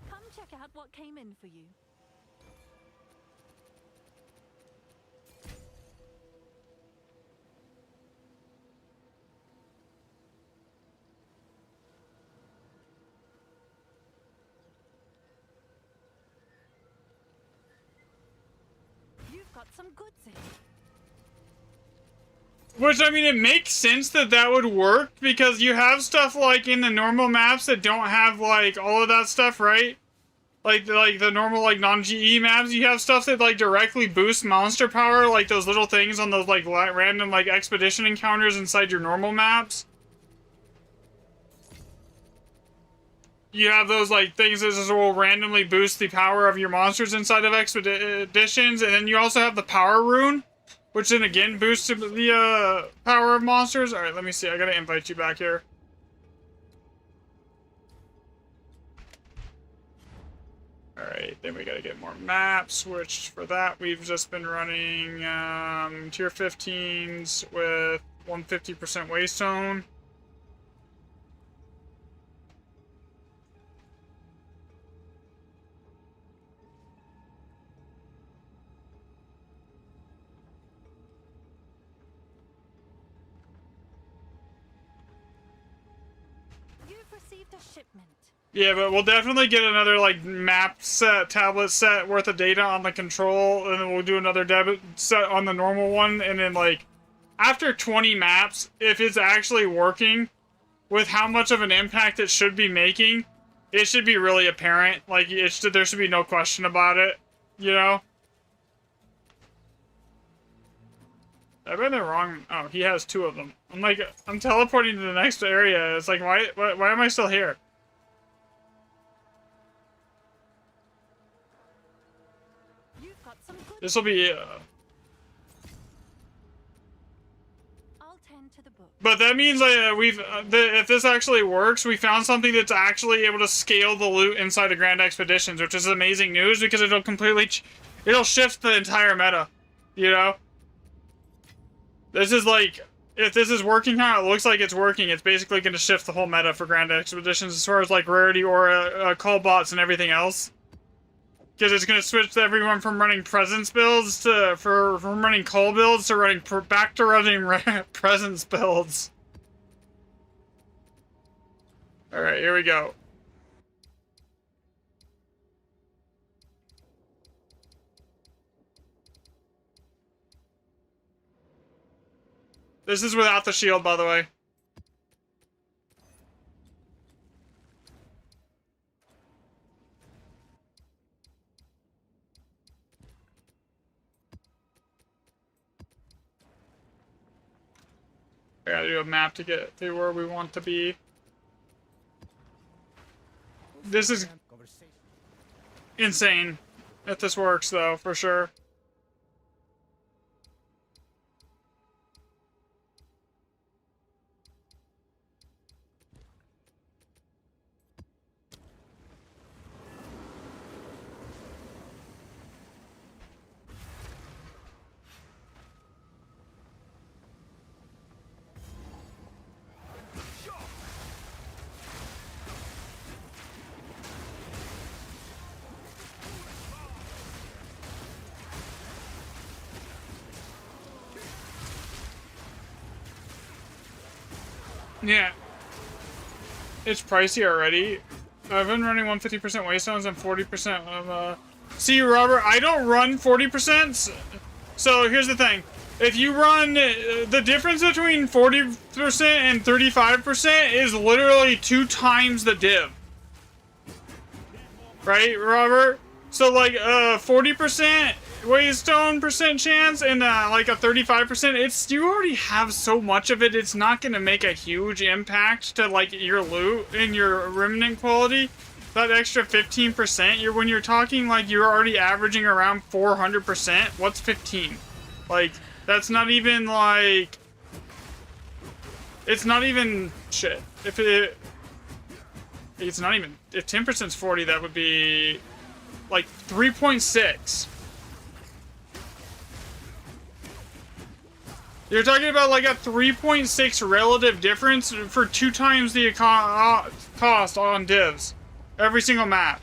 Come check out what came in for you. You've got some goods in. Which, I mean, it makes sense that that would work, because you have stuff, like, in the normal maps that don't have, like, all of that stuff, right? Like the normal, like, non-GE maps, you have stuff that, like, directly boosts monster power, like those little things on those, like, random, like, expedition encounters inside your normal maps. You have those, like, things that just will randomly boost the power of your monsters inside of expeditions, and then you also have the power rune, which then again boosts the power of monsters. Alright, let me see. I gotta invite you back here. Alright, then we gotta get more maps, which for that we've just been running tier 15s with 150% waystone. received a shipment. Yeah, but we'll definitely get another, like, map set, tablet set worth of data on the control, and then we'll do another debit set on the normal one, and then, like, after 20 maps, if it's actually working, with how much of an impact it should be making, it should be really apparent. Like, there should be no question about it, you know? I've been there wrong. Oh, he has 2 of them. I'm like, I'm teleporting to the next area. It's like, why am I still here? You've got some good. This will be, I'll tend to the book. but that means if this actually works, we found something that's actually able to scale the loot inside of Grand Expeditions, which is amazing news because it'll completely, it'll shift the entire meta, you know? This is like, if this is working how it looks like it's working, it's basically going to shift the whole meta for Grand Expeditions as far as like rarity or call bots and everything else. Because it's going to switch everyone from running presence builds to, from running call builds to running, back to running presence builds. Alright, here we go. This is without the shield, by the way. I gotta do a map to get to where we want to be. This is insane. If this works, though, for sure. Yeah. It's pricey already. I've been running 150% waystones and 40% of, See, Robert, I don't run 40%. So, here's the thing. If you run... the difference between 40% and 35% is literally 2 times the div. Right, Robert? So, like, 40% waystone percent chance and, like, a 35%, it's... You already have so much of it, it's not gonna make a huge impact to, like, your loot and your remnant quality. That extra 15%, when you're talking, like, you're already averaging around 400%. What's 15? Like, that's not even, like... It's not even... Shit. If it... It's not even... If 10% is 40, that would be... Like, 3.6. You're talking about, like, a 3.6 relative difference for 2 times the cost on divs. Every single map.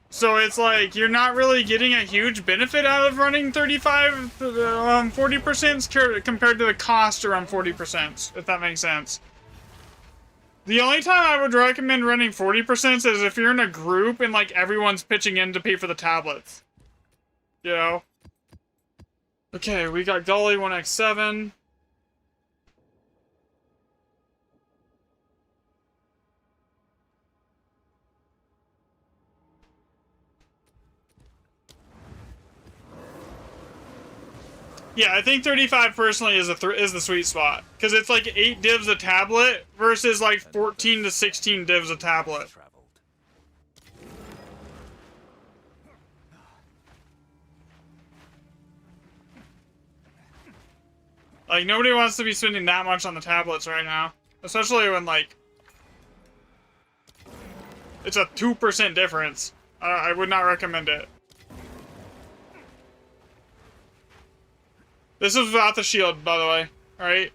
So it's like, you're not really getting a huge benefit out of running 40% compared to the cost around 40%, if that makes sense. The only time I would recommend running 40% is if you're in a group and, like, everyone's pitching in to pay for the tablets. You know? Okay, we got Gully 1x7. Yeah, I think 35 personally is the sweet spot, because it's like 8 divs a tablet versus like 14 to 16 divs a tablet. Like, nobody wants to be spending that much on the tablets right now, especially when, like, it's a 2% difference. I would not recommend it. This is without the shield, by the way. Alright?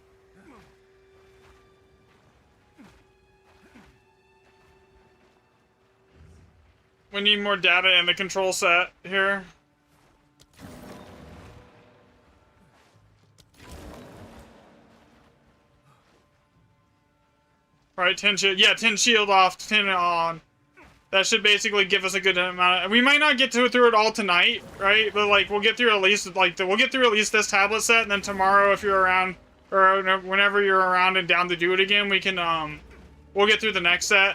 We need more data in the control set here. Right, 10 shield. Yeah, 10 shield off, 10 on. That should basically give us a good amount. We might not get through it all tonight, right? But like, we'll get through at least this tablet set, and then tomorrow, if you're around, or whenever you're around and down to do it again, we can we'll get through the next set.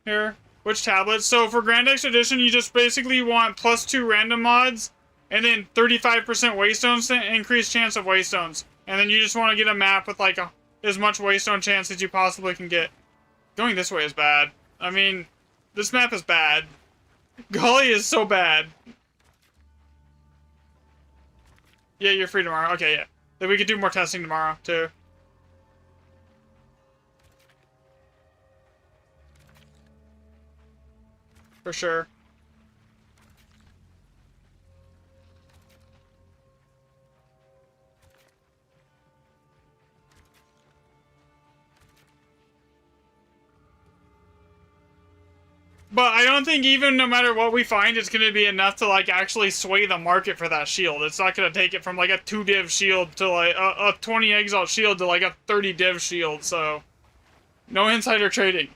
Here, which tablet? So for Grand Expedition, you just basically want +2 random mods, and then 35% waystones to increase chance of waystones, and then you just want to get a map with like as much waystone chance as you possibly can get. Going this way is bad. I mean, this map is bad. Golly is so bad. Yeah, you're free tomorrow. Okay, yeah. Then we could do more testing tomorrow, too. For sure. But I don't think even no matter what we find, it's going to be enough to, like, actually sway the market for that shield. It's not going to take it from, like, a 2 div shield to, like, a 20 exalt shield to, like, a 30 div shield, so... No insider trading.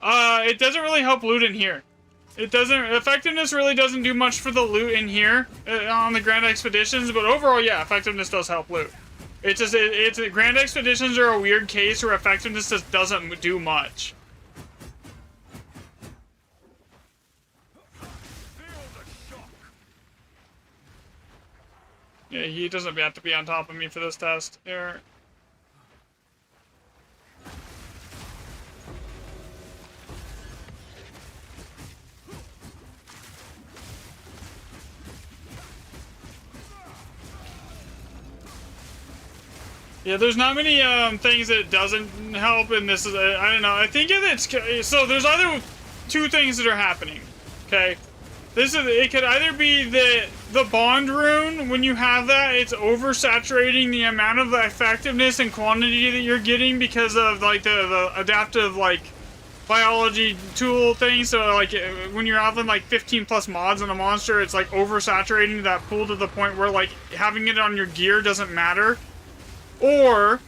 It doesn't really help loot in here. It doesn't... Effectiveness really doesn't do much for the loot in here on the Grand Expeditions, but overall, yeah, effectiveness does help loot. It's just, Grand Expeditions are a weird case where effectiveness just doesn't do much. Yeah, he doesn't have to be on top of me for this test. Here. Yeah, there's not many things that it doesn't help, and this is, I don't know, I think it's, so there's either 2 things that are happening, okay? It could either be the bond rune, when you have that, it's oversaturating the amount of effectiveness and quantity that you're getting because of, like, the adaptive, like, biology tool thing, so, like, when you're having, like, 15 plus mods on a monster, it's, like, oversaturating that pool to the point where, like, having it on your gear doesn't matter. Or,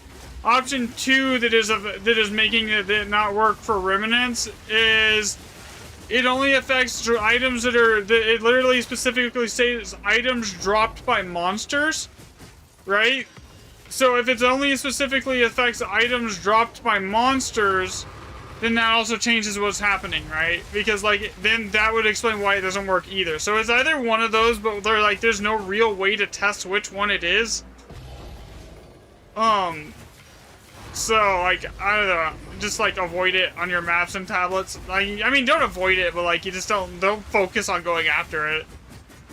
option 2 that is making it not work for Remnants is it only affects items that are, it literally specifically says items dropped by monsters, right? So if it only specifically affects items dropped by monsters, then that also changes what's happening, right? Because, like, then that would explain why it doesn't work either. So it's either one of those, but there's no real way to test which one it is. So, like, I don't know, just, like, avoid it on your maps and tablets. Like, I mean, don't avoid it, but, like, you just don't focus on going after it.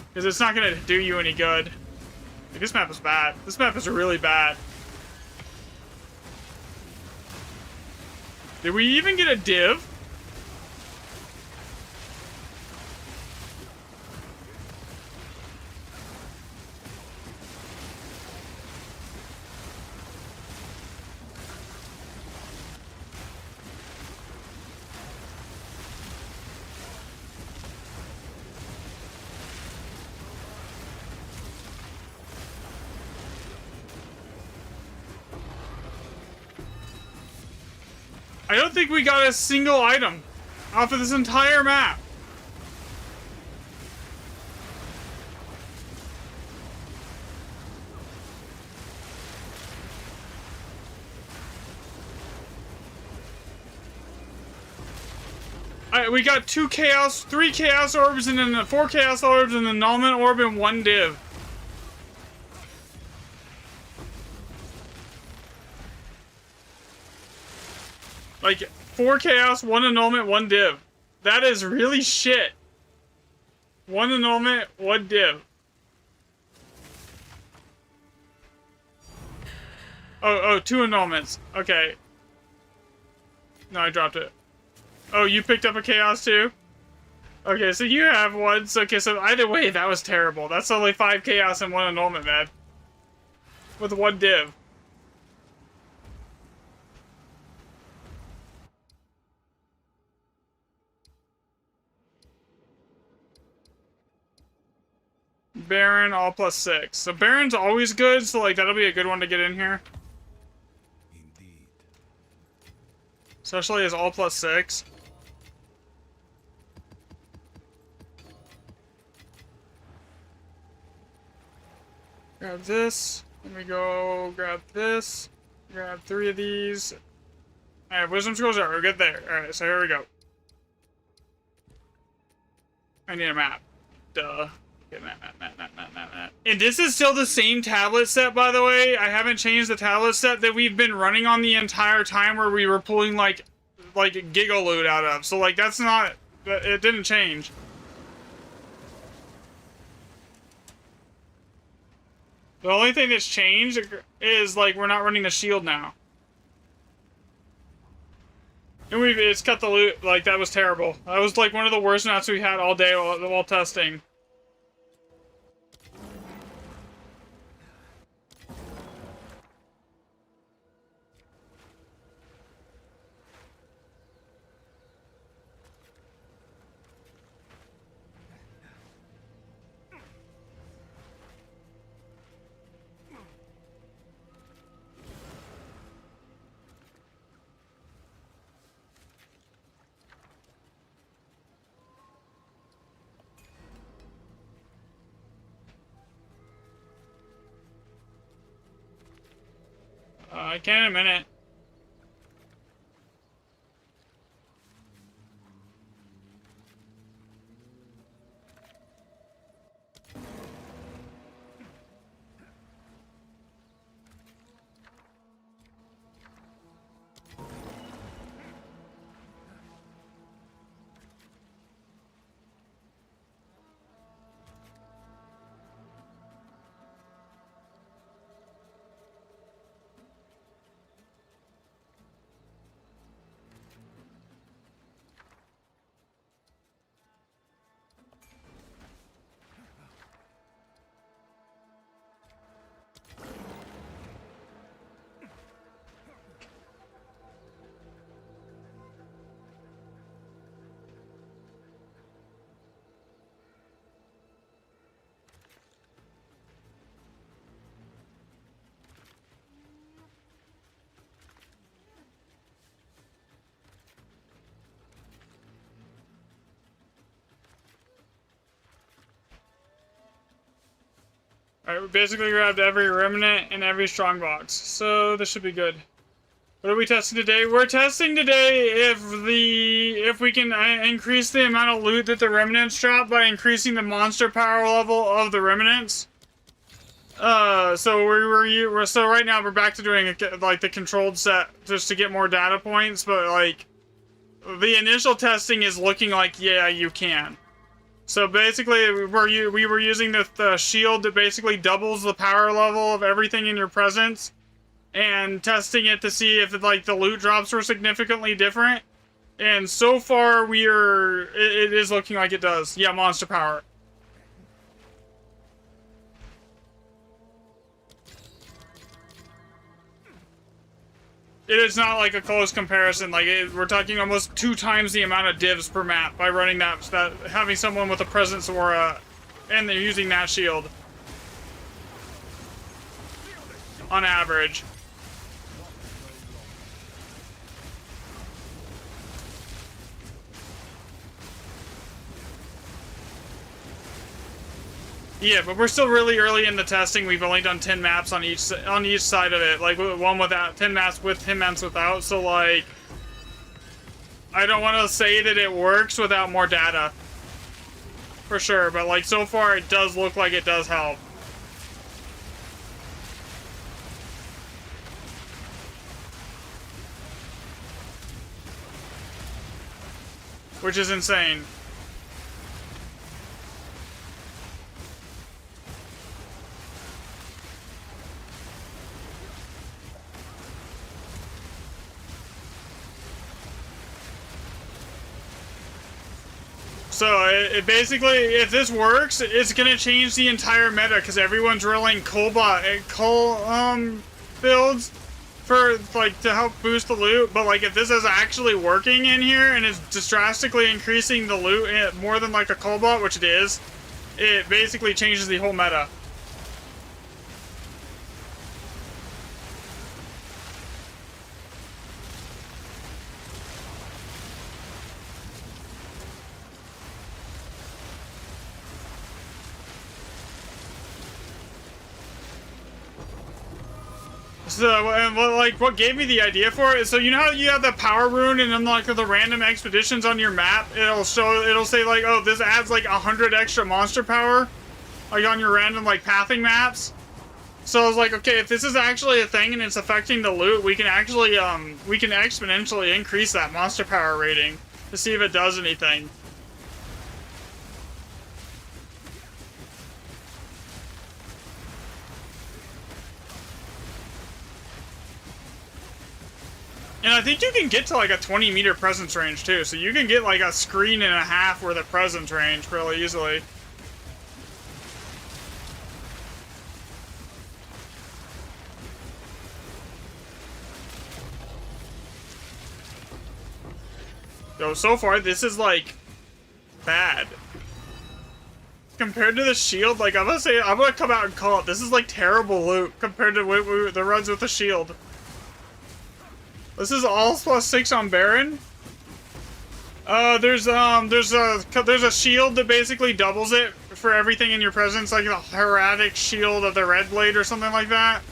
Because it's not gonna do you any good. Like, this map is bad. This map is really bad. Did we even get a div? I don't think we got a single item off of this entire map. We got 3 chaos orbs, and then 4 chaos orbs, and an annulment orb, and 1 div. Like, 4 chaos, 1 annulment, 1 div. That is really shit. 1 annulment, 1 div. Oh, 2 annulments. Okay. No, I dropped it. Oh, you picked up a chaos too? Okay, so you have 1. So, okay, so either way, that was terrible. That's only 5 chaos and 1 annulment, man. With 1 div. Baron, all +6. So Baron's always good, so like that'll be a good one to get in here. Indeed. Especially as all +6. Grab this. Let me go grab this. Grab 3 of these. Alright, wisdom scrolls are good there. Alright, so here we go. I need a map. Duh. Okay, map. And this is still the same tablet set, by the way. I haven't changed the tablet set that we've been running on the entire time where we were pulling, like Giga Loot out of. So, like, that's not... It didn't change. The only thing that's changed is, like, we're not running the shield now. And it's cut the loot. Like, that was terrible. That was, like, one of the worst maps we had all day while testing. I can in a minute. Alright, we basically grabbed every remnant and every strongbox, so this should be good. What are we testing today? We're testing today if we can increase the amount of loot that the remnants drop by increasing the monster power level of the remnants. So right now we're back to doing like the controlled set just to get more data points, but like the initial testing is looking like yeah, you can. So basically, we were using the shield that basically doubles the power level of everything in your presence, and testing it to see if like the loot drops were significantly different. And so far, it is looking like it does. Yeah, monster power. It is not like a close comparison. Like we're talking almost 2 times the amount of divs per map by running that having someone with a presence aura, and they're using that shield on average. Yeah, but we're still really early in the testing. We've only done 10 maps on each side of it. Like one without, 10 maps with, 10 maps without. So like, I don't want to say that it works without more data, for sure. But like so far, it does look like it does help, which is insane. So it basically, if this works, it's gonna change the entire meta because everyone's rolling coal builds for like to help boost the loot. But like if this is actually working in here and it's just drastically increasing the loot more than like a cobalt, which it is, it basically changes the whole meta. So, and what gave me the idea for it? So you know how you have the power rune and then like the random expeditions on your map, it'll say like, oh, this adds like 100 extra monster power, like on your random like pathing maps. So I was like, okay, if this is actually a thing and it's affecting the loot, we can actually we can exponentially increase that monster power rating to see if it does anything. And I think you can get to like a 20-meter presence range too, so you can get like a screen and a half worth of presence range really easily. So far this is like bad. Compared to the shield, like I'm gonna come out and call it. This is like terrible loot compared to the runs with the shield. This is all +6 on Baron. There's a shield that basically doubles it for everything in your presence, like the Heraldic Shield of the Red Blade or something like that.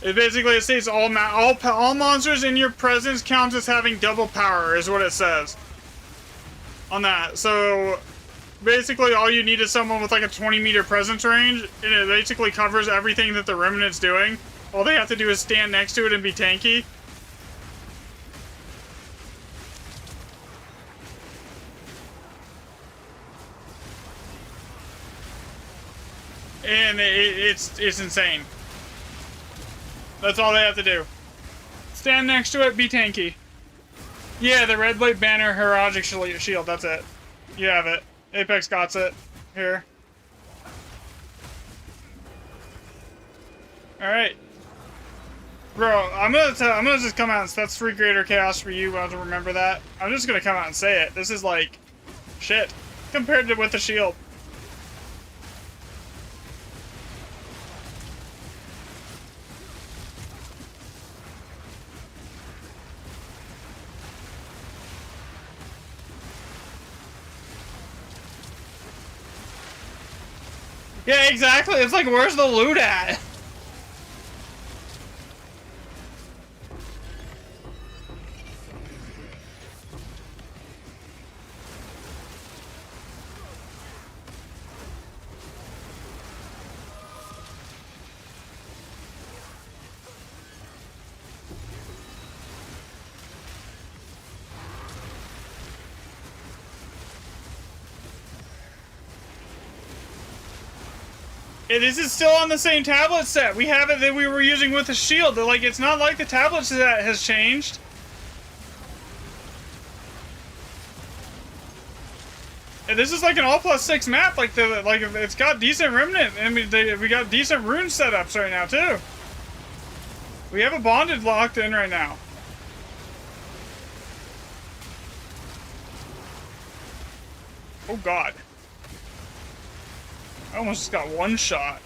It basically states all monsters in your presence count as having double power, is what it says on that. So basically all you need is someone with like a 20-meter presence range, and it basically covers everything that the Remnant's doing. All they have to do is stand next to it and be tanky. And it's insane. That's all they have to do. Stand next to it, be tanky. Yeah, the Red Blade Banner Heraldic Shield, that's it. You have it. Apex got it. Here. Alright. Bro, I'm gonna just come out and that's 3 Greater Chaos for you, I'll have to remember that. I'm just gonna come out and say it. This is like shit compared to with the shield. Yeah, exactly. It's like, where's the loot at? This is still on the same tablet set. We have it that we were using with the shield. Like, it's not like the tablet set has changed. And this is like an all +6 map. Like it's got decent remnant. I mean, we got decent rune setups right now too. We have a bonded locked in right now. Oh God. I almost just got one shot.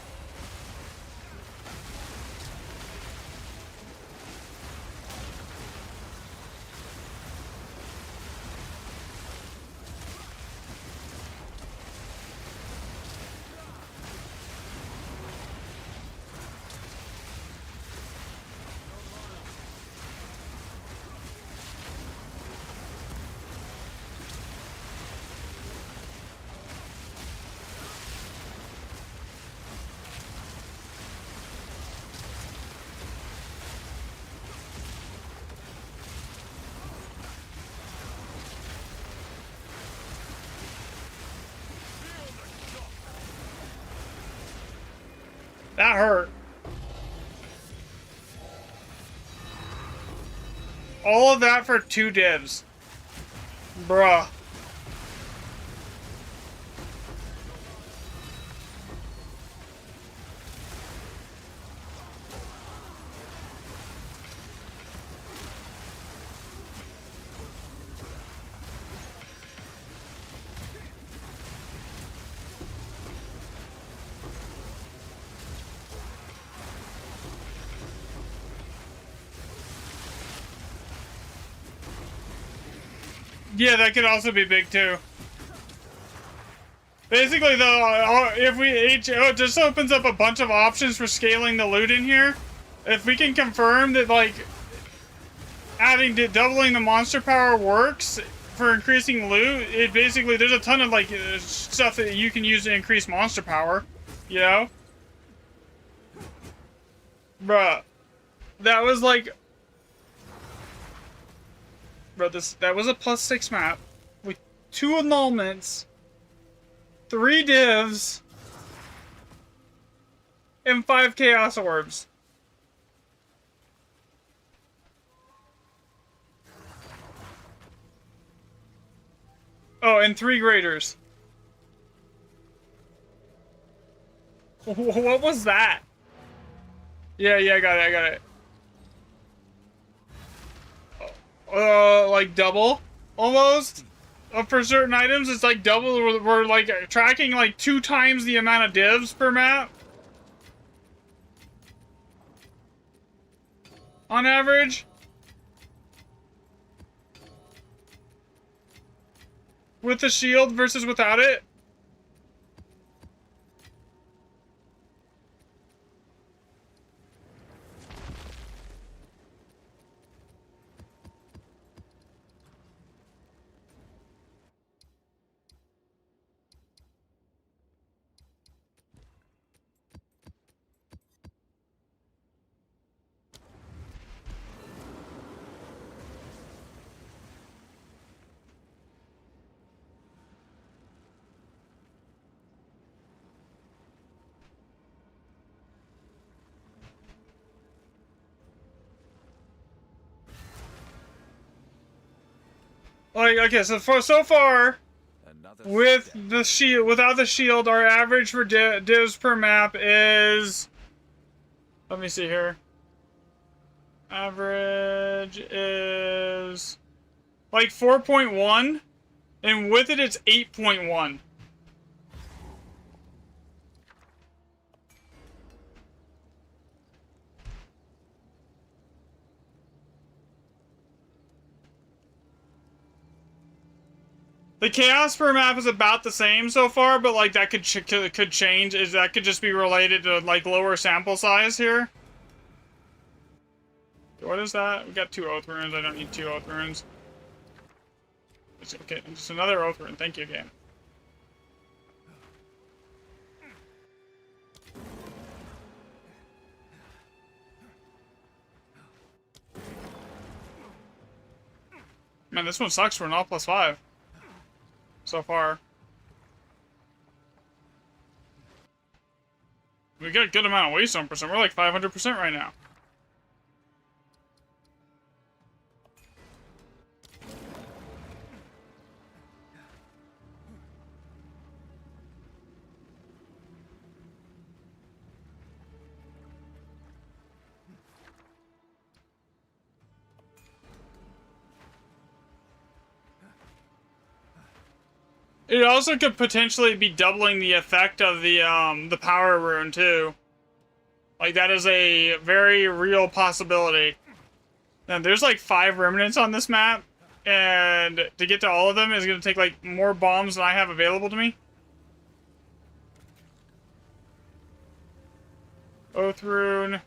That hurt. All of that for 2 divs. Bruh. Yeah, that could also be big too. Basically, though, if we it just opens up a bunch of options for scaling the loot in here. If we can confirm that, like, doubling the monster power works for increasing loot, it basically, there's a ton of, like, stuff that you can use to increase monster power, you know? Bruh, that was like, that was a +6 map with 2 annulments, 3 divs, and 5 chaos orbs. Oh, and 3 graders. What was that? Yeah, I got it. Like double, almost. For certain items, it's like double. We're like tracking like 2 times the amount of divs per map. On average. With the shield versus without it. Like, okay, so far, Another with step. the shield, without the shield, our average for divs per map is. Let me see here. Average is like 4.1, and with it, it's 8.1. The chaos per map is about the same so far, but like that could change. Is that could just be related to like lower sample size here? What is that? We got 2 oath runes. I don't need 2 oath runes. It's okay, just another oath rune. Thank you, game. Man, this one sucks for an all +5 so far. We got a good amount of waystone percent. We're like 500% right now. It also could potentially be doubling the effect of the power rune too. Like that is a very real possibility. And there's like 5 remnants on this map, and to get to all of them is gonna take like more bombs than I have available to me. Oath rune.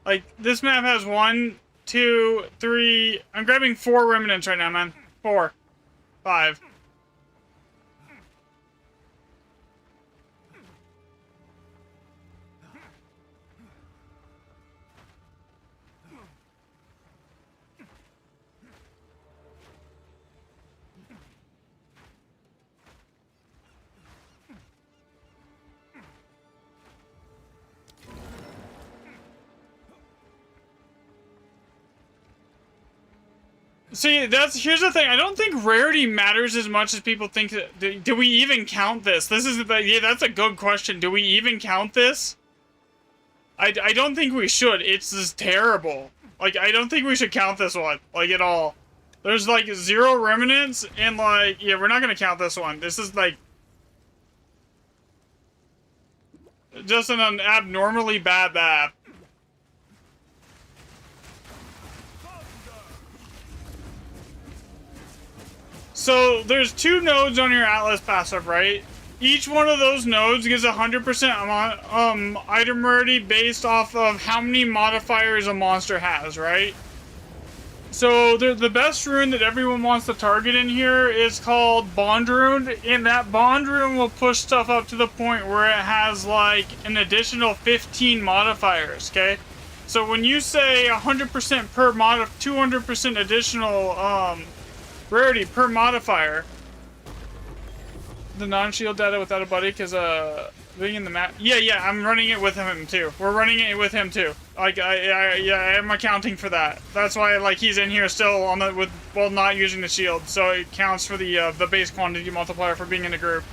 Like, this map has 1, 2, 3... I'm grabbing 4 remnants right now, man. 4. 5. See, here's the thing. I don't think rarity matters as much as people think. Do we even count this? Yeah, that's a good question. Do we even count this? I don't think we should. It's just terrible. Like, I don't think we should count this one, like, at all. There's, like, 0 remnants, and, like, yeah, we're not gonna count this one. This is, like, just an abnormally bad map. So, there's 2 nodes on your Atlas passive, right? Each one of those nodes gives 100% item rarity based off of how many modifiers a monster has, right? So, the best rune that everyone wants to target in here is called Bond Rune, and that Bond Rune will push stuff up to the point where it has, like, an additional 15 modifiers, okay? So, when you say 100% per 200% additional, rarity per modifier, the non-shield data without a buddy, because being in the map. Yeah, I'm running it with him too. We're running it with him too. Like I am accounting for that. That's why like he's in here still on the while not using the shield, so it counts for the base quantity multiplier for being in a group.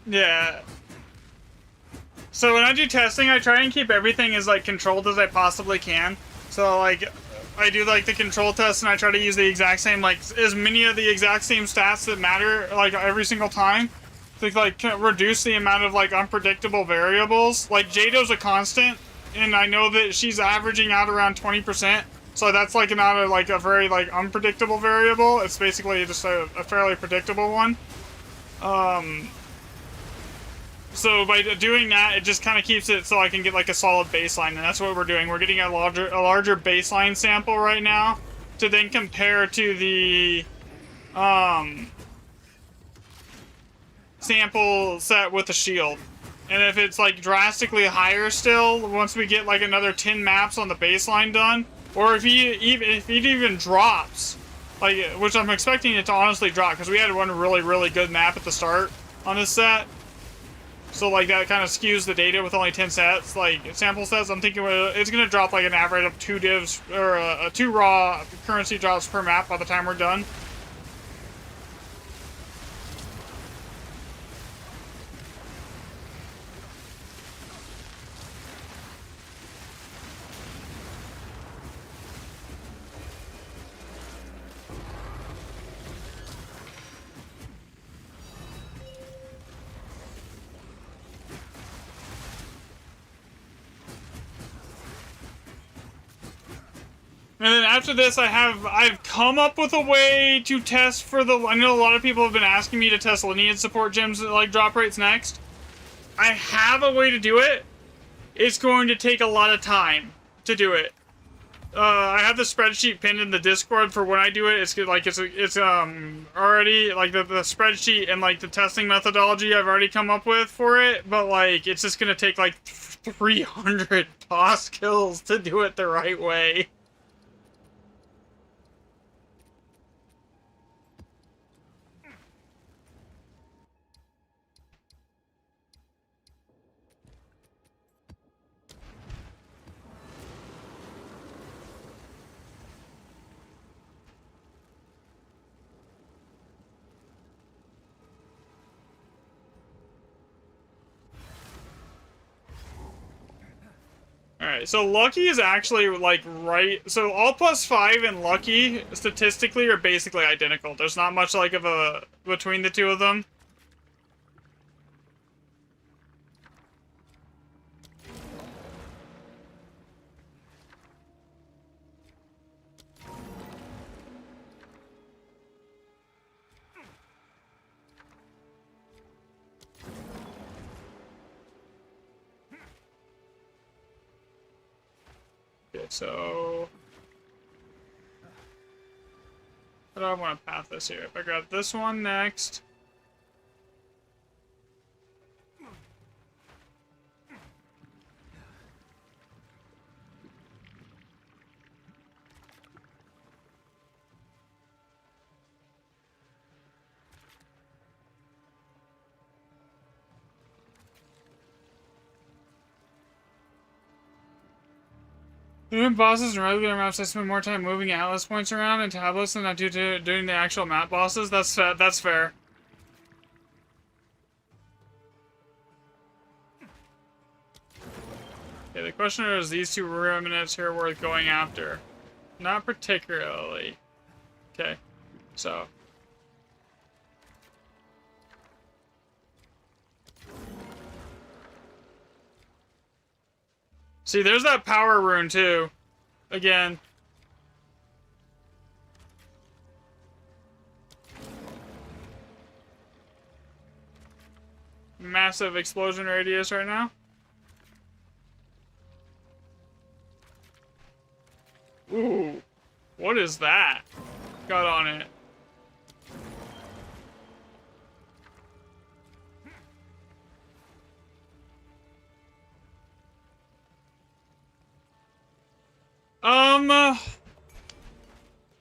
Yeah. So when I do testing, I try and keep everything as like controlled as I possibly can. So like, I do like the control test, and I try to use the exact same, like as many of the exact same stats that matter like every single time. To like reduce the amount of like unpredictable variables. Like Jado's a constant, and I know that she's averaging out around 20%. So that's like not a very like unpredictable variable. It's basically just a fairly predictable one. So by doing that, it just kind of keeps it so I can get like a solid baseline, and that's what we're doing. We're getting a larger baseline sample right now to then compare to the sample set with the shield. And if it's like drastically higher still, once we get like another 10 maps on the baseline done, or if it even drops, like, which I'm expecting it to honestly drop, because we had one really good map at the start on this set. So, like, that kind of skews the data with only 10 sets, like, sample sets. I'm thinking it's going to drop, like, an average of 2 divs, or 2 raw currency drops per map by the time we're done. And then after this, I've come up with a way to test for I know a lot of people have been asking me to test lineage support gems like drop rates next. I have a way to do it. It's going to take a lot of time to do it. I have the spreadsheet pinned in the Discord for when I do it. It's good, like it's already like the spreadsheet and like the testing methodology I've already come up with for it, but like it's just gonna take like 300 boss kills to do it the right way. Alright, so Lucky is actually, like, right... So, all +5 and Lucky, statistically, are basically identical. There's not much, like, of a... between the two of them. Okay, so... How do I want to path this here? If I grab this one next... Doing bosses and regular maps, I spend more time moving atlas points around and tablets than I do doing the actual map bosses. That's fair. Okay, the question is, these two remnants here worth going after? Not particularly. Okay, so. See, there's that power rune too. Again. Massive explosion radius right now. Ooh, what is that? Got on it.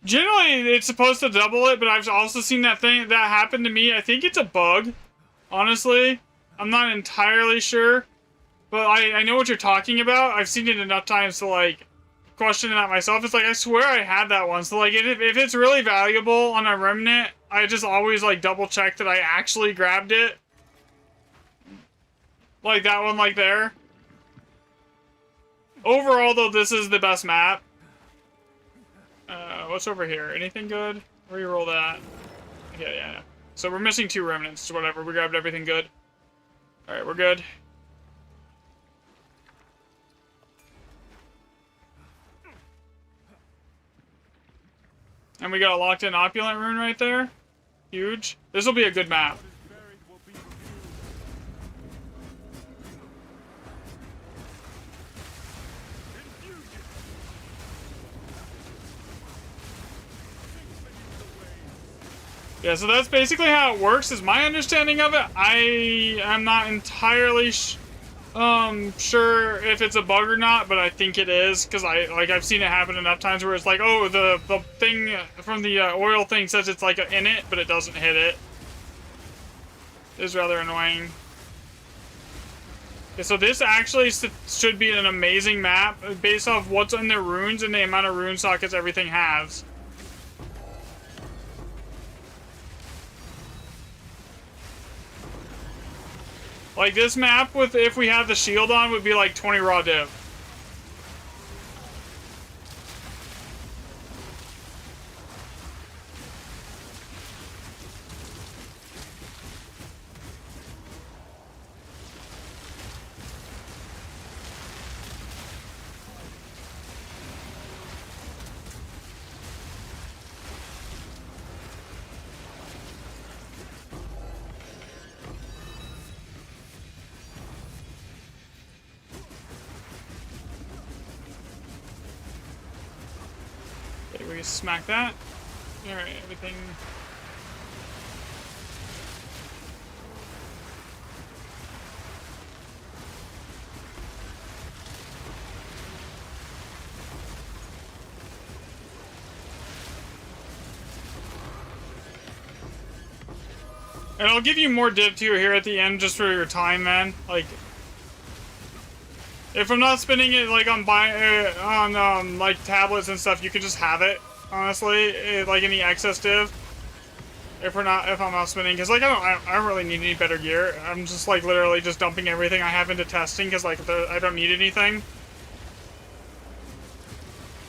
Generally it's supposed to double it, but I've also seen that thing that happened to me. I think it's a bug, honestly. I'm not entirely sure, but I know what you're talking about. I've seen it enough times to, like, question that myself. It's like, I swear I had that one. So, like, if it's really valuable on a remnant, I just always, like, double check that I actually grabbed it. Like that one, like there. Overall, though, this is the best map. What's over here? Anything good? Reroll that. Okay, yeah. So we're missing 2 remnants. Whatever. We grabbed everything good. Alright, we're good. And we got a locked-in opulent rune right there. Huge. This will be a good map. Yeah, so that's basically how it works, is my understanding of it. I am not entirely sure if it's a bug or not, but I think it is, because I've seen it happen enough times where it's like, oh, the thing from the oil thing says it's like in it, but it doesn't hit it. It's rather annoying. Okay, so this actually should be an amazing map based off what's in the runes and the amount of rune sockets everything has. Like, this map, with if we had the shield on, would be like 20 raw div. We smack that. Alright, everything. And I'll give you more div tier here at the end just for your time, man. Like, if I'm not spending it like on like tablets and stuff, you could just have it. Honestly, like any excess div. If I'm not spending, because like I don't really need any better gear. I'm just like literally just dumping everything I have into testing because like I don't need anything.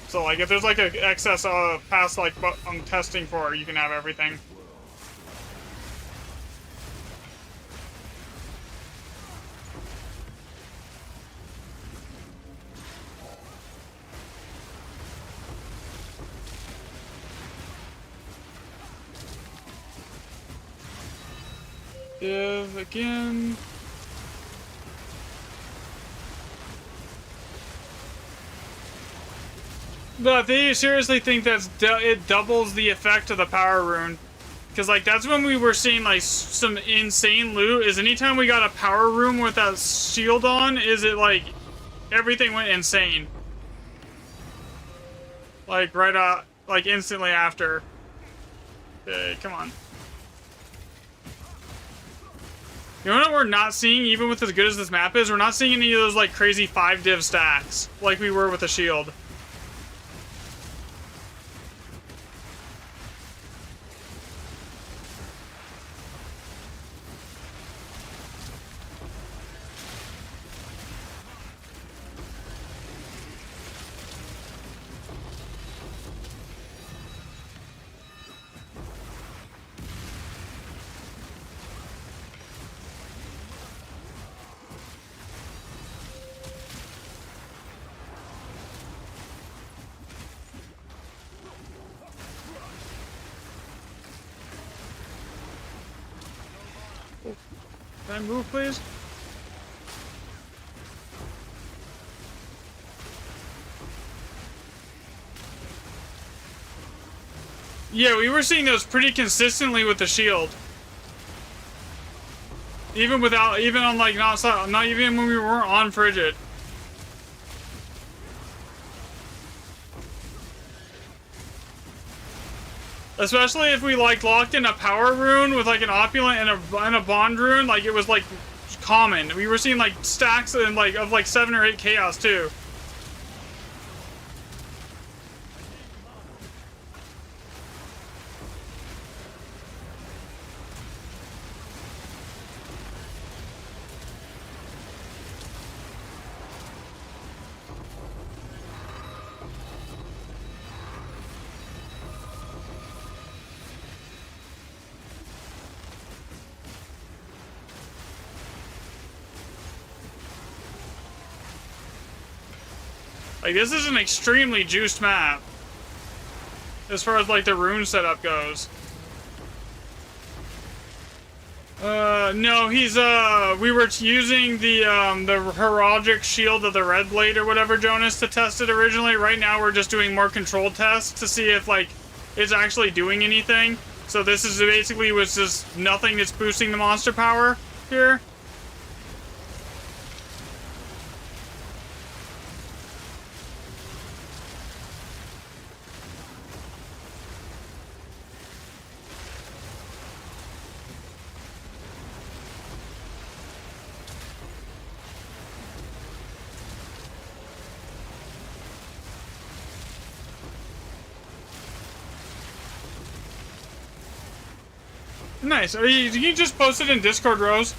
So like if there's like an excess past like I'm testing for, you can have everything. Div again. But they seriously think that's it doubles the effect of the power rune. Because like that's when we were seeing like some insane loot, is anytime we got a power rune with that shield on, is it like everything went insane. Like right like instantly after. Okay, come on. You know what we're not seeing, even with as good as this map is? We're not seeing any of those, like, crazy 5 div stacks, like we were with the shield. Can I move, please? Yeah, we were seeing those pretty consistently with the shield. Even without, even on like not even when we weren't on Frigid. Especially if we like locked in a power rune with like an opulent and a bond rune, like it was like common. We were seeing like stacks and like of like 7 or 8 chaos too. Like, this is an extremely juiced map. As far as, like, the rune setup goes. No, he's, we were using the heraldic shield of the Red Blade or whatever, Jonas, to test it originally. Right now, we're just doing more controlled tests to see if, like, it's actually doing anything. So this is basically was just nothing that's boosting the monster power here. Nice. Did you just post it in Discord, Rose?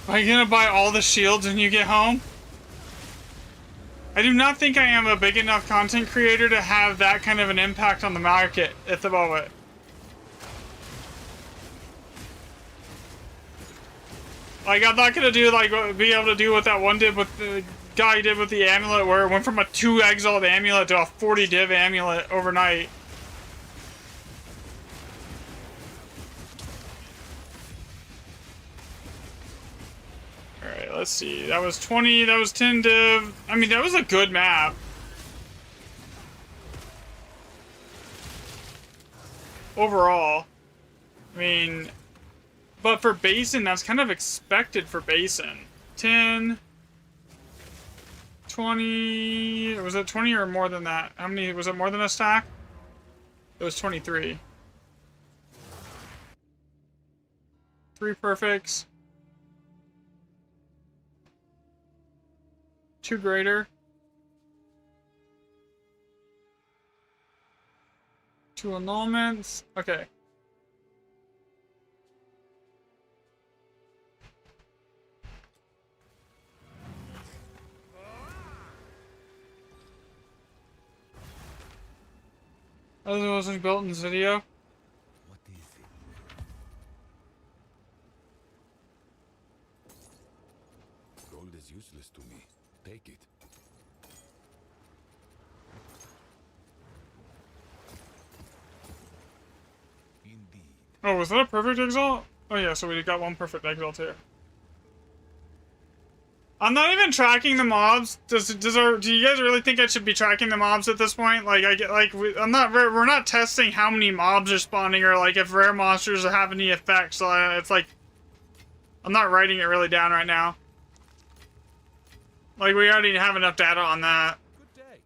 Are you gonna buy all the shields when you get home? I do not think I am a big enough content creator to have that kind of an impact on the market at the moment. Like, I'm not gonna do, like, be able to do what that one did with the guy did with the amulet, where it went from a 2 exalt amulet to a 40 div amulet overnight. Alright, let's see. That was 20, that was 10 div. I mean, that was a good map. Overall. I mean... But for Basin, that's kind of expected for Basin. 10, 20, was it 20 or more than that? How many, was it more than a stack? It was 23. 3 perfects. 2 greater. 2 annulments. Okay. Oh, it wasn't built in Zydio? What is it? Gold is useless to me. Take it. Indeed. Oh, was that a perfect exalt? Oh yeah, so we got 1 perfect exalt here. I'm not even tracking the mobs. Do you guys really think I should be tracking the mobs at this point? Like, we're not testing how many mobs are spawning or like if rare monsters have any effects. So it's like, I'm not writing it really down right now. Like, we already have enough data on that. Good day.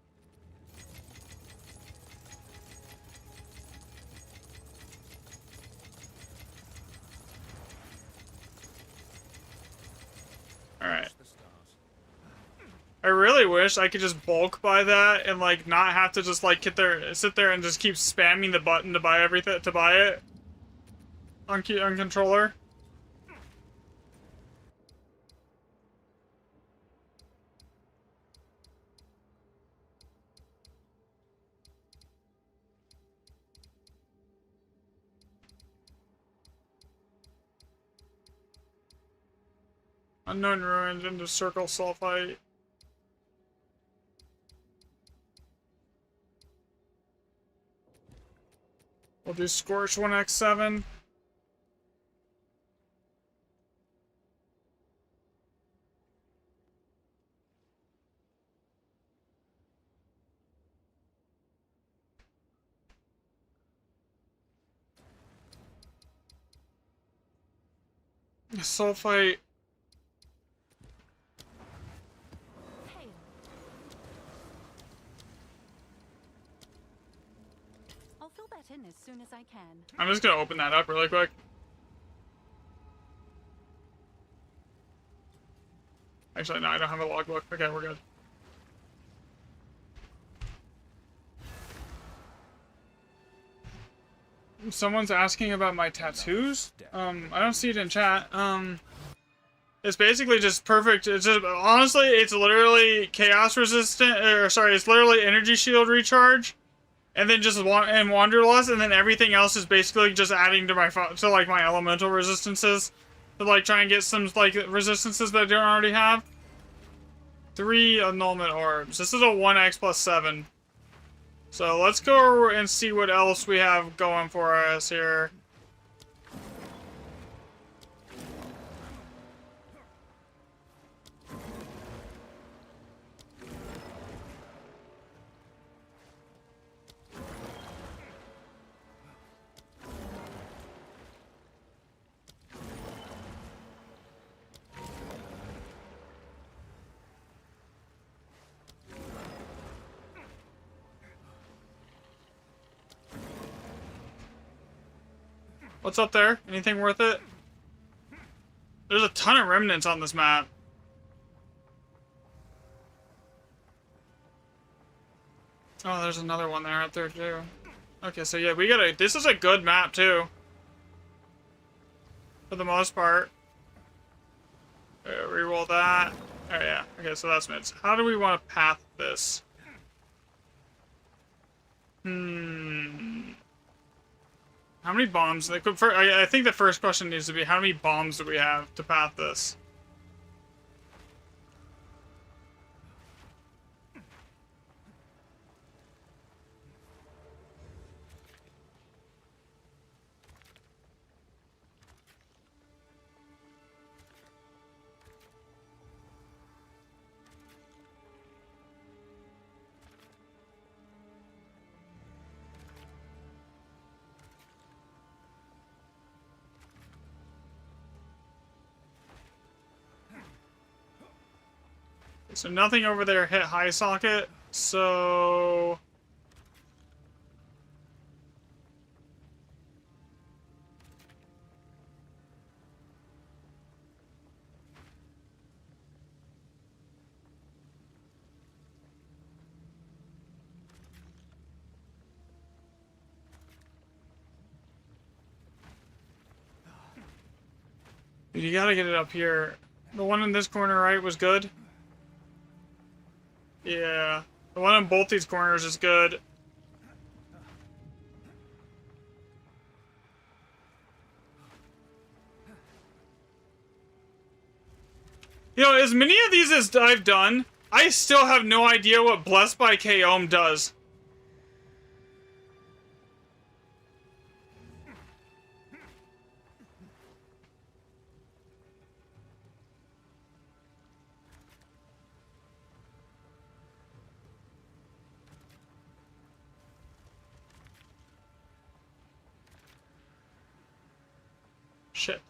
Alright. I really wish I could just bulk buy that and like not have to just like sit there and just keep spamming the button to buy everything to buy it on controller. Unknown ruins into circle sulfite. We'll do Scorch 1x7. Sulfite. Hail. I'll fill that in as soon as I can. I'm just gonna open that up really quick. Actually, no, I don't have a logbook. Okay, we're good. Someone's asking about my tattoos. I don't see it in chat. It's basically just perfect. It's just, honestly, it's literally chaos resistant, or sorry, it's literally energy shield recharge, and then just and wanderlust, and then everything else is basically just adding to my like my elemental resistances, to like try and get some like resistances that I don't already have. 3 annulment orbs. This is a 1x plus 7. So let's go and see what else we have going for us here. What's up there? Anything worth it? There's a ton of remnants on this map. Oh, there's another one there up there too. Okay, so yeah, we gotta. This is a good map too. For the most part. Reroll that. Oh yeah. Okay, so that's mids. How do we want to path this? How many bombs? I think the first question needs to be, how many bombs do we have to path this? So nothing over there hit high socket, so... You gotta get it up here. The one in this corner, right, was good? Yeah. The one in both these corners is good. You know, as many of these as I've done, I still have no idea what Blessed by Kaom does. Shit.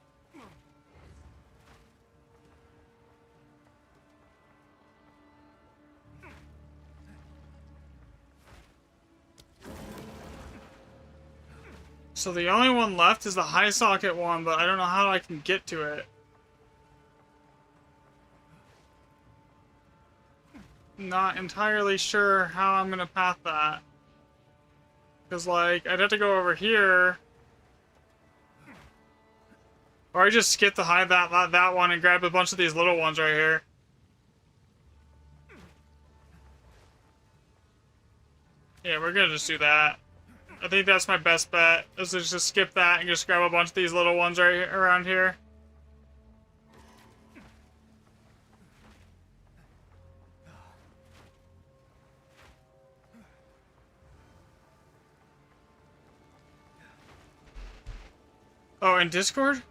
So the only one left is the high socket one, but I don't know how I can get to it. Not entirely sure how I'm gonna path that. Because, like, I'd have to go over here. Or I just skip the high that one and grab a bunch of these little ones right here. Yeah, we're gonna just do that. I think that's my best bet, is to just skip that and just grab a bunch of these little ones right around here. Oh, in Discord?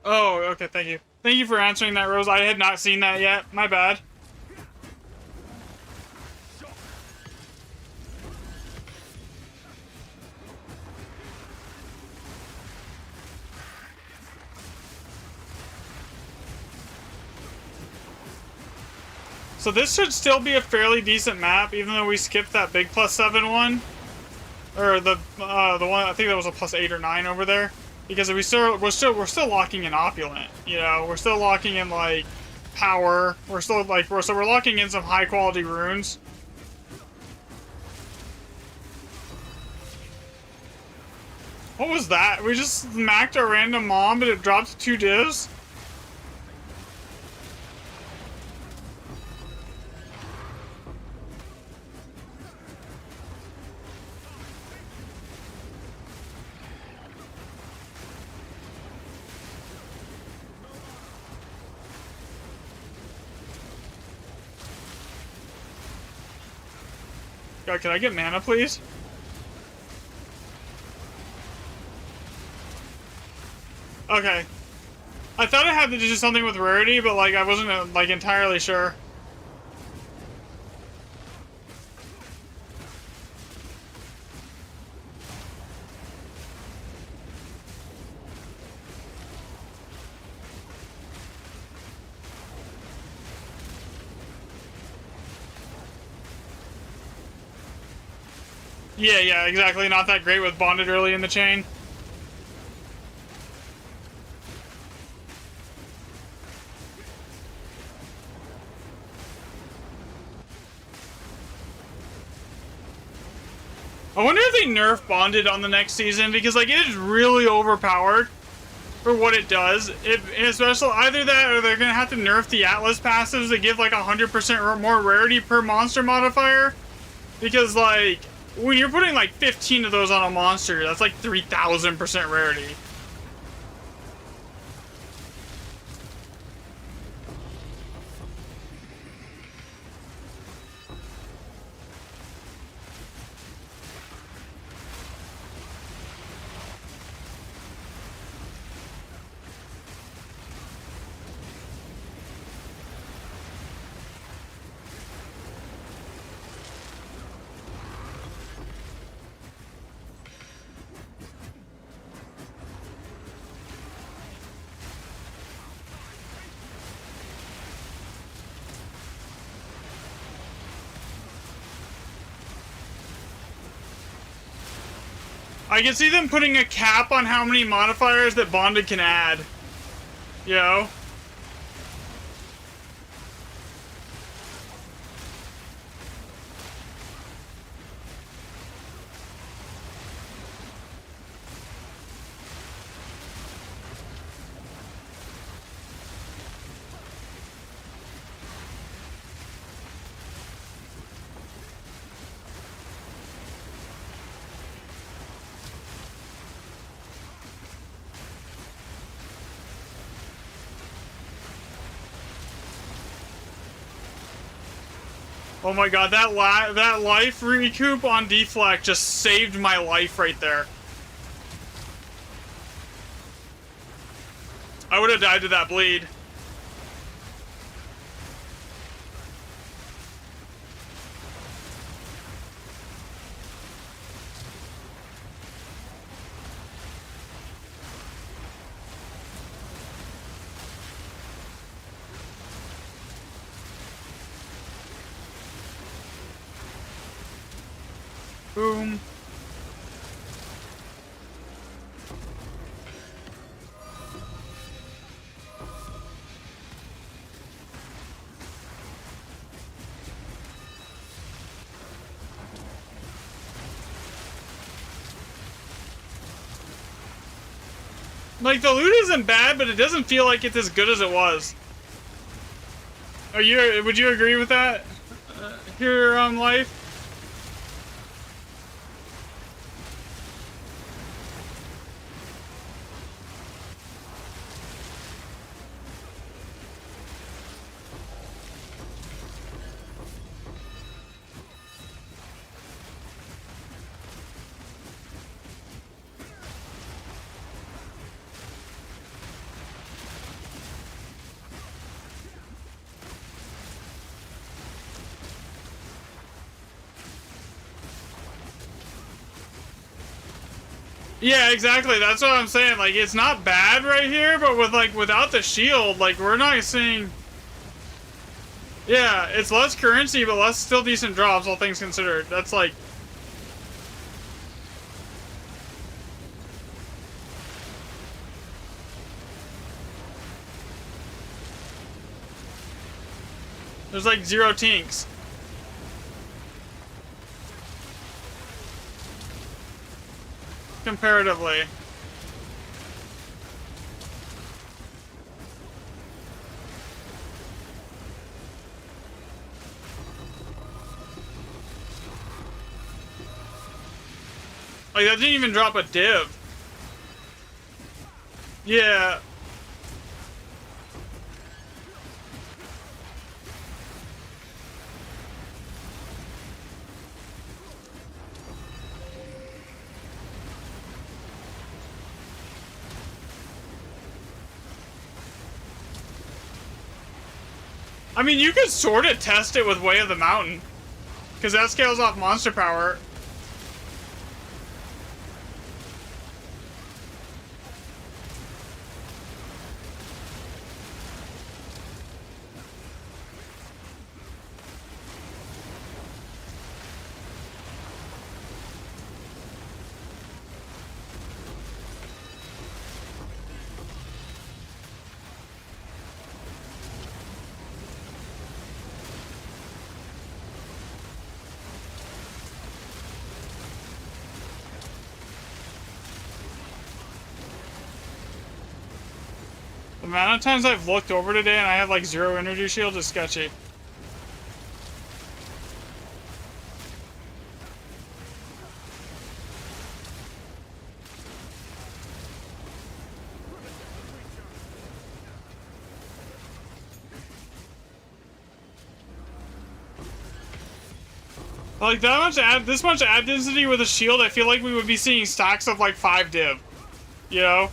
Oh, okay, thank you. Thank you for answering that, Rose. I had not seen that yet. My bad. So this should still be a fairly decent map, even though we skipped that big +7 one. Or the one, I think that was a +8 or 9 over there. Because we're still locking in opulent, you know, we're still locking in like power. We're still like we're locking in some high quality runes. What was that? We just smacked a random mom, but it dropped 2 divs. God, can I get mana, please? Okay. I thought it had to do something with rarity, but like I wasn't like entirely sure. Yeah, exactly. Not that great with bonded early in the chain. I wonder if they nerf bonded on the next season, because like it is really overpowered for what it does. Especially either that or they're gonna have to nerf the Atlas passives that give like 100% more rarity per monster modifier. Because like when you're putting like 15 of those on a monster, that's like 3,000% rarity. I can see them putting a cap on how many modifiers that bonded can add. You know? Oh my god, that life recoup on deflect just saved my life right there. I would have died to that bleed. Boom. Like, the loot isn't bad, but it doesn't feel like it's as good as it was. Would you agree with that? Here on Life? Yeah, exactly. That's what I'm saying. Like, it's not bad right here, but with like without the shield, like we're not seeing. Yeah, it's less currency, but less still decent drops, all things considered. That's like. There's like 0 tinks. Comparatively. Like, that didn't even drop a div. Yeah. I mean, you could sort of test it with Way of the Mountain. Because that scales off monster power. The amount of times I've looked over today and I have like 0 energy shield is sketchy. Like that much this much ad density with a shield, I feel like we would be seeing stacks of like 5 div. You know?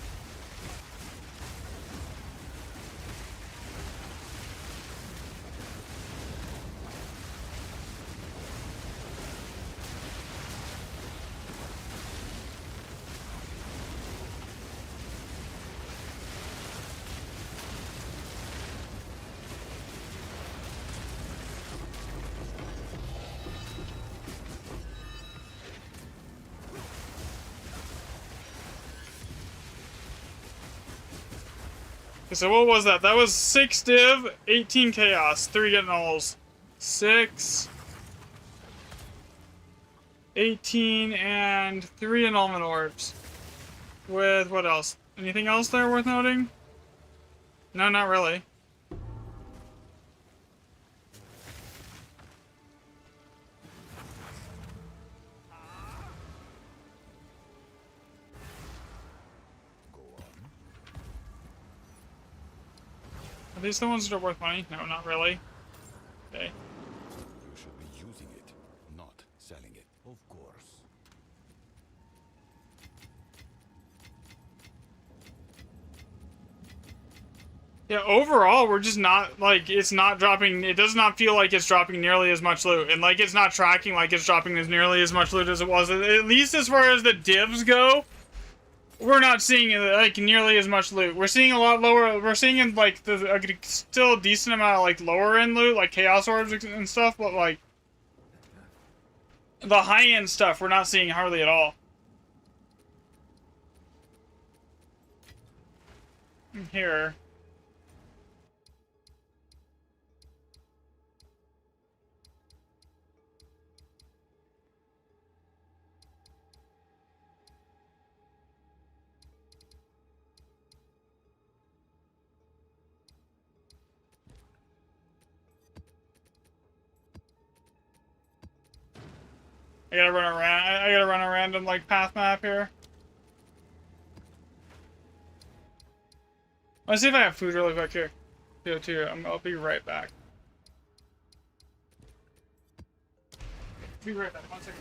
So what was that? That was 6 div, 18 chaos, 3 get nulls. 6, 18, and 3 annulment orbs. With what else? Anything else there worth noting? No, not really. Are these the ones that are worth money? No, not really. Okay. You should be using it, not selling it. Of course. Yeah, overall, we're just not, like, it's not dropping, it does not feel like it's dropping nearly as much loot. And, like, it's not tracking like it's dropping as nearly as much loot as it was. At least as far as the divs go, we're not seeing, like, nearly as much loot. We're seeing a lot lower, we're seeing, like, still a decent amount of, like, lower-end loot, like Chaos Orbs and stuff, but, like, the high-end stuff we're not seeing hardly at all. Here. I gotta run a random, like, path map here. Let's see if I have food really quick here. CO2, I'll be right back. Be right back, 1 second.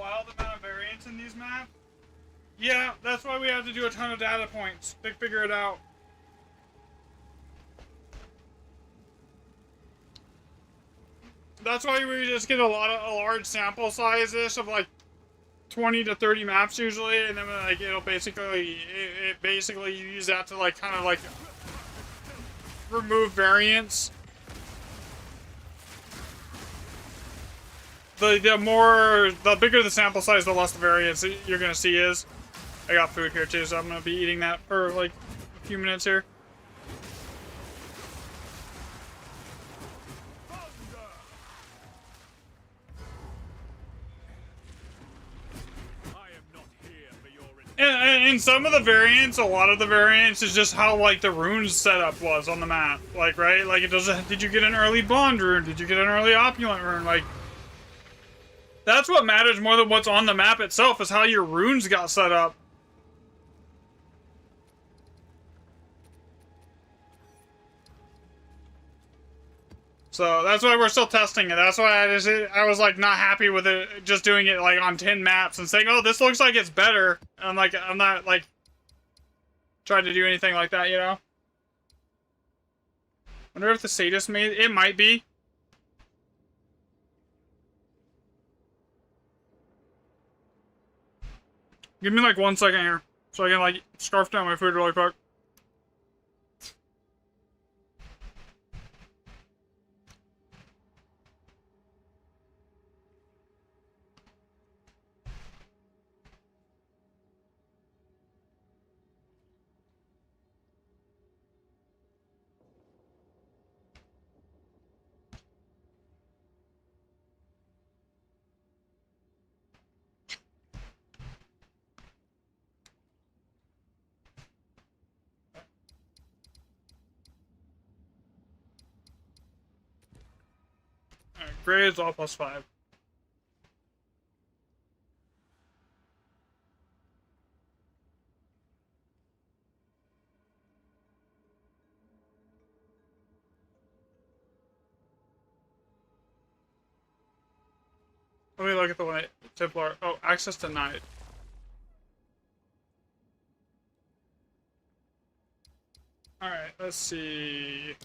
wild amount of variance in these maps. Yeah, that's why we have to do a ton of data points to figure it out. That's why we just get a large sample sizes of like 20 to 30 maps usually, and then like it'll basically basically you use that to like kind of like remove variance. The bigger the sample size, the less the variance you're gonna see is. I got food here too, so I'm gonna be eating that for like a few minutes here. And some of the variants, a lot of the variants is just how like the runes setup was on the map. Like, right? Like it doesn't, did you get an early bond rune? Did you get an early opulent rune? Like, that's what matters more than what's on the map itself, is how your runes got set up. So that's why we're still testing it. That's why I was like not happy with it, just doing it like on 10 maps and saying, oh, this looks like it's better. And I'm not like trying to do anything like that, you know? Wonder if the sadist made it. Might be. Give me like 1 second here so I can like scarf down my food really quick. Grades all +5. Let me look at the one Templar. Oh, access denied. Alright, let's see.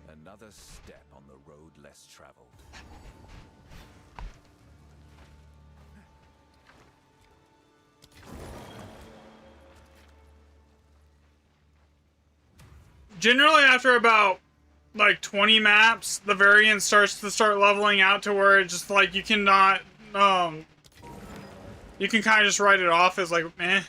Another step on the road less traveled. Generally, after about like 20 maps, the variance starts to leveling out to where it's just like you cannot, you can kind of just write it off as like, meh.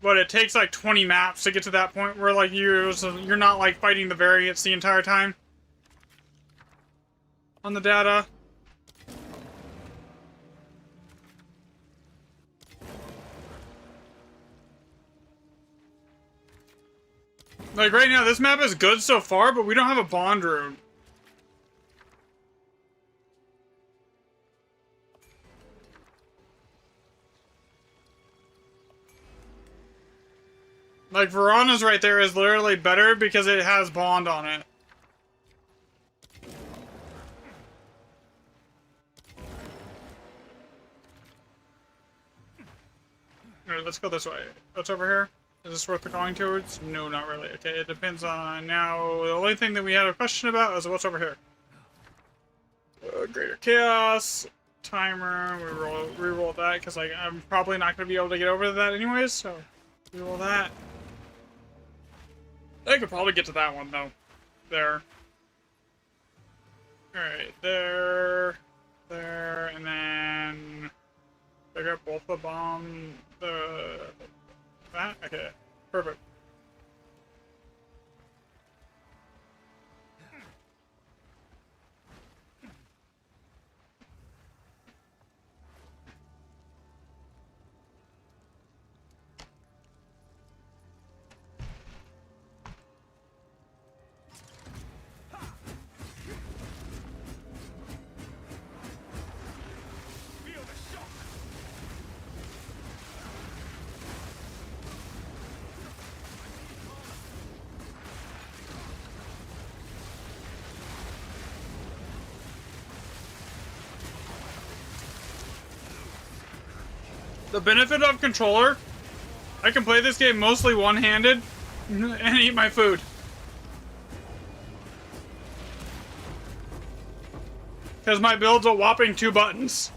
But it takes like 20 maps to get to that point where like you're not like fighting the variance the entire time on the data. Like right now, this map is good so far, but we don't have a bond rune. Like, Verana's right there is literally better because it has bond on it. Alright, let's go this way. What's over here? Is this worth going towards? No, not really. Okay, it depends on now. The only thing that we had a question about is what's over here. Greater Chaos. Timer. We re-roll that because like I'm probably not going to be able to get over to that anyways, so re-roll that. I could probably get to that one though. There. Alright, there, and then pick up both the bomb, that? Okay, perfect. The benefit of controller, I can play this game mostly one-handed and eat my food. Because my build's a whopping 2 buttons.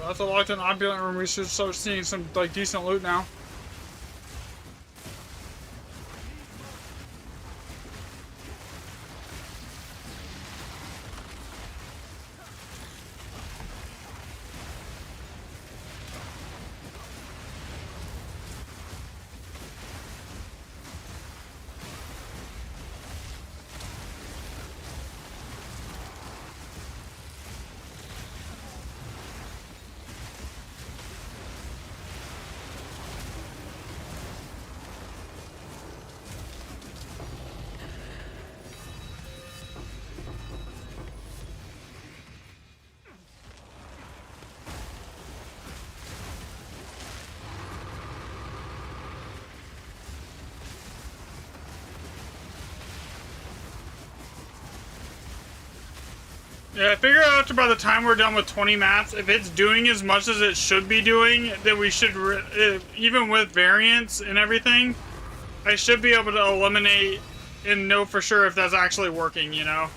That's a locked in opulent room. We should start seeing some like decent loot now. Yeah, I figure out by the time we're done with 20 maps, if it's doing as much as it should be doing, then we should, even with variants and everything, I should be able to eliminate and know for sure if that's actually working, you know?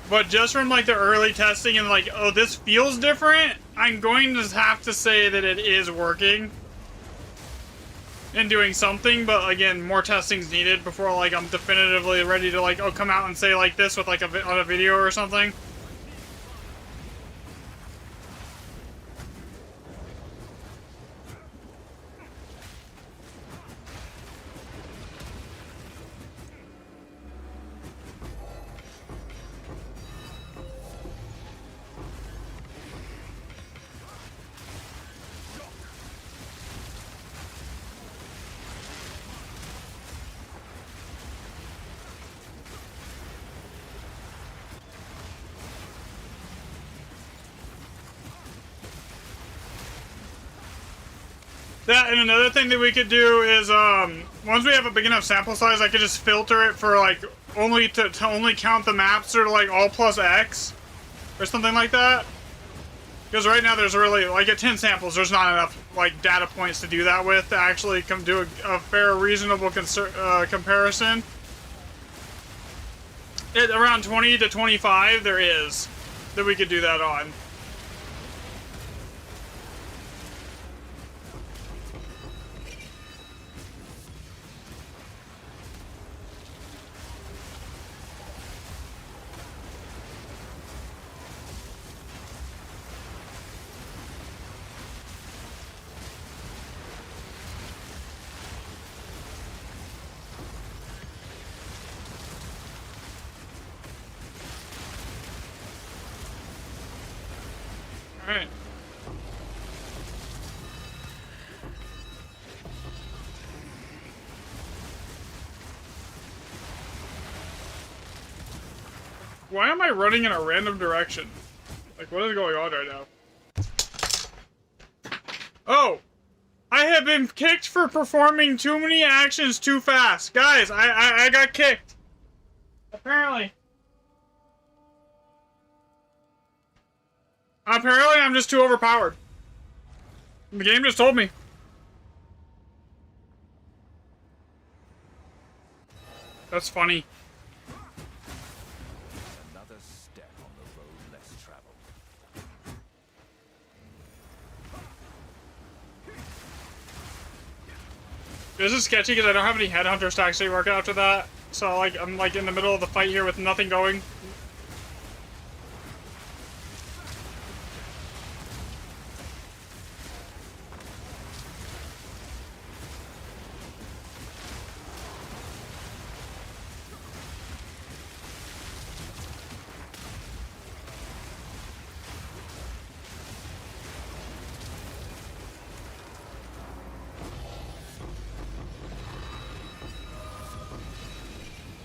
But just from like the early testing and like, oh, this feels different, I'm going to have to say that it is working. And doing something, but again, more testing's needed before like I'm definitively ready to like, oh, come out and say like this with like on a video or something. That, and another thing that we could do is, once we have a big enough sample size, I could just filter it for, like, only to only count the maps or, like, all plus X, or something like that. Because right now there's really, like, at 10 samples, there's not enough, like, data points to do that with to actually come do a fair, reasonable comparison. At around 20 to 25, there is, that we could do that on. Alright. Why am I running in a random direction? Like, what is going on right now? Oh! I have been kicked for performing too many actions too fast. Guys, I got kicked. Apparently. Apparently, I'm just too overpowered. The game just told me. That's funny. Another step on the road less traveled. This is sketchy because I don't have any headhunters to actually work after that. So, like, I'm like in the middle of the fight here with nothing going.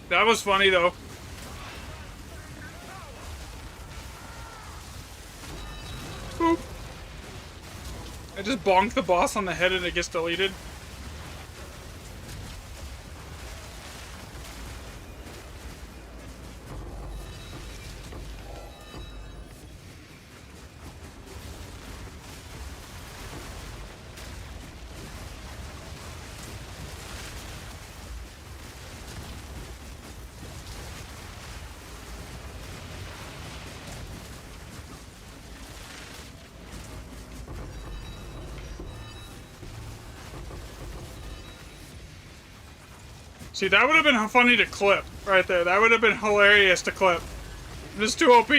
That was funny though. Boop. I just bonked the boss on the head and it gets deleted. See, that would have been funny to clip right there. That would have been hilarious to clip. This is too OP.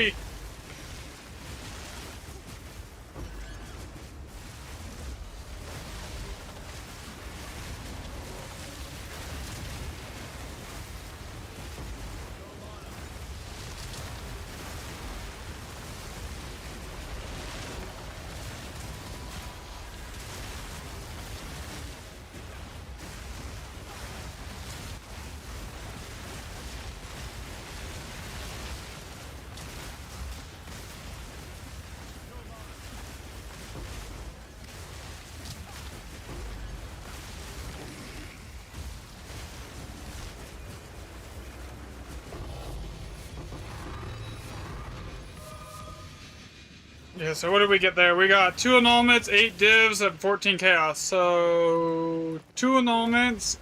Yeah, so what did we get there? We got 2 annulments, 8 divs, and 14 chaos. So 2 annulments,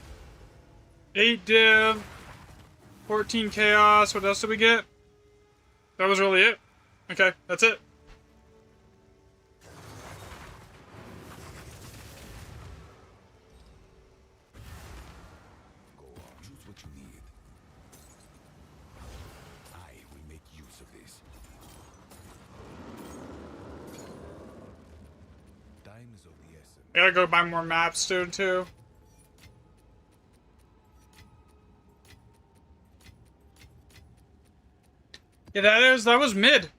8 div, 14 chaos. What else did we get? That was really it. Okay, that's it. Go on, choose what you need. I will make use of this. Time is of the essence. I gotta go buy more maps soon too. Yeah, that was mid.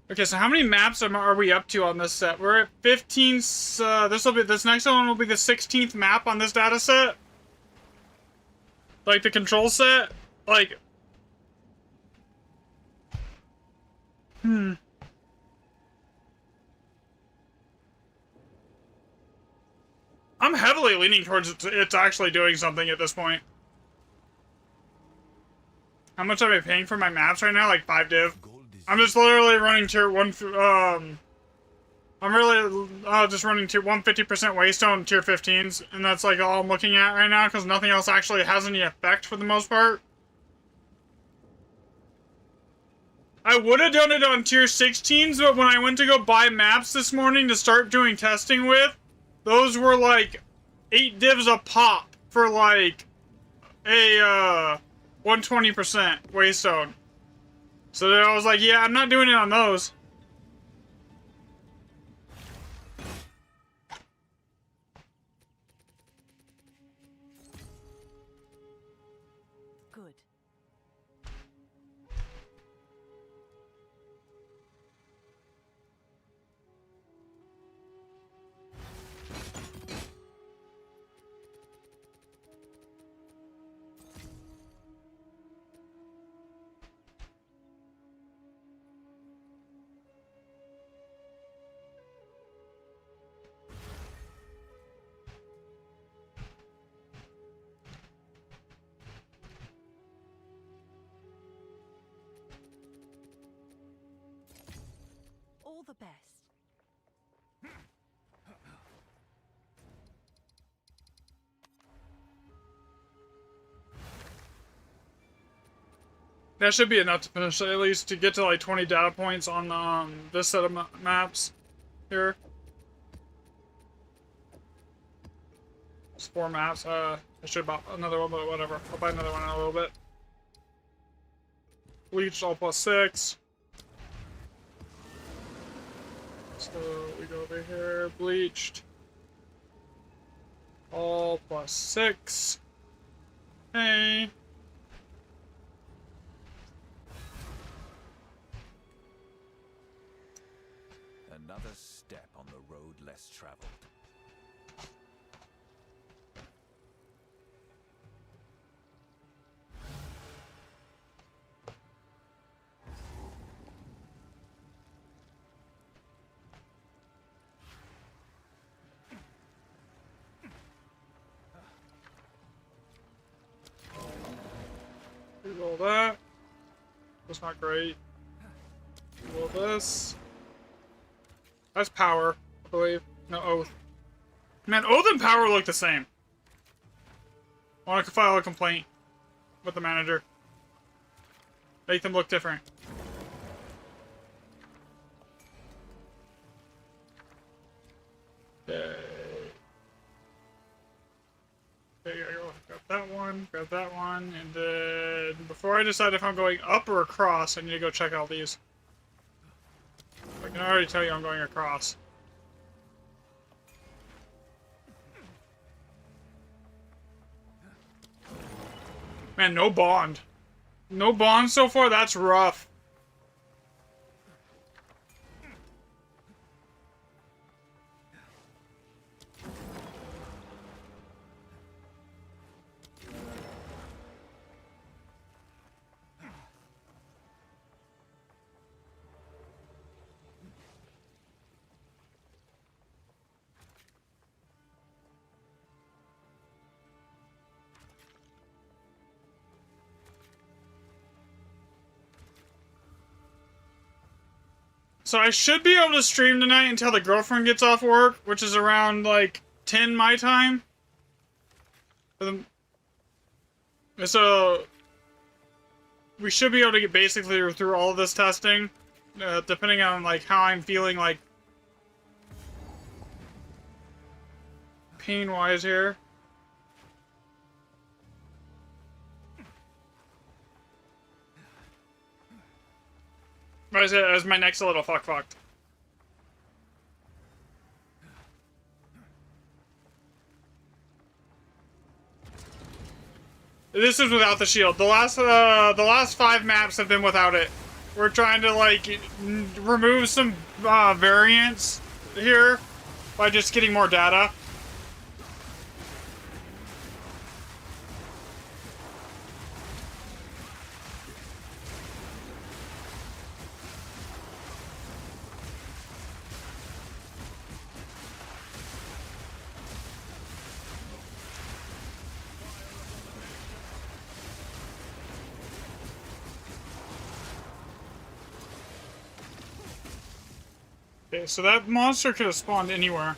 Okay, so how many maps are we up to on this set? We're at 15. This next one will be the 16th map on this data set. Like the control set. Like, I'm heavily leaning towards it's actually doing something at this point. How much am I paying for my maps right now? Like 5 div. Gold is I'm just literally running tier 1, I'm really just running tier 150% Waystone tier 15s, and that's like all I'm looking at right now, because nothing else actually has any effect for the most part. I would have done it on tier 16s, but when I went to go buy maps this morning to start doing testing with, those were like 8 divs a pop for like a 120% Waystone. So then I was like, yeah, I'm not doing it on those. Good. All the best. That should be enough to finish, at least to get to like 20 data points on this set of maps here. It's 4 maps. I should buy another one, but whatever. I'll buy another one in a little bit. Bleached all +6. So we go over here. Bleached all +6. Hey. another step on the road less traveled. Roll that. That's not great. Roll this. That's power, I believe. No, oath. Man, oath and power look the same. I want to file a complaint with the manager. Make them look different. Okay. There you go. Grab that one, and then before I decide if I'm going up or across, I need to go check out these. I can already tell you I'm going across. Man, no bond. No bond so far? That's rough. So I should be able to stream tonight until the girlfriend gets off work, which is around, like, 10 my time. So, we should be able to get basically through all of this testing, depending on, like, how I'm feeling, like, pain-wise here. As my neck's a little fucked. This is without the shield. The last 5 maps have been without it. We're trying to like remove some variants here by just getting more data. Okay, so that monster could have spawned anywhere.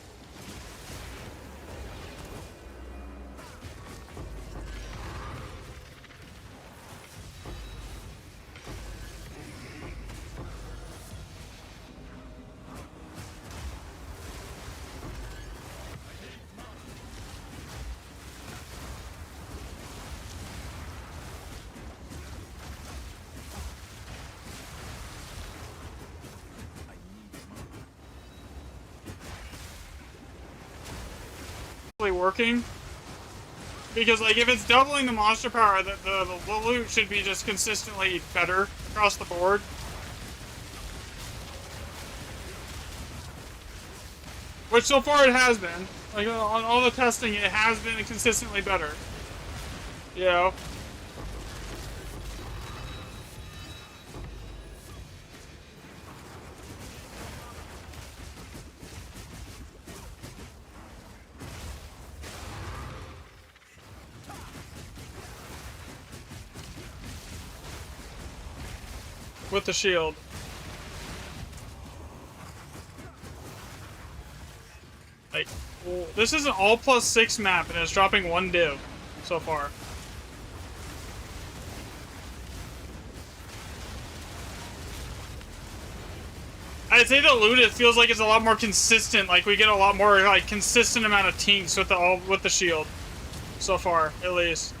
Working, because like if it's doubling the monster power, the loot should be just consistently better across the board. Which so far it has been. Like on all the testing, it has been consistently better. You know? With the shield. Like, well, this is an all +6 map and it's dropping 1 div so far. I'd say the loot, it feels like it's a lot more consistent. Like we get a lot more like consistent amount of tinks with the shield so far, at least.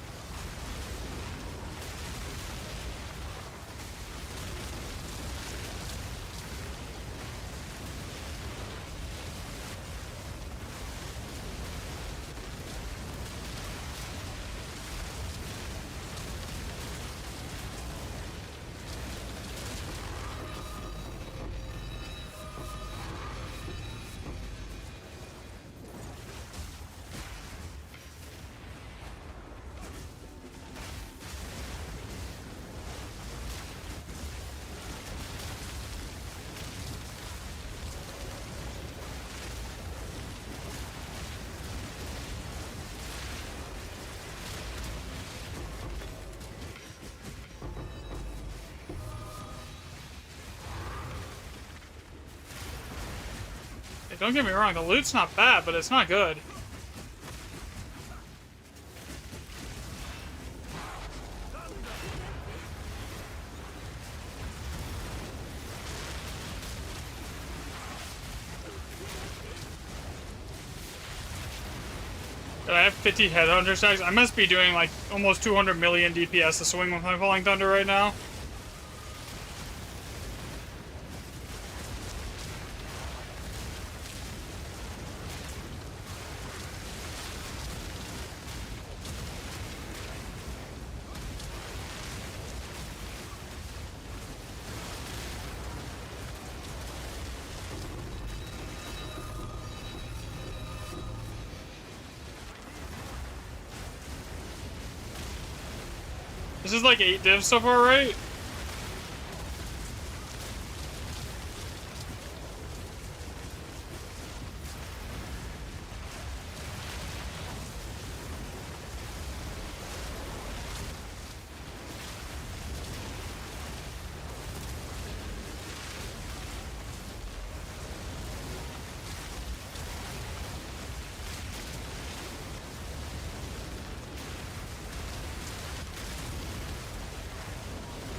Like, don't get me wrong, the loot's not bad, but it's not good. I have 50 Headhunter stacks. I must be doing like almost 200 million DPS to swing with my Falling Thunder right now. This is like 8 divs so far, right?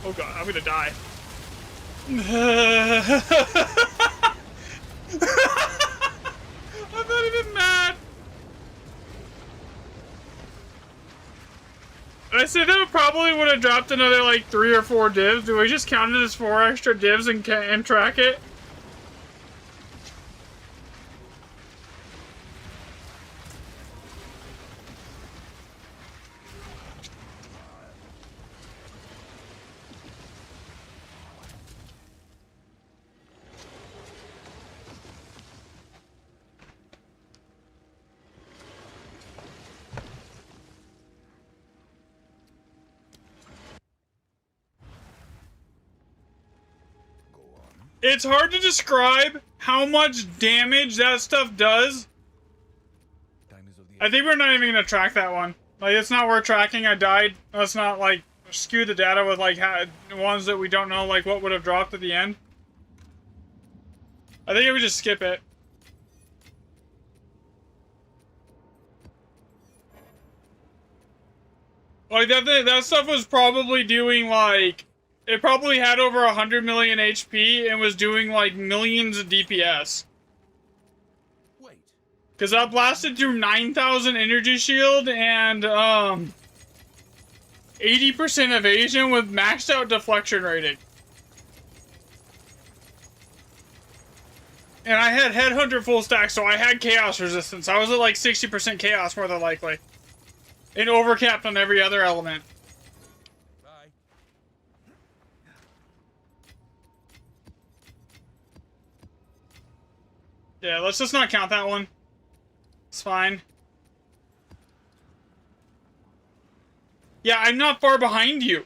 Oh god, I'm gonna die. I'm not even mad. I say that probably would have dropped another like 3 or 4 divs. Do we just count it as 4 extra divs and track it? It's hard to describe how much damage that stuff does. I think we're not even gonna track that one. Like, it's not worth tracking. I died. Let's not, like, skew the data with, like, ones that we don't know, like, what would have dropped at the end. I think we would just skip it. Like, that stuff was probably doing, like... It probably had over 100 million HP and was doing, like, millions of DPS. Wait. Because that blasted through 9,000 energy shield and, 80% evasion with maxed out deflection rating. And I had Headhunter full stack, so I had chaos resistance. I was at, like, 60% chaos, more than likely. And overcapped on every other element. Yeah, let's just not count that one. It's fine. Yeah, I'm not far behind you.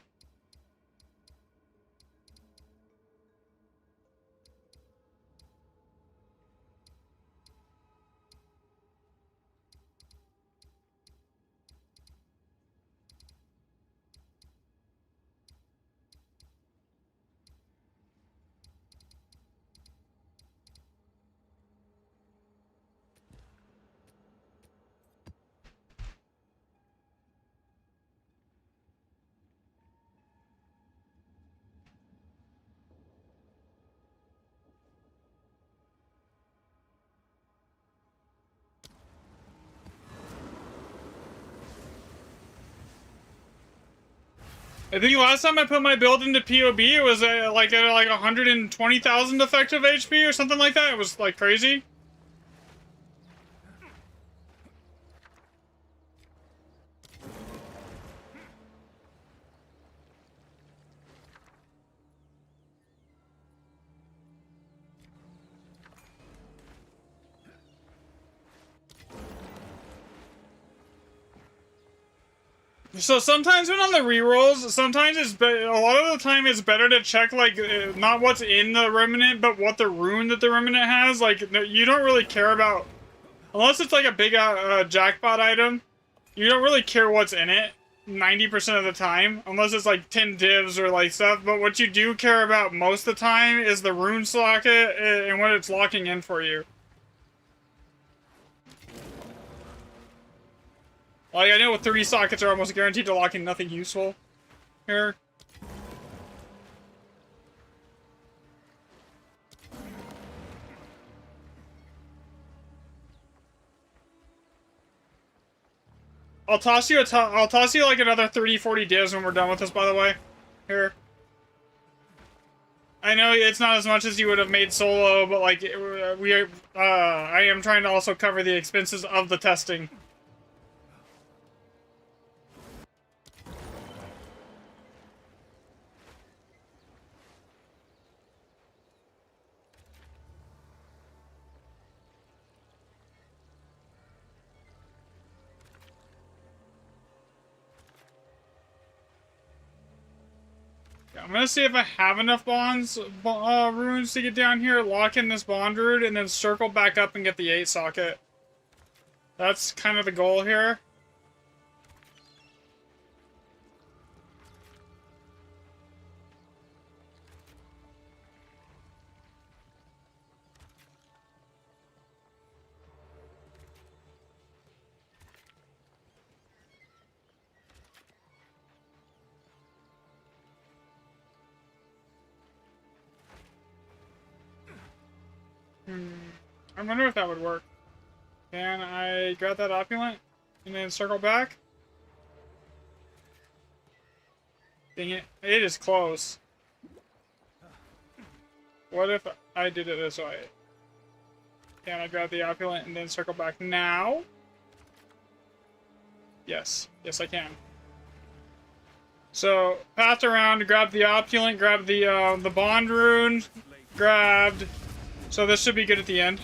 I think last time I put my build into POB, it was like at like 120,000 effective HP or something like that. It was like crazy. So sometimes when on the rerolls, sometimes it's a lot of the time it's better to check like not what's in the remnant, but what the rune that the remnant has. Like you don't really care about, unless it's like a big jackpot item. You don't really care what's in it 90% of the time, unless it's like 10 divs or like stuff. But what you do care about most of the time is the rune socket and what it's locking in for you. Like, I know with 3 sockets are almost guaranteed to lock in nothing useful here. I'll toss you I'll toss you like another 30-40 divs when we're done with this, by the way. Here. I know it's not as much as you would have made solo, but like I am trying to also cover the expenses of the testing. I'm gonna see if I have enough runes to get down here, lock in this bond rune, and then circle back up and get the 8 socket. That's kind of the goal here. I wonder if that would work. Can I grab that opulent and then circle back? Dang it. It is close. What if I did it this way? Can I grab the opulent and then circle back now? Yes. Yes, I can. So, path around, grab the opulent, grab the bond rune, grabbed. So this should be good at the end.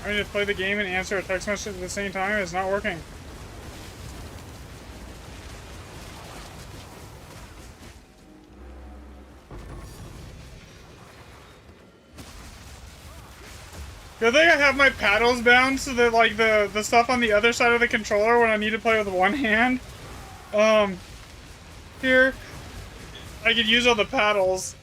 I need to play the game and answer a text message at the same time. It's not working. Good thing I have my paddles bound so that like the stuff on the other side of the controller when I need to play with one hand. Here I could use all the paddles.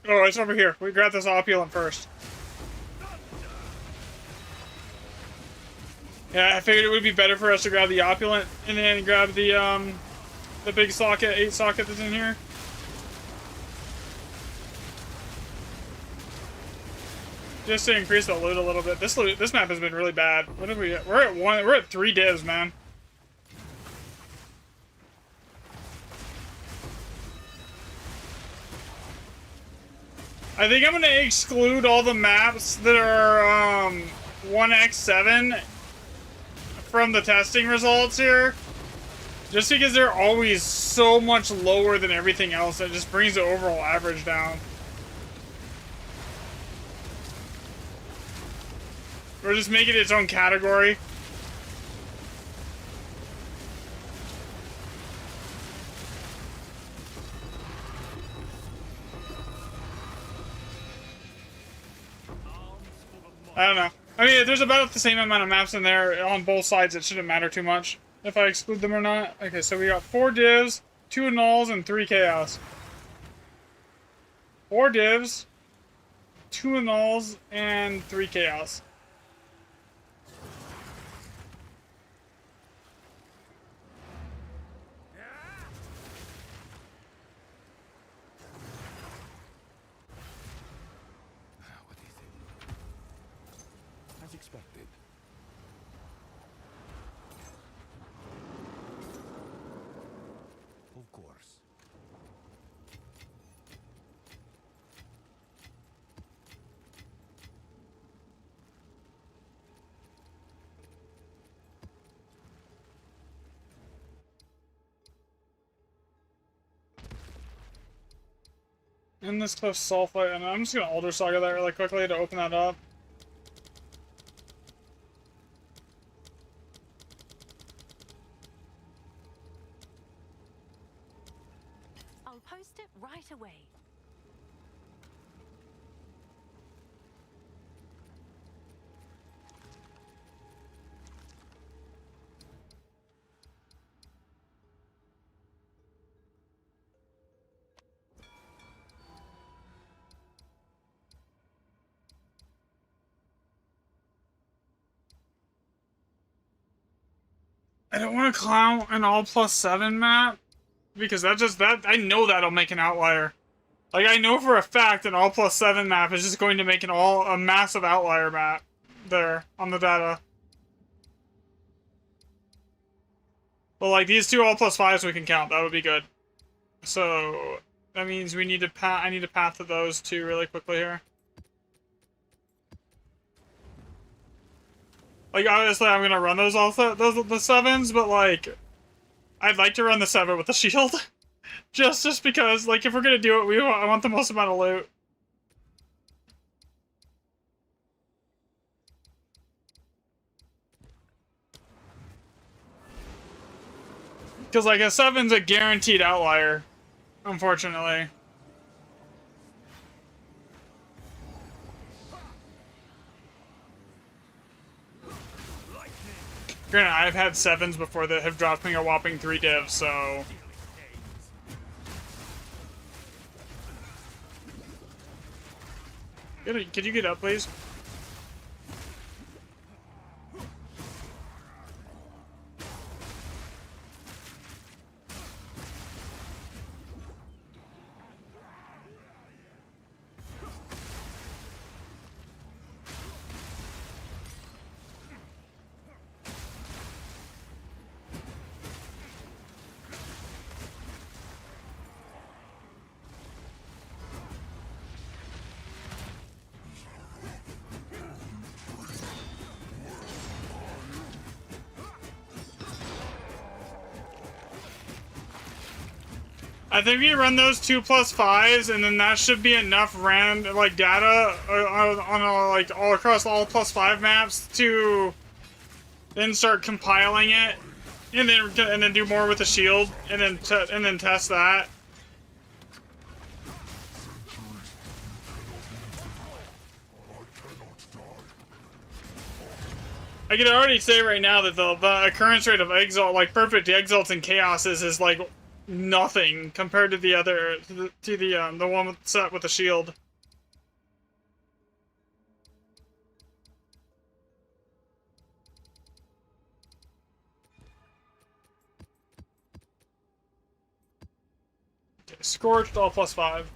Oh, it's over here. We grab this opulent first. Yeah, I figured it would be better for us to grab the opulent and then grab the big socket, 8 socket that's in here. Just to increase the loot a little bit. This map has been really bad. What have we got? We're at 3 divs, man. I think I'm gonna exclude all the maps that are 1x7 from the testing results here. Just because they're always so much lower than everything else, it just brings the overall average down. We're just making it its own category. I don't know. I mean, there's about the same amount of maps in there on both sides. It shouldn't matter too much if I exclude them or not. Okay, so we got 4 divs, 2 nulls, and 3 chaos. 4 divs, 2 nulls, and 3 chaos. What is it? As expected. Of course. In this cliff sulfite, and I'm just gonna Alder Saga that really quickly to open that up. I'll post it right away. I don't want to clown an all +7 map because I know that'll make an outlier. Like, I know for a fact an all +7 map is just going to make a massive outlier map there on the data. But like these 2 all +5s we can count. That would be good. So that means we need to I need to path to those 2 really quickly here. Like, obviously, I'm gonna run those the 7s, but like, I'd like to run the 7 with the shield, just because, like, if we're gonna do it, I want the most amount of loot. Because like a 7's a guaranteed outlier, unfortunately. Granted, I've had 7s before that have dropped me a whopping 3 divs, so... Could you get up, please? I think we run those 2 +5s, and then that should be enough data on like all across all +5 maps to then start compiling it, and then do more with the shield, and then test that. I can already say right now that the occurrence rate of exalt, like perfect exalts and chaoses, is like nothing compared to the other the one set with the shield. Okay, scorched all +5.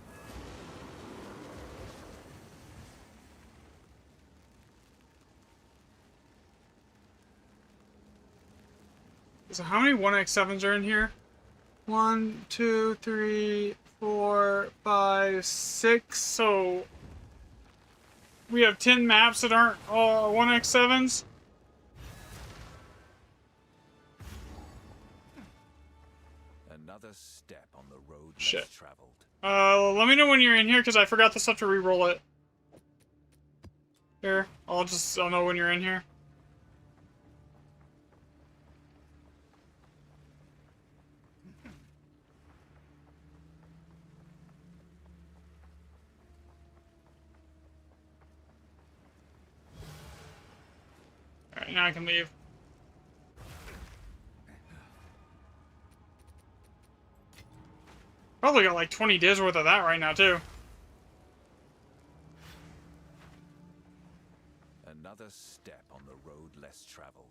So how many 1x7s are in here? 1, 2, 3, 4, 5, 6. So we have 10 maps that aren't all 1x7s. Another step on the road Shit. less traveled. Let me know when you're in here, because I forgot the stuff to re-roll it. Here, I'll know when you're in here. Alright, now I can leave. Probably got like 20 divs worth of that right now, too. Another step on the road less traveled.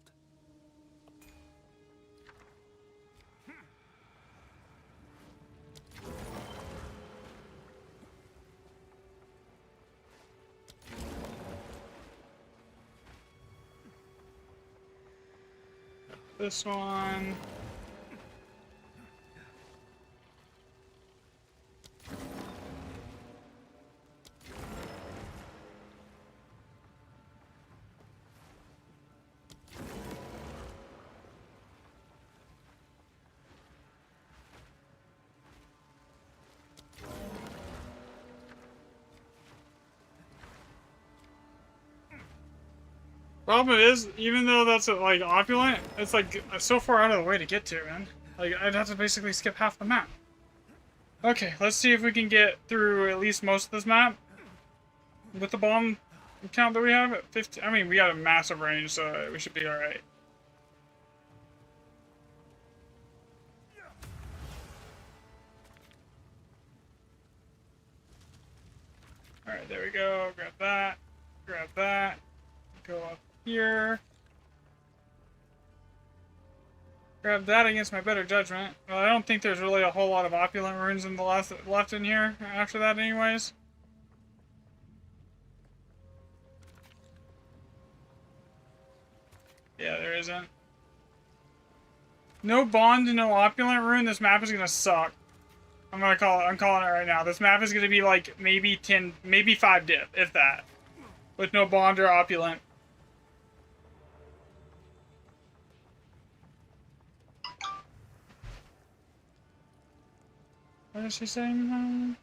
This one. Problem is, even though that's like opulent, it's like so far out of the way to get to, man. Like I'd have to basically skip half the map. Okay, let's see if we can get through at least most of this map with the bomb count that we have at 50. I mean, we got a massive range, so we should be all right. All right, there we go. Grab that. Grab that. Go up here. Grab that against my better judgment. Well, I don't think there's really a whole lot of opulent runes in the left in here after that anyways. Yeah, there isn't. No bond, no opulent rune. This map is gonna suck. I'm calling it right now. This map is gonna be like maybe 10, maybe 5 div, if that. With no bond or opulent. What is she saying?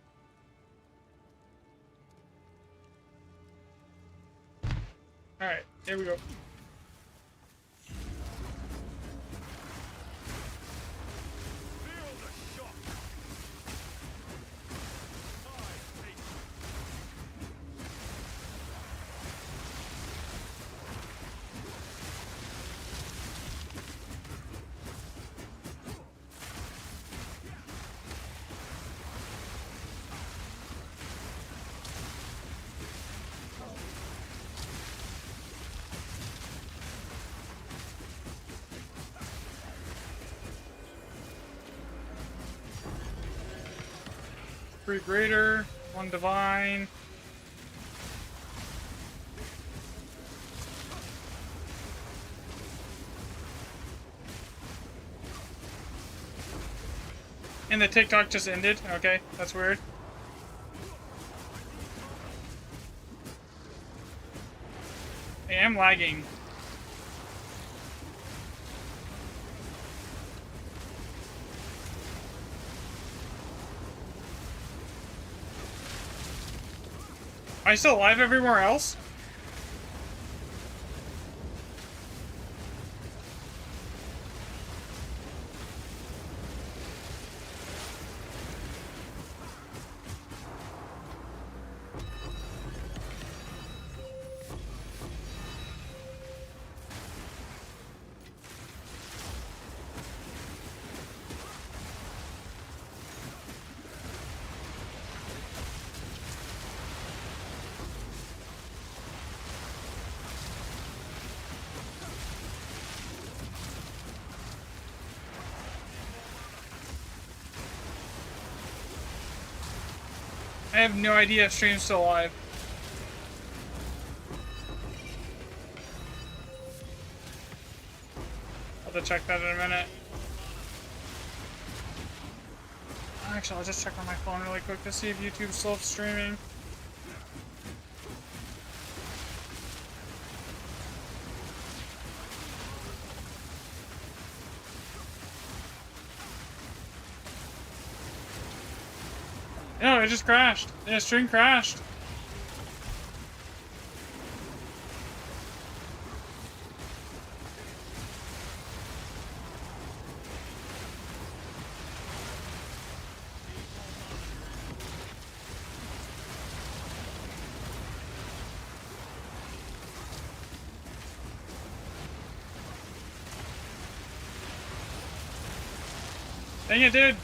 Alright, here we go. Three greater, 1 divine. And the TikTok just ended. Okay, that's weird. I am lagging. Am I still alive everywhere else? I have no idea if stream's still live. I'll have to check that in a minute. Actually, I'll just check on my phone really quick to see if YouTube's still streaming. No, it just crashed. Yeah, stream crashed. Dang it, dude.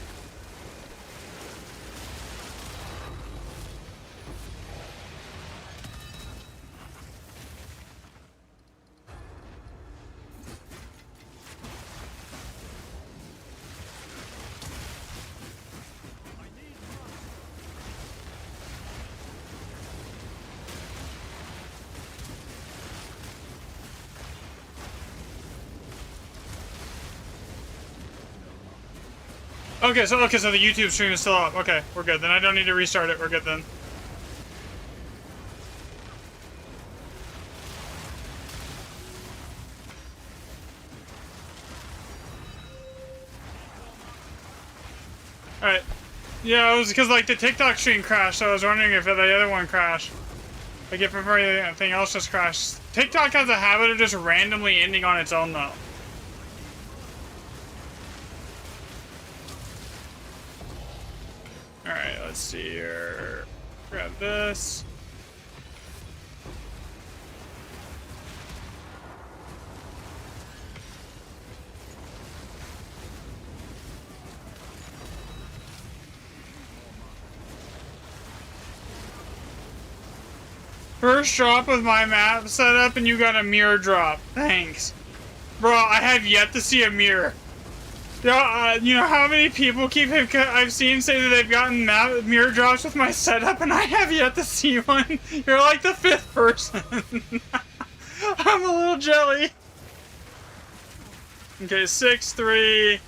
Okay, so the YouTube stream is still up. Okay, we're good. Then I don't need to restart it. We're good then. Alright. Yeah, it was because like the TikTok stream crashed, so I was wondering if the other one crashed. Like if everything else just crashed. TikTok has a habit of just randomly ending on its own though. Alright, let's see here. Grab this. First drop with my map set up and you got a mirror drop. Thanks. Bro, I have yet to see a mirror. Yeah, you know how many people I've seen say that they've gotten mirror drops with my setup, and I have yet to see one. You're like the 5th person. I'm a little jelly. Okay, 6, 3,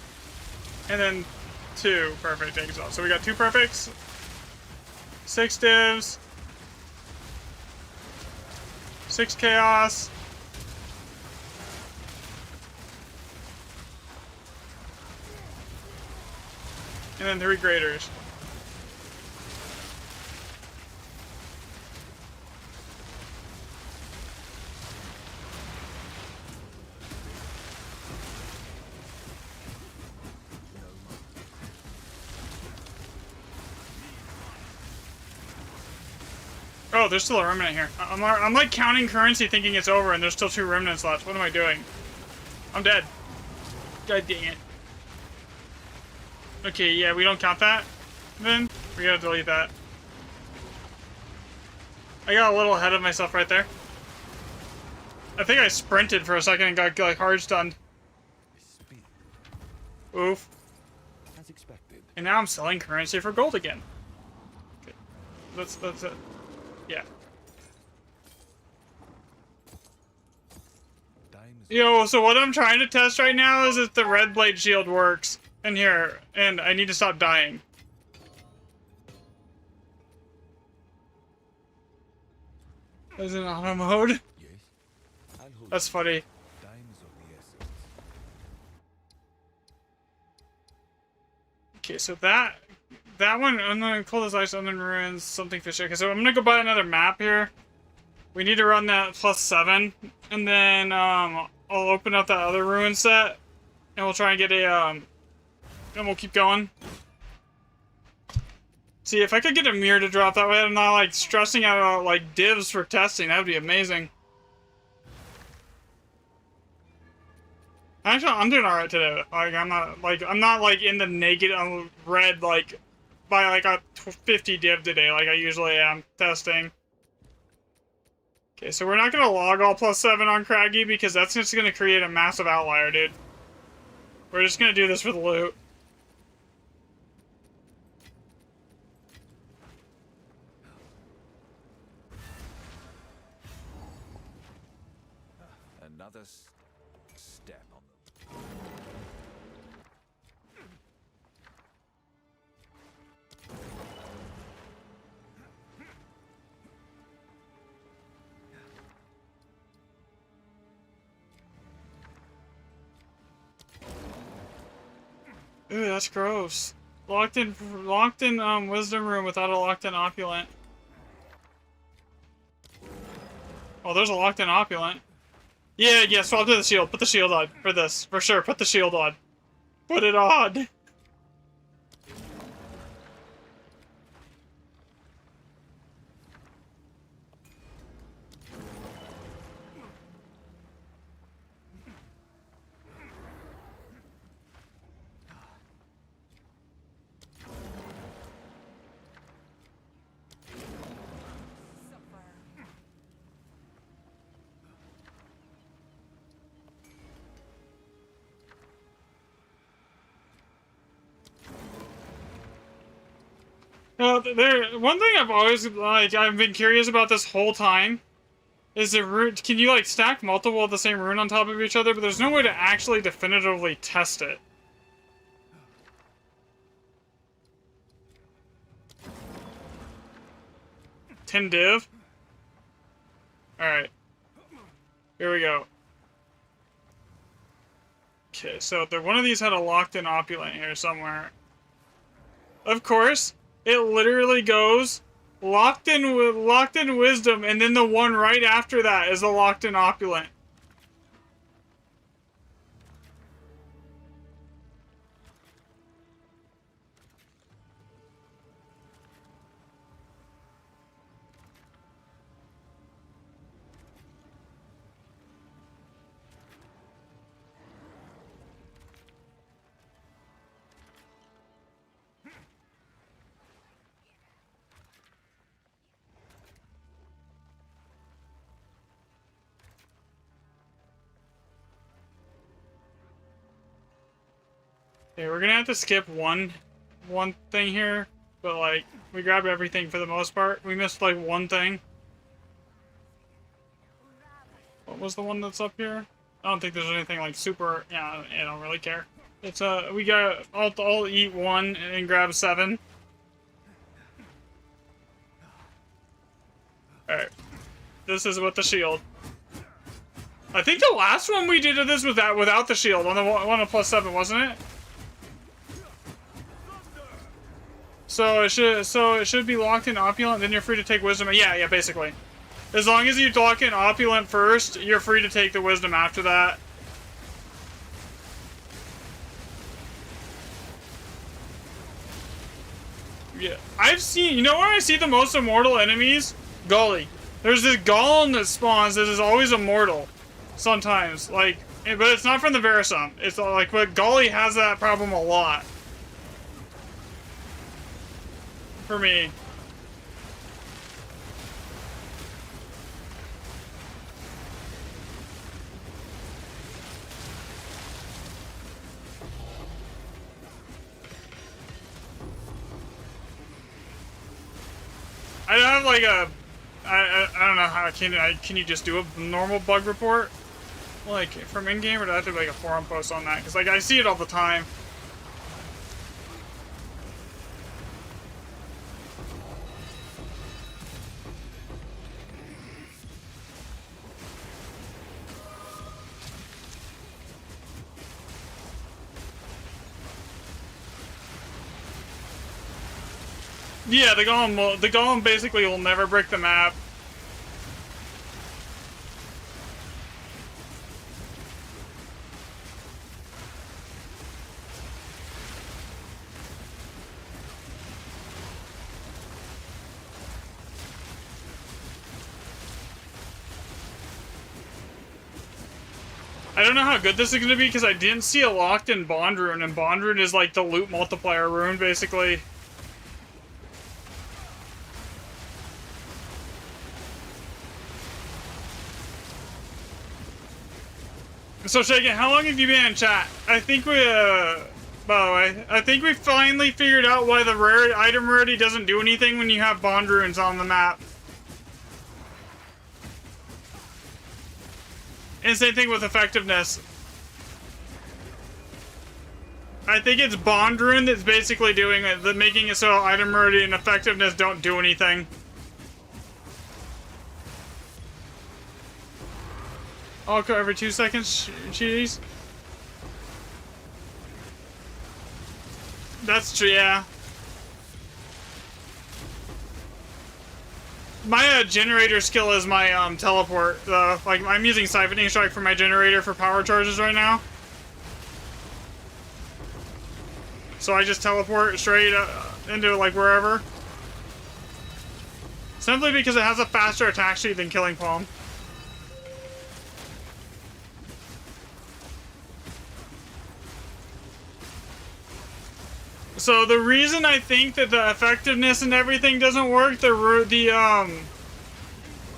and then 2. Perfect, takes off. So we got 2 perfects, 6 divs, 6 chaos. And then 3 graders. Oh, there's still a remnant here. I'm like counting currency thinking it's over and there's still 2 remnants left. What am I doing? I'm dead. God dang it. Okay, yeah, we don't count that. Then we gotta delete that. I got a little ahead of myself right there. I think I sprinted for a second and got like hard stunned. Oof. As expected. And now I'm selling currency for gold again. Okay. That's it. Yeah. Yo, so what I'm trying to test right now is if the red blade shield works in here, and I need to stop dying. Is it in auto mode? Yes. That's funny. Time is of the essence. Okay, so that one, I'm gonna call this Ice Unknown Ruins, something fishy. Okay, so I'm gonna go buy another map here. We need to run that +7, and then I'll open up that other ruin set, and we'll try and get a and we'll keep going. See, if I could get a mirror to drop that way, I'm not like stressing out like divs for testing. That would be amazing. Actually, I'm doing alright today. Like I'm not like in the negative red like by like a 50 div today like I usually am testing. Okay, so we're not gonna log all +7 on Craggy because that's just gonna create a massive outlier, dude. We're just gonna do this for the loot. Another step on the Ooh, that's gross. Locked in wisdom room without a locked in opulent. Oh, there's a locked in opulent. Yeah, swap to the shield. Put the shield on for this. For sure, put the shield on. Put it on. One thing I've been curious about this whole time is the rune. Can you like stack multiple of the same rune on top of each other? But there's no way to actually definitively test it. Tin div. All right. Here we go. Okay, so one of these had a locked-in opulent here somewhere. Of course. It literally goes locked in wisdom, and then the one right after that is the locked in opulent. Okay, we're gonna have to skip one thing here, but like we grabbed everything for the most part. We missed like one thing. What was the one that's up here? I don't think there's anything like super. Yeah, I don't really care. It's we got. I'll eat one and grab 7. All right, this is with the shield. I think the last one we did of this was that without the shield on the one of +7, wasn't it? So it should be locked in opulent, then you're free to take wisdom. Yeah, basically. As long as you lock in opulent first, you're free to take the wisdom after that. Yeah, I've seen, you know where I see the most immortal enemies? Gully. There's this golem that spawns that is always immortal. Sometimes, like, but it's not from the Verisum. It's like, but Gully has that problem a lot. For me. I have like a I don't know how can you just do a normal bug report like from in-game, or do I have to make a forum post on that? Because like I see it all the time. Yeah, the golem basically will never break the map. I don't know how good this is going to be because I didn't see a locked-in Bond Rune, and Bond Rune is like the loot multiplier rune, basically. So, Shaken, how long have you been in chat? I think we, by the way, I think we finally figured out why the item rarity doesn't do anything when you have Bond Runes on the map. And same thing with effectiveness. I think it's Bond Rune that's basically doing it, making it so item rarity and effectiveness don't do anything. Okay, every 2 seconds, cheese. That's true, yeah. My generator skill is my teleport. Like I'm using Siphoning Strike for my generator for power charges right now. So I just teleport straight into like wherever. Simply because it has a faster attack speed than Killing Palm. So the reason I think that the effectiveness and everything doesn't work, the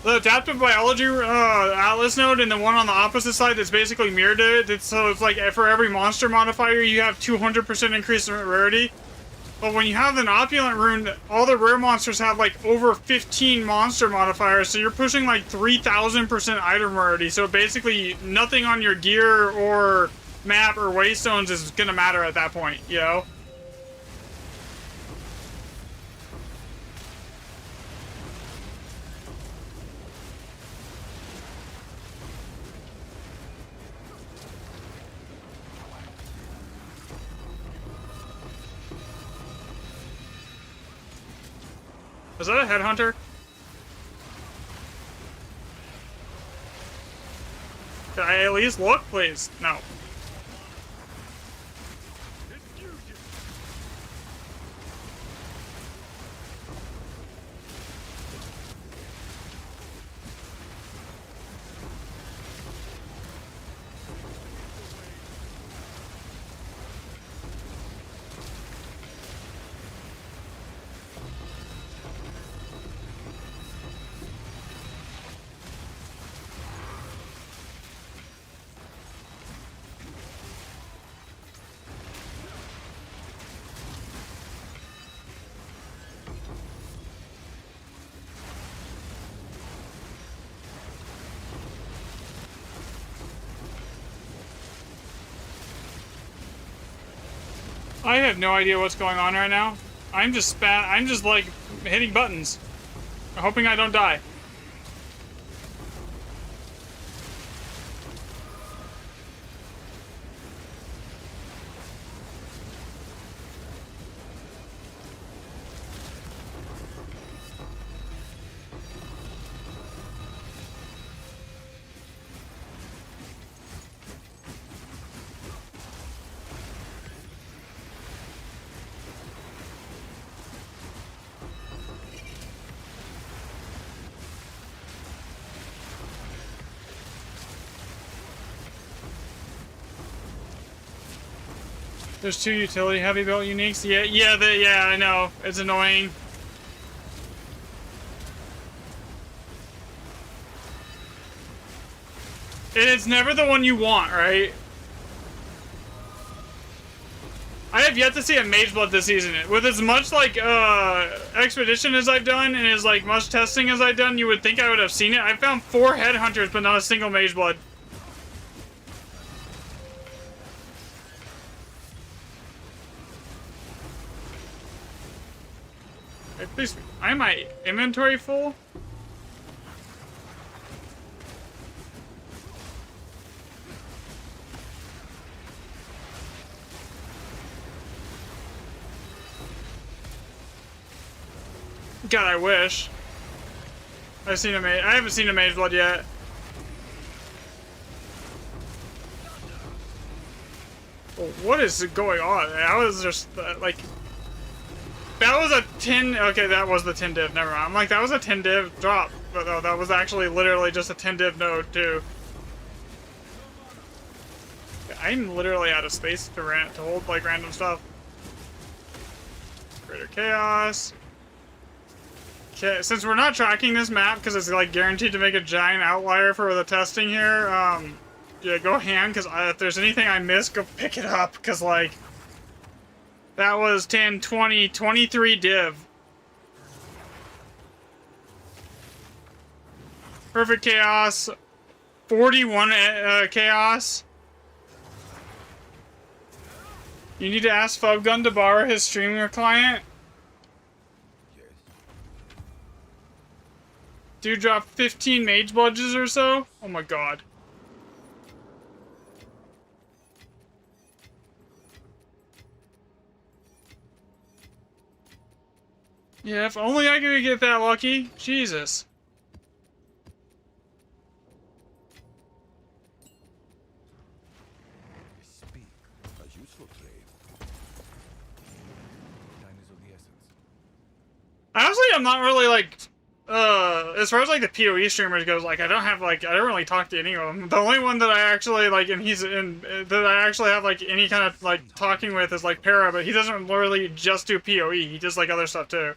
adaptive biology Atlas node and the one on the opposite side that's basically mirrored it. So it's like for every monster modifier you have 200% increase in rarity. But when you have an opulent rune, all the rare monsters have like over 15 monster modifiers, so you're pushing like 3,000% item rarity. So basically nothing on your gear or map or waystones is gonna matter at that point, you know? Is that a headhunter? Can I at least look, please? No. I have no idea what's going on right now. I'm just like hitting buttons, hoping I don't die. There's 2 utility heavy belt uniques. Yeah, I know. It's annoying. And it's never the one you want, right? I have yet to see a Mageblood this season. With as much like expedition as I've done and as like much testing as I've done, you would think I would have seen it. I found 4 headhunters, but not a single Mageblood. Please, am my inventory full? God, I wish. I haven't seen a Mageblood yet. Well, what is going on? I was just like. That was a 10. Okay, that was the 10 div. Never mind. I'm like, that was a 10 div drop. But no, that was actually literally just a 10 div node, too. I'm literally out of space to hold, like, random stuff. Greater Chaos. Okay, since we're not tracking this map, because it's, like, guaranteed to make a giant outlier for the testing here, yeah, go ham, because if there's anything I missed, go pick it up, because, like... That was 10, 20, 23 div. Perfect Chaos. 41 Chaos. You need to ask Fubgun to borrow his streaming client. Yes. Dude dropped 15 Mage Bludges or so? Oh my god. Yeah, if only I could get that lucky. Jesus. Speak. A useful trade. Time is of the essence. Honestly, I'm not really like, as far as like the PoE streamers goes, like I don't really talk to any of them. The only one that I actually like, and that I actually have like any kind of like talking with is like Para, but he doesn't really just do PoE. He does like other stuff too.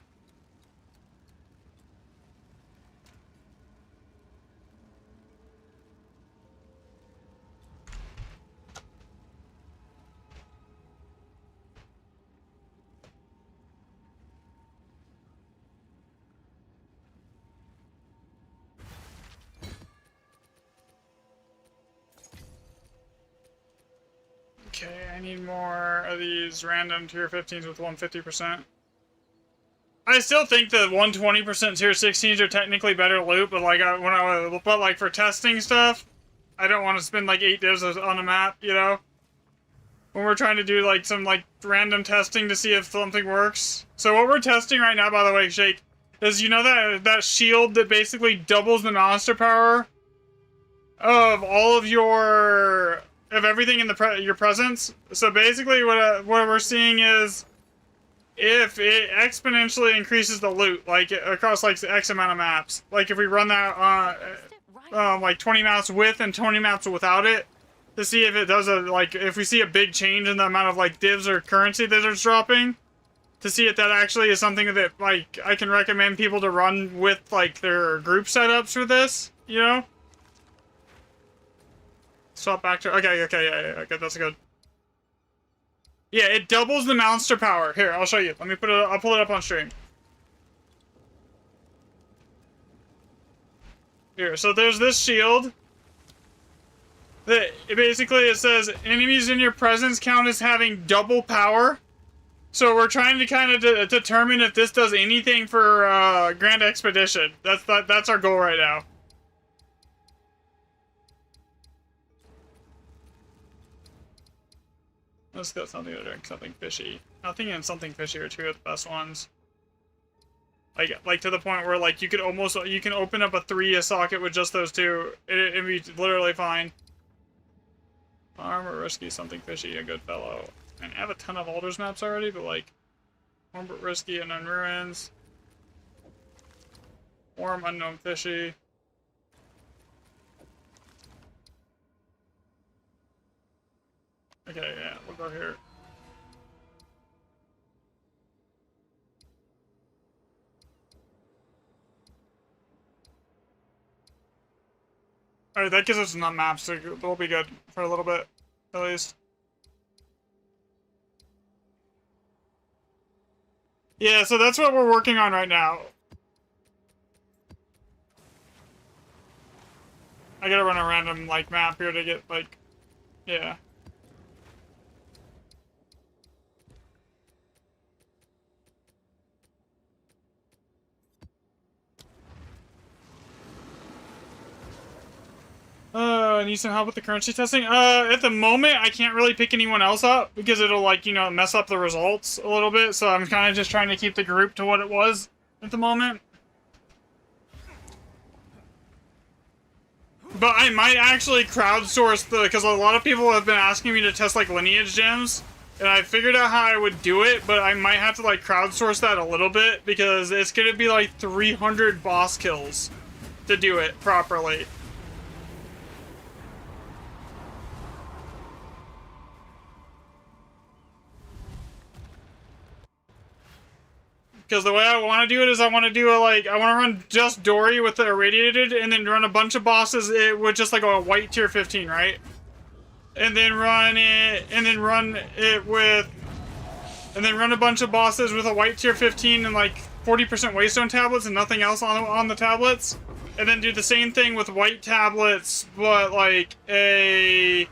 Okay, I need more of these random tier 15s with 150%. I still think the 120% tier 16s are technically better loot, but like but for testing stuff, I don't want to spend like 8 divs on a map, you know? When we're trying to do like some like random testing to see if something works. So what we're testing right now, by the way, Shake, is that shield that basically doubles the monster power of all of everything in your presence. So basically what we're seeing is if it exponentially increases the loot, like across like X amount of maps. Like if we run that like 20 maps with and 20 maps without it, to see if it does if we see a big change in the amount of like divs or currency that it's dropping, to see if that actually is something that like I can recommend people to run with like their group setups for this, you know? Swap back to okay, yeah, that's good. Yeah, it doubles the monster power. Here, I'll show you. Let me I'll pull it up on stream. Here, so there's this shield. That it says enemies in your presence count as having double power. So we're trying to kind of determine if this does anything for Grand Expedition. That's our goal right now. Let's get something to drink, something fishy. Nothing and something fishy are two of the best ones. Like to the point where like you can open up a 3 socket with just those two. It'd be literally fine. Armor risky, something fishy, a good fellow. And I have a ton of Alders maps already, but like Warm but risky and ruins. Warm, unknown, fishy. Okay, yeah, we'll go here. Alright, that gives us enough maps, so we'll be good for a little bit, at least. Yeah, so that's what we're working on right now. I gotta run a random, like, map here to get, like, yeah. Need some help with the currency testing? At the moment, I can't really pick anyone else up because it'll, like, you know, mess up the results a little bit, so I'm kind of just trying to keep the group to what it was at the moment. But I might actually crowdsource because a lot of people have been asking me to test, like, lineage gems, and I figured out how I would do it, but I might have to, like, crowdsource that a little bit because it's gonna be, like, 300 boss kills to do it properly. Because the way I want to do it is I want to run just Dory with the Irradiated, and then run a bunch of bosses with just like a white tier 15, right? And then run a bunch of bosses with a white tier 15 and like 40% Waystone tablets and nothing else on the tablets. And then do the same thing with white tablets, but like a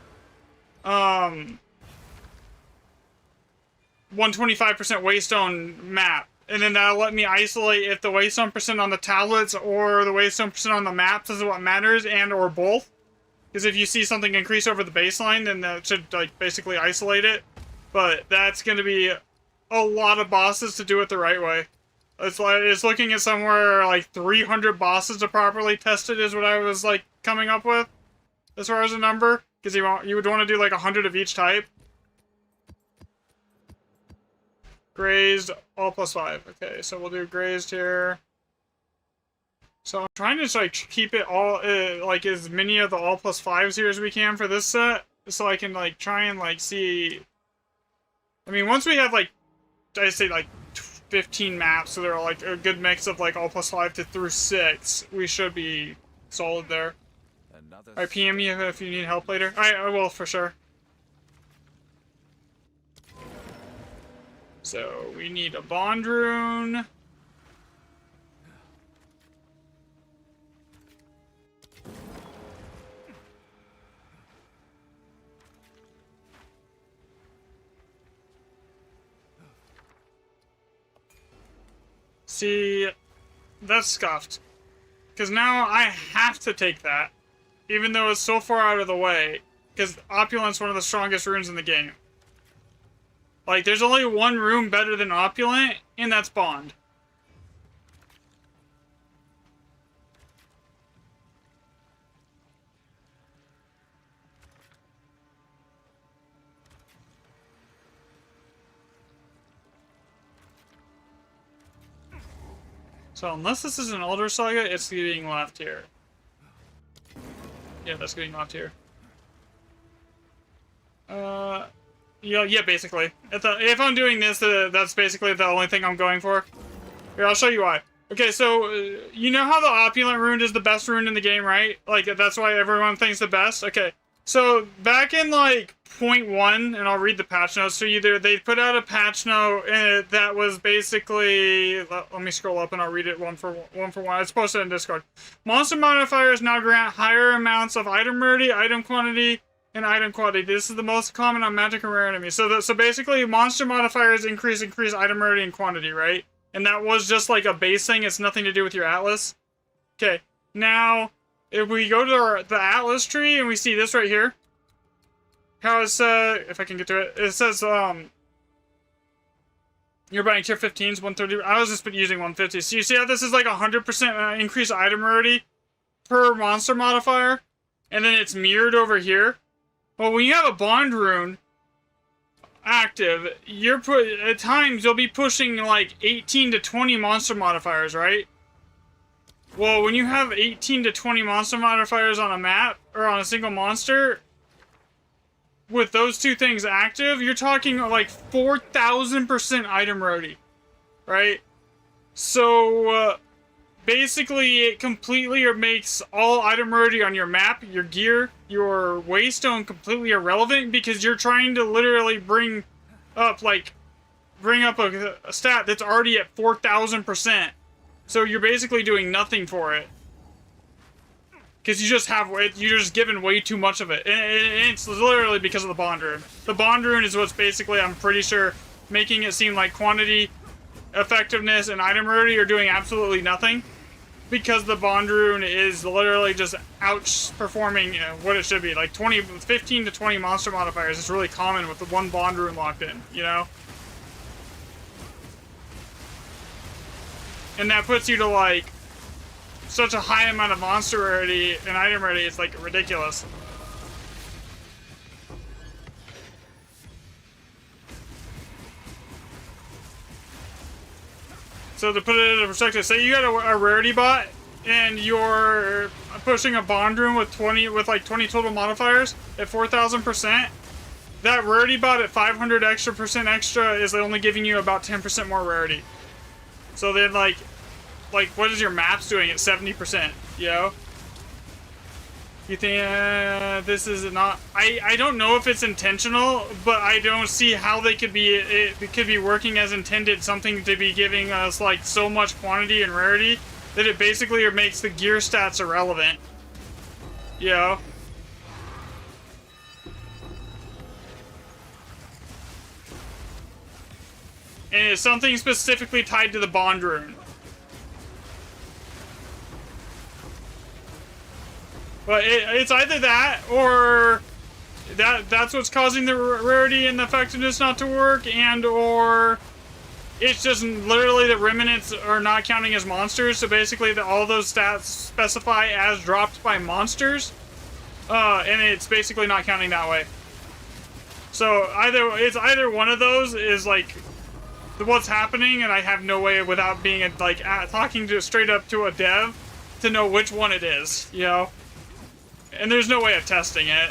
125% Waystone map. And then that'll let me isolate if the Waystone percent on the tablets or the Waystone percent on the maps is what matters, and or both. Because if you see something increase over the baseline, then that should like basically isolate it. But that's going to be a lot of bosses to do it the right way. It's looking at somewhere like 300 bosses to properly test it is what I was like coming up with, as far as a number, because you would want to do like 100 of each type. Grazed, all +5. Okay, so we'll do grazed here. So I'm trying to like keep it all like as many of the all +5s here as we can for this set, so I can like try and like see. I mean, once we have like, I say like 15 maps, so they're like a good mix of like all +5 through 6, we should be solid there. Alright, PM me if you need help later. Alright, I will for sure. So we need a bond rune. See, that's scuffed. Because now I have to take that, even though it's so far out of the way. Because Opulent's one of the strongest runes in the game. Like, there's only one rune better than Opulent, and that's Bond. So unless this is an Elder Saga, it's getting left here. Yeah, that's getting left here. Yeah, basically. If I'm doing this, that's basically the only thing I'm going for. Here, I'll show you why. Okay, so, you know how the Opulent rune is the best rune in the game, right? Like, that's why everyone thinks the best? Okay, so, back in, like, 0.1, and I'll read the patch notes to you there, they put out a patch note that was basically... Let me scroll up and I'll read it one for one. It's posted in Discord. Monster modifiers now grant higher amounts of item rarity, item quantity, and item quality. This is the most common on magic and rare enemies. So basically, monster modifiers increase item rarity and quantity, right? And that was just like a base thing. It's nothing to do with your Atlas. Okay, now if we go to the Atlas tree and we see this right here, how it's if I can get to it, it says you're buying tier 15s, 130. I was just using 150. So you see how this is like 100% increased item rarity per monster modifier, and then it's mirrored over here. Well, when you have a bond rune active, at times you'll be pushing like 18 to 20 monster modifiers, right? Well, when you have 18 to 20 monster modifiers on a map or on a single monster, with those two things active, you're talking like 4,000% item rarity, right? So basically, it completely makes all item rarity on your map, your gear, your waystone completely irrelevant, because you're trying to literally bring up a stat that's already at 4,000%. So you're basically doing nothing for it, because you're just giving way too much of it, and it's literally because of the bond rune. The bond rune is what's basically, I'm pretty sure, making it seem like quantity, effectiveness, and item rarity are doing absolutely nothing, because the bond rune is literally just outperforming what it should be. Like 15 to 20 monster modifiers is really common with the one bond rune locked in, you know? And that puts you to like such a high amount of monster rarity and item rarity, it's like ridiculous. So to put it into perspective, say you got a rarity bot and you're pushing a bond rune with 20 total modifiers at 4,000%. That rarity bot at 500 extra is only giving you about 10% more rarity. So then like what is your maps doing at 70%? You know? You think this is not? I don't know if it's intentional, but I don't see how they could be. It could be working as intended. Something to be giving us like so much quantity and rarity that it basically makes the gear stats irrelevant. You know? And it's something specifically tied to the bond rune. But it's either that, or that's what's causing the rarity and the effectiveness not to work, and or It's just literally the remnants are not counting as monsters, so basically all those stats specify as dropped by monsters, and it's basically not counting that way. So either one of those is like what's happening, and I have no way without being like talking to straight up to a dev to know which one it is, you know? And there's no way of testing it.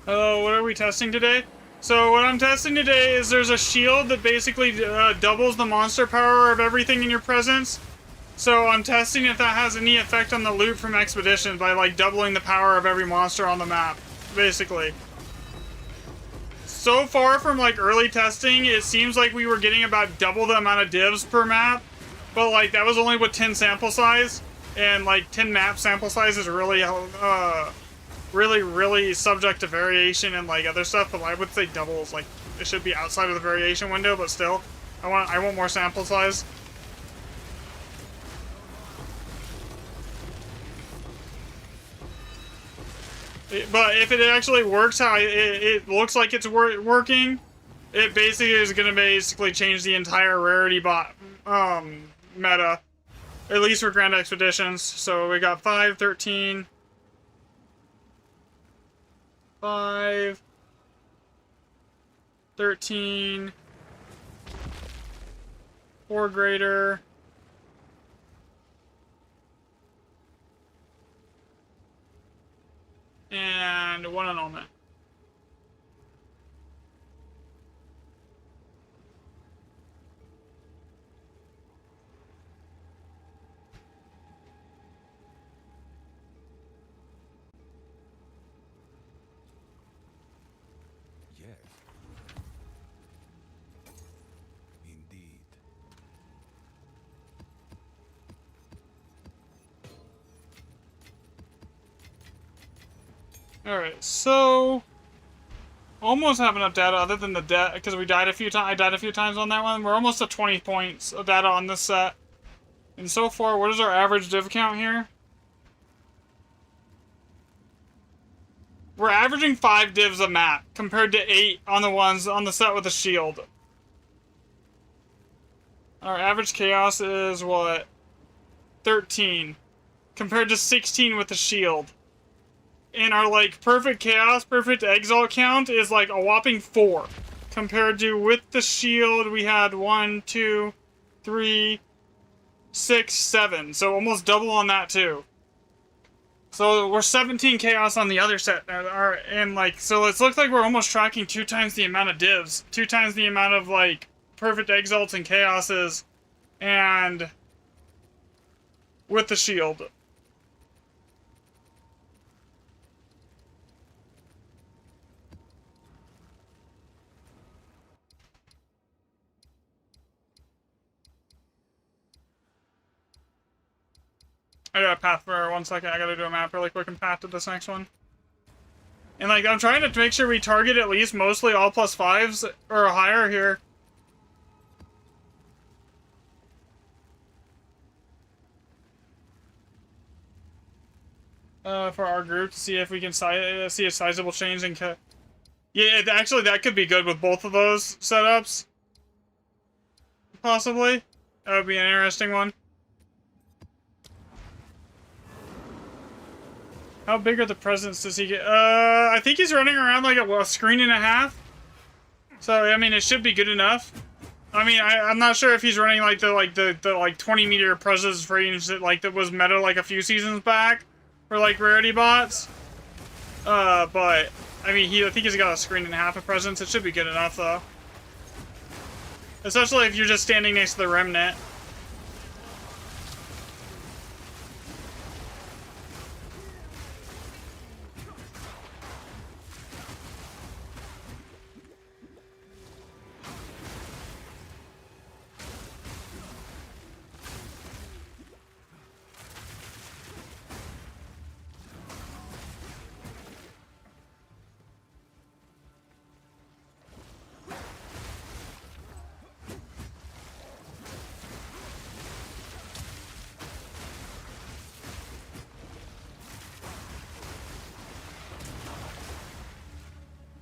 Oh, what are we testing today? So what I'm testing today is there's a shield that basically doubles the monster power of everything in your presence. So I'm testing if that has any effect on the loot from expeditions by like doubling the power of every monster on the map, basically. So far from like early testing, it seems like we were getting about double the amount of divs per map, but like that was only with 10 sample size, and like 10 map sample size is really really subject to variation and like other stuff, but I would say doubles, like it should be outside of the variation window, but still, I want more sample size. But if it actually works how it looks like it's working, it basically is going to change the entire rarity bot meta, at least for Grand Expeditions. So we got 5, 13, 5, 13, 4 greater, and 1 annulment. Yes. Indeed. Alright, so almost have enough data other than the debt, because we died a few times. I died a few times on that one. We're almost at 20 points of data on this set. And so far, what is our average div count here? We're averaging 5 divs a map compared to 8 on the ones on the set with the shield. Our average chaos is what? 13 compared to 16 with the shield. And our like perfect chaos, perfect exalt count is like a whopping 4 compared to with the shield we had 1, 2, 3, 6, 7. So almost double on that too. So we're 17 chaos on the other set, and like so it looks like we're almost tracking 2 times the amount of divs, 2 times the amount of like perfect exalts and chaoses, and with the shield. I got a path for 1 second. I gotta do a map really quick and path to this next one. And like, I'm trying to make sure we target at least mostly all +5s or higher here. For our group to see if we can see a sizable change in yeah, actually that could be good with both of those setups. Possibly. That would be an interesting one. How big are the presents does he get? I think he's running around like a screen and a half. So, I mean, it should be good enough. I mean, I'm not sure if he's running like the 20-meter presence range that was meta like a few seasons back for like rarity bots. But I mean, I think he's got a screen and a half of presence. It should be good enough though. Especially if you're just standing next to the remnant.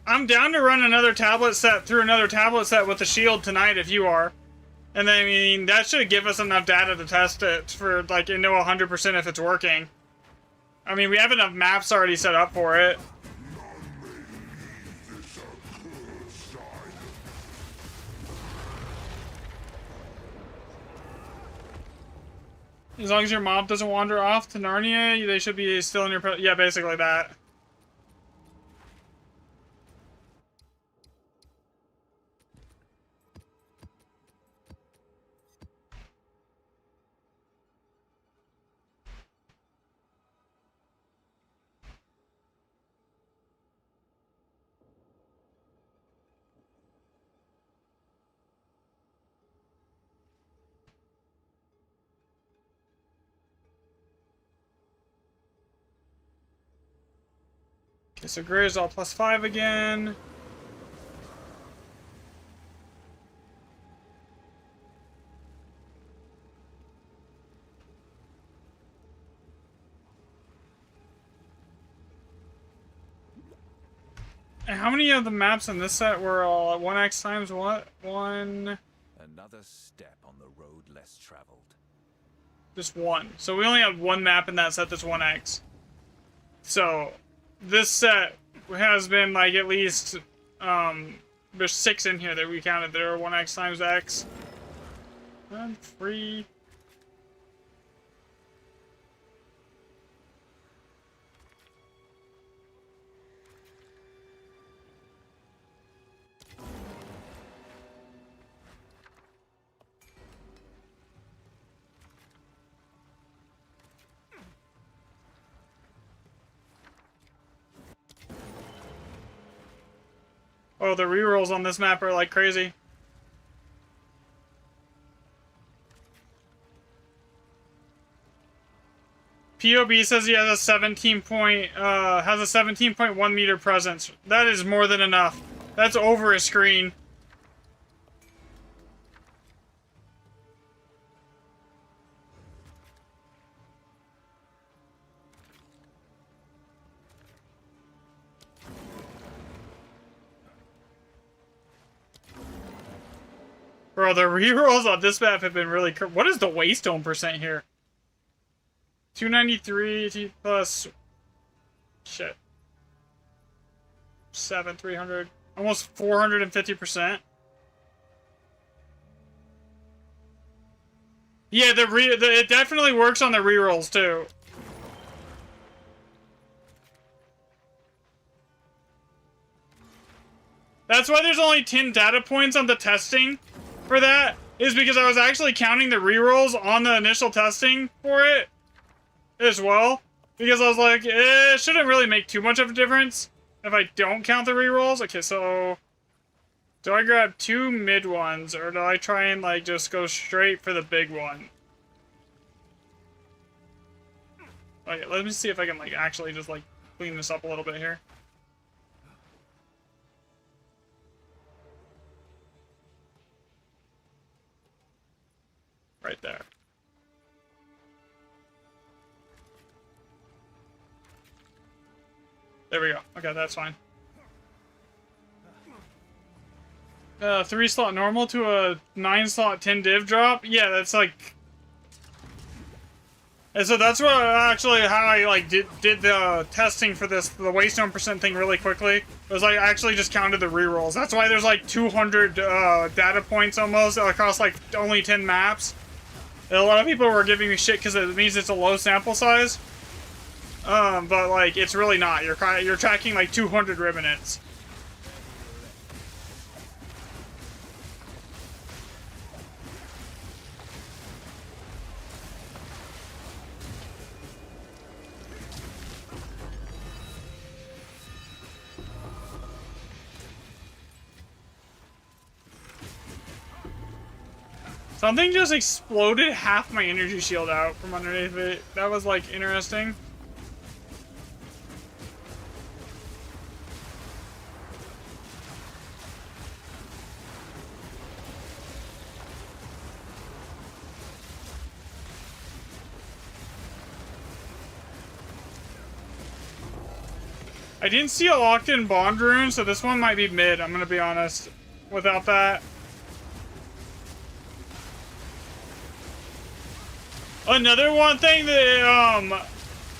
I'm down to run another tablet set through another tablet set with the shield tonight if you are. And then, I mean, that should give us enough data to test it for, like, to know 100% if it's working. I mean, we have enough maps already set up for it. As long as your mob doesn't wander off to Narnia, they should be still in your... Yeah, basically that. Okay, so Gray's all +5 again. And how many of the maps in this set were 1x times what? One... Another step on the road less traveled. Just one. So we only have one map in that set that's 1x. So... this set has been like at least there's 6 in here that we counted that are 1x times x. And 3. Oh, the rerolls on this map are like crazy. POB says he has a 17.1 meter presence. That is more than enough. That's over a screen. Bro, the rerolls on this map have been really... What is the waystone percent here? 293 plus... Shit. 300. Almost 450%. Yeah, it definitely works on the rerolls too. That's why there's only 10 data points on the testing for that, is because I was actually counting the rerolls on the initial testing for it as well. Because I was like, it shouldn't really make too much of a difference if I don't count the rerolls. Okay, so do I grab 2 mid ones, or do I try and like just go straight for the big one? Okay, let me see if I can like actually just like clean this up a little bit here. Right there. There we go. Okay, that's fine. 3 slot normal to a 9 slot 10 div drop? Yeah, that's like... And so that's what actually how I like did the testing for this the waystone percent thing really quickly. It was like I actually just counted the rerolls. That's why there's like 200 data points almost across like only 10 maps. And a lot of people were giving me shit because it means it's a low sample size. But like it's really not. You're tracking like 200 remnants. Something just exploded half my energy shield out from underneath it. That was like interesting. I didn't see a locked-in bond rune, so this one might be mid, I'm gonna be honest. Without that. Another one thing that,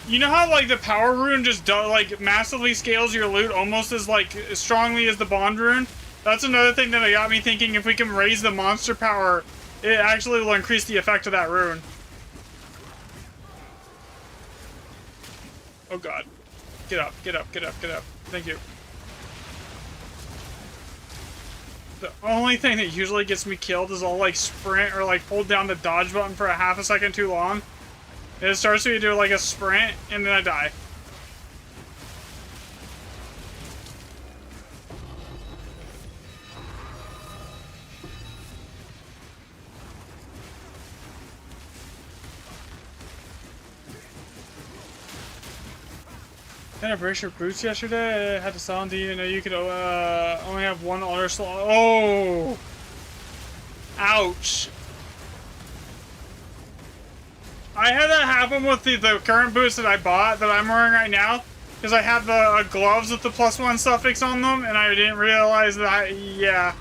you know how, like, the power rune just, like, massively scales your loot almost as, like, as strongly as the bond rune? That's another thing that got me thinking if we can raise the monster power, it actually will increase the effect of that rune. Oh god. Get up, get up, get up, get up. Thank you. The only thing that usually gets me killed is I'll like sprint or like hold down the dodge button for a half a second too long. And it starts me to do like a sprint and then I die. Had a brace your boots yesterday. I had to sell them to you. Know you could only have one altar slot. Oh, ouch! I had that happen with the current boots that I bought that I'm wearing right now because I had the gloves with the +1 suffix on them, and I didn't realize that. Yeah.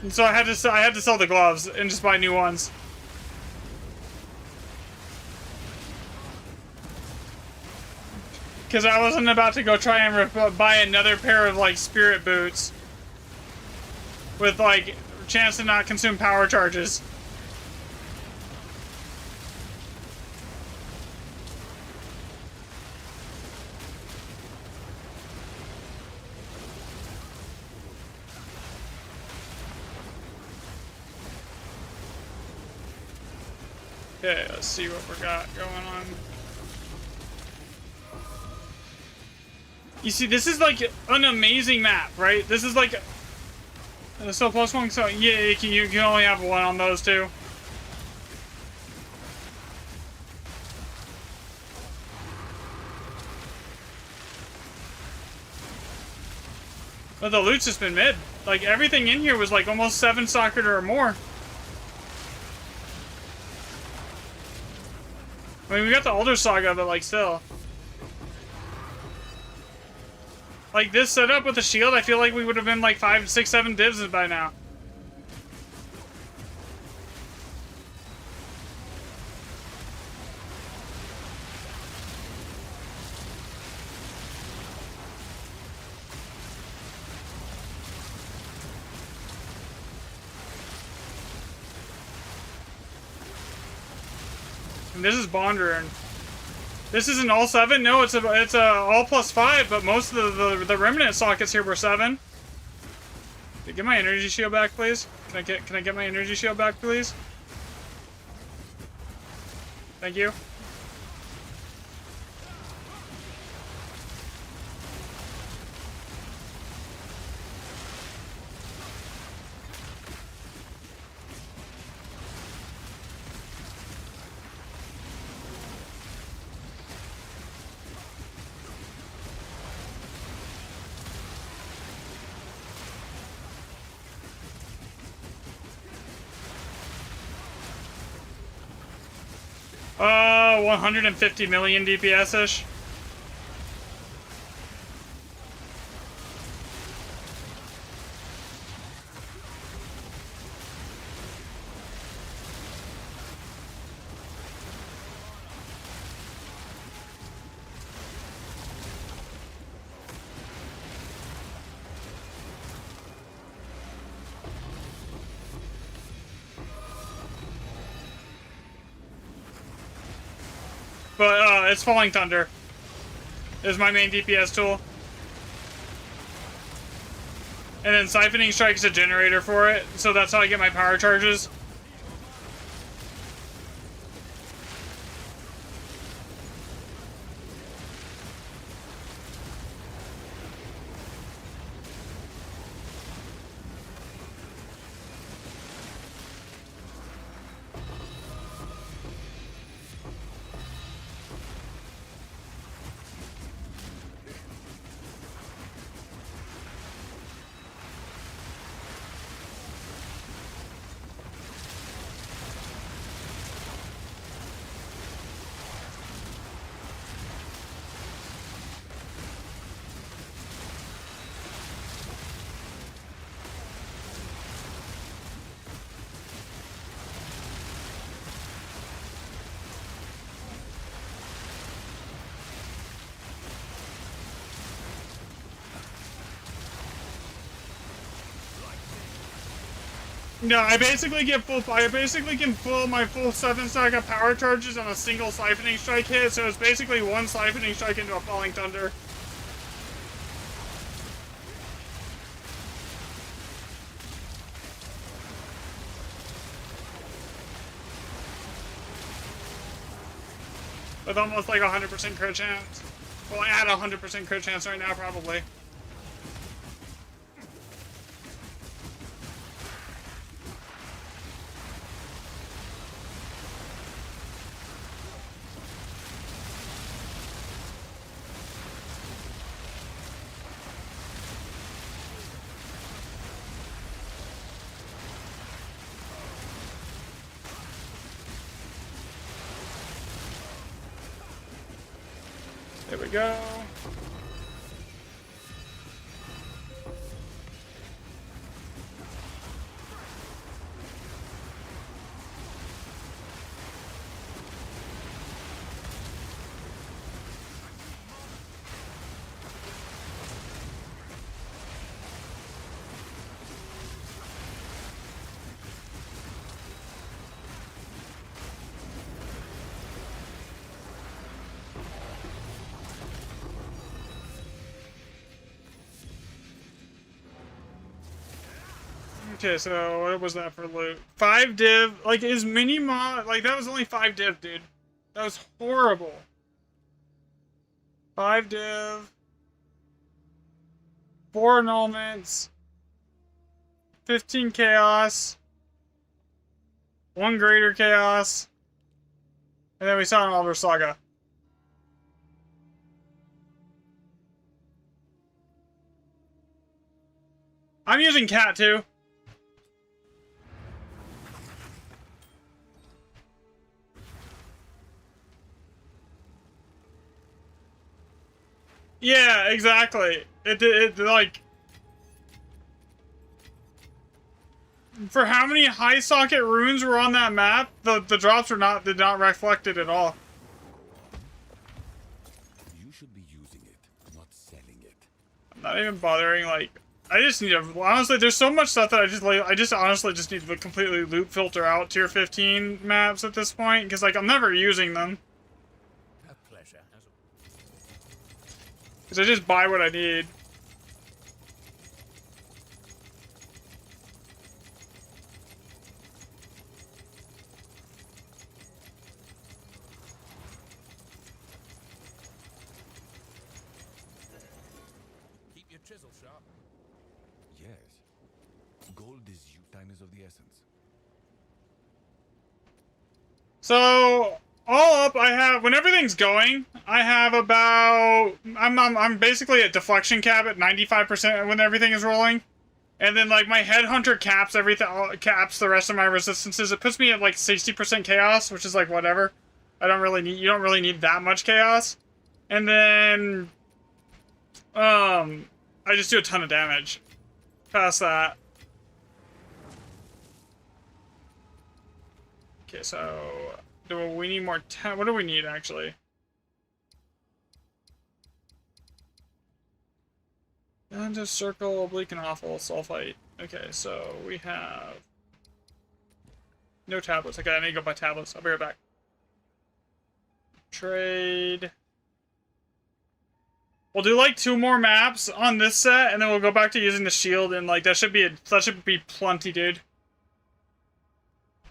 And so I had to sell the gloves and just buy new ones. Because I wasn't about to go try and buy another pair of, like, spirit boots. With, like, chance to not consume power charges. Okay, let's see what we got going on. You see, this is like an amazing map, right? This is like so +1. So yeah, you can only have one on those two. But the loot's just been mid. Like everything in here was like almost 7 socket or more. I mean, we got the Elder Saga, but like still. Like, this setup with the shield, I feel like we would have been like 5, 6, 7 divs by now. And this is Bond rune. This isn't all 7. No, it's a all +5. But most of the remnant sockets here were 7. Get my energy shield back, please. Can I get my energy shield back, please? Thank you. Oh, 150 million DPS-ish. But it's Falling Thunder is my main DPS tool. And then Siphoning Strike is a generator for it, so that's how I get my power charges. No, I basically can pull my full 7 stack of power charges on a single Siphoning Strike hit, so it's basically one Siphoning Strike into a Falling Thunder. With almost like 100% crit chance. Well, I add 100% crit chance right now, probably. There we go. Okay, so what was that for loot? 5 div, like is mini mod, like that was only 5 div, dude. That was horrible. 5 div, 4 annulments, 15 chaos, 1 greater chaos, and then we saw an Alder Saga. I'm using Cat too. Yeah, exactly. It like for how many high socket runes were on that map, the drops did not reflect it at all. You should be using it, not selling it. I'm not even bothering. Like, I just need to honestly. There's so much stuff that I just honestly just need to completely loot filter out tier 15 maps at this point because like I'm never using them. A pleasure. Because I just buy what I need. Keep your chisel sharp. Yes. Gold is time is of the essence. So all up, I have when everything's going, I have about I'm basically at deflection cap at 95% when everything is rolling, and then like my headhunter caps everything, caps the rest of my resistances. It puts me at like 60% chaos, which is like whatever. You don't really need that much chaos, and then I just do a ton of damage past that. Okay, so do we need more? What do we need actually? And just circle, oblique, and awful sulfite. Okay, so we have no tablets. Okay, I need to go buy tablets. I'll be right back. Trade. We'll do like 2 more maps on this set, and then we'll go back to using the shield, and like that should be plenty, dude.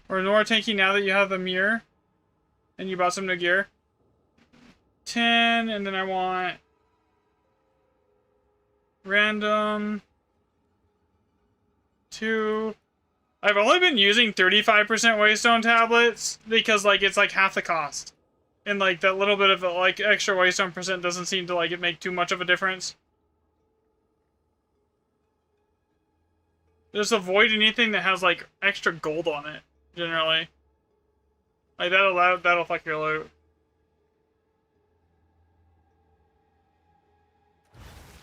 Or more tanky now that you have the mirror, and you bought some new gear. 10, and then I want random 2. I've only been using 35% Waystone tablets because like it's like half the cost. And like that little bit of like extra Waystone percent doesn't seem to like it make too much of a difference. Just avoid anything that has like extra gold on it, generally. Like that'll fuck your loot.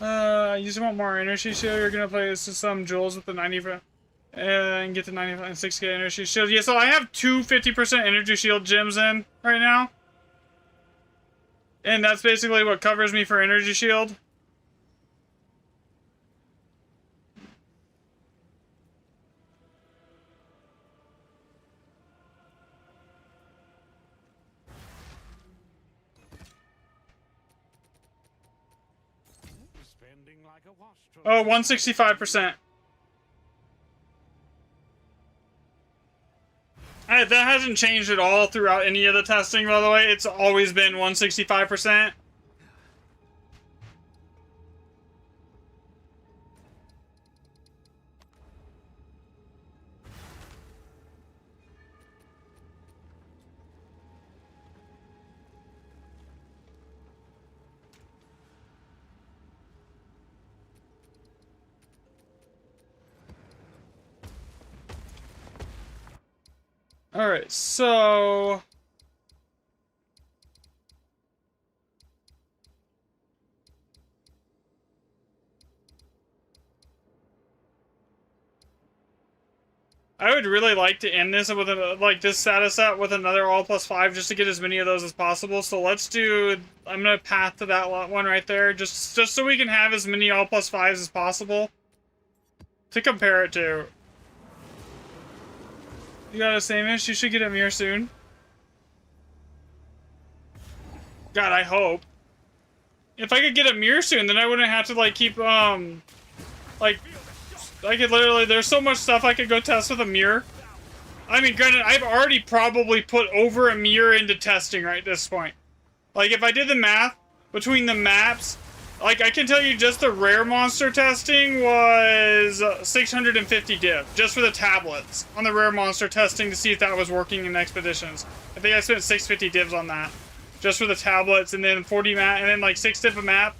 You just want more energy shield. You're gonna play some jewels with the 90 and get the 95 and 6k energy shield. Yeah, so I have 2 50% energy shield gems in right now. And that's basically what covers me for energy shield. Oh, 165%. That hasn't changed at all throughout any of the testing, by the way. It's always been 165%. Alright, so... I would really like to end this with like this status set with another all +5 just to get as many of those as possible. So let's do... I'm gonna path to that one right there just so we can have as many all +5s as possible to compare it to. You got a Samish? You should get a mirror soon. God, I hope. If I could get a mirror soon, then I wouldn't have to, like, keep, like, I could literally, there's so much stuff I could go test with a mirror. I mean, granted, I've already probably put over a mirror into testing right at this point. Like, if I did the math between the maps, like, I can tell you just the rare monster testing was 650 div, just for the tablets, on the rare monster testing to see if that was working in expeditions. I think I spent 650 divs on that, just for the tablets, and then 40 map, and then like 6 div a map.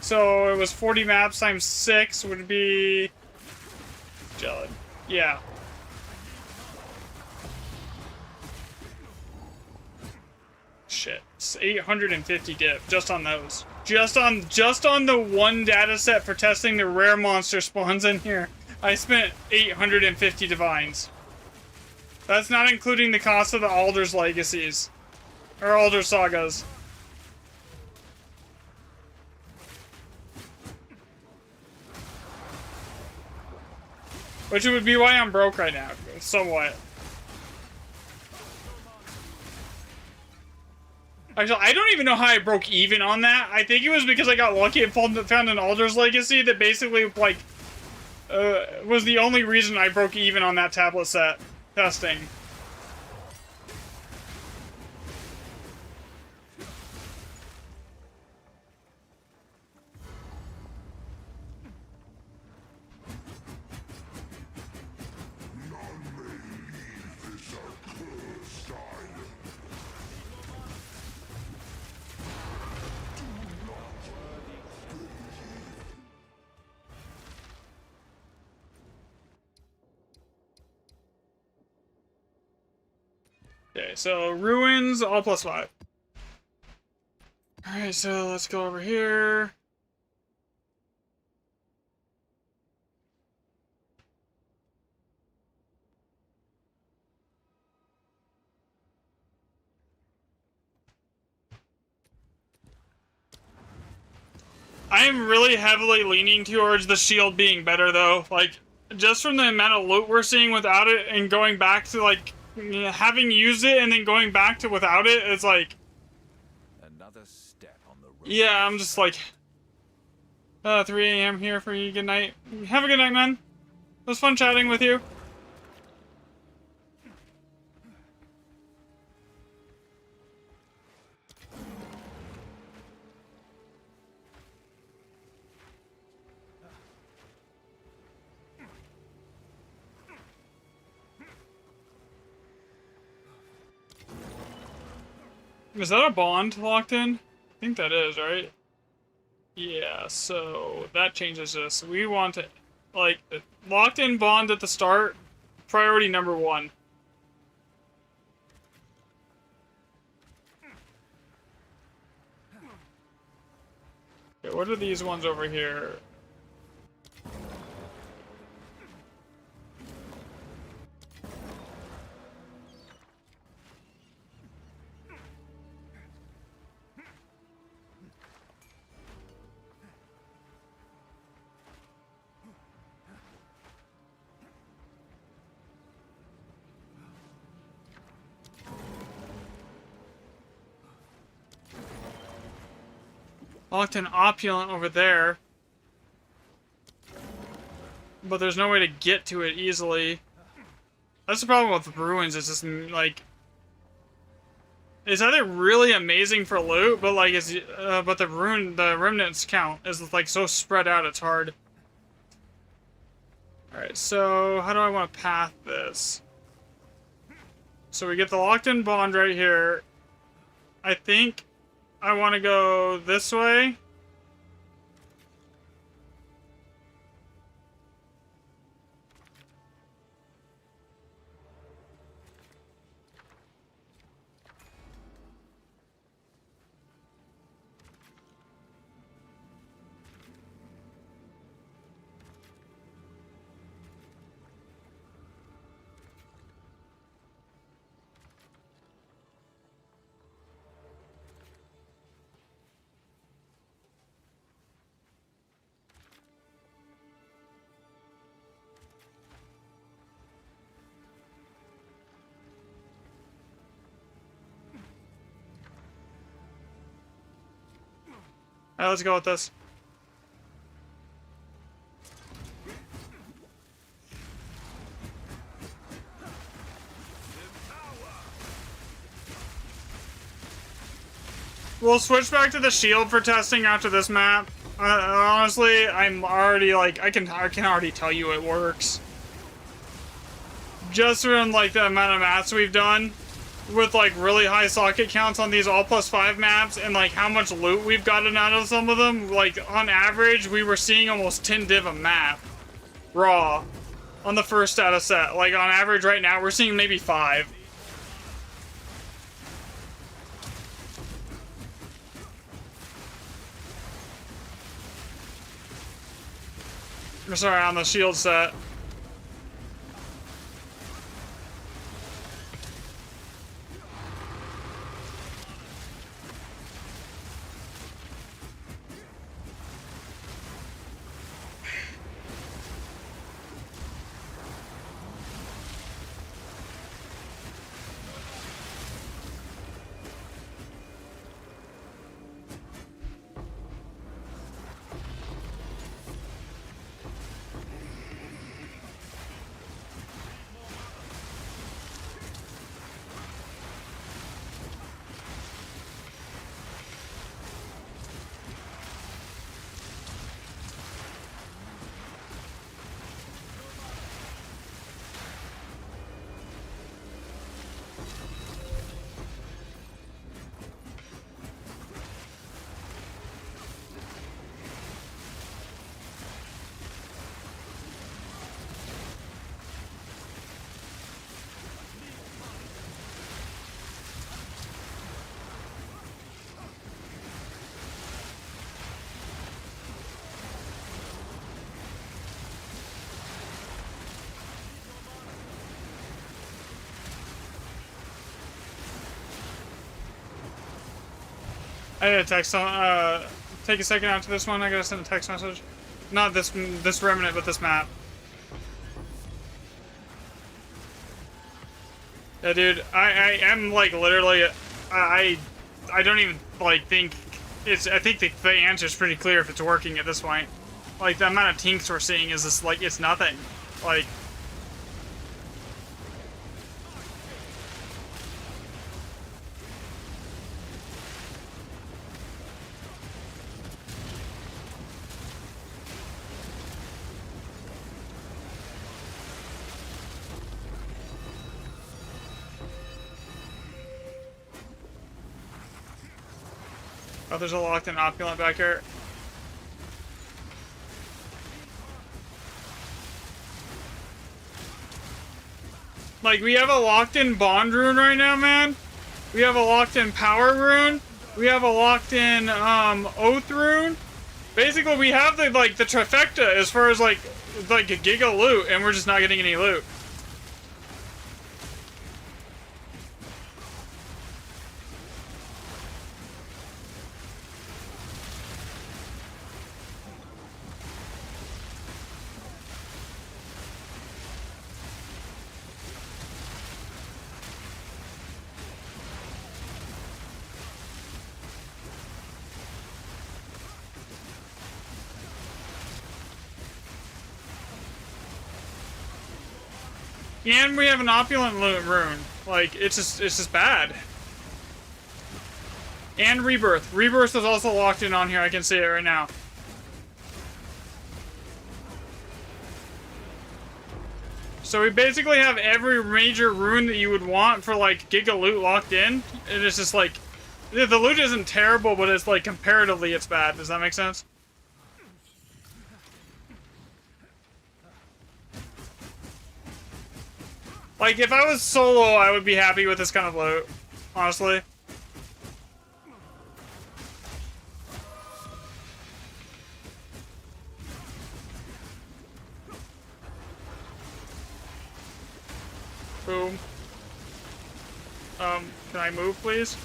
So it was 40 maps times 6 would be... Gelid. Yeah. Shit. It's 850 div, just on those. Just on the one data set for testing the rare monster spawns in here, I spent 850 divines. That's not including the cost of the Alder's legacies. Or Alder sagas. Which would be why I'm broke right now, somewhat. Actually, I don't even know how I broke even on that. I think it was because I got lucky and found an Alder's Legacy that basically, like, was the only reason I broke even on that tablet set testing. Okay, so ruins, all +5. Alright, so let's go over here. I am really heavily leaning towards the shield being better, though. Like, just from the amount of loot we're seeing without it and going back to, like, having used it and then going back to without it, it's like, Yeah, I'm just like 3 a.m. here for you. Good night. Have a good night, man. It was fun chatting with you. Is that a bond locked in? I think that is, right? Yeah, so that changes this. We want to, like, locked in bond at the start, priority number 1. Okay, what are these ones over here? Locked in opulent over there. But there's no way to get to it easily. That's the problem with ruins, it's just like it's either really amazing for loot, but like it's but the remnants count is like so spread out it's hard. Alright, so how do I want to path this? So we get the locked in bond right here. I think I want to go this way. Alright, let's go with this. We'll switch back to the shield for testing after this map. Honestly, I'm already like I can already tell you it works. Just from like the amount of maps we've done with like really high socket counts on these all +5 maps and like how much loot we've gotten out of some of them, like on average we were seeing almost 10 div a map raw on the first data set. Like on average right now we're seeing maybe 5. Sorry, on the shield set. I gotta text take a second after this one, I gotta send a text message. Not this remnant, but this map. Yeah, dude, I am like literally, I don't even like think it's. I think the answer's pretty clear if it's working at this point. Like the amount of tinks we're seeing is just like it's nothing. Like. Oh, there's a locked-in opulent back here. Like, we have a locked-in bond rune right now, man. We have a locked-in power rune. We have a locked-in, oath rune. Basically, we have the, like, the trifecta as far as, like a giga loot, and we're just not getting any loot. And we have an opulent rune. Like, it's just bad. And rebirth. Rebirth is also locked in on here. I can see it right now. So we basically have every major rune that you would want for like giga loot locked in. And it's just like, the loot isn't terrible, but it's like comparatively it's bad. Does that make sense? Like, if I was solo, I would be happy with this kind of loot. Honestly. Boom. Can I move, please?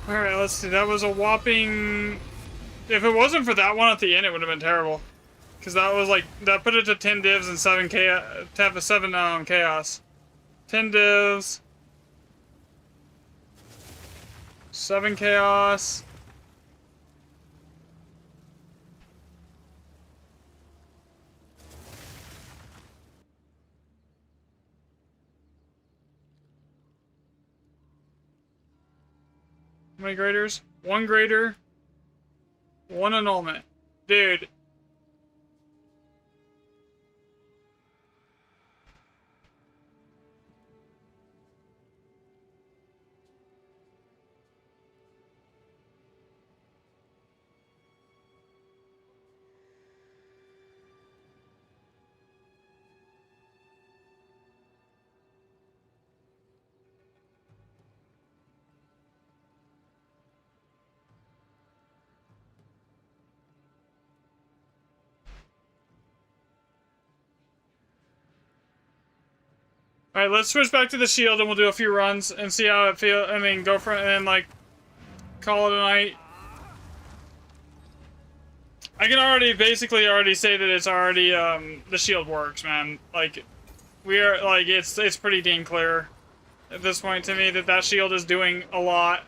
Alright, let's see. That was a whopping... If it wasn't for that one at the end, it would have been terrible. Because that was like... That put it to 10 divs and 7 chaos... To have a 7 chaos. 10 divs. 7 chaos. How many graders? 1 grader. 1 annulment. Dude. Alright, let's switch back to the shield and we'll do a few runs and see how it feels. I mean, go for it and like call it a night. I can basically already say that it's already, the shield works, man. Like, we are, like, it's pretty dang clear at this point to me that that shield is doing a lot.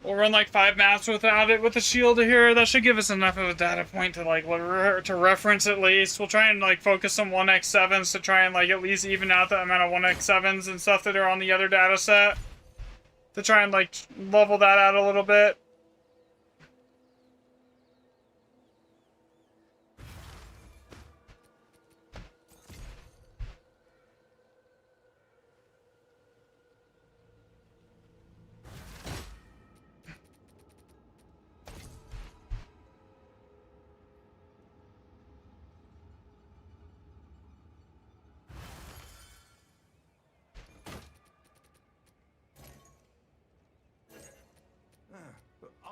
We'll run like 5 maps without it with the shield here. That should give us enough of a data point to like to reference at least. We'll try and like focus on 1x7s to try and like at least even out the amount of 1x7s and stuff that are on the other data set. To try and like level that out a little bit.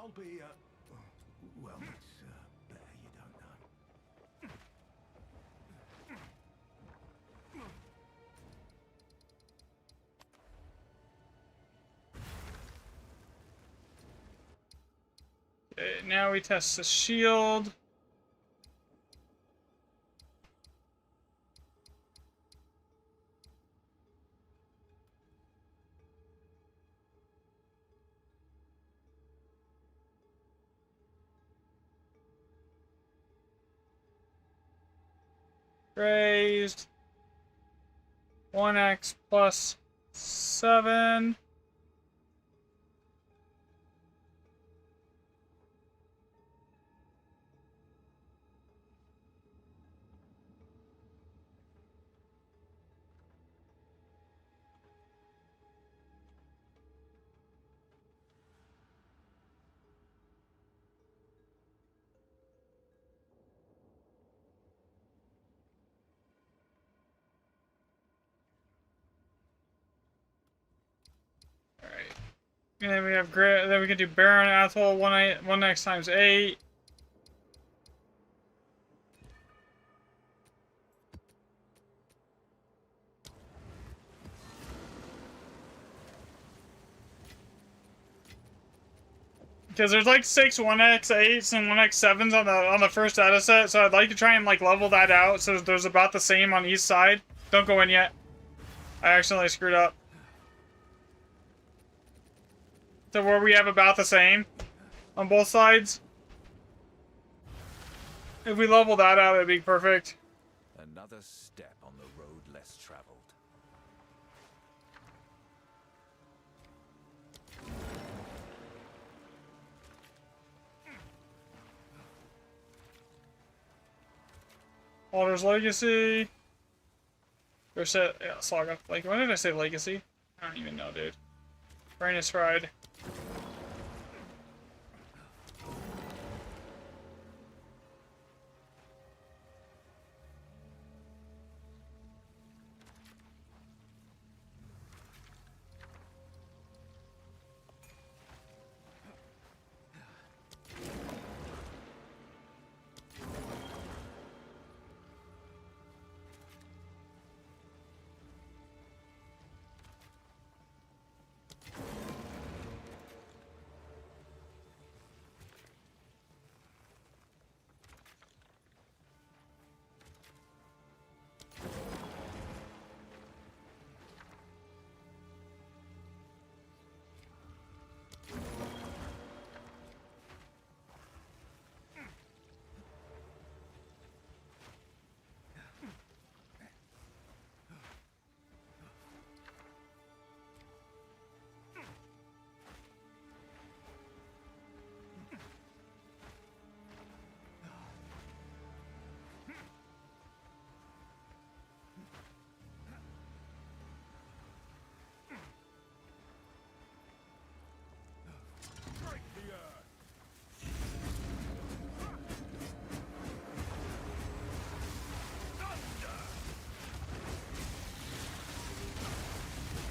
I'll be, well, it's, better you don't know. Okay, now we test the shield. Raised 1x plus 7. Alright. And then we have grit. Then we can do Baron Athol 1x times 8. Because there's like 6 1x8s and 1x7s on the first data set, so I'd like to try and like level that out so there's about the same on each side. Don't go in yet. I accidentally screwed up. So where we have about the same on both sides. If we level that out, it'd be perfect. Another step on the road less traveled. Alder's Legacy. Or set, yeah, Saga. Like, when did I say Legacy? I don't even know, dude. Brain is fried.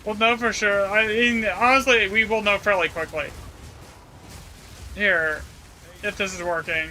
We'll know for sure. I mean, honestly, we will know fairly quickly. Here, if this is working.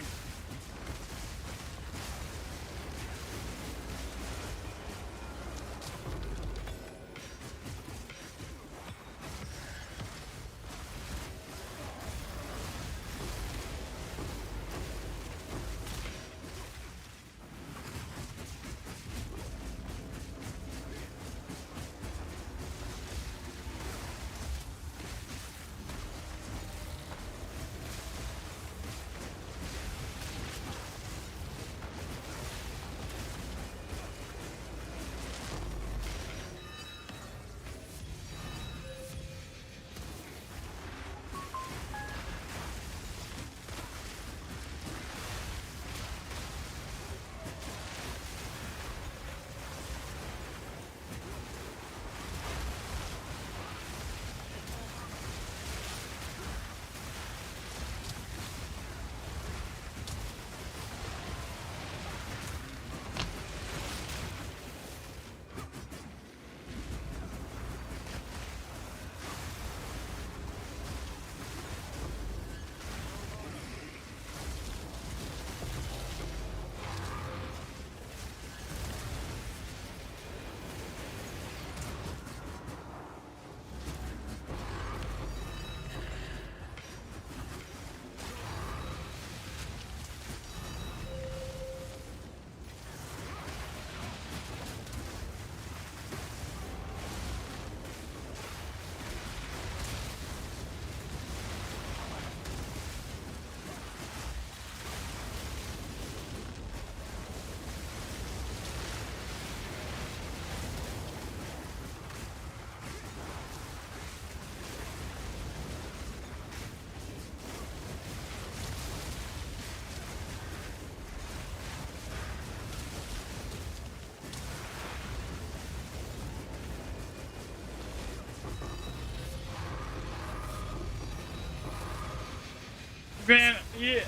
Man, yeah,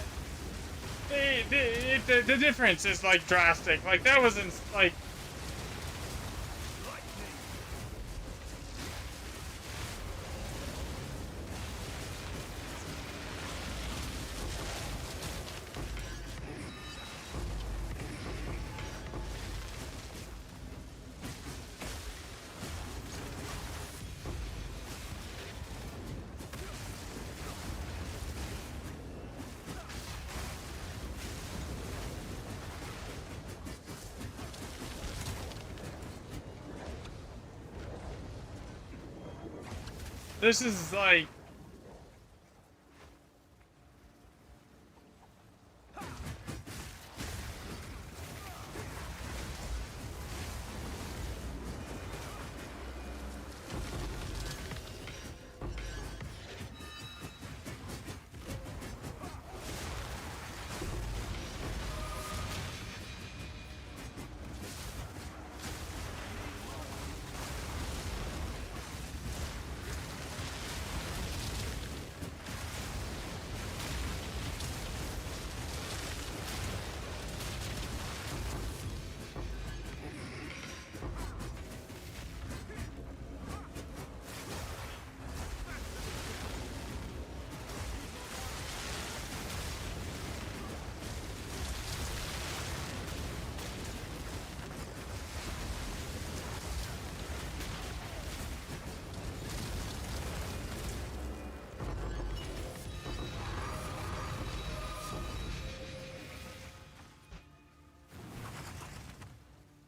the difference is like drastic. Like that wasn't like. This is like.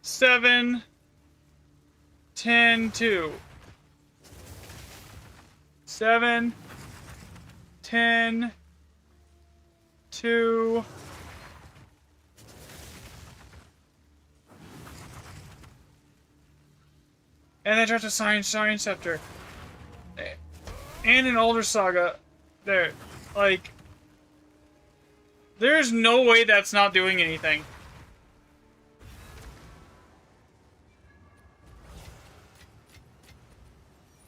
Seven, 10, 2. 7, 10, 2. And then try to sign Shine Scepter. And an older saga. There. Like. There's no way that's not doing anything.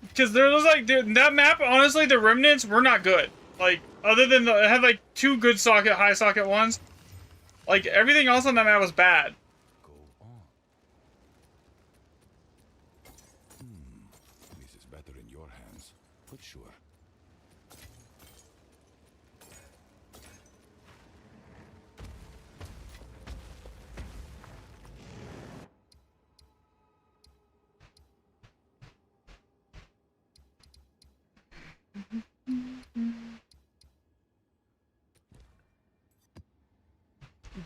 Because there was like, dude, that map, honestly, the remnants were not good. Like, other than it had like 2 good socket, high socket ones. Like, everything else on that map was bad. Go on. This is better in your hands, but sure.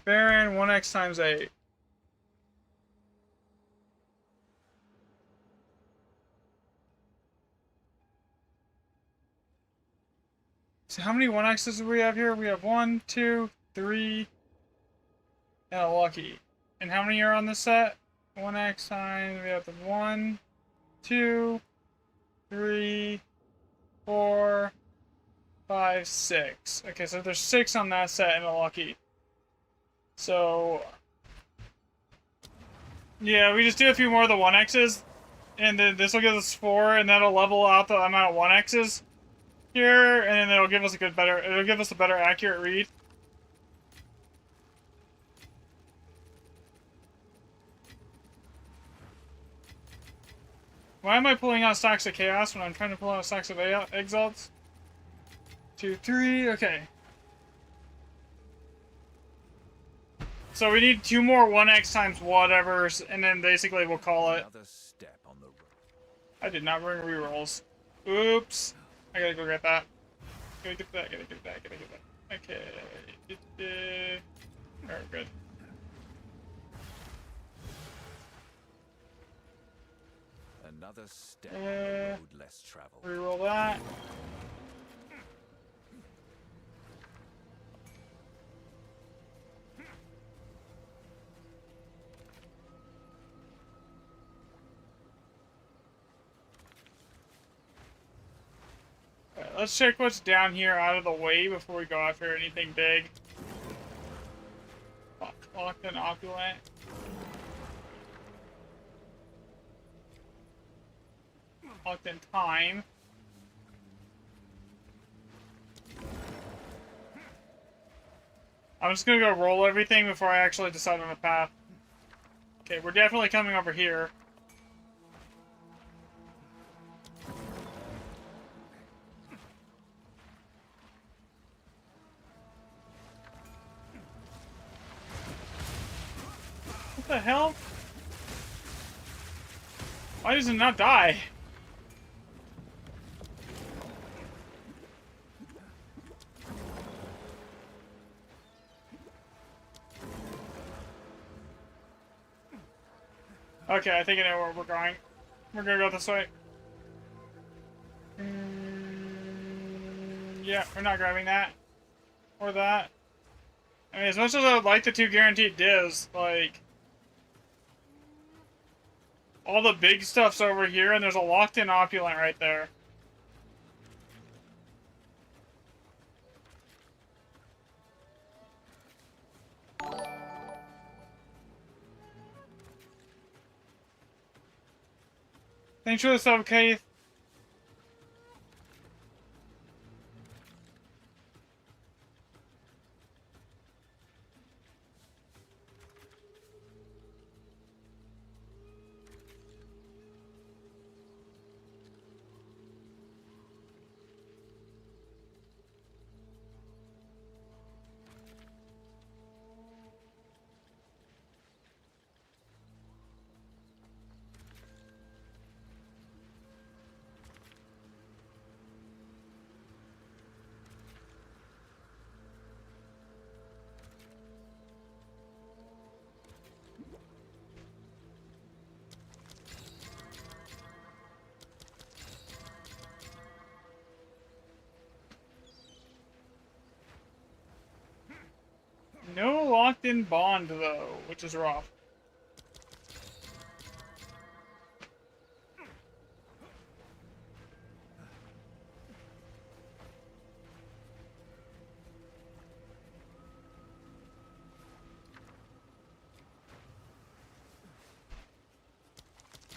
Baron, 1x times 8. So how many 1x's do we have here? We have 1, 2, 3, and a lucky. And how many are on this set? 1x times, we have the 1, 2, 3, 4, 5, 6. Okay, so there's 6 on that set and a lucky. So, yeah, we just do a few more of the 1x's, and then this will give us 4, and that'll level out the amount of 1x's here, and then it'll give us a better accurate read. Why am I pulling out stacks of chaos when I'm trying to pull out stacks of exalts? 2, 3, okay. So we need 2 more 1x times whatevers, and then basically we'll call it. Another step on the road. I did not bring rerolls. Oops. I gotta go get that. Gotta get that. Okay. Alright, good. Another step on the road less traveled. Reroll that. Alright, let's check what's down here out of the way before we go after anything big. Locked and opulent. Locked in time. I'm just gonna go roll everything before I actually decide on a path. Okay, we're definitely coming over here. What the hell? Why does it not die? Okay, I think I know where we're going. We're gonna go this way. Yeah, we're not grabbing that. Or that. I mean, as much as I would like the 2 guaranteed divs, like... all the big stuff's over here, and there's a locked-in opulent right there. Thanks for the sub, Keith. No locked-in bond, though, which is rough.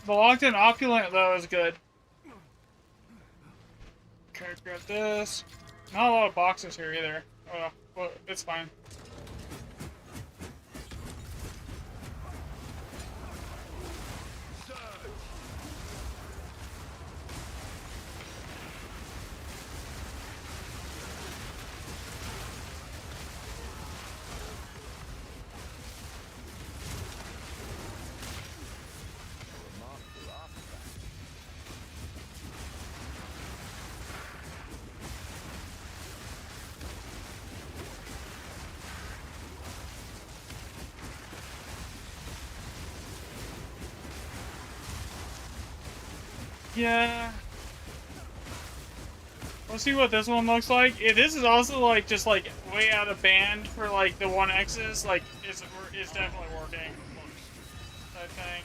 The locked-in opulent, though, is good. Okay, grab this. Not a lot of boxes here, either. Oh, well, it's fine. Yeah. Let's see what this one looks like. This is also like just like way out of band for like the 1X's. Like it's definitely working. I think.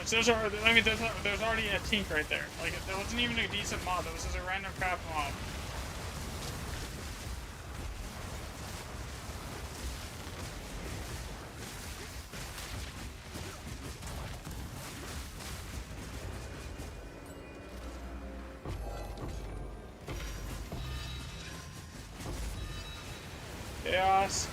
Which there's already a tink right there. Like that wasn't even a decent mod. That was just a random crap mod. Chaos.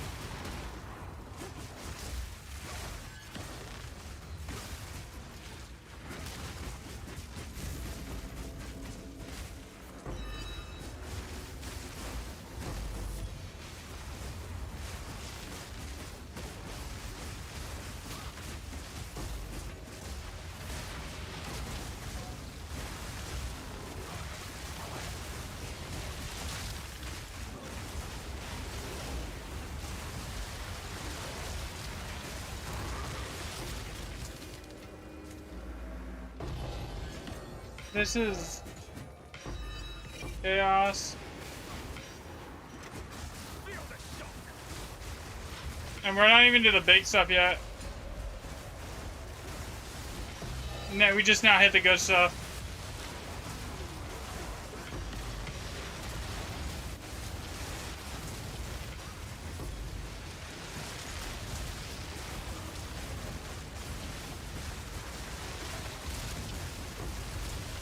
This is chaos. And we're not even to the big stuff yet. No, we just now hit the good stuff.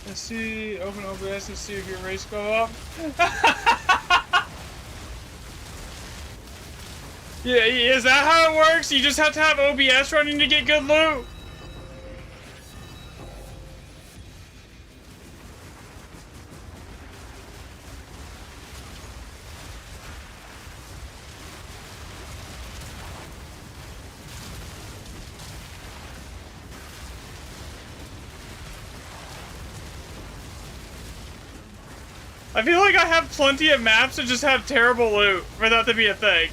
Let's see, open OBS and see if your rates go up. Yeah, is that how it works? You just have to have OBS running to get good loot? I feel like I have plenty of maps to just have terrible loot for that to be a thing.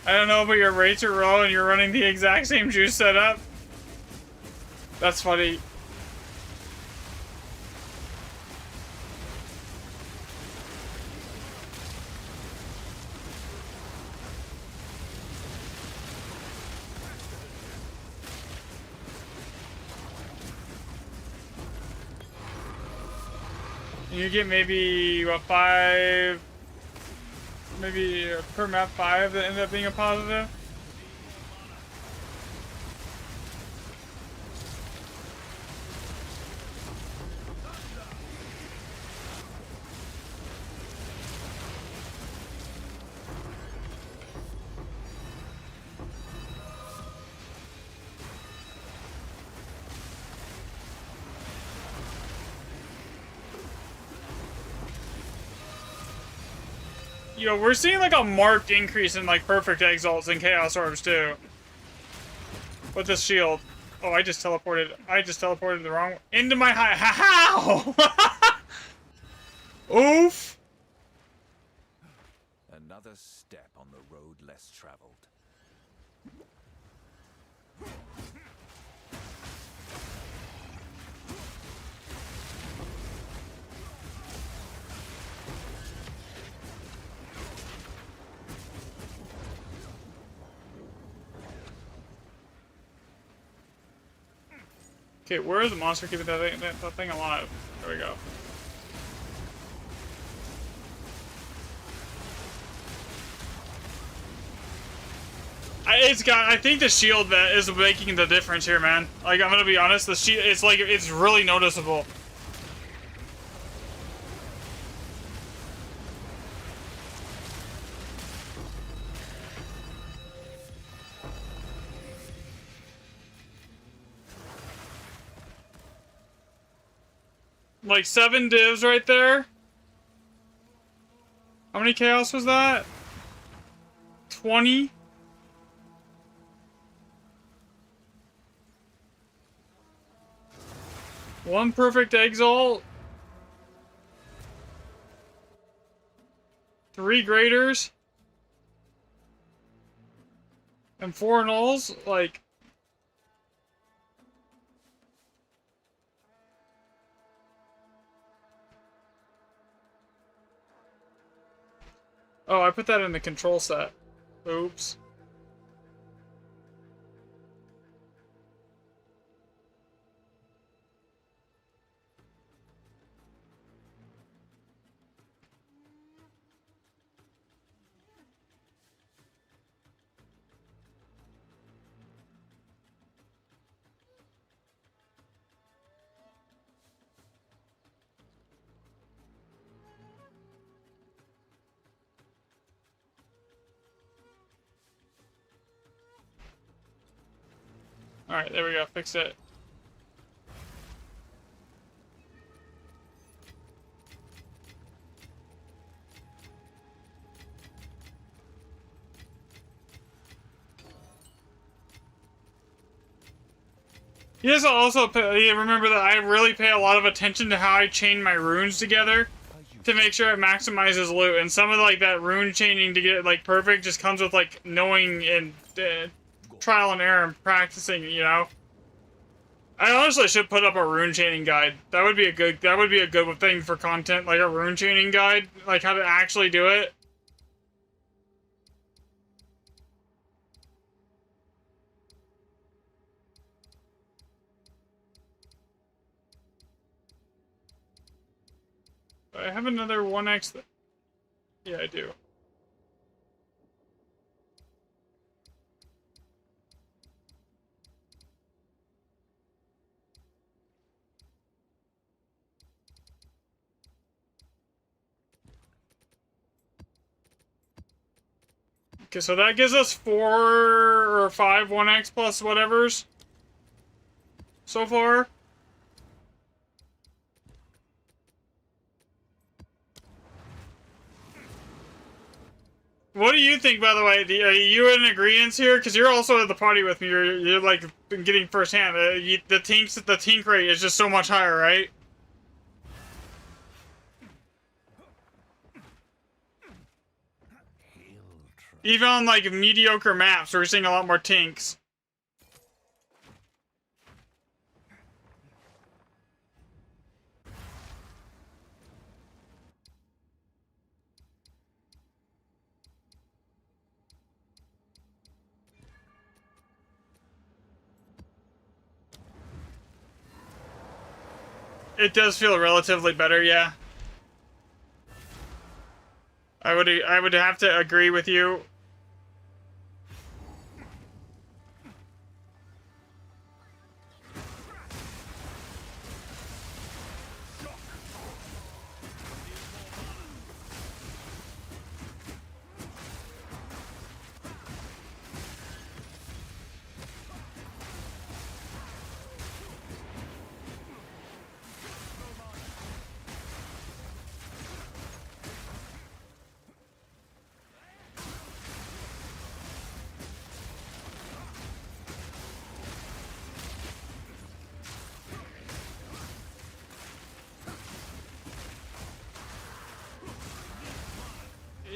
I don't know, but your rates are low and you're running the exact same juice setup. That's funny. You get maybe, what, 5... Maybe per map 5 that end up being a positive? Yo, we're seeing like a marked increase in like perfect exalts and chaos orbs too. With this shield. Oh, I just teleported the wrong into my high. How? Oof. Another step on the road less traveled. Okay, where is the monster keeping that thing alive? There we go. I think the shield that is making the difference here, man. Like, I'm gonna be honest, the shield, it's really noticeable. Like 7 divs right there. How many chaos was that? 20? One perfect exalt. 3 graders. And 4 nulls. Like... Oh, I put that in the control set. Oops. Alright, there we go. Fix it. You guys also remember that I really pay a lot of attention to how I chain my runes together to make sure it maximizes loot. And some of like that rune chaining to get it like perfect just comes with like knowing and trial and error and practicing, you know. I honestly should put up a rune chaining guide. That would be a good thing for content, like a rune chaining guide, like how to actually do it. I have another 1x. Yeah, I do. Okay, so that gives us 4 or 5 1x plus whatevers so far. What do you think, by the way? Are you in agreement here? Because you're also at the party with me. You're like been getting firsthand. The tink rate is just so much higher, right? Even on like mediocre maps, we're seeing a lot more tinks. It does feel relatively better, yeah. I would have to agree with you.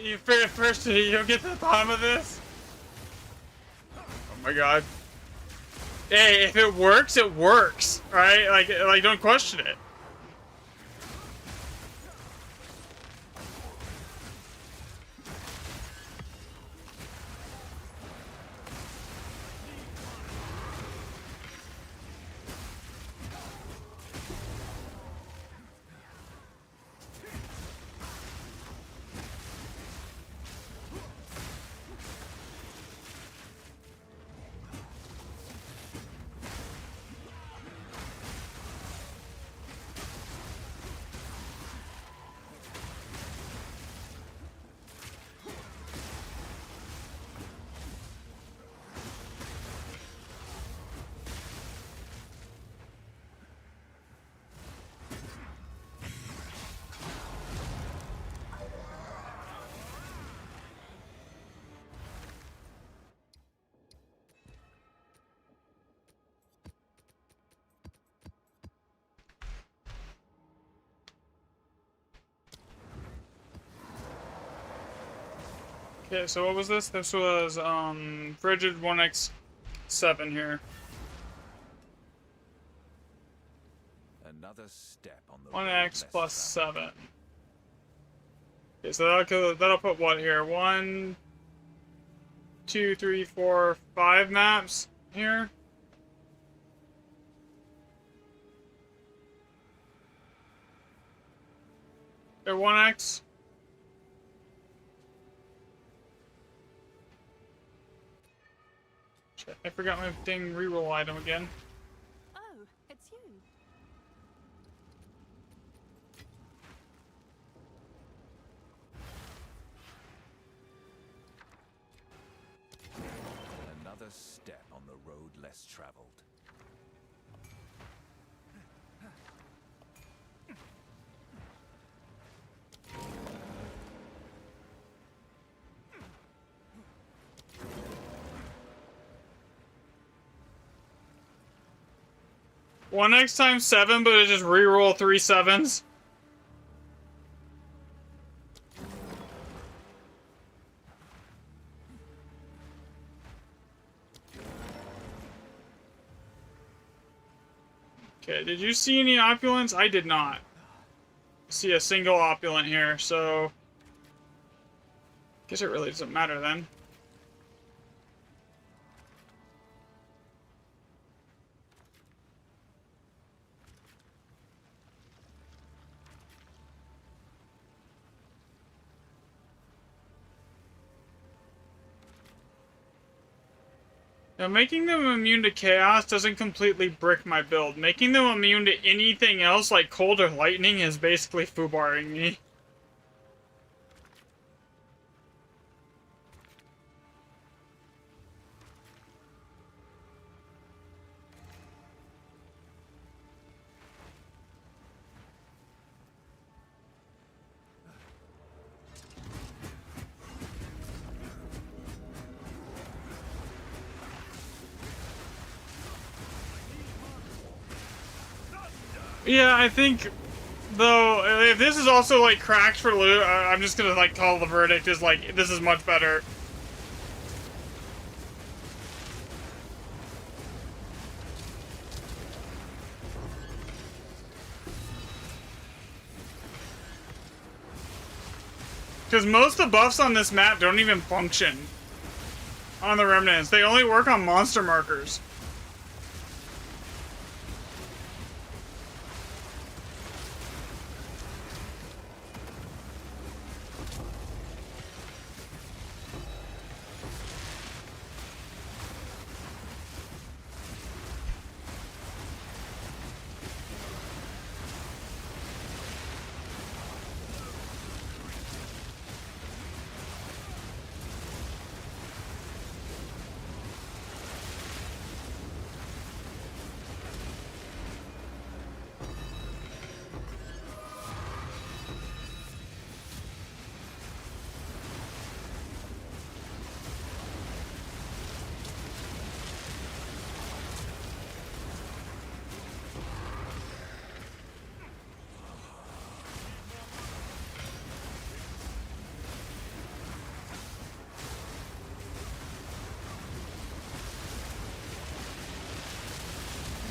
You figure first you'll get to the bottom of this? Oh my god. Hey, if it works, it works, right? Like don't question it. Okay, so what was this? This was Frigid 1x7 here. Another step on the 1x plus 7. Okay, so that'll put what here? 1, 2, 3, 4, 5 maps here. They're 1x. Shit, I forgot my dang reroll item again. Oh, it's you. Another step on the road less traveled. One X times 7, but it just reroll 3 7s. Okay, did you see any opulence? I did not see a single opulent here, so guess it really doesn't matter then. Now, making them immune to chaos doesn't completely brick my build. Making them immune to anything else like cold or lightning is basically foobarring me. Yeah, I think, though, if this is also, like, cracked for loot, I'm just gonna, like, call the verdict is, like, this is much better. Because most of the buffs on this map don't even function on the Remnants. They only work on monster markers.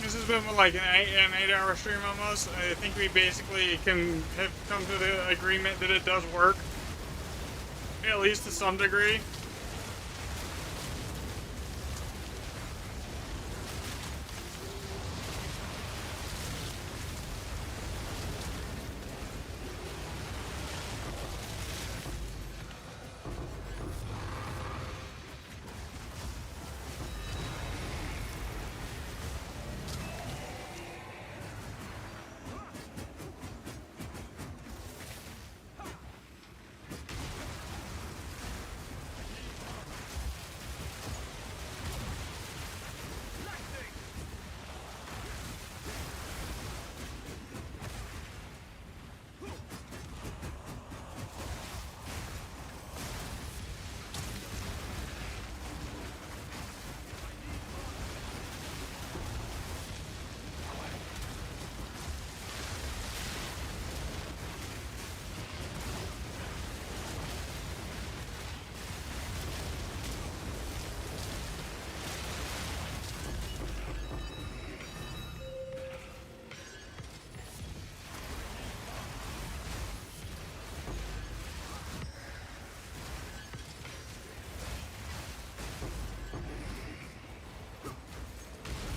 This has been like an 8-hour stream almost. I think we basically can have come to the agreement that it does work, at least to some degree.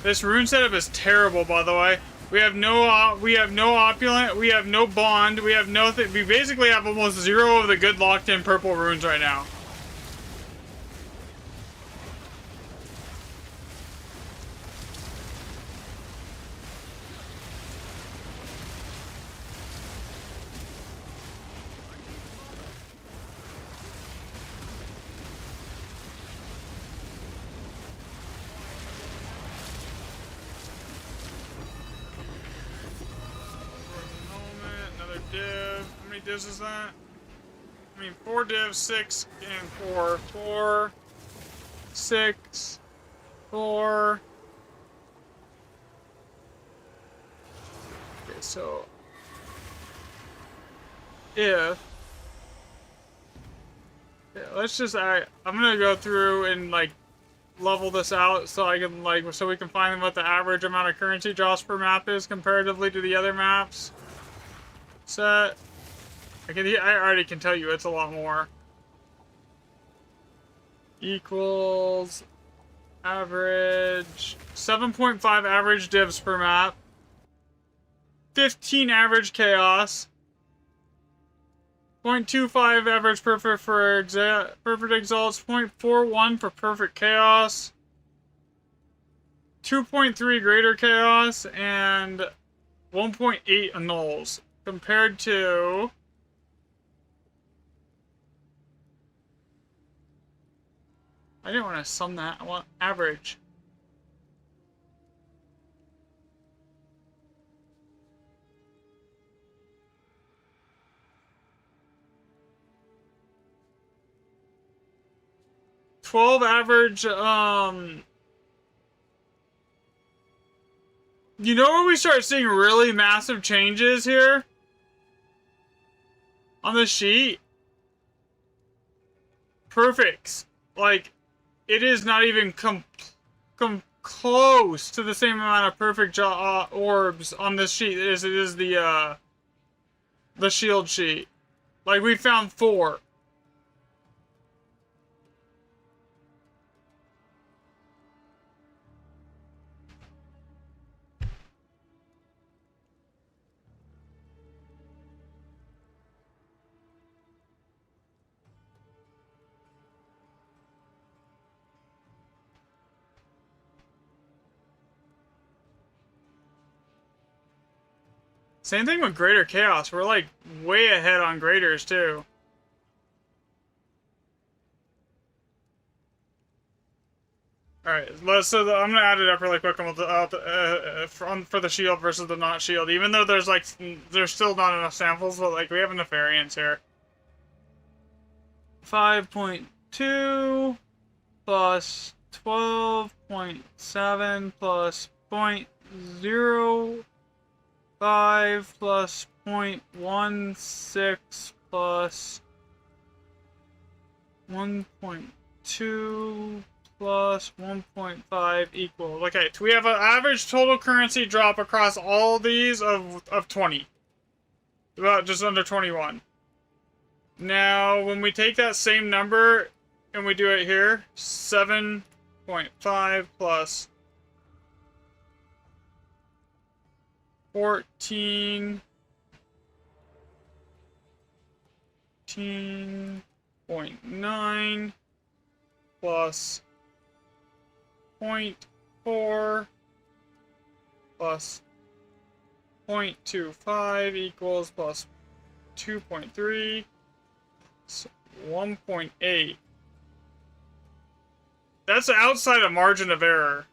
This rune setup is terrible, by the way. We have no opulent, we have no bond, we have no we basically have almost zero of the good locked-in purple runes right now. Divs is that? I mean, 4 divs, 6 and 4. 4, 6, 4. Okay, so if yeah, let's just I'm gonna go through and like level this out so I can like so we can find what the average amount of currency drops per map is comparatively to the other maps. Set. I already can tell you it's a lot more. Equals average 7.5 average divs per map. 15 average chaos. 0.25 average perfect for perfect exalts. 0.41 for perfect chaos. 2.3 greater chaos and 1.8 annuls compared to I didn't want to sum that. I want average. $12 average, You know where we start seeing really massive changes here? On the sheet? Perfects. Like, it is not even come close to the same amount of perfect orbs on this sheet as it is the shield sheet. Like, we found 4. Same thing with Greater Chaos. We're like way ahead on Graders too. Alright, I'm gonna add it up really quick and we'll for the shield versus the not shield. Even though there's still not enough samples, but like we have enough variance here. 5.2 plus 12.7 plus 0.05 plus 0.16 plus 1.2 plus 1.5 equal. Okay, so we have an average total currency drop across all these of 20. About just under 21. Now, when we take that same number and we do it here, 7.5 plus 14.9 plus 0.4 plus 0.25 equals plus 2.3 1.8. That's outside a margin of error.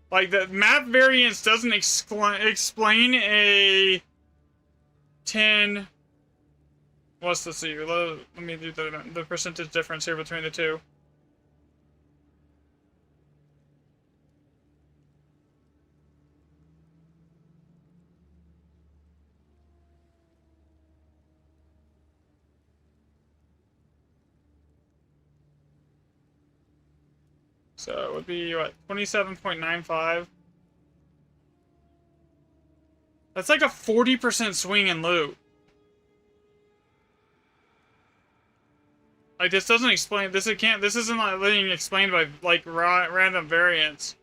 Like, the map variance doesn't explain a 10... Let's see. Let me do the percentage difference here between the two. So it would be, what, 27.95? That's like a 40% swing in loot. Like, this doesn't explain, this isn't like being explained by, like, random variance.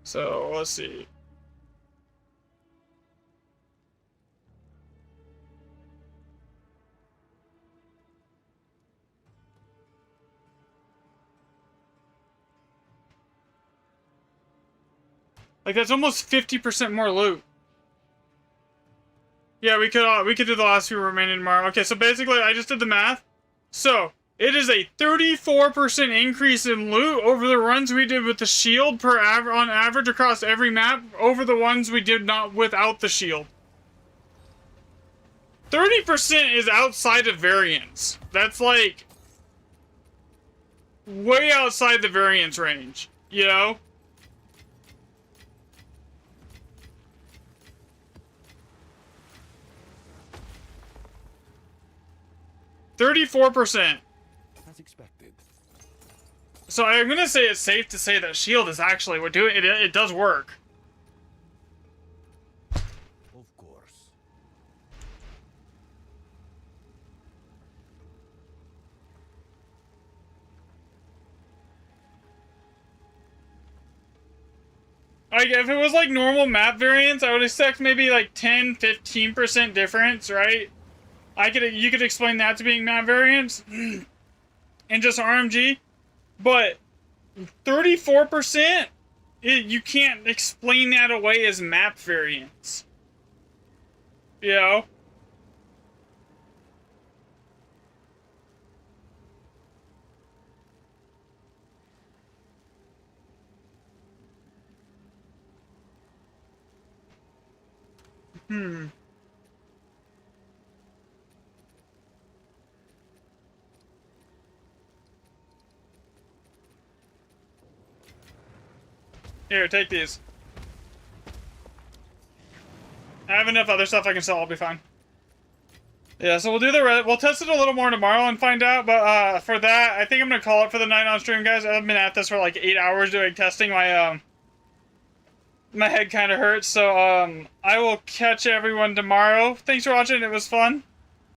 So, let's see. Like, that's almost 50% more loot. Yeah, we could do the last few remaining tomorrow. Okay, so basically, I just did the math. So, it is a 34% increase in loot over the runs we did with the shield on average across every map over the ones we did not without the shield. 30% is outside of variance. That's like way outside the variance range, you know? %. As expected. So I'm gonna say it's safe to say that shield is actually it does work. Of course. Like, if it was like normal map variance, I would expect maybe like 10-15% difference, right? You could explain that to being map variance and just RMG, but 34%? you can't explain that away as map variance. You know? Here, take these. I have enough other stuff I can sell. I'll be fine. Yeah, so we'll do we'll test it a little more tomorrow and find out. But for that, I think I'm gonna call it for the night on stream, guys. I've been at this for like 8 hours doing testing. My head kind of hurts. So I will catch everyone tomorrow. Thanks for watching. It was fun.